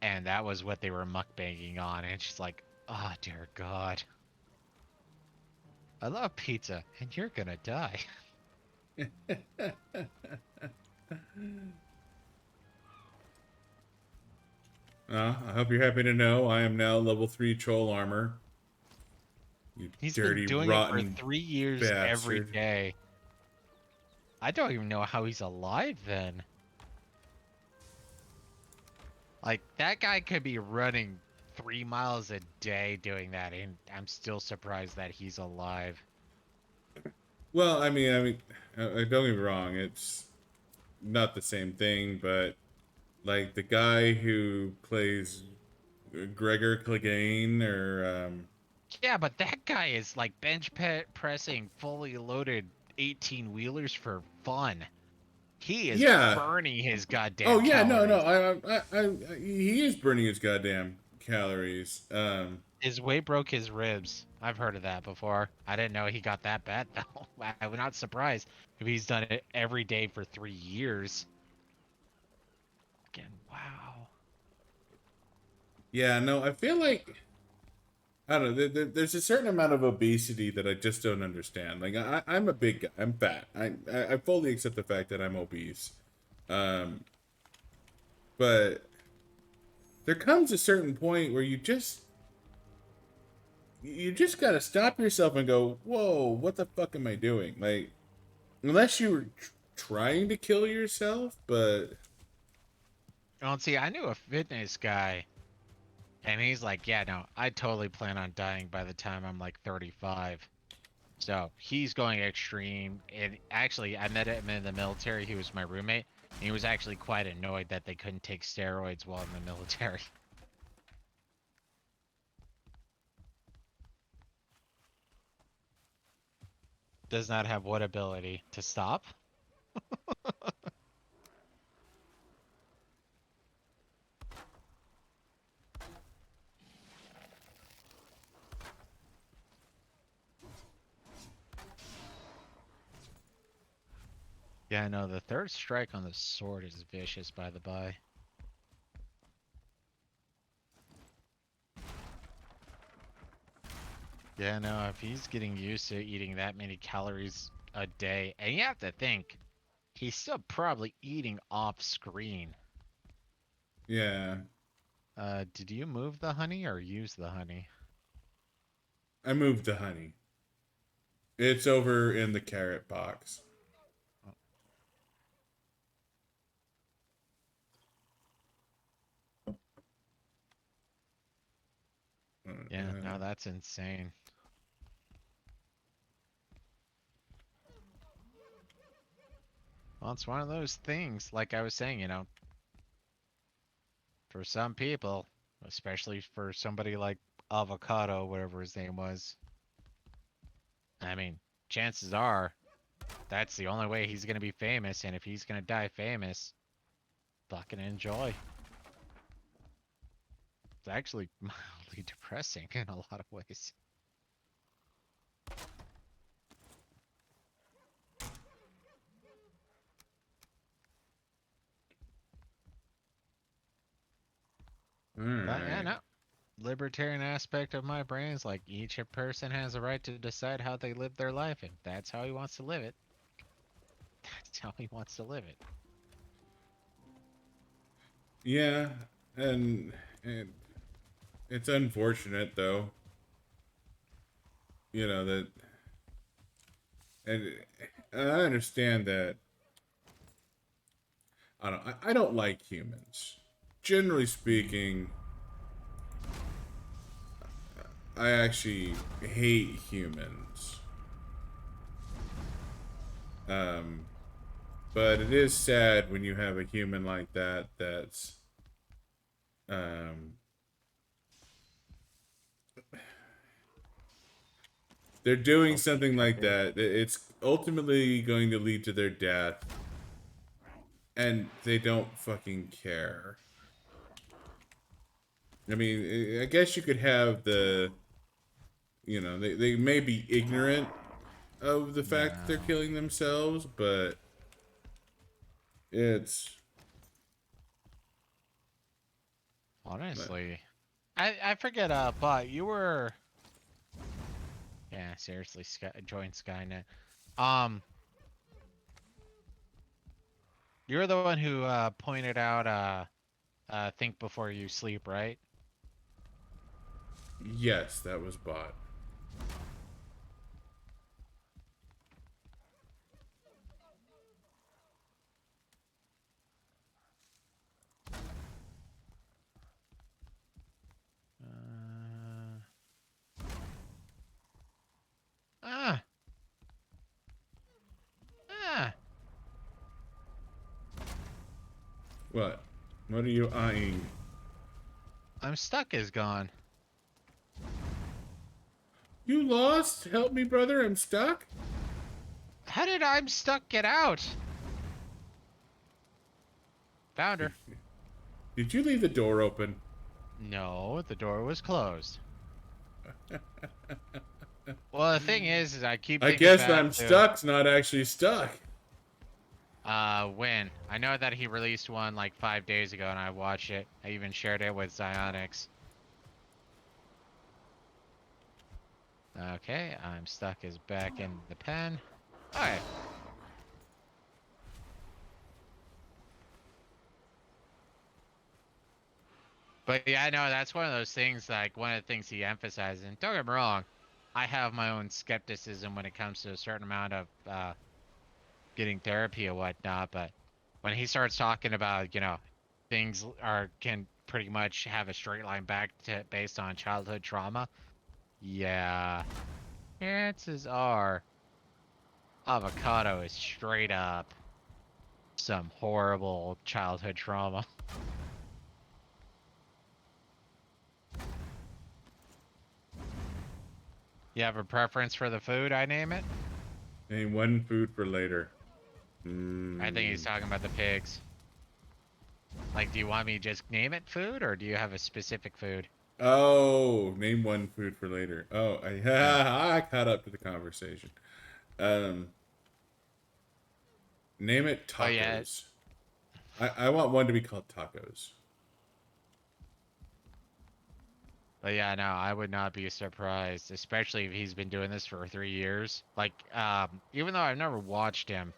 And that was what they were mukbanging on. And she's like, oh dear God. I love pizza, and you're gonna die. I hope you're happy to know I am now level 3 troll armor. You He's been dirty, doing it for rotten 3 years every bastard. day. I don't even know how he's alive then. Like, that guy could be running 3 miles a day doing that, and I'm still surprised that he's alive. Well, don't get me wrong, it's not the same thing, but Like the guy who plays Gregor Clegane or Yeah, but that guy is like pressing fully loaded 18 wheelers for fun. He is yeah. burning his Oh goddamn yeah, no, no. calories. He is burning his goddamn calories. His weight broke his ribs. I've heard of that before. I didn't know he got that bad though. I'm not surprised if he's done it every day for 3 years. Again, wow. Yeah, no. I feel like I don't know. There's a certain amount of obesity that I just don't understand. Like I'm a big guy. I'm fat. I fully accept the fact that I'm obese. Um, but there comes a certain point where you just gotta stop yourself and go, whoa, what the fuck am I doing? Like, unless you were trying to kill yourself, but Well, see, I knew a fitness guy, and he's like, yeah, no, I totally plan on dying by the time I'm like 35. So he's going extreme. And actually, I met him in the military. He was my roommate. And he was actually quite annoyed that they couldn't take steroids while in the military. Does not have what ability to stop? Yeah, no, the third strike on the sword is vicious, by the by. Yeah, no, if he's getting used to eating that many calories a day, and you have to think, he's still probably eating off screen. yeah, Did you move the honey or use the honey? I moved the honey. It's over in the carrot box. Oh, yeah, no, that's insane. Well, it's one of those things, like I was saying, for some people, especially for somebody like Avocado, whatever his name was, I mean, chances are that's the only way he's gonna be famous, and if he's gonna die famous, fucking enjoy. It's actually mildly depressing in a lot of ways. All But yeah, right. no. Libertarian aspect of my brain is like each person has a right to decide how they live their life, and that's how he wants to live it. That's how he wants to live it. Yeah, and it's unfortunate though. That, and I understand that. I don't like humans. Generally speaking, I actually hate humans. Um, but it is sad when you have a human like that that's um they're doing Okay, something like triggered. that. It's ultimately going to lead to their death, and they don't fucking care. I mean, I guess you could have they may be ignorant of the fact that they're No. killing themselves, but it's Honestly, I forget. But you were. Yeah, seriously, join Skynet. Um, you were the one who pointed out think before you sleep, right? yes, that was bought. Uh, ah, ah. What? What are you eyeing? I'm stuck is gone. You lost? Help me, brother. I'm stuck. How did I'm stuck get out? Found her. Did you leave the door open? No, the door was closed. Well, the thing is I keep I thinking guess back I'm to stuck's not actually stuck. when I know that he released one like 5 days ago, and I watched it. I even shared it with Xionyx. Okay, I'm stuck is back in the pen. Alright. But yeah, I know that's one of those things, like one of the things he emphasizes, and don't get me wrong, I have my own skepticism when it comes to a certain amount of getting therapy or whatnot, but when he starts talking about, things are can pretty much have a straight line back to based on childhood trauma, yeah, chances are avocado is straight up some horrible childhood trauma. You have a preference for the food I name it? Name one food for later. I think he's talking about the pigs. Like, do you want me to just name it food, or do you have a specific food? Oh, name one food for later. Oh, Yeah. I caught up to the conversation. Um, Name it Oh yeah. tacos. I want one to be called tacos. But yeah, no, I would not be surprised, especially if he's been doing this for 3 years. Like, even though I've never watched him,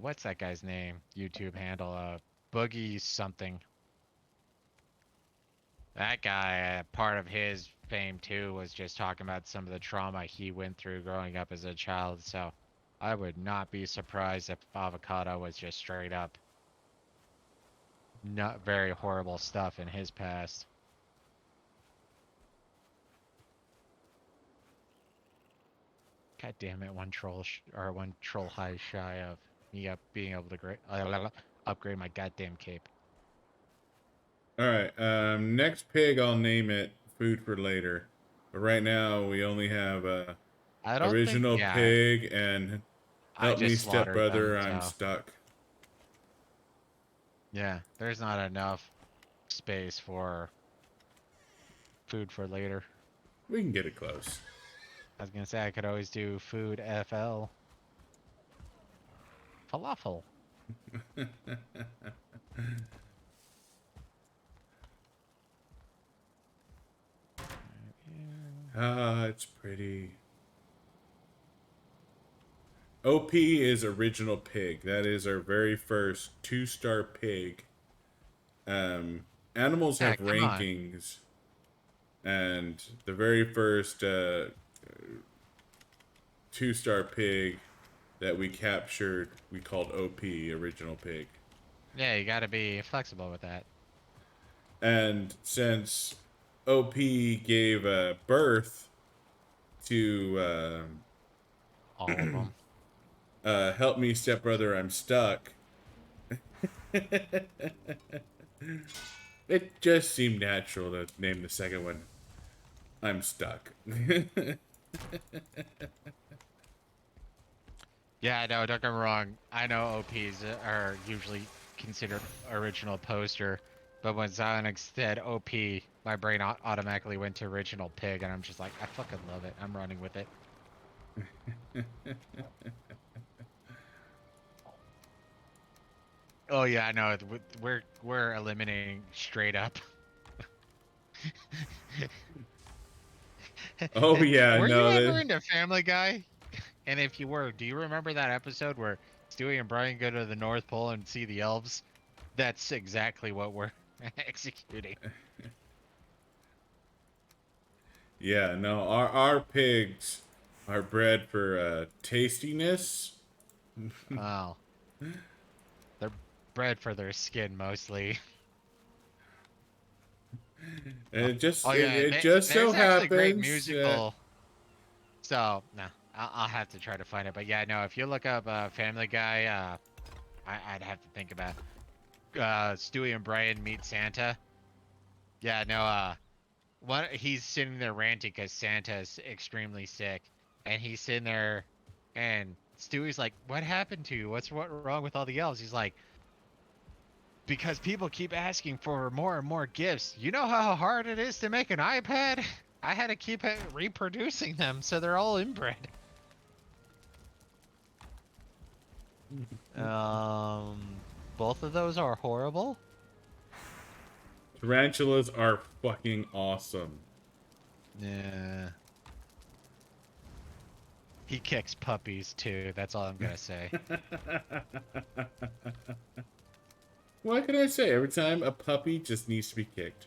what's that guy's name? YouTube handle, Boogie something. That guy, part of his fame too was just talking about some of the trauma he went through growing up as a child. So I would not be surprised if Avocado was just straight up not very horrible stuff in his past. God damn it, one troll high shy of me being able to upgrade my goddamn cape. All right. Next pig, I'll name it food for later. But right now, we only have I don't think, original yeah, pig and I help me, just slaughtered them, stepbrother. I'm so stuck. yeah, there's not enough space for food for later. We can get it close. I was gonna say I could always do food FL. Falafel. Ah, it's pretty. OP is original pig. That is our very first two-star pig. Animals Yeah, have come on. rankings, and the very first two-star pig that we captured, we called OP, original pig. Yeah, you gotta be flexible with that. And since OP gave birth to All of them. Help Me Stepbrother, I'm Stuck, it just seemed natural to name the second one I'm Stuck. Yeah, no, don't get me wrong. I know OPs are usually considered original poster, but when Xionyx said OP, my brain automatically went to original pig, and I'm just like, I fucking love it. I'm running with it. Oh yeah, I know. We're eliminating straight up. Oh yeah, Were you no, ever that into Family Guy? And if you were, do you remember that episode where Stewie and Brian go to the North Pole and see the elves? That's exactly what we're executing. yeah, no, our pigs are bred for tastiness. Wow. They're bred for their skin mostly. And Oh, oh yeah, it just so there's actually a great happens musical. So, nah, I'll have to try to find it. But yeah, no, if you look up Family Guy, I'd have to think about it. Stewie and Brian meet Santa. Yeah, no, he's sitting there ranting because Santa's extremely sick, and he's sitting there, and Stewie's like, "What happened to you? What wrong with all the elves?" He's like, "Because people keep asking for more and more gifts. You know how hard it is to make an iPad? I had to keep reproducing them, so they're all inbred." Both of those are horrible. Tarantulas are fucking awesome. Yeah. He kicks puppies too. That's all I'm gonna say. What can I say? Every time a puppy just needs to be kicked.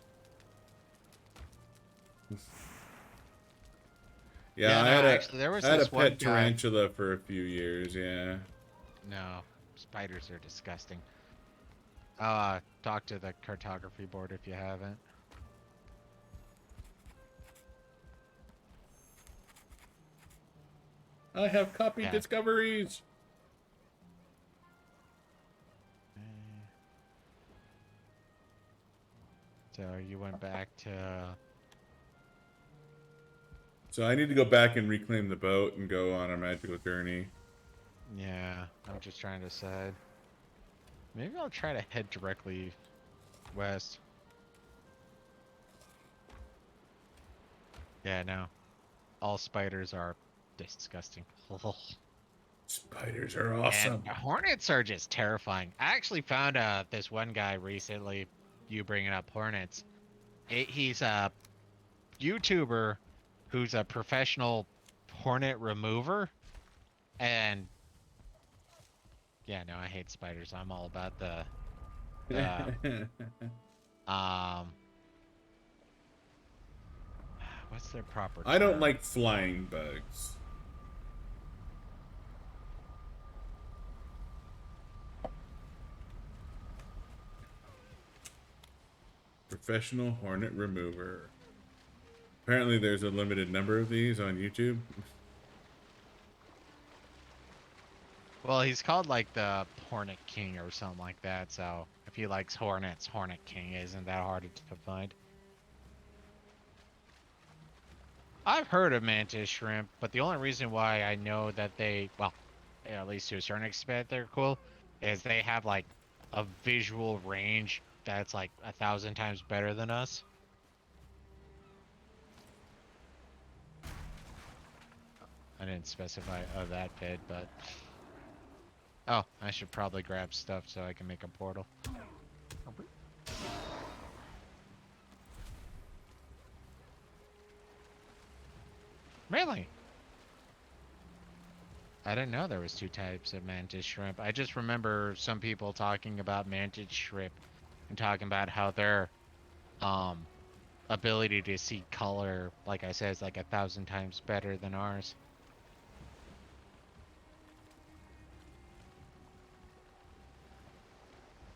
Yeah, Yeah, no, actually, there was I had a this one pet guy. tarantula for a few years. Yeah. No, spiders are disgusting. Talk to the cartography board if you haven't. I have copy Yeah. discoveries. So you went back to. So I need to go back and reclaim the boat and go on a magical journey. Yeah, I'm just trying to decide. Maybe I'll try to head directly west. Yeah, no. All spiders are disgusting. Spiders are And awesome. hornets are just terrifying. I actually found this one guy recently. You bringing up hornets? He's a YouTuber who's a professional hornet remover, and yeah, no, I hate spiders. I'm all about the um, what's their proper I don't term? like flying bugs. Professional hornet remover. Apparently there's a limited number of these on YouTube. Well, he's called like the Hornet King or something like that. So if he likes hornets, Hornet King isn't that hard to find. I've heard of mantis shrimp, but the only reason why I know that well, at least to a certain extent, they're cool, is they have like a visual range that's like 1,000 times better than us. I didn't specify of that bit, but oh, I should probably grab stuff so I can make a portal. Really? I didn't know there was two types of mantis shrimp. I just remember some people talking about mantis shrimp and talking about how their um ability to see color, like I said, is like 1,000 times better than ours.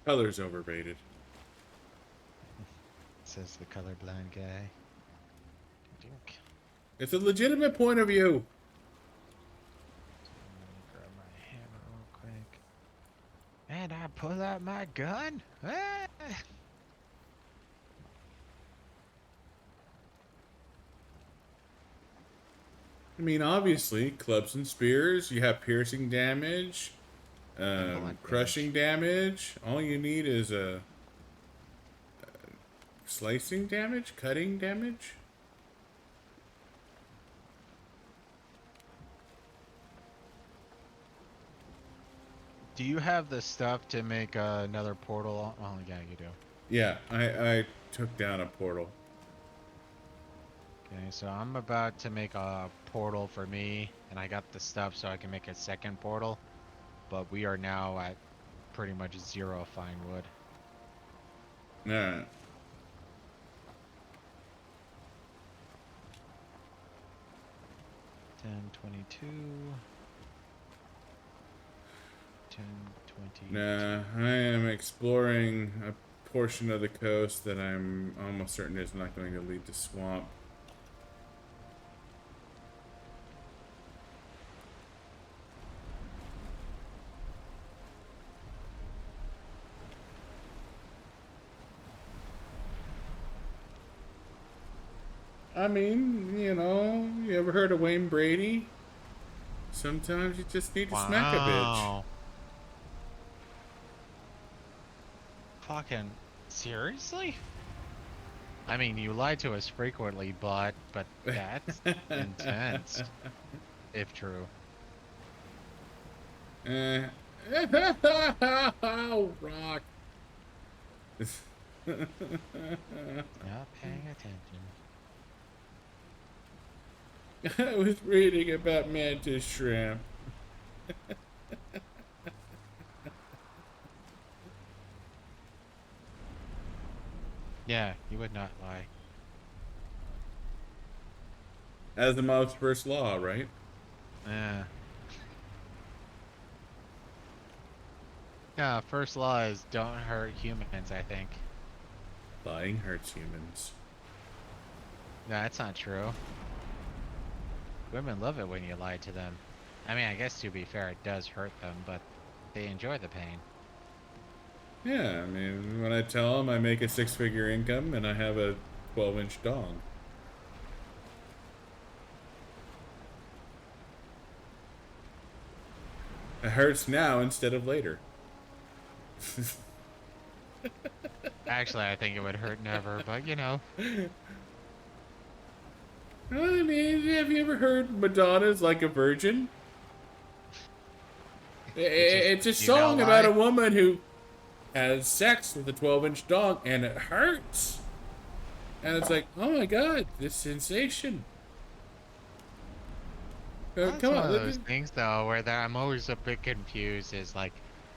Color's overrated. Says the colorblind guy. Dink. It's a legitimate point of view. Grab my hammer real quick. And I pull out my gun. Ah! I mean, obviously, clubs and spears, you have piercing damage, And blunt crushing damage. damage. All you need is a slicing damage, cutting damage. Do you have the stuff to make another portal? Oh, yeah, you do. Yeah, I took down a portal. Okay, so I'm about to make a portal for me, and I got the stuff so I can make a second portal. But we are now at pretty much zero fine wood. Alright. 10:22. 10:22. Nah, I am exploring a portion of the coast that I'm almost certain is not going to lead to swamp. I mean, you ever heard of Wayne Brady? Sometimes you just need to smack a bitch. Wow. Fucking seriously? I mean, you lie to us frequently, but that's intense, if true. Eh. Rock. Not paying attention. I was reading about mantis shrimp. Yeah, you would not lie. Asimov's first law, right? Yeah. Yeah, first law is don't hurt humans, I think. Lying hurts humans. No, that's not true. Women love it when you lie to them. I mean, I guess to be fair, it does hurt them, but they enjoy the pain. Yeah, I mean, when I tell them I make a six-figure income and I have a 12-inch dong. It hurts now instead of later. Actually, I think it would hurt never, but you know. I mean, have you ever heard Madonna's Like a Virgin? It just, It's a you know, song about lie. a woman who has sex with a 12-inch dong and it hurts. And it's like, oh my god, this sensation. Well, that's Come one on. of those things, though, where I'm always a bit confused. Is like,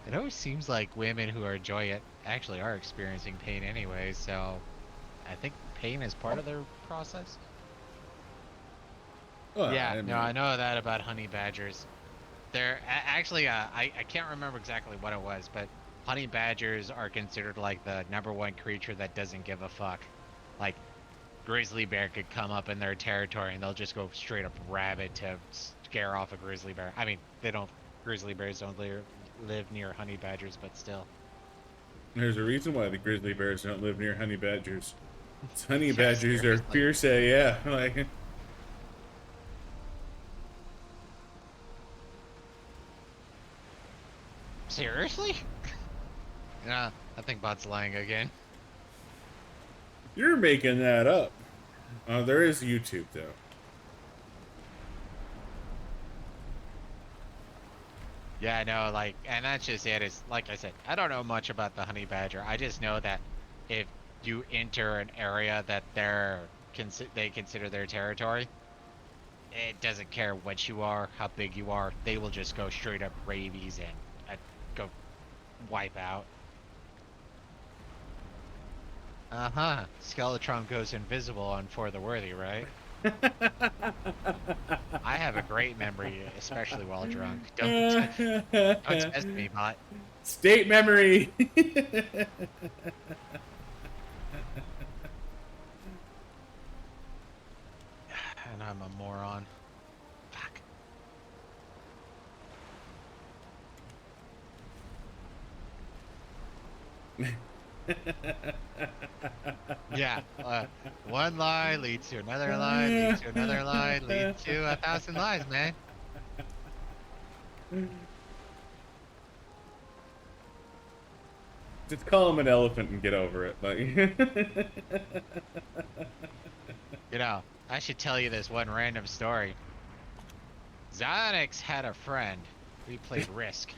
it always seems like women who enjoy it actually are experiencing pain anyway. So, I think pain is part of their process. Well, Yeah, I no, I mean, know that about honey badgers. Actually, I can't remember exactly what it was, but honey badgers are considered like the #1 creature that doesn't give a fuck. Like, grizzly bear could come up in their territory and they'll just go straight up rabid to scare off a grizzly bear. I mean, they don't. Grizzly bears don't live near honey badgers, but still. there's a reason why the grizzly bears don't live near honey badgers. Honey Yeah, badgers are seriously. fierce, yeah. Like, Seriously? Yeah, I think Bot's lying again. you're making that up. There is YouTube, though. Yeah, I know, like, and that's just it. Is like I said, I don't know much about the honey badger. I just know that if you enter an area that they consider their territory, it doesn't care what you are, how big you are. They will just go straight up rabies and go wipe out. Uh-huh. Skeletron goes invisible on For the Worthy, right? I have a great memory, especially while drunk. Don't test me, Bot. State memory. And I'm a moron. Fuck. Yeah, one lie leads to another lie, leads to another lie, leads to 1,000 lies, man. Just call him an elephant and get over it. Like, You know, I should tell you this one random story. Xionix had a friend. We played Risk.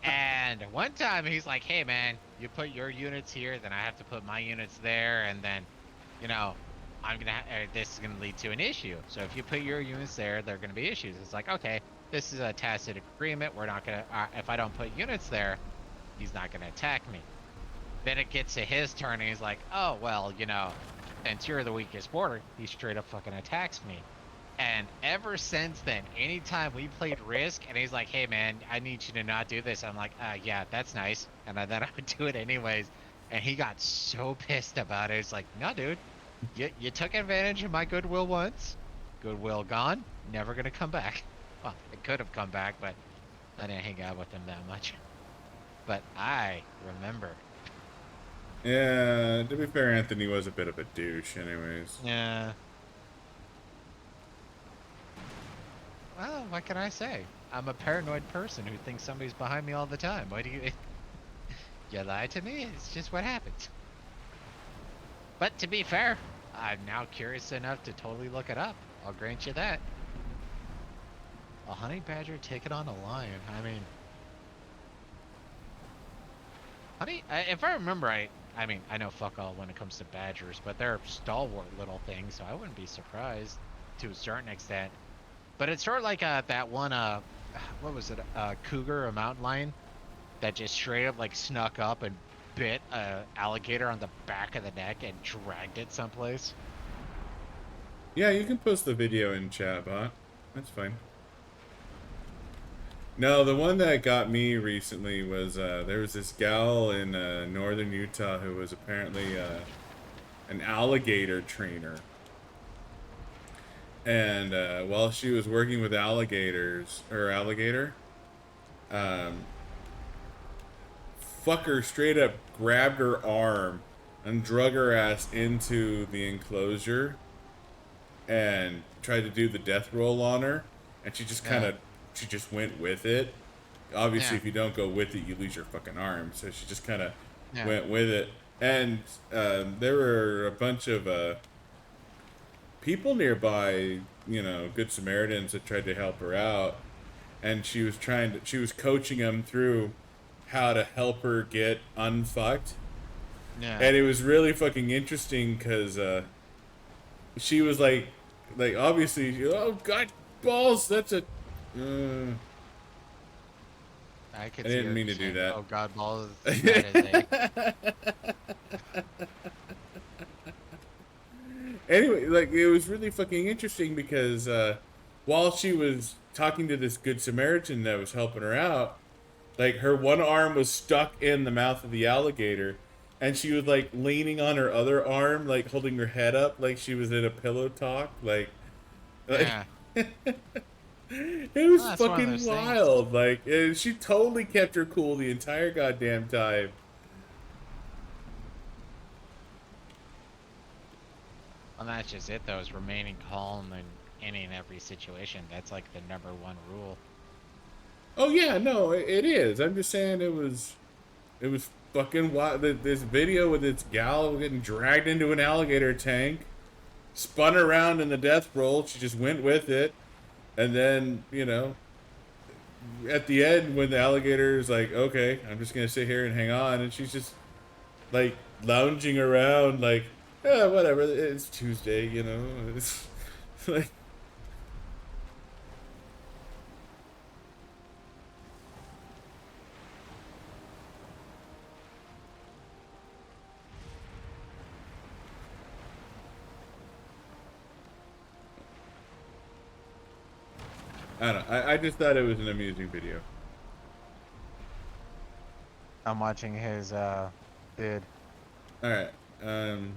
And one time he's like, hey man, you put your units here, then I have to put my units there, and then, you know, this is gonna lead to an issue. So if you put your units there, there are gonna be issues. It's like, okay, this is a tacit agreement. We're not gonna, if I don't put units there, he's not gonna attack me. Then it gets to his turn, and he's like, oh, well, you know, since you're the weakest border, he straight up fucking attacks me. And ever since then, anytime we played Risk, and he's like, hey, man, I need you to not do this, I'm like, yeah, that's nice. And then I would do it anyways. And he got so pissed about it. It's like, no, dude, you took advantage of my goodwill once. Goodwill gone, never gonna come back. Well, it could have come back, but I didn't hang out with him that much. But I remember. Yeah, to be fair, Anthony was a bit of a douche, anyways. Yeah. Well, what can I say? I'm a paranoid person who thinks somebody's behind me all the time. Why do you you lie to me? It's just what happens. But to be fair, I'm now curious enough to totally look it up. I'll grant you that. A honey badger taking on a lion. I mean, if I remember right, I mean, I know fuck all when it comes to badgers, but they're stalwart little things, so I wouldn't be surprised to a certain extent. But it's sort of like that one, what was it, cougar, a mountain lion, that just straight up like snuck up and bit a alligator on the back of the neck and dragged it someplace. Yeah, you can post the video in chat, bot. That's fine. No, the one that got me recently was there was this gal in northern Utah who was apparently an alligator trainer. And while she was working with alligators, or alligator, um, fucker straight up grabbed her arm and drug her ass into the enclosure and tried to do the death roll on her. And she just kind Yeah, of, she just went with it. Obviously, yeah, if you don't go with it, you lose your fucking arm. So she just kind of yeah, went with it. And there were a bunch of people nearby, you know, good Samaritans that tried to help her out, and she was coaching them through how to help her get unfucked, yeah. and it was really fucking interesting because she was like obviously, oh god, balls, that's a. I I could see didn't her mean to do saying, that. "Oh God, balls." That is a Anyway, like it was really fucking interesting because while she was talking to this good Samaritan that was helping her out, like her one arm was stuck in the mouth of the alligator, and she was like leaning on her other arm, like holding her head up, like she was in a pillow talk. Like yeah. it was Well, that's one of fucking those things. wild. Like she totally kept her cool the entire goddamn time. And that's just it, though, is remaining calm in any and every situation. That's like the number one rule. Oh yeah, no, it is. I'm just saying it was fucking wild. This video with this gal getting dragged into an alligator tank, spun around in the death roll. She just went with it, and then you know, at the end when the alligator is like, "Okay, I'm just gonna sit here and hang on," and she's just like lounging around, like, "Yeah, whatever. It's Tuesday, you know." It's like, I don't know. I just thought it was an amusing video. I'm watching his vid. All right. Um.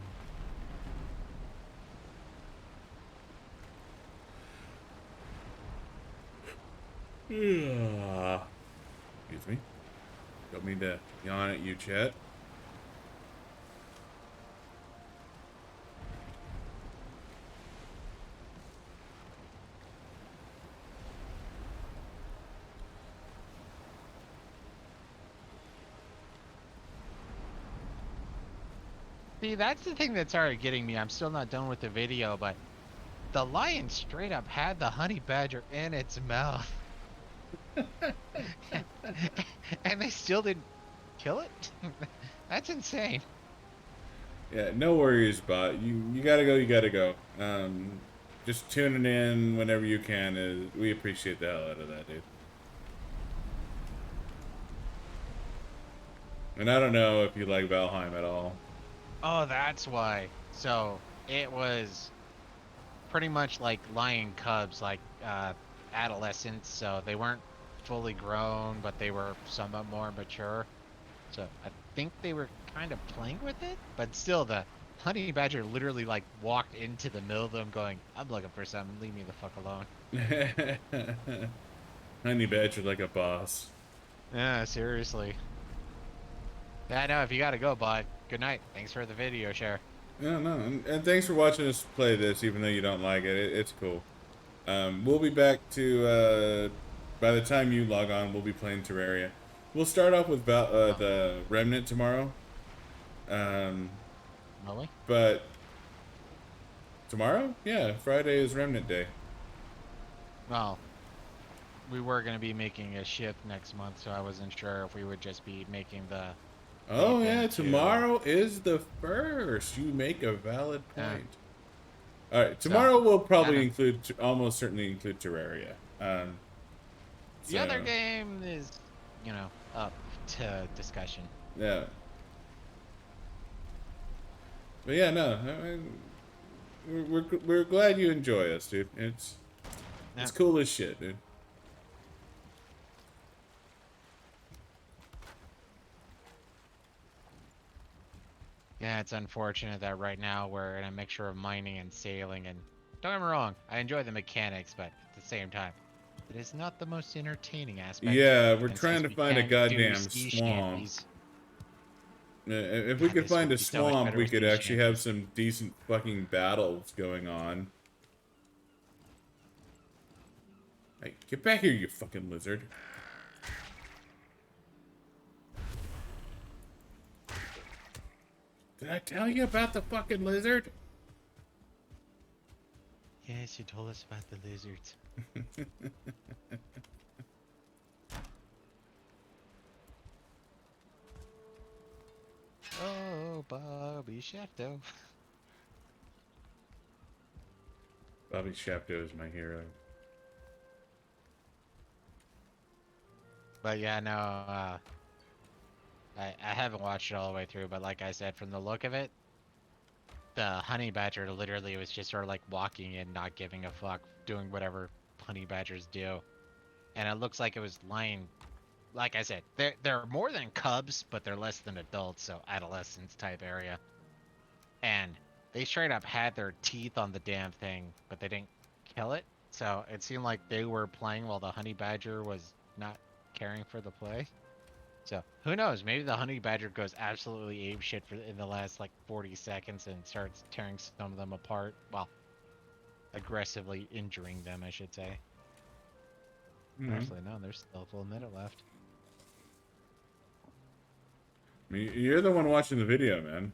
Excuse me. Don't mean to yawn at you, Chet. See, that's the thing that started getting me. I'm still not done with the video, but the lion straight up had the honey badger in its mouth. And they still didn't kill it? That's insane. Yeah, no worries, bot. You gotta go. You gotta go. Just tuning in whenever you can. We appreciate the hell out of that, dude. And I don't know if you like Valheim at all. Oh, that's why. So it was pretty much like lion cubs, like adolescents. So they weren't fully grown, but they were somewhat more mature. So I think they were kind of playing with it, but still, the honey badger literally like walked into the middle of them, going, "I'm looking for something. Leave me the fuck alone." Honey badger like a boss. Yeah, seriously. Yeah, I know. If you gotta go, bud. Good night. Thanks for the video share. No, no, and thanks for watching us play this, even though you don't like it. It's cool. We'll be back to, by the time you log on, we'll be playing Terraria. We'll start off with Oh, the Remnant tomorrow. Um, really? but tomorrow? Yeah, Friday is Remnant Day. Well, we were gonna be making a shift next month, so I wasn't sure if we would just be making the Oh, leap yeah, into. tomorrow is the first. You make a valid Uh, point. All right, so, tomorrow will yeah, probably no. include, almost certainly include Terraria. The other So, game is, up to discussion. yeah. But yeah, no, we're glad you enjoy us, dude. It's Yeah. cool as shit, dude. Yeah, it's unfortunate that right now we're in a mixture of mining and sailing, and don't get me wrong, I enjoy the mechanics, but at the same time, it is not the most entertaining aspect. Yeah, we're And trying since to we find a can't do goddamn sea swamp. shanties, If we God, could this find would a be so much swamp, better we with could sea actually have shanties. some decent fucking battles going on. Hey, get back here, you fucking lizard. Did I tell you about the fucking lizard? Yes, you told us about the lizards. Oh, Bobby Shefto. Bobby Shapto is my hero. But yeah, no, I haven't watched it all the way through, but like I said, from the look of it, the honey badger literally was just sort of like walking in, not giving a fuck, doing whatever honey badgers do. And it looks like it was lying. Like I said, they're more than cubs, but they're less than adults, so adolescence type area. And they straight up had their teeth on the damn thing, but they didn't kill it. So it seemed like they were playing while the honey badger was not caring for the play. So who knows? Maybe the honey badger goes absolutely ape shit for in the last like 40 seconds and starts tearing some of them apart. Well, aggressively injuring them, I should say. Mm-hmm. Actually, no, there's still a full minute left. I mean, you're the one watching the video, man.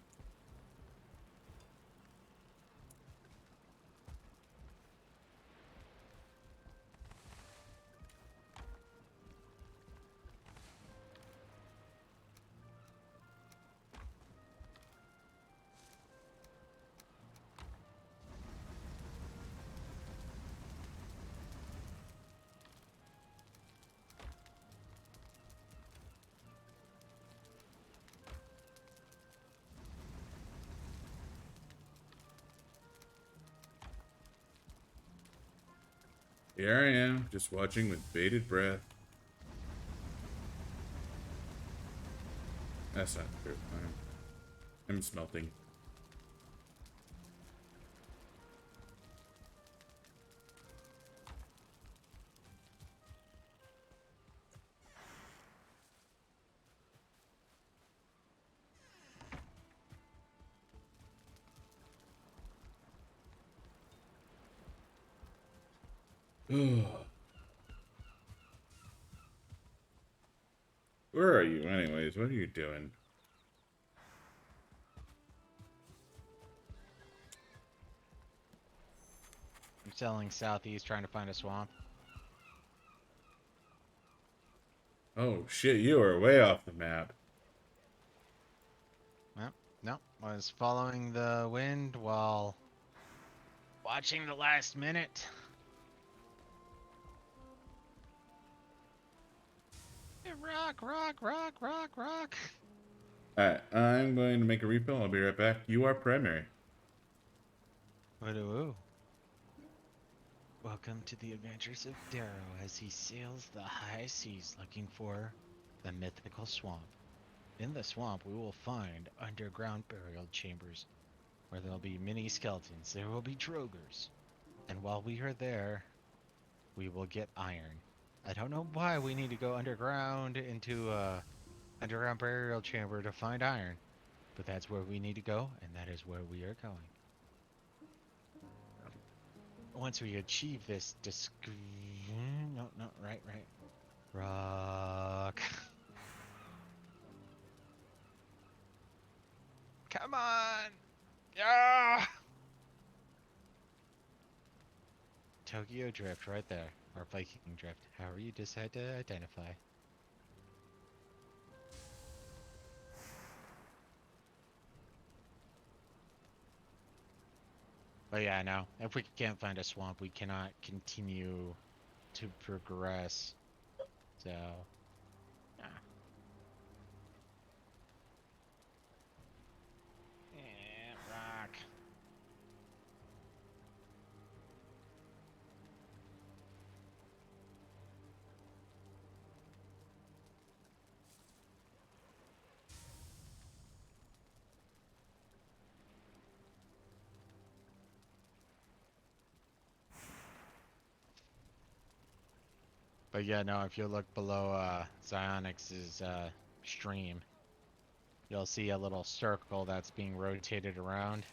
Here I am, just watching with bated breath. That's not true. I'm smelting. Where are you, anyways? What are you doing? I'm sailing southeast trying to find a swamp. Oh shit, you are way off the map. Yep, no, was following the wind while watching the last minute. Rock, rock, rock, rock, rock. Alright, I'm going to make a refill. I'll be right back. You are primary. Woo. Welcome to the adventures of Darrow as he sails the high seas looking for the mythical swamp. In the swamp, we will find underground burial chambers where there'll be mini skeletons. There will be drogers. And while we are there, we will get iron. I don't know why we need to go underground into underground burial chamber to find iron. But that's where we need to go, and that is where we are going. Once we achieve this no, no, right, right. Rock. Come on! Yeah! Tokyo Drift right there. Or Viking Drift. However you decide to identify. But yeah, no. If we can't find a swamp, we cannot continue to progress. So, yeah. Yeah, rock. But yeah, no, if you look below Zionix's stream, you'll see a little circle that's being rotated around.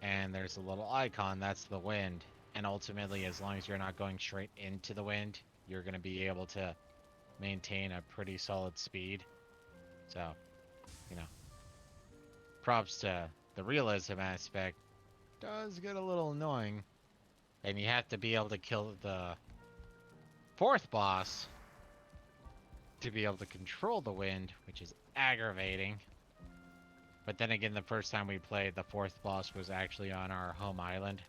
And there's a little icon, that's the wind. And ultimately, as long as you're not going straight into the wind, you're going to be able to maintain a pretty solid speed. So, you know, props to the realism aspect. Does get a little annoying. And you have to be able to kill the fourth boss to be able to control the wind, which is aggravating. But then again, the first time we played, the fourth boss was actually on our home island.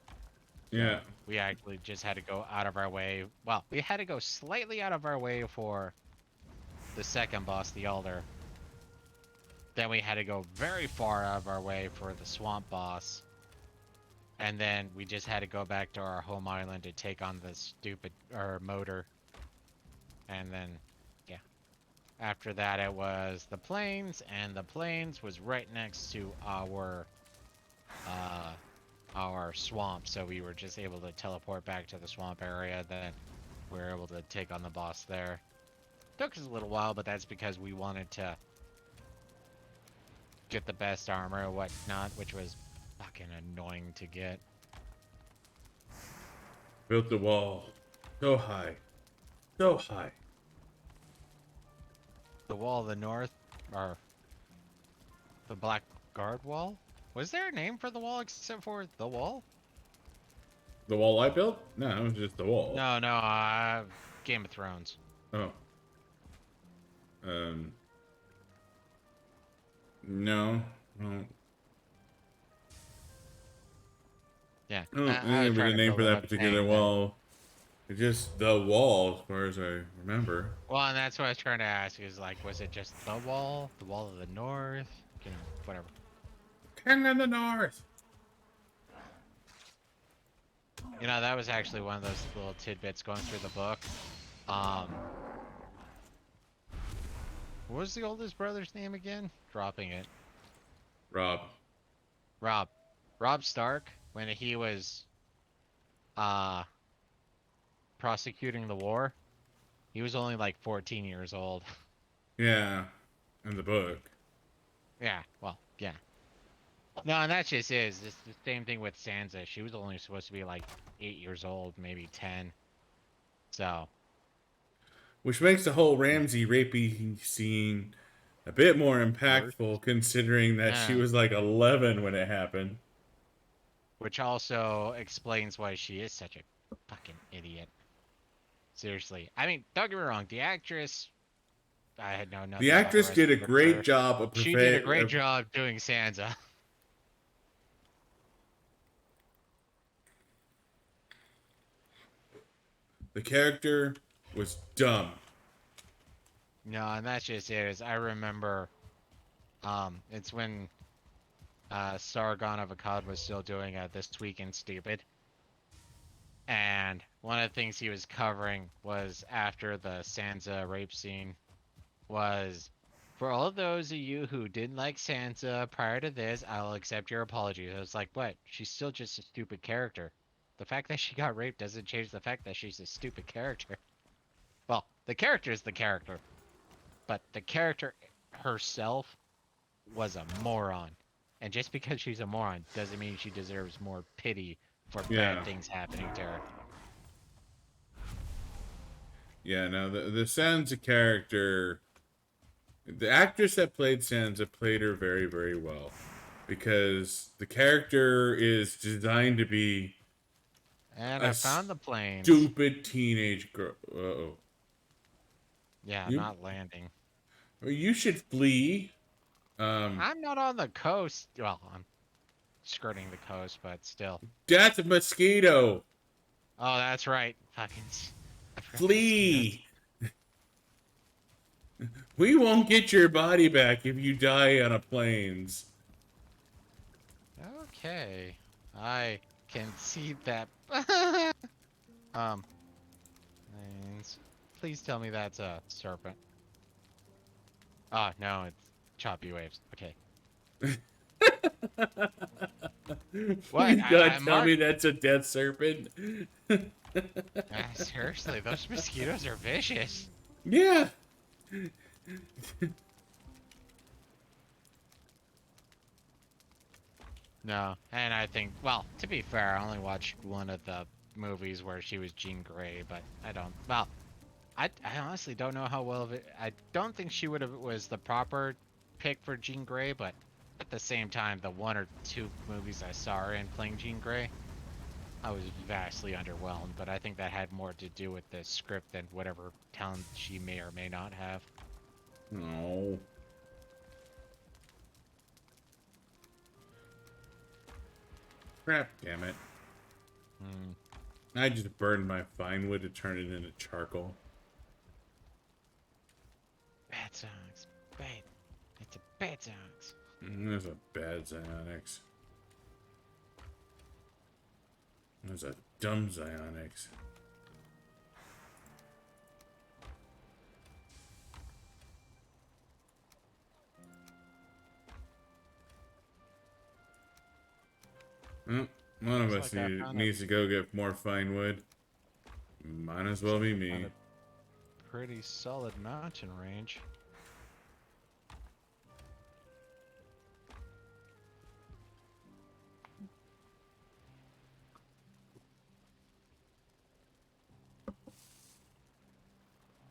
Yeah. So we actually just had to go out of our way. Well, we had to go slightly out of our way for the second boss, the Elder. Then we had to go very far out of our way for the swamp boss. And then we just had to go back to our home island to take on the stupid motor. And then, yeah. After that, it was the plains, and the plains was right next to our swamp, so we were just able to teleport back to the swamp area. Then we were able to take on the boss there. Took us a little while, but that's because we wanted to get the best armor and whatnot, which was fucking annoying to get. Built the wall so high. So high. The wall of the north, or the Black Guard wall? Was there a name for the wall except for the wall? The wall I built? No, it was just the wall. No, no, Game of Thrones. Oh. Um. No. No. Yeah, I don't think I was there was trying a to name build for it that up particular saying that. wall. It's just the wall, as far as I remember. Well, and that's what I was trying to ask is like, was it just the wall of the north? You know, whatever. King of the North. You know, that was actually one of those little tidbits going through the book. Um, what was the oldest brother's name again? Dropping it. Rob. Rob. Rob Stark, when he was uh prosecuting the war, he was only like 14 years old. Yeah. In the book. Yeah, well, yeah. No, and that just is. It's the same thing with Sansa. She was only supposed to be like 8 years old, maybe 10. So, Which makes the whole Ramsey rapey scene a bit more worse. impactful considering that she was like 11 when it happened. Which also explains why she is such a fucking idiot. Seriously. I mean, don't get me wrong, the actress, I had know The nothing about the actress rest did a of great her. job She did a great job doing Sansa. the character was dumb. No, and that's just it. Is I remember, it's when Sargon of Akkad was still doing This Week in Stupid. And one of the things he was covering was after the Sansa rape scene was, for all of those of you who didn't like Sansa prior to this, I'll accept your apologies. I was like, what? She's still just a stupid character. The fact that she got raped doesn't change the fact that she's a stupid character. Well, the character is the character. but the character herself was a moron. And just because she's a moron doesn't mean she deserves more pity for bad Yeah. things happening to her. Yeah, no, the Sansa character, the actress that played Sansa played her very, very well. Because the character is designed to be And a I found the planes. stupid teenage girl. Uh-oh. Yeah, You, not landing. you should flee. I'm not on the coast. Well, I'm skirting the coast, but still. That's a mosquito. Oh, that's right. I forgot mosquitoes. Flee. We won't get your body back if you die on a plains. Okay. I can see that. um, planes. Please tell me that's a serpent. Oh, no, it's choppy waves. Okay. What? Please God I tell me marked. that's a death serpent. Seriously, those mosquitoes are vicious. Yeah. No, and I think, well, to be fair, I only watched one of the movies where she was Jean Grey, but I don't. Well, I honestly don't know how well of it. I don't think she would have was the proper pick for Jean Grey, but at the same time, the one or two movies I saw her in playing Jean Grey, I was vastly underwhelmed. But I think that had more to do with the script than whatever talent she may or may not have. No. Crap, damn it. Hmm. I just burned my fine wood to turn it into charcoal. Bad songs. Bad. It's a bad songs. There's a bad Zionics. There's a dumb Zionics. Well, one of Looks us like I found a needs to go get more fine wood. Might as well be found me. a pretty solid mountain range.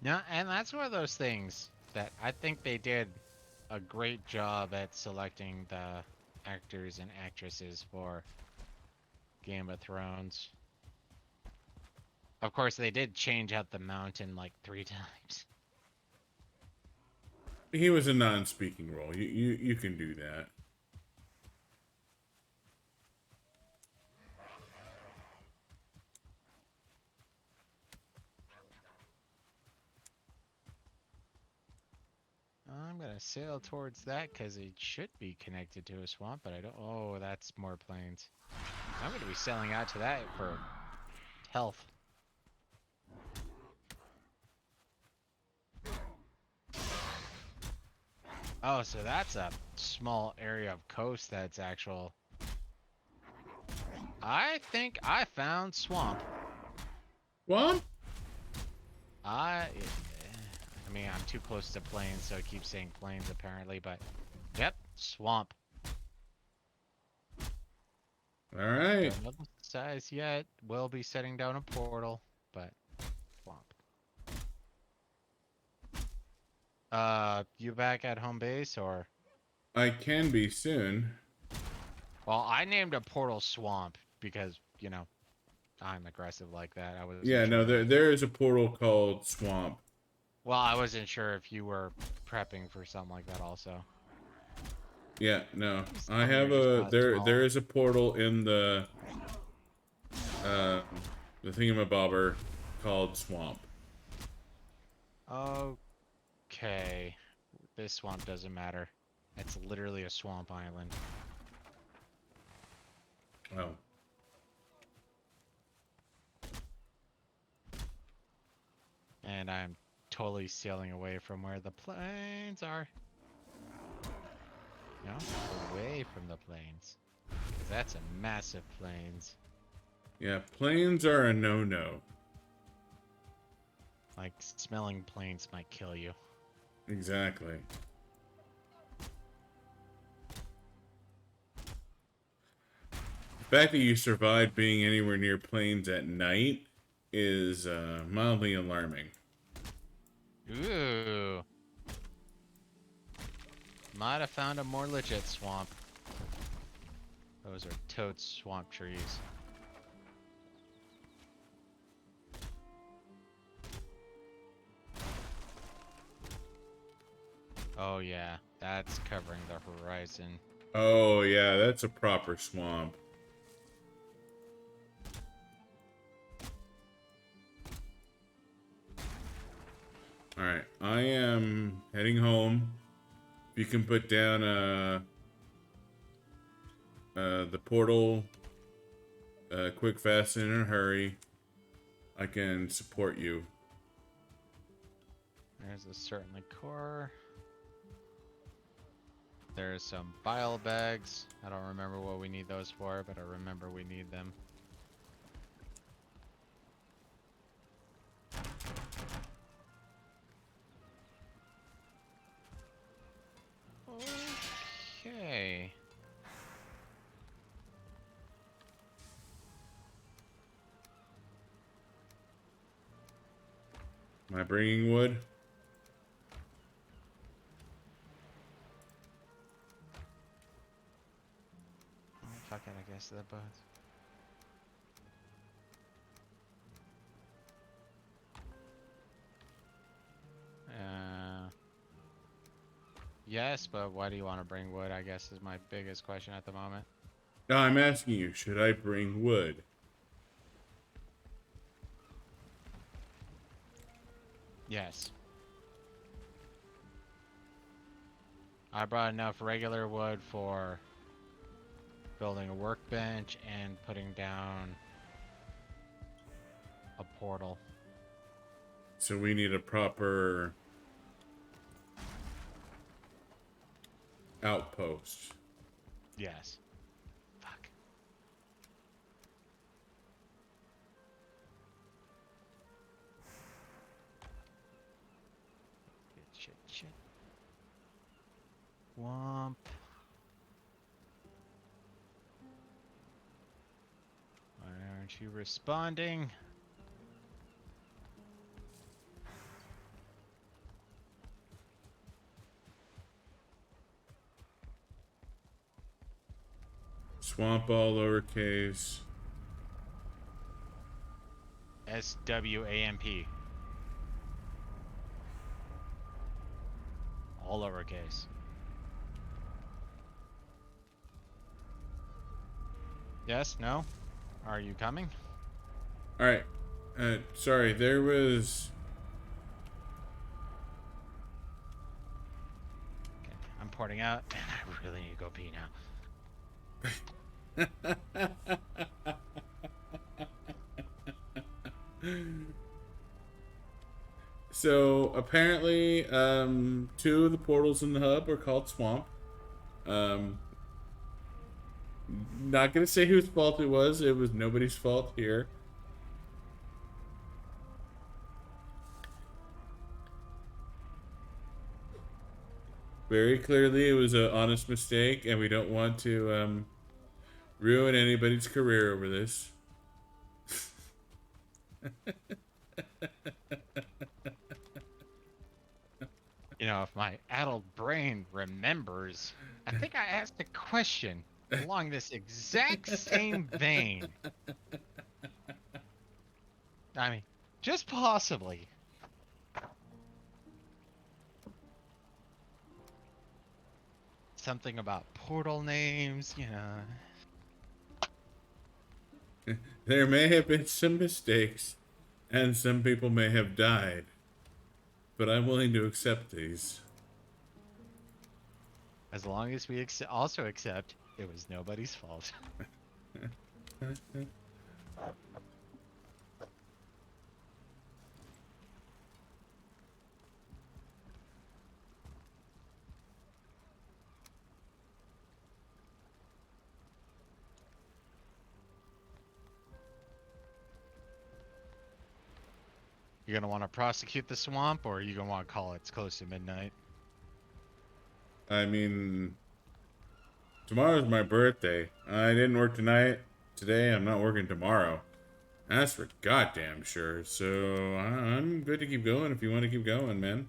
Yeah, and that's one of those things that I think they did a great job at selecting the actors and actresses for Game of Thrones. Of course, they did change out the mountain like 3 times. He was a non-speaking role. You can do that. I'm gonna sail towards that because it should be connected to a swamp, but I don't. Oh, that's more plains. I'm gonna be sailing out to that for health. Oh, so that's a small area of coast that's actual. I think I found swamp. What? I mean, I'm too close to plains, so it keeps saying plains apparently, but yep, swamp. All right. Don't know the size yet. Will be setting down a portal, but swamp. You back at home base or? I can be soon. Well, I named a portal swamp because, I'm aggressive like that. I wasn't Yeah, sure no, if you. there is a portal called Swamp. Well, I wasn't sure if you were prepping for something like that also. Yeah, no. Please I tell me have you're just a not there small. is a portal in uh the thingamabobber called Swamp. Okay. This swamp doesn't matter. It's literally a swamp island. Oh. And I'm totally sailing away from where the plains are. No, away from the plains. 'Cause that's a massive plains. Yeah, planes are a no-no. Like, smelling plains might kill you. Exactly. The fact that you survived being anywhere near planes at night is mildly alarming. Ooh. Might have found a more legit swamp. Those are toad swamp trees. Oh yeah, that's covering the horizon. Oh, yeah, that's a proper swamp. Alright, I am heading home. If you can put down the portal quick, fast, and in a hurry, I can support you. There's a certainly core. There's some bile bags. I don't remember what we need those for, but I remember we need them. Okay. Am I bringing wood? Oh, fuck it, I guess that both. Yes, but why do you want to bring wood? I guess is my biggest question at the moment. No, I'm asking you, should I bring wood? Yes. I brought enough regular wood for building a workbench and putting down a portal. So we need a proper outpost. Yes. Fuck. Shit. Womp. Why aren't you responding? Swamp all lowercase. SWAMP. All lowercase. Yes? No? Are you coming? Alright. Sorry, there was... Okay, I'm porting out, and I really need to go pee now. So, apparently, two of the portals in the hub are called Swamp. Um, not gonna say whose fault it was. It was nobody's fault here. Very clearly, it was an honest mistake, and we don't want to ruin anybody's career over this. You know, if my addled brain remembers, I think I asked a question along this exact same vein. I mean, just possibly. Something about portal names, you know. There may have been some mistakes, and some people may have died, but I'm willing to accept these. As long as we also accept it was nobody's fault. You gonna want to prosecute the swamp, or are you gonna want to call it's close to midnight? I mean, tomorrow's my birthday. I didn't work tonight. Today, I'm not working tomorrow. That's for goddamn sure. So I'm good to keep going if you want to keep going, man.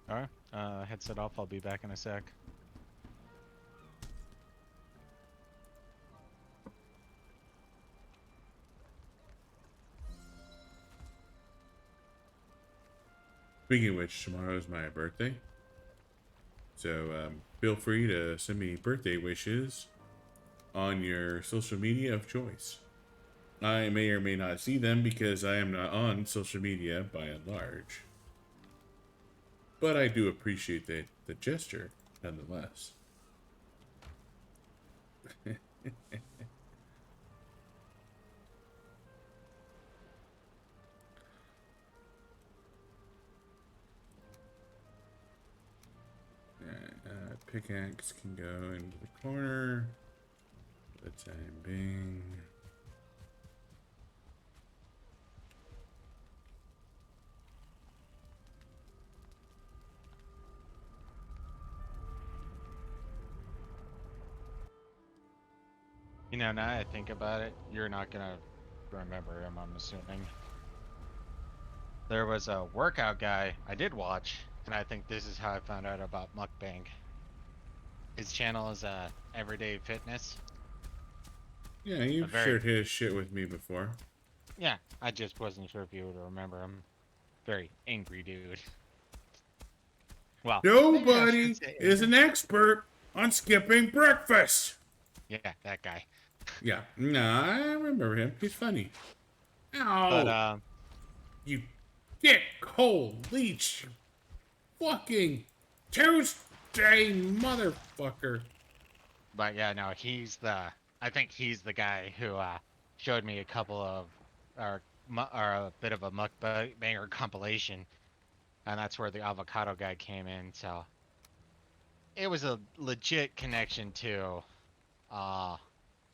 All right. Headset off. I'll be back in a sec. Speaking of which, tomorrow's my birthday. So feel free to send me birthday wishes on your social media of choice. I may or may not see them because I am not on social media by and large. But I do appreciate the gesture nonetheless. Pickaxe can go into the corner for the time being. You know, now I think about it, you're not gonna remember him, I'm assuming. There was a workout guy I did watch, and I think this is how I found out about mukbang. His channel is Everyday Fitness. Yeah, A you've very shared his shit with me before. Yeah, I just wasn't sure if you would remember him. Very angry dude. Well, maybe I should Nobody say is angry. an expert on skipping breakfast. Yeah, that guy. Yeah, nah, I remember him. He's funny. But Ow! You dick hole leech! Fucking Tuesday, motherfucker! but yeah, no, I think he's the guy who showed me a couple of or a bit of a mukbanger compilation, and that's where the avocado guy came in. So it was a legit connection to uh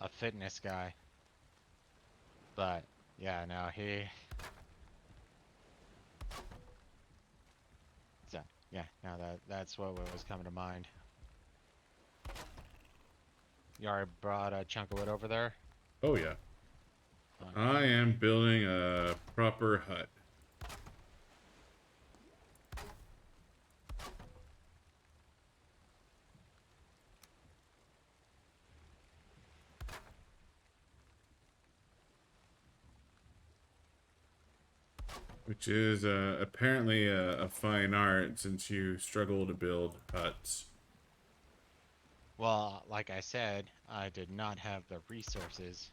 a fitness guy. But yeah, no, so yeah, no, that's what was coming to mind. You already brought a chunk of wood over there? Oh, yeah. I Okay. am building a proper hut. Which is apparently a fine art since you struggle to build huts. Well, like I said, I did not have the resources.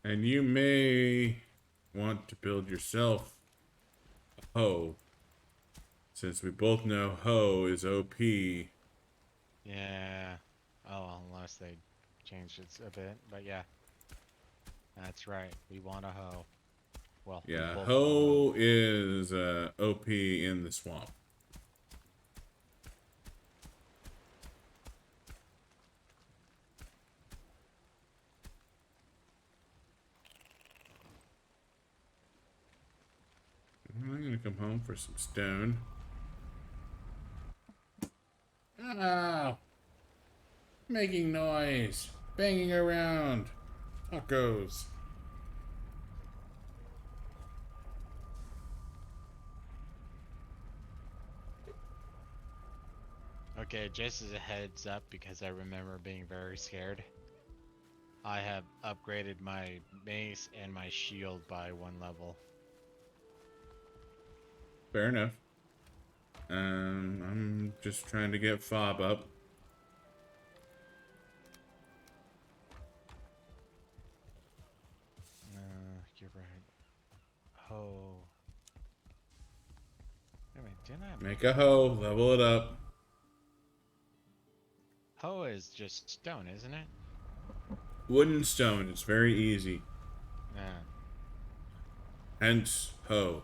And you may want to build yourself a hoe, since we both know hoe is OP. Yeah. Oh, unless they changed it a bit. But yeah, that's right. We want a hoe. Well, we Yeah, both want a hoe. hoe is OP in the swamp. I'm gonna come home for some stone. Ah, making noise, banging around, tacos. Okay, just as a heads up, because I remember being very scared, I have upgraded my mace and my shield by 1 level. Fair enough. I'm just trying to get fob up. You're right. Hoe. Didn't I Make make a hoe, level it up. hoe is just stone, isn't it? Wooden stone, it's very easy. Yeah. Hence, hoe.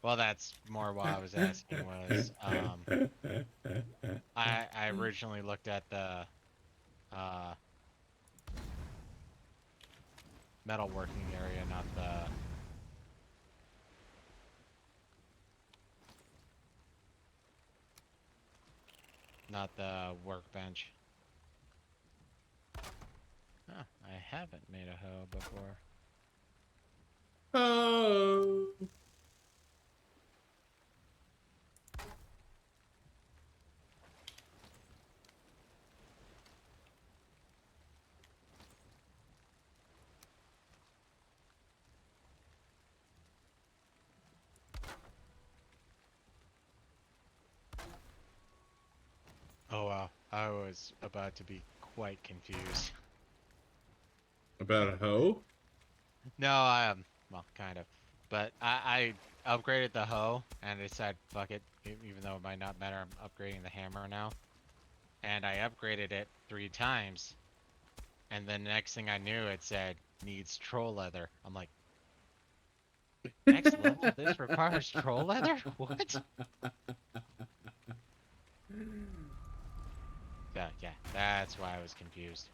Well, that's more what I was asking was I originally looked at the uh metalworking area, not the workbench. Huh, I haven't made a hoe before. Oh. Oh wow, I was about to be quite confused. About a hoe? No, I am well, kind of, but I upgraded the hoe and I said fuck it, even though it might not matter. I'm upgrading the hammer now, and I upgraded it 3 times, and then next thing I knew, it said needs troll leather. I'm like, next level, this requires troll leather? What? Yeah, yeah, that's why I was confused.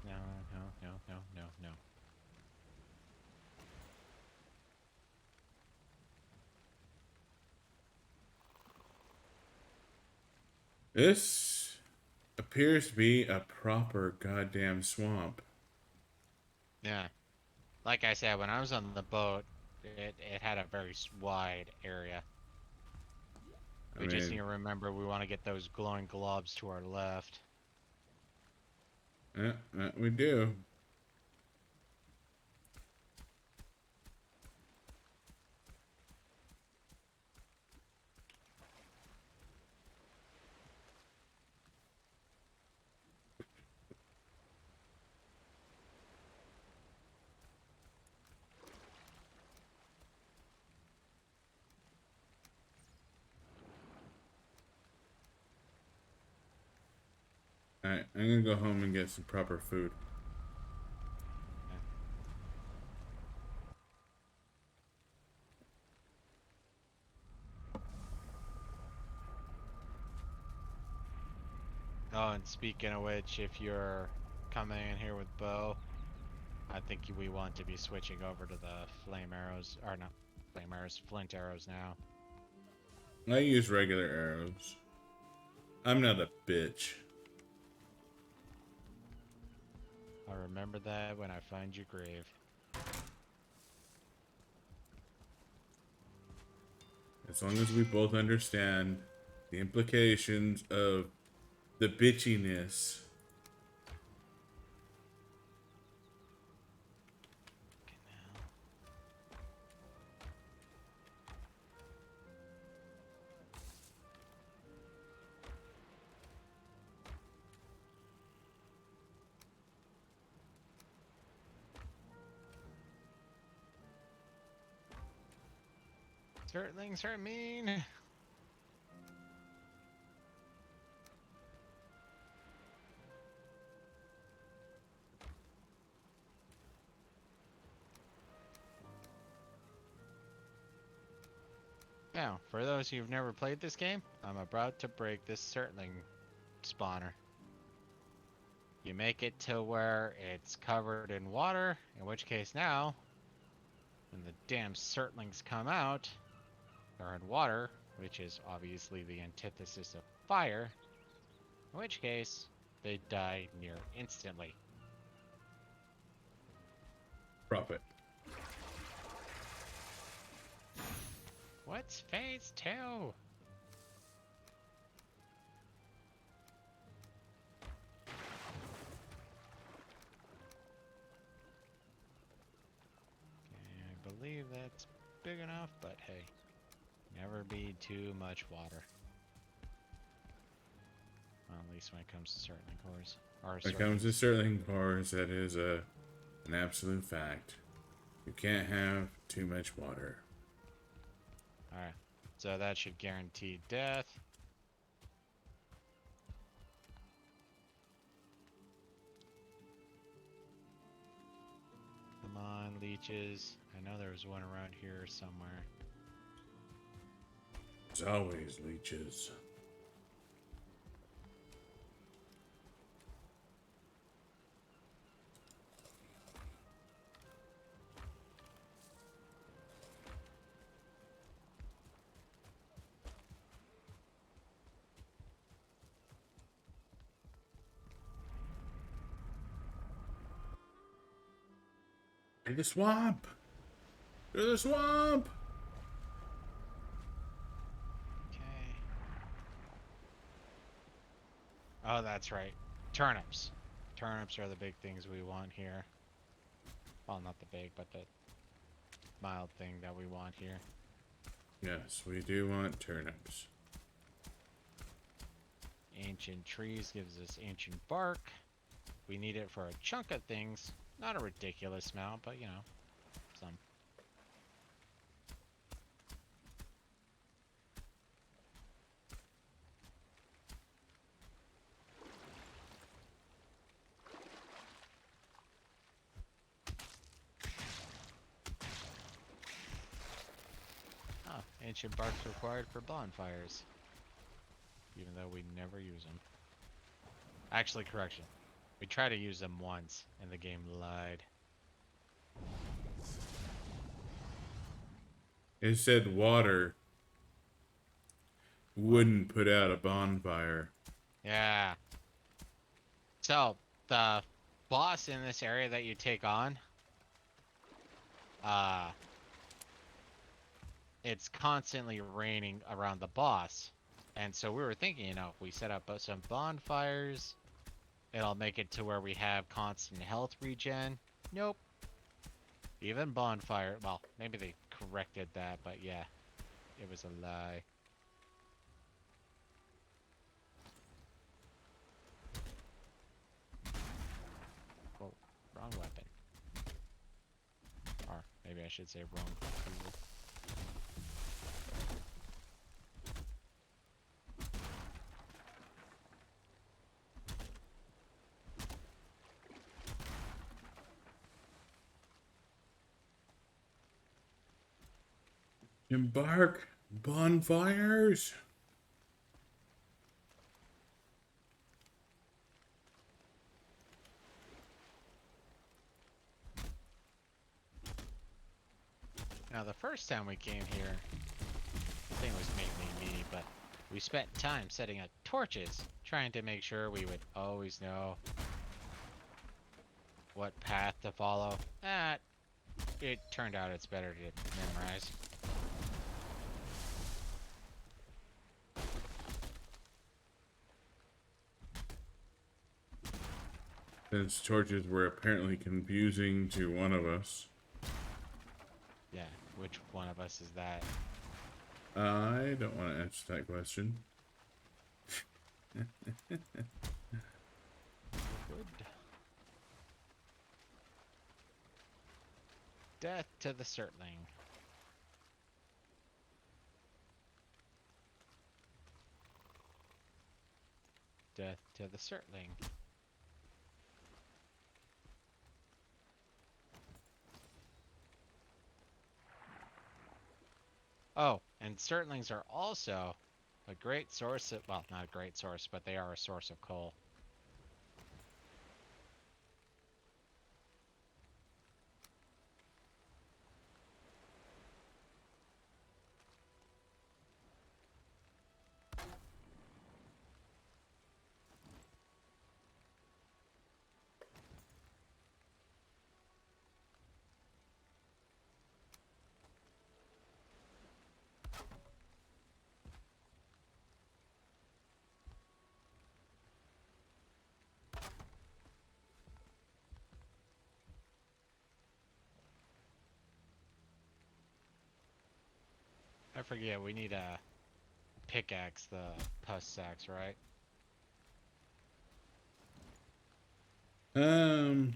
No, no, no, no, no, no. This appears to be a proper goddamn swamp. Yeah, like I said, when I was on the boat, it had a very wide area. I We just need mean, to remember we want to get those glowing globs to our left. that we do. Alright, I'm gonna go home and get some proper food. Yeah. Oh, and speaking of which, if you're coming in here with bow, I think we want to be switching over to the flame arrows, or not flame arrows, flint arrows now. I use regular arrows. I'm not a bitch. I'll remember that when I find your grave. As long as we both understand the implications of the bitchiness. Certlings are mean. Now, for those who've never played this game, I'm about to break this Certling spawner. You make it to where it's covered in water, in which case now, when the damn Certlings come out, they're in water, which is obviously the antithesis of fire, in which case they die near instantly. Profit. What's phase 2? I believe that's big enough, but hey, never be too much water. Well, at least when it comes to Certling cores. Or When it comes to Certlings. Sterling cores, that is an absolute fact. You can't have too much water. Alright. So that should guarantee death. Come on, leeches. I know there was one around here somewhere. There's always leeches. To the swamp! To the swamp! Okay. Oh, that's right. Turnips. Turnips are the big things we want here. Well, not the big, but the mild thing that we want here. Yes, we do want turnips. Ancient trees gives us ancient bark. We need it for a chunk of things. Not a ridiculous amount, but you know, some. Ah, ancient bark's required for bonfires. Even though we never use them. Actually, correction. We tried to use them once, and the game lied. It said water wouldn't put out a bonfire. Yeah. So, the boss in this area that you take on, uh, it's constantly raining around the boss. And so we were thinking, you know, if we set up some bonfires, it'll make it to where we have constant health regen. Nope. Even bonfire, well, maybe they corrected that, but yeah, it was a lie. Oh, wrong weapon. Or maybe I should say wrong tool. Embark bonfires! Now, the first time we came here, the thing was mainly me, but we spent time setting up torches, trying to make sure we would always know what path to follow. It turned out it's better to memorize. Since torches were apparently confusing to one of us. Yeah, which one of us is that? I don't want to answer that question. Good. Death to the Surtling. Death to the Surtling. Oh, and Surtlings are also a great source of, well, not a great source, but they are a source of coal. I forget, we need a pickaxe the pus sacks, right? Um,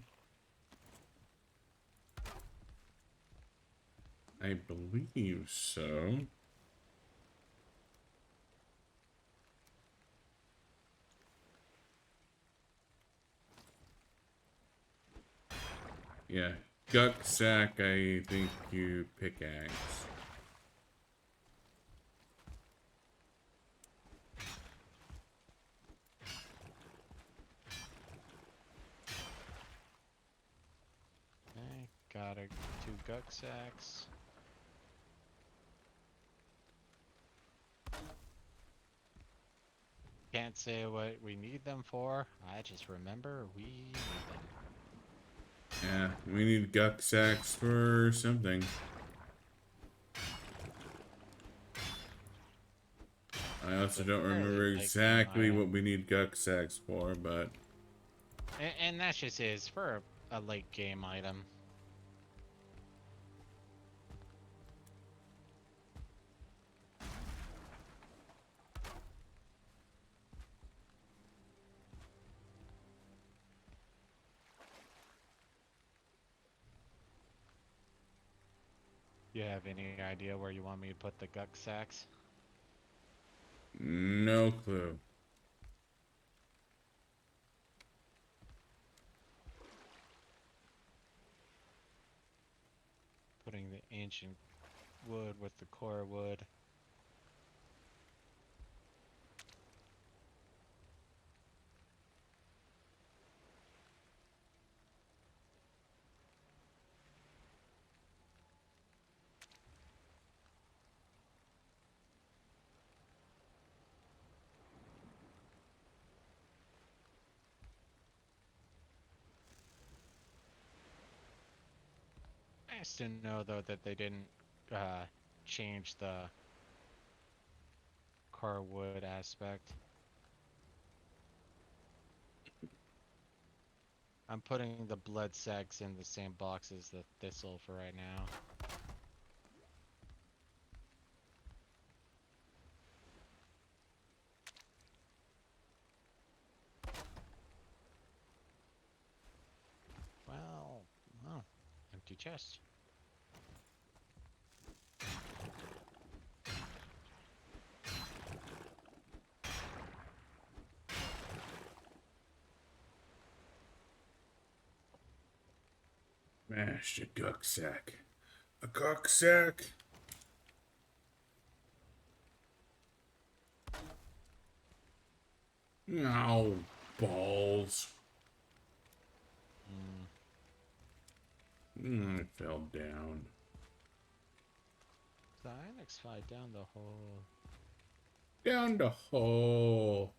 I believe so. Yeah. Guck sack, I think you pickaxe. Okay, got a 2 guck sacks. Can't say what we need them for. I just remember we need them. Yeah, we need guck sacks for something. I It's also a don't fairly remember late game exactly what item. we need guck sacks for, but And that's just is for a late game item. You have any idea where you want me to put the guck sacks? no clue. Putting the ancient wood with the core wood. Nice to know though that they didn't uh, change the core wood aspect. I'm putting the blood sacks in the same box as the thistle for right now. Well, oh, empty chest. Mashed a guck sack. A guck sack? No, balls. Mm. I fell down. The Inex slide down the hole. Down the hole.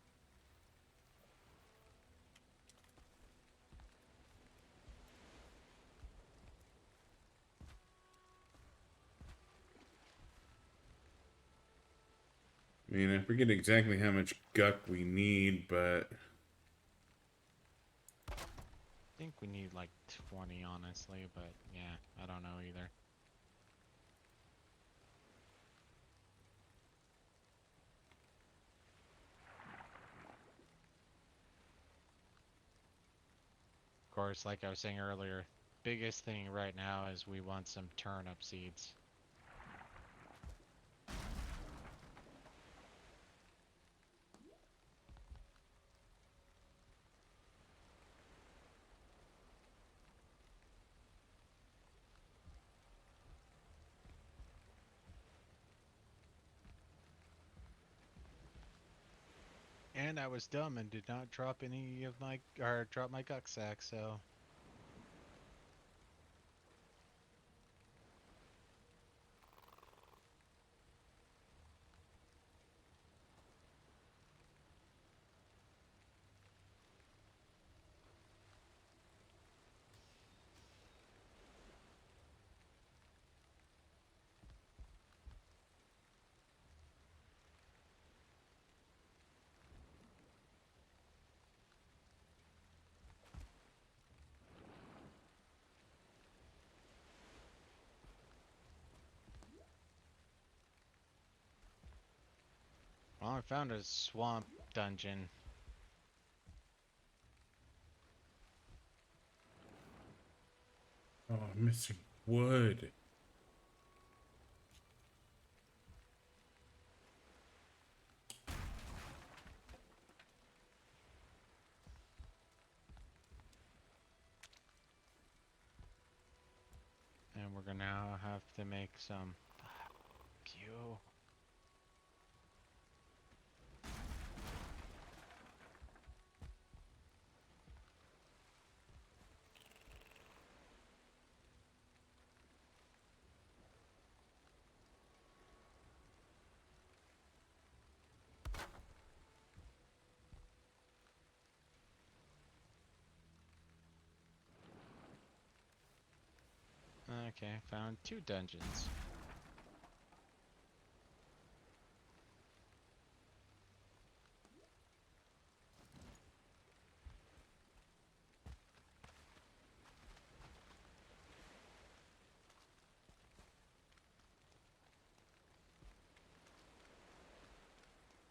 I mean, I forget exactly how much guck we need, but I think we need like 20 honestly, but yeah, I don't know either. Of course, like I was saying earlier, biggest thing right now is we want some turnip seeds. And I was dumb and did not drop any of my, or drop my guck sack, so. Well, I found a swamp dungeon. oh, I'm missing wood. now I have to make some. You. Okay, found 2 dungeons.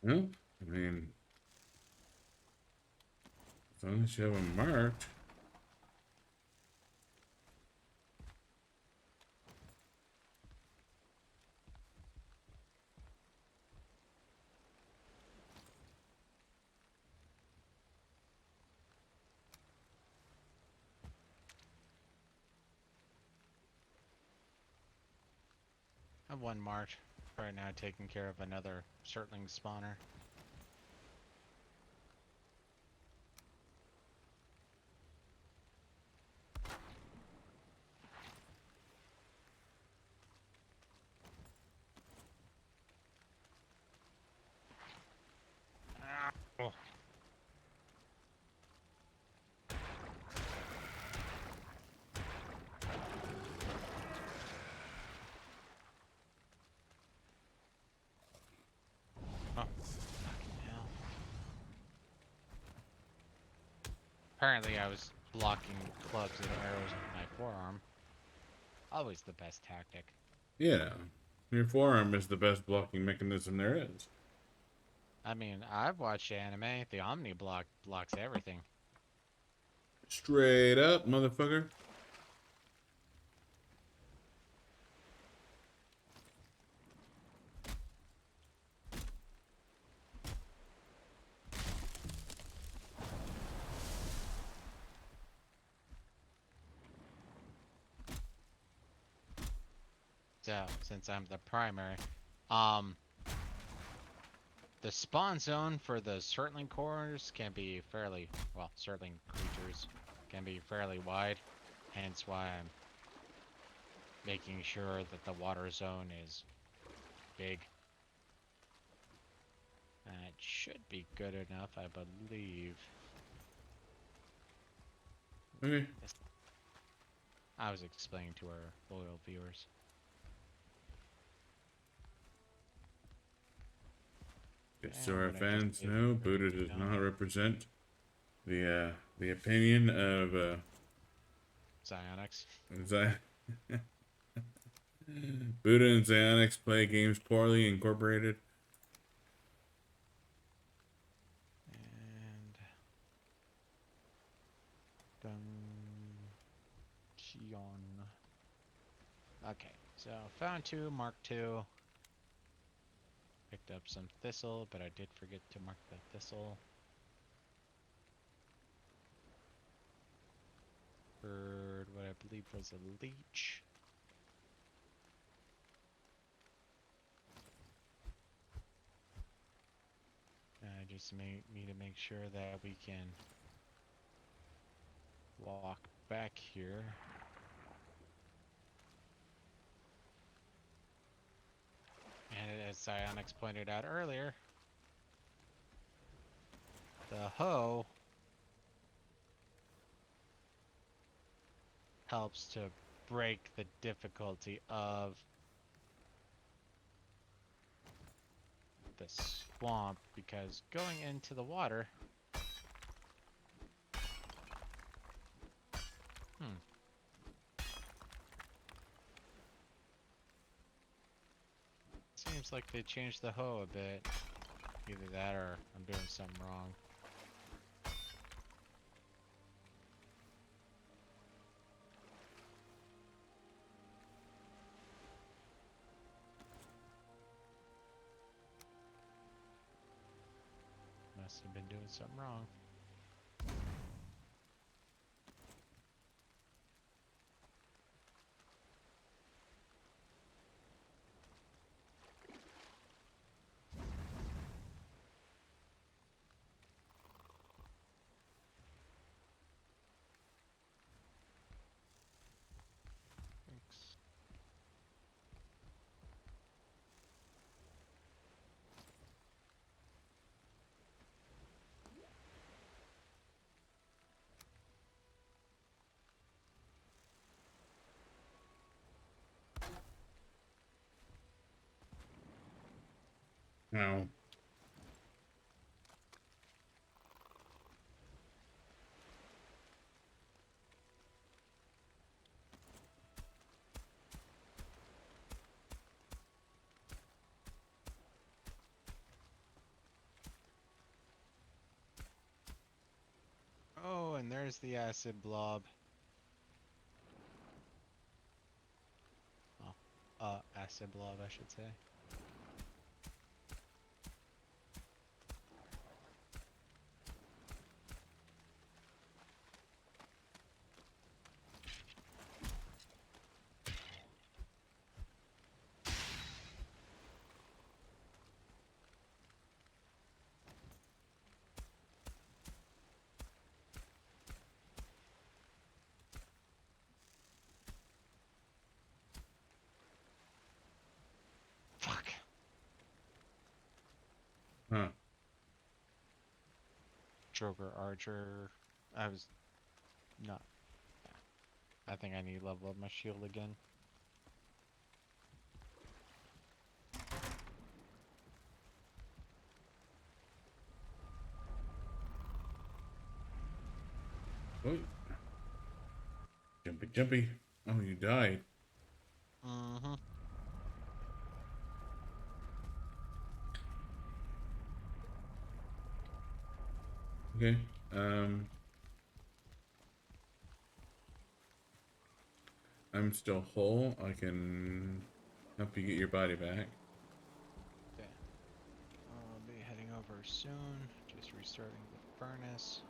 Well, I mean, as long as you have them marked. I have 1 march. Right now taking care of another Surtling spawner. Ah, oh. Oh, fucking hell. Apparently I was blocking clubs and arrows with my forearm. Always the best tactic. Yeah, your forearm is the best blocking mechanism there is. I mean, I've watched anime. The Omni block blocks everything. Straight up, motherfucker. So, since I'm the primary, um, the spawn zone for the Surtling cores can be fairly, well, Surtling creatures can be fairly wide. Hence why I'm making sure that the water zone is big. It should be good enough, I believe. Okay. I was explaining to our loyal viewers. Just And so I'm our gonna just fans leave know, everything Buddha does not done. represent the opinion of Psionics. Zi- Buddha and Zionics play games poorly incorporated. And Dungeon. Okay, so found 2, mark 2. Picked up some thistle, but I did forget to mark the thistle. Heard what I believe was a leech. I just need to make sure that we can walk back here. And as Psionics pointed out earlier, the hoe helps to break the difficulty of the swamp because going into the water. Hmm. Seems like they changed the hoe a bit. Either that or I'm doing something wrong. Must have been doing something wrong. No. Oh, and there's the acid blob. Oh, acid blob, I should say. Fuck. Huh. Joker Archer. I was not. I think I need to level up my shield again. Oh, jumpy, jumpy. Oh, you died. Mm-hmm. Okay. I'm still whole. I can help you get your body back. Okay. I'll be heading over soon. Just restarting the furnace.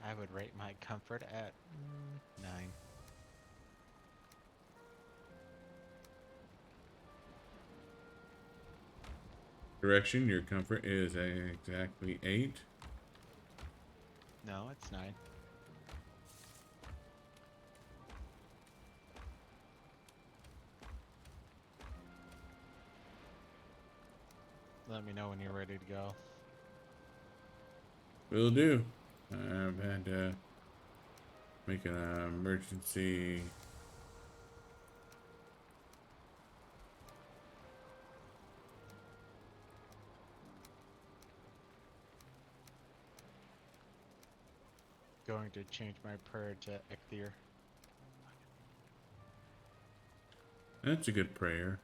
I would rate my comfort at 9. Direction, your comfort is exactly 8. No, it's 9. Let me know when you're ready to go. Will do. I've had to make an emergency. Going to change my prayer to Ecthir. That's a good prayer.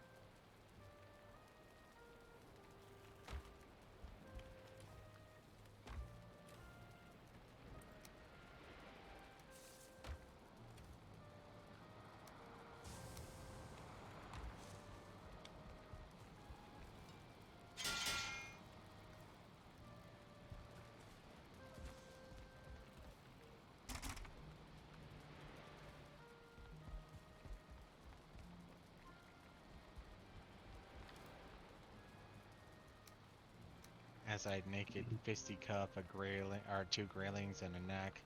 As I naked fisticuff a grayling or 2 graylings and a knack.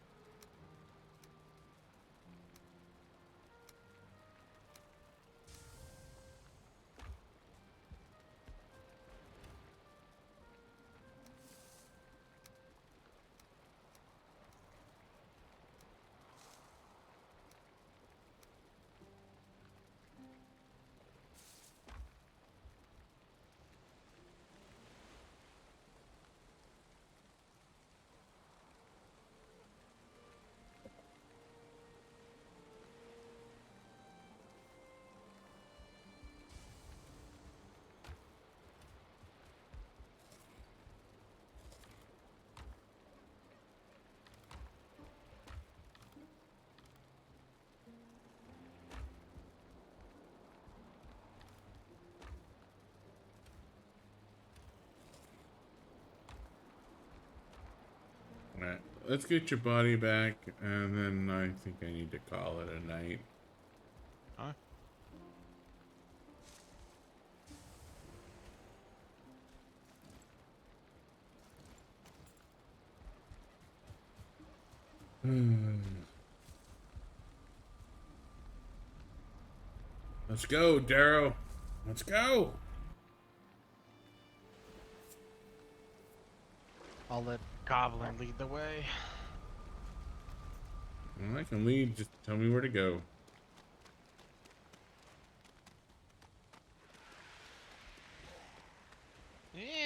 Alright, let's get your body back, and then I think I need to call it a night. Huh? Let's go, Darrow. Let's go. I'll let Goblin lead the way. Well, I can lead. Just tell me where to go. Yeah,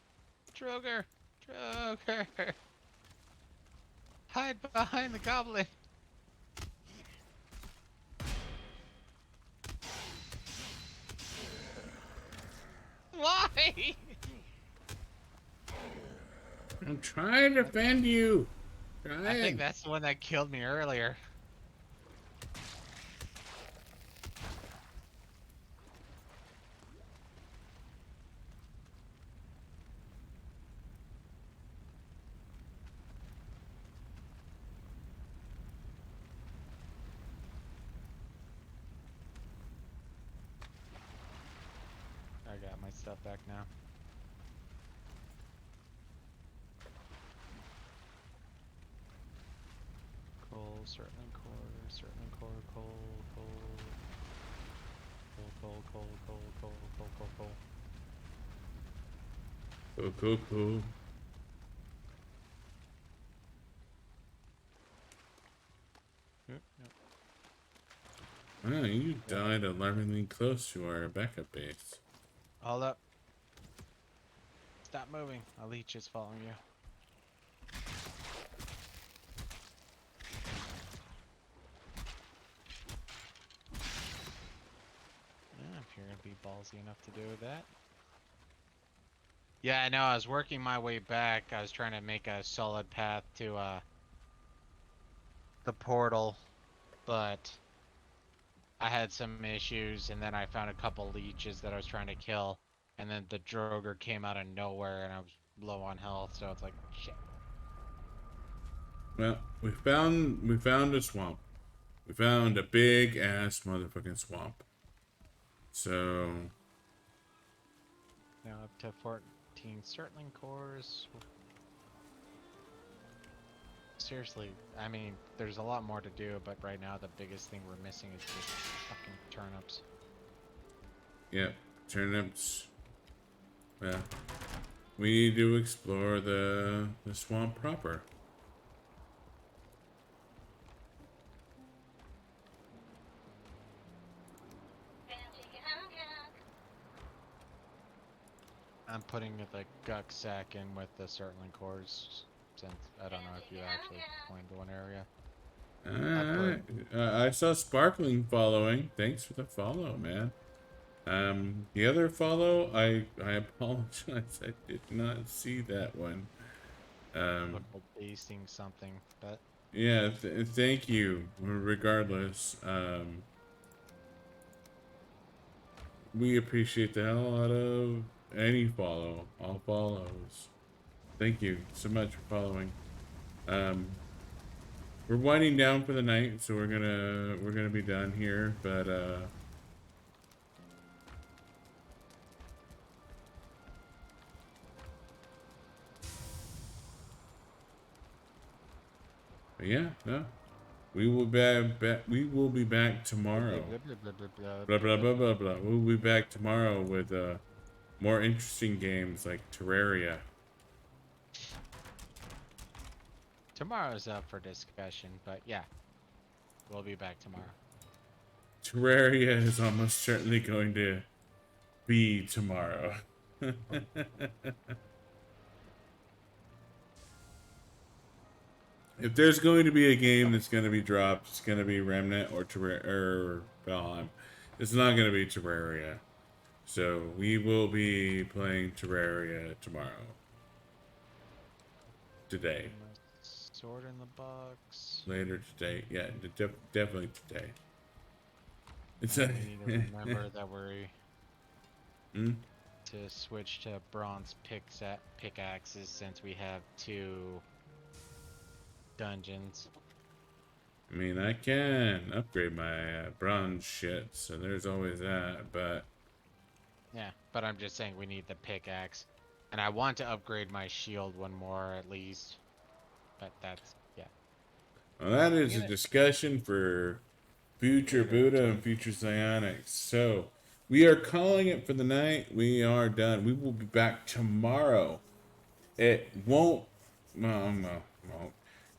Droger. Droger. Hide behind the Goblin. Why? I'm trying to defend you. I think Trying. that's the one that killed me earlier. I got my stuff back now. Coal, certain core, certain core, coal, coal, coal, coal, coal, coal, coal, coal, coal, coal. Cool, cool, cool. Yep, yep. Wow, you Yeah. died alarmingly close to our backup base. Hold up. Stop moving. A leech is following you. Yeah, if you're gonna be ballsy enough to do that. Yeah, I know. I was working my way back. I was trying to make a solid path to the portal, but I had some issues, and then I found a couple leeches that I was trying to kill, and then the Droger came out of nowhere, and I was low on health, so it's like shit. Well, we found a swamp. We found a big ass motherfucking swamp. So Now up to 14 Surtling cores. Seriously, I mean, there's a lot more to do, but right now the biggest thing we're missing is just fucking turnips. yeah, turnips. Yeah, we need to explore the swamp proper. I'm putting the guck sack in with the Surtling cores, since I don't know if you actually coined one area. I put I saw Sparkling following. Thanks for the follow, man. The other follow, I apologize. I did not see that one. local basting something, but Yeah, thank you. Regardless, we appreciate the hell out of any follow, all follows. Thank you so much for following. Um, we're winding down for the night, so we're gonna be done here. But yeah, no, we will be back blah, blah, tomorrow. blah, blah, blah, blah, Blah blah, blah blah. blah blah blah. We'll be back tomorrow with more interesting games like Terraria. Tomorrow's up for discussion, but yeah, we'll be back tomorrow. Terraria is almost certainly going to be tomorrow. If there's going to be a game that's going to be dropped, it's going to be Remnant or Terraria or Valheim. It's not going to be Terraria. So we will be playing Terraria tomorrow. Today. Put my sword in the box. Later today. Yeah, definitely today. It's And a... we need to remember that we're Hmm? to switch to bronze pickaxes since we have 2 dungeons. I mean, I can upgrade my bronze shit, so there's always that, but... Yeah, but I'm just saying we need the pickaxe. And I want to upgrade my shield one more at least. But that's, yeah. Well, that I'm is a gonna discussion for future later Buddha and time. future Psionics. So, We are calling it for the night. We are done. We will be back tomorrow. It won't. No.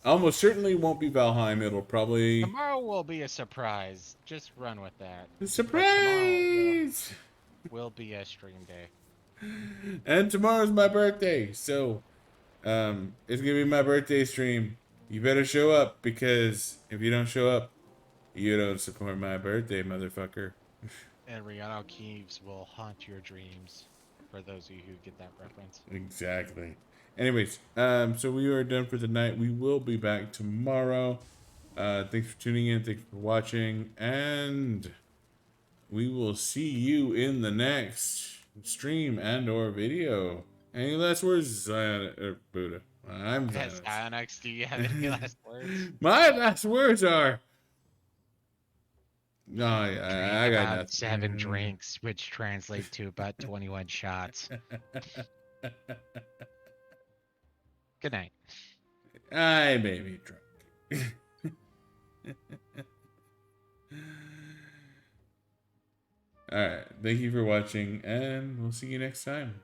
Almost certainly won't be Valheim. It'll probably. Tomorrow will be a surprise. Just run with that. But tomorrow Surprise! will be a stream day. And tomorrow's my birthday. So, it's going to be my birthday stream. You better show up because if you don't show up, you don't support my birthday, motherfucker. And Rihanna Keeves will haunt your dreams. For those of you who get that reference. Exactly. Anyways, so we are done for the night. We will be back tomorrow. Thanks for tuning in. Thanks for watching. And we will see you in the next stream and or video. Any last words, Buddha? I'm Yes, silent. Alex, do you have any last words? My last words are. No, Drink I got about 7 nothing. drinks, which translate to about 21 shots. Good night. I may be drunk. All right. Thank you for watching, and we'll see you next time.